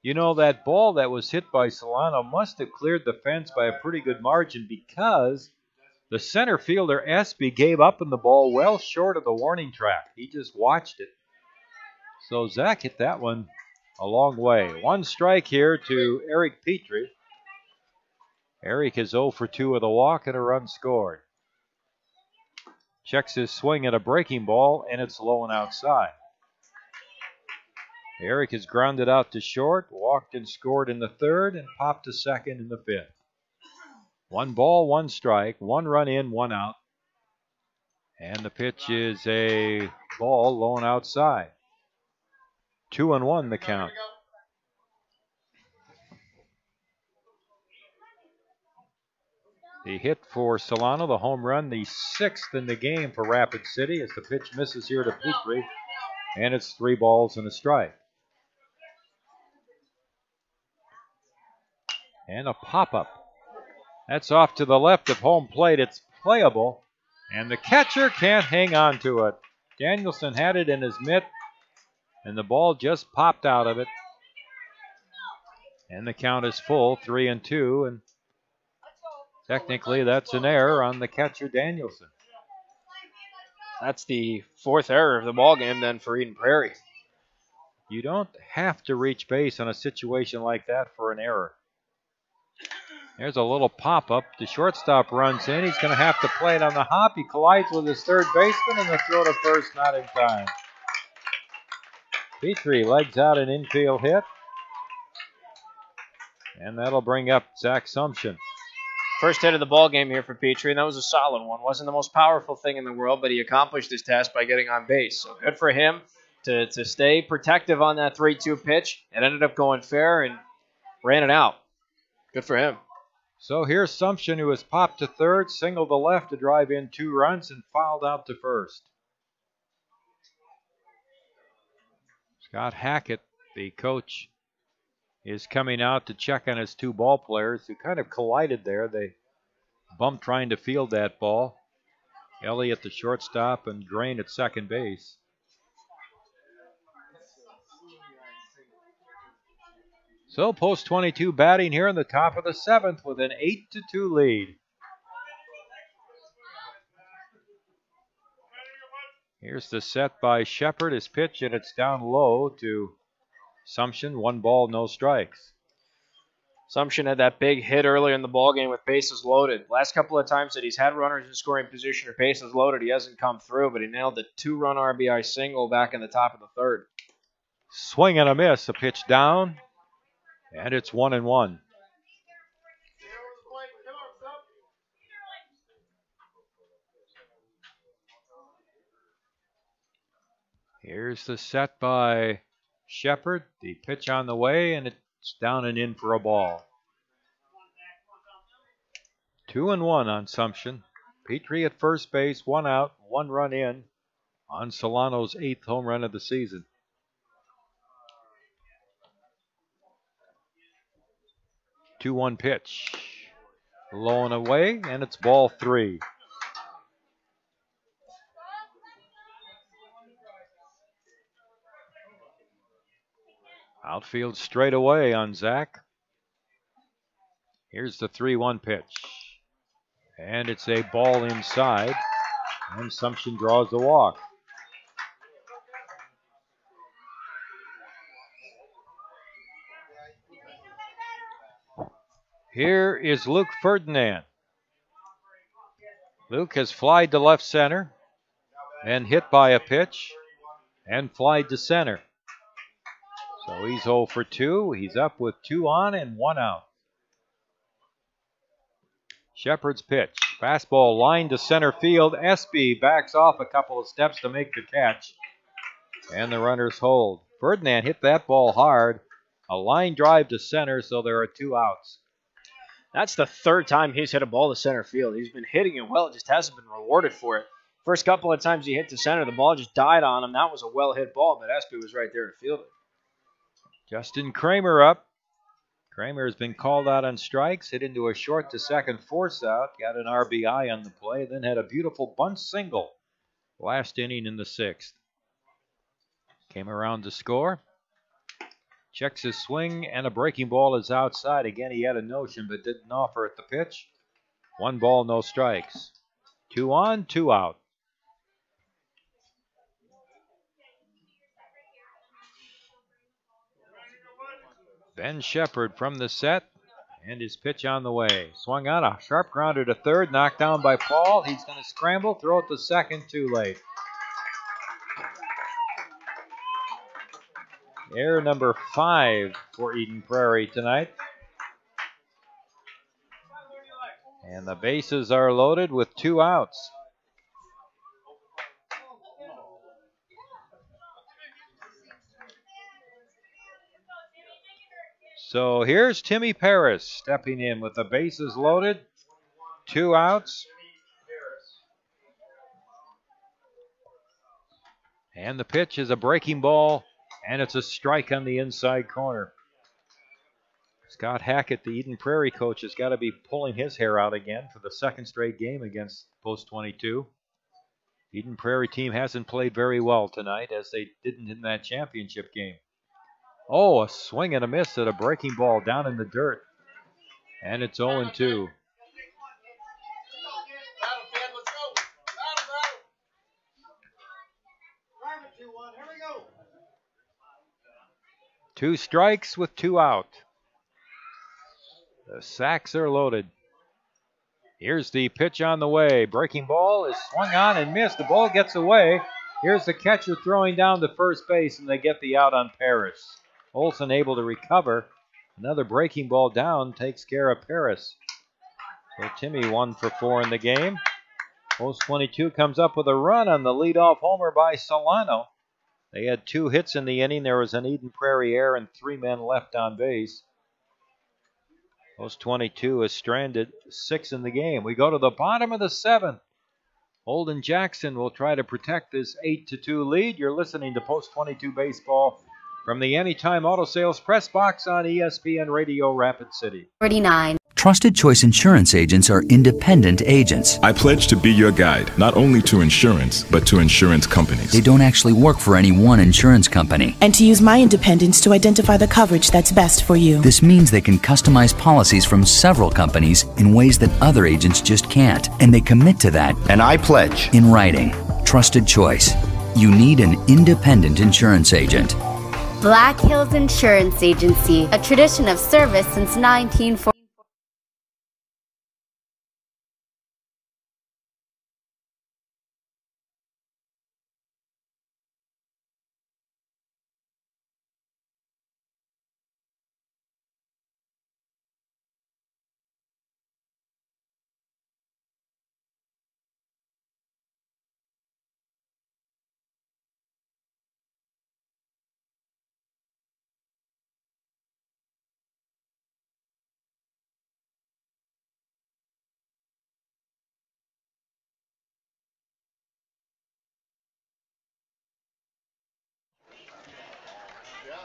You know, that ball that was hit by Solano must have cleared the fence by a pretty good margin because the center fielder, Espy, gave up on the ball well short of the warning track. He just watched it. So Zach hit that one a long way. One strike here to Eric Petrie. Eric is 0 for 2 with a walk and a run scored. Checks his swing at a breaking ball, and it's low and outside. Eric is grounded out to short, walked and scored in the third, and popped to second in the fifth. 1 ball, 1 strike, 1 run in, 1 out. And the pitch is a ball low and outside. 2-1 the count. The hit for Solano, the home run, the 6th in the game for Rapid City as the pitch misses here to Petrie, and it's 3 balls and a strike. And a pop-up. That's off to the left of home plate. It's playable, and the catcher can't hang on to it. Danielson had it in his mitt, and the ball just popped out of it. And the count is full, 3-2, and technically, that's an error on the catcher, Danielson. That's the 4th error of the ballgame then for Eden Prairie. You don't have to reach base on a situation like that for an error. There's a little pop-up. The shortstop runs in. He's going to have to play it on the hop. He collides with his third baseman, and the throw to first not in time. Petrie legs out an infield hit. And that'll bring up Zach Sumption. First hit of the ball game here for Petrie, and that was a solid one. Wasn't the most powerful thing in the world, but he accomplished his task by getting on base. So good for him to stay protective on that 3-2 pitch. It ended up going fair and ran it out. Good for him. So here's Sumption, who has popped to third, singled to left to drive in 2 runs, and fouled out to first. Scott Hackett, the coach, is coming out to check on his 2 ball players who kind of collided there. They bumped trying to field that ball. Elliott, the shortstop, and Drain at second base. So Post 22 batting here in the top of the 7th with an 8-2 lead. Here's the set by Shepard. His pitch, and it's down low to Sumption. 1 ball, no strikes. Sumption had that big hit earlier in the ballgame with bases loaded. Last couple of times that he's had runners in scoring position or bases loaded, he hasn't come through, but he nailed the 2-run RBI single back in the top of the 3rd. Swing and a miss. A pitch down, and it's 1-1. Here's the set by Shepard. The pitch on the way, and it's down and in for a ball. 2-1 on Sumption. Petrie at first base, 1 out, 1 run in on Solano's 8th home run of the season. 2-1 pitch. Low and away, and it's ball 3. Outfield straight away on Zach. Here's the 3-1 pitch. And it's a ball inside. And Sumption draws the walk. Here is Luke Ferdinand. Luke has flied to left center and hit by a pitch and flied to center. So he's 0 for 2. He's up with 2 on and 1 out. Shepard's pitch. Fastball line to center field. Espy backs off a couple of steps to make the catch. And the runners hold. Ferdinand hit that ball hard. A line drive to center, so there are 2 outs. That's the 3rd time he's hit a ball to center field. He's been hitting it well, it just hasn't been rewarded for it. First couple of times he hit to center, the ball just died on him. That was a well-hit ball, but Espy was right there to field it. Justin Kramer up. Kramer has been called out on strikes, hit into a short to second force out, got an RBI on the play, then had a beautiful bunt single last inning in the 6th. Came around to score. Checks his swing, and a breaking ball is outside. Again, he had a notion, but didn't offer at the pitch. 1 ball, no strikes. 2 on, 2 out. Ben Shepard from the set, and his pitch on the way. Swung on, a sharp grounder to third, knocked down by Paul. He's going to scramble, throw it to second, too late. Error number 5 for Eden Prairie tonight. And the bases are loaded with 2 outs. So here's Timmy Paris stepping in with the bases loaded, 2 outs. And the pitch is a breaking ball, and it's a strike on the inside corner. Scott Hackett, the Eden Prairie coach, has got to be pulling his hair out again for the 2nd straight game against Post 22. Eden Prairie team hasn't played very well tonight, as they didn't in that championship game. Oh, a swing and a miss at a breaking ball down in the dirt. And it's 0-2. Two strikes with 2 out. The sacks are loaded. Here's the pitch on the way. Breaking ball is swung on and missed. The ball gets away. Here's the catcher throwing down to first base, and they get the out on Paris. Olsen able to recover. Another breaking ball down takes care of Paris. So Timmy 1 for 4 in the game. Post 22 comes up with a run on the leadoff homer by Solano. They had 2 hits in the inning. There was an Eden Prairie error and 3 men left on base. Post 22 is stranded 6 in the game. We go to the bottom of the 7th. Holden Jackson will try to protect this 8-2 lead. You're listening to Post 22 Baseball from the Anytime Auto Sales Press Box on ESPN Radio Rapid City. 49. Trusted Choice Insurance agents are independent agents. I pledge to be your guide, not only to insurance, but to insurance companies. They don't actually work for any one insurance company. And to use my independence to identify the coverage that's best for you. This means they can customize policies from several companies in ways that other agents just can't. And they commit to that. And I pledge. In writing. Trusted Choice. You need an independent insurance agent. Black Hills Insurance Agency, a tradition of service since 1940.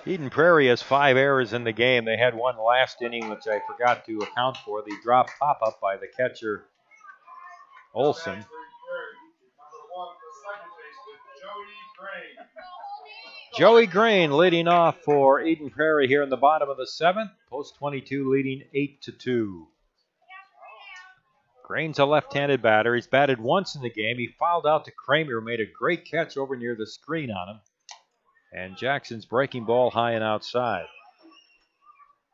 Eden Prairie has 5 errors in the game. They had one last inning, which I forgot to account for. The drop pop-up by the catcher, Olson. Joey Grain leading off for Eden Prairie here in the bottom of the 7th. Post 22 leading 8-2. Grain's a left-handed batter. He's batted once in the game. He fouled out to Kramer, who made a great catch over near the screen on him. And Jackson's breaking ball high and outside.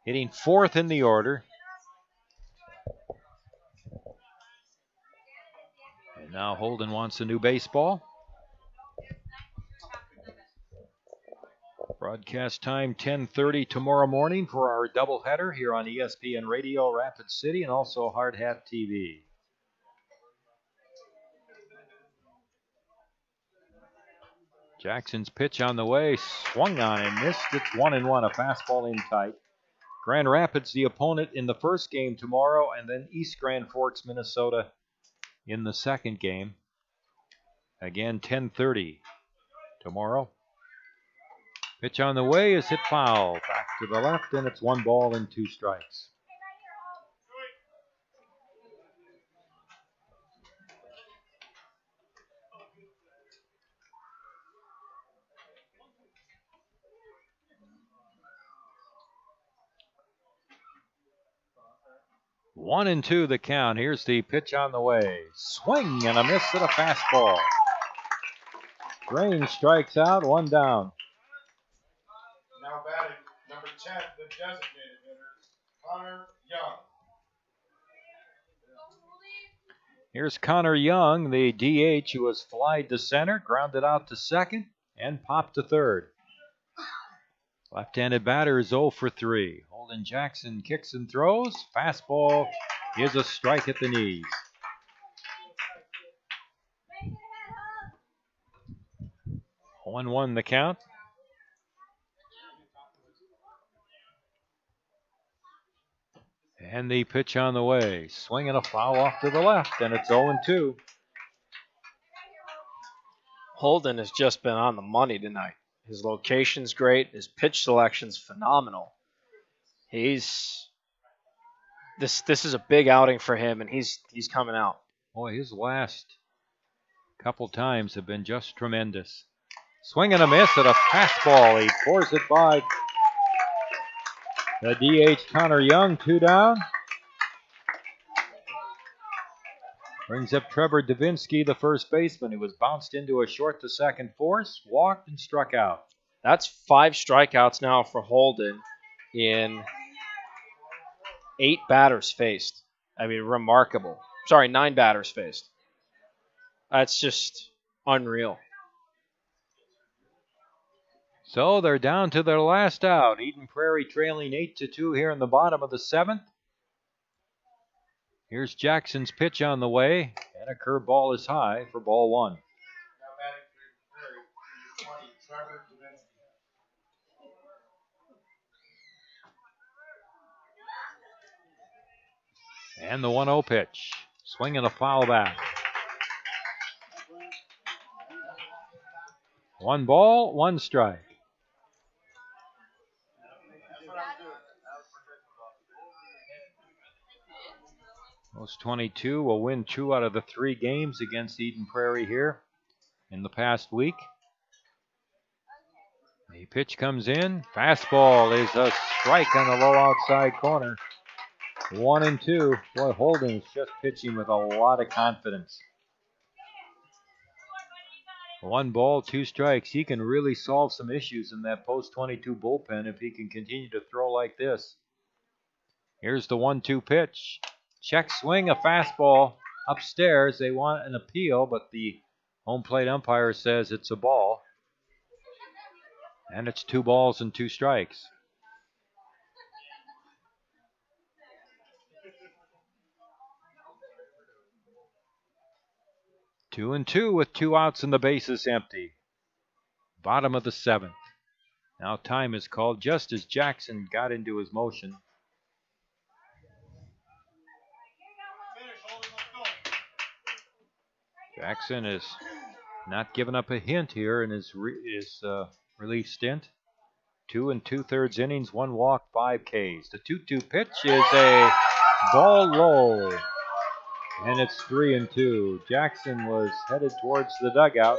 Hitting 4th in the order. And now Holden wants a new baseball. Broadcast time 10:30 tomorrow morning for our doubleheader here on ESPN Radio Rapid City and also Hardhats-TV. Jackson's pitch on the way, swung on and missed. It's 1-1, a fastball in tight. Grand Rapids the opponent in the first game tomorrow, and then East Grand Forks, Minnesota in the second game. Again, 10:30 tomorrow. Pitch on the way is hit foul. Back to the left, and it's 1 ball and 2 strikes. One and 2 the count. Here's the pitch on the way. Swing and a miss at a fastball. Grain strikes out, 1 down. Now batting, number 10, the designated hitter, Connor Young. Here's Connor Young, the DH, who was flied to center, grounded out to second, and popped to third. Left-handed batter is 0 for 3. Holden Jackson kicks and throws. Fastball is a strike at the knees. One the count. And the pitch on the way. Swinging a foul off to the left, and it's 0-2. Holden has just been on the money tonight. His location's great. His pitch selection's phenomenal. This is a big outing for him, and he's coming out. Boy, his last couple times have been just tremendous. Swing and a miss at a fastball. He pours it by the DH Connor Young, 2 down. Brings up Trevor Davinsky, the first baseman, who was bounced into a short to second force, walked and struck out. That's 5 strikeouts now for Holden in 8 batters faced. I mean, remarkable. Sorry, 9 batters faced. That's just unreal. So they're down to their last out. Eden Prairie trailing 8-2 here in the bottom of the 7th. Here's Jackson's pitch on the way, and a curveball is high for ball 1. Now batting for Prairie, 20, Trevor Davinsky. And the 1-0 pitch. Swinging a foul back. 1 ball, 1 strike. Post 22 will win 2 out of the 3 games against Eden Prairie here in the past week. The pitch comes in. Fastball is a strike on the low outside corner. 1-2. Boy, Holden's just pitching with a lot of confidence. 1 ball, 2 strikes. He can really solve some issues in that post 22 bullpen if he can continue to throw like this. Here's the 1-2 pitch. Check swing, a fastball upstairs. They want an appeal, but the home plate umpire says it's a ball. And it's 2 balls and 2 strikes. Two and 2 with 2 outs and the bases empty. Bottom of the 7th. Now time is called just as Jackson got into his motion. Jackson has not given up a hint here in his relief stint. 2 2/3 innings, 1 walk, 5 Ks. The 2-2 pitch is a ball low, and it's 3-2. Jackson was headed towards the dugout.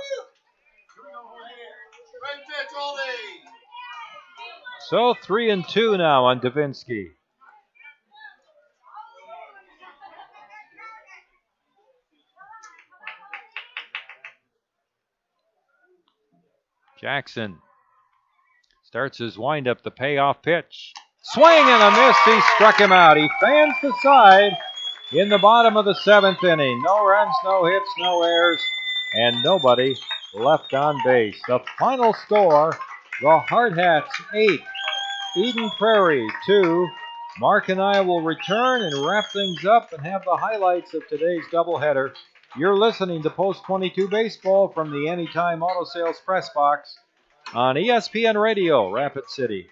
So 3-2 now on Davinsky. Jackson starts his windup, the payoff pitch. Swing and a miss. He struck him out. He fans the side in the bottom of the 7th inning. No runs, no hits, no errors, and nobody left on base. The final score, the Hardhats 8, Eden Prairie 2. Mark and I will return and wrap things up and have the highlights of today's doubleheader. You're listening to Post 22 Baseball from the Anytime Auto Sales Press Box on ESPN Radio, Rapid City.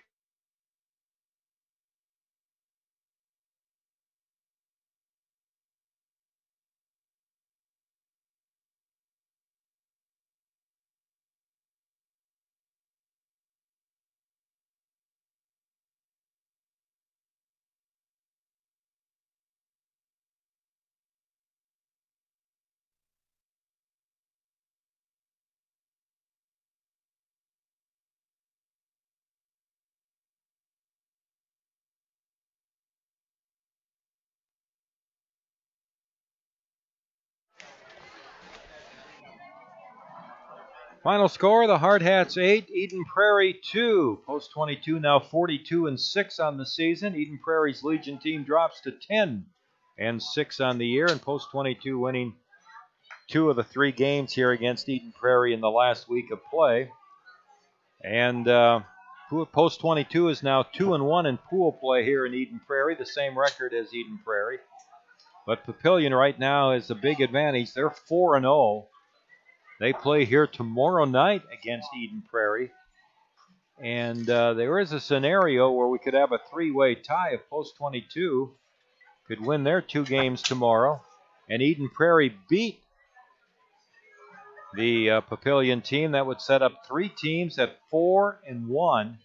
Final score, the Hardhats 8, Eden Prairie 2. Post 22 now 42-6 on the season. Eden Prairie's Legion team drops to 10-6 on the year, and Post 22 winning 2 of the 3 games here against Eden Prairie in the last week of play. And Post 22 is now 2-1 in pool play here in Eden Prairie, the same record as Eden Prairie. But Papillion right now has a big advantage. They're 4-0. They play here tomorrow night against Eden Prairie. And there is a scenario where we could have a 3-way tie if Post 22 could win their 2 games tomorrow. And Eden Prairie beat the Papillion team. That would set up 3 teams at 4-1.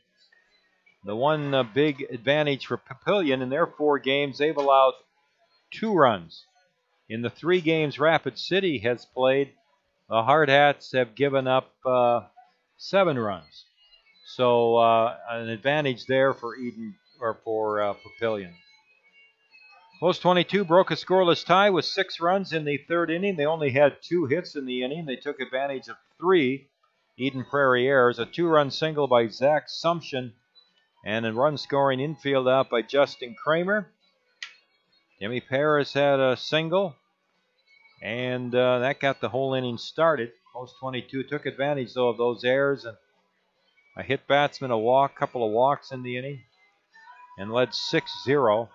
The one big advantage for Papillion in their 4 games, they've allowed 2 runs. In the 3 games Rapid City has played, the Hardhats have given up 7 runs. So an advantage there for Eden or for Papillion. Post 22 broke a scoreless tie with 6 runs in the 3rd inning. They only had 2 hits in the inning. They took advantage of 3 Eden Prairie errors. A 2-run single by Zach Sumption and a run-scoring infield out by Justin Kramer. Jimmy Paris had a single. And that got the whole inning started. Post 22 took advantage, though, of those errors. And a hit batsman, a walk, couple of walks in the inning, and led 6-0.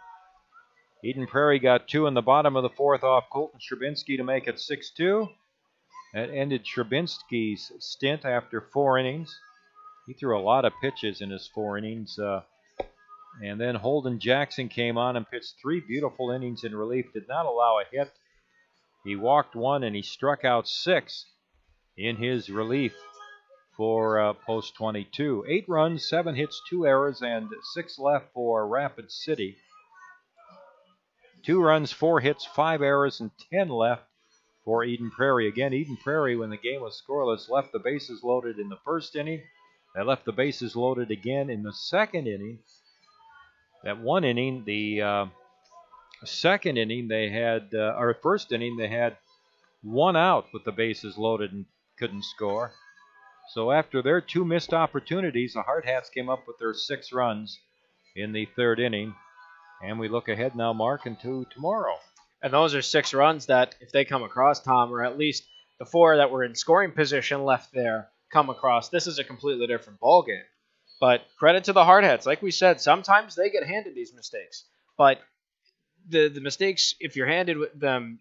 Eden Prairie got 2 in the bottom of the 4th off Colton Sherbinsky to make it 6-2. That ended Sherbinsky's stint after 4 innings. He threw a lot of pitches in his 4 innings. And then Holden Jackson came on and pitched 3 beautiful innings in relief, did not allow a hit. He walked 1 and he struck out 6 in his relief for Post 22. 8 runs, 7 hits, 2 errors, and 6 left for Rapid City. 2 runs, 4 hits, 5 errors, and 10 left for Eden Prairie. Again, Eden Prairie, when the game was scoreless, left the bases loaded in the 1st inning. They left the bases loaded again in the 2nd inning. That 1 inning, the 2nd inning, they had, or 1st inning, they had 1 out with the bases loaded and couldn't score. So after their 2 missed opportunities, the Hardhats came up with their 6 runs in the 3rd inning. And we look ahead now, Mark, into tomorrow. And those are 6 runs that, if they come across, Tom, or at least the 4 that were in scoring position left there come across, this is a completely different ballgame. But credit to the Hardhats. Like we said, sometimes they get handed these mistakes. But the mistakes, if you're handed with them,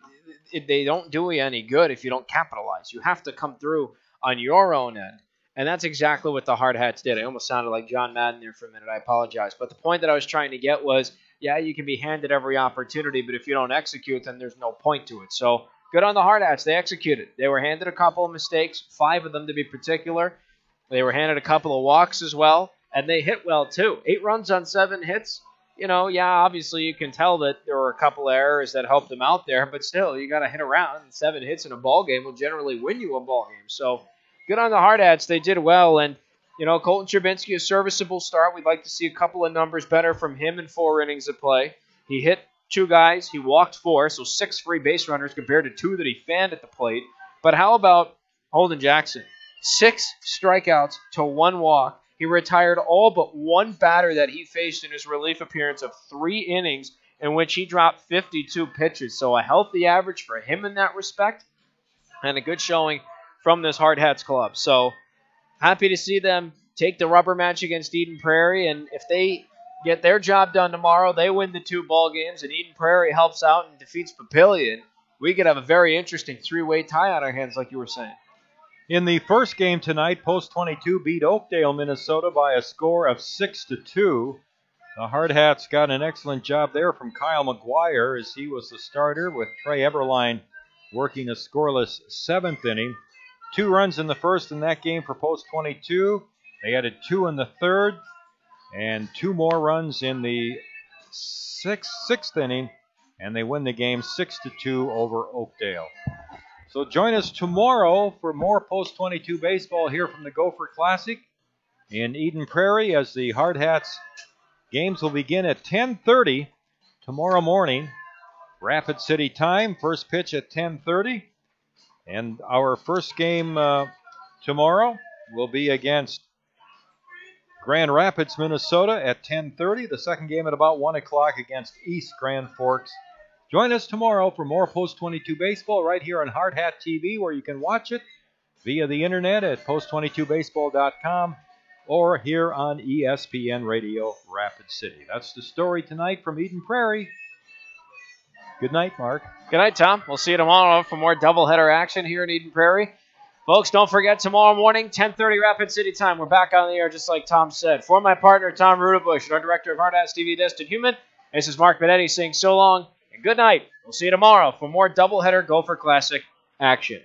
they don't do you any good if you don't capitalize. You have to come through on your own end. And that's exactly what the Hardhats did. I almost sounded like John Madden there for a minute. I apologize. But the point that I was trying to get was, yeah, you can be handed every opportunity, but if you don't execute, then there's no point to it. So good on the Hardhats. They executed. They were handed a couple of mistakes, 5 of them to be particular. They were handed a couple of walks as well, and they hit well, too. 8 runs on 7 hits. You know, yeah, obviously you can tell that there were a couple of errors that helped them out there, but still, you got to hit around. 7 hits in a ball game will generally win you a ball game. So good on the Hardhats. They did well, and, you know, Colton Cherbinsky, a serviceable start. We'd like to see a couple of numbers better from him in 4 innings of play. He hit 2 guys. He walked 4, so 6 free base runners compared to 2 that he fanned at the plate. But how about Holden Jackson? 6 strikeouts to 1 walk. He retired all but 1 batter that he faced in his relief appearance of 3 innings in which he dropped 52 pitches. So a healthy average for him in that respect, and a good showing from this Hardhats club. So happy to see them take the rubber match against Eden Prairie, and if they get their job done tomorrow, they win the 2 ball games, and Eden Prairie helps out and defeats Papillion. We could have a very interesting 3-way tie on our hands, like you were saying. In the first game tonight, Post 22 beat Oakdale, Minnesota by a score of 6-2. The Hardhats got an excellent job there from Kyle McGuire as he was the starter, with Trey Eberline working a scoreless 7th inning. 2 runs in the first in that game for Post 22. They added 2 in the third, and 2 more runs in the sixth inning, and they win the game 6-2 over Oakdale. So join us tomorrow for more Post 22 baseball here from the Gopher Classic in Eden Prairie, as the Hardhats games will begin at 10:30 tomorrow morning, Rapid City time. First pitch at 10:30. And our first game tomorrow will be against Grand Rapids, Minnesota at 10:30. The second game at about 1 o'clock against East Grand Forks. Join us tomorrow for more Post 22 baseball right here on Hardhat-TV, where you can watch it via the internet at post22baseball.com or here on ESPN Radio Rapid City. That's the story tonight from Eden Prairie. Good night, Mark. Good night, Tom. We'll see you tomorrow for more doubleheader action here in Eden Prairie. Folks, don't forget tomorrow morning, 10:30 Rapid City time. We're back on the air just like Tom said. For my partner, Tom Rudabush, our director of Hardhats-TV, Distant Human, this is Mark Benetti saying so long and good night. We'll see you tomorrow for more doubleheader Gopher Classic action.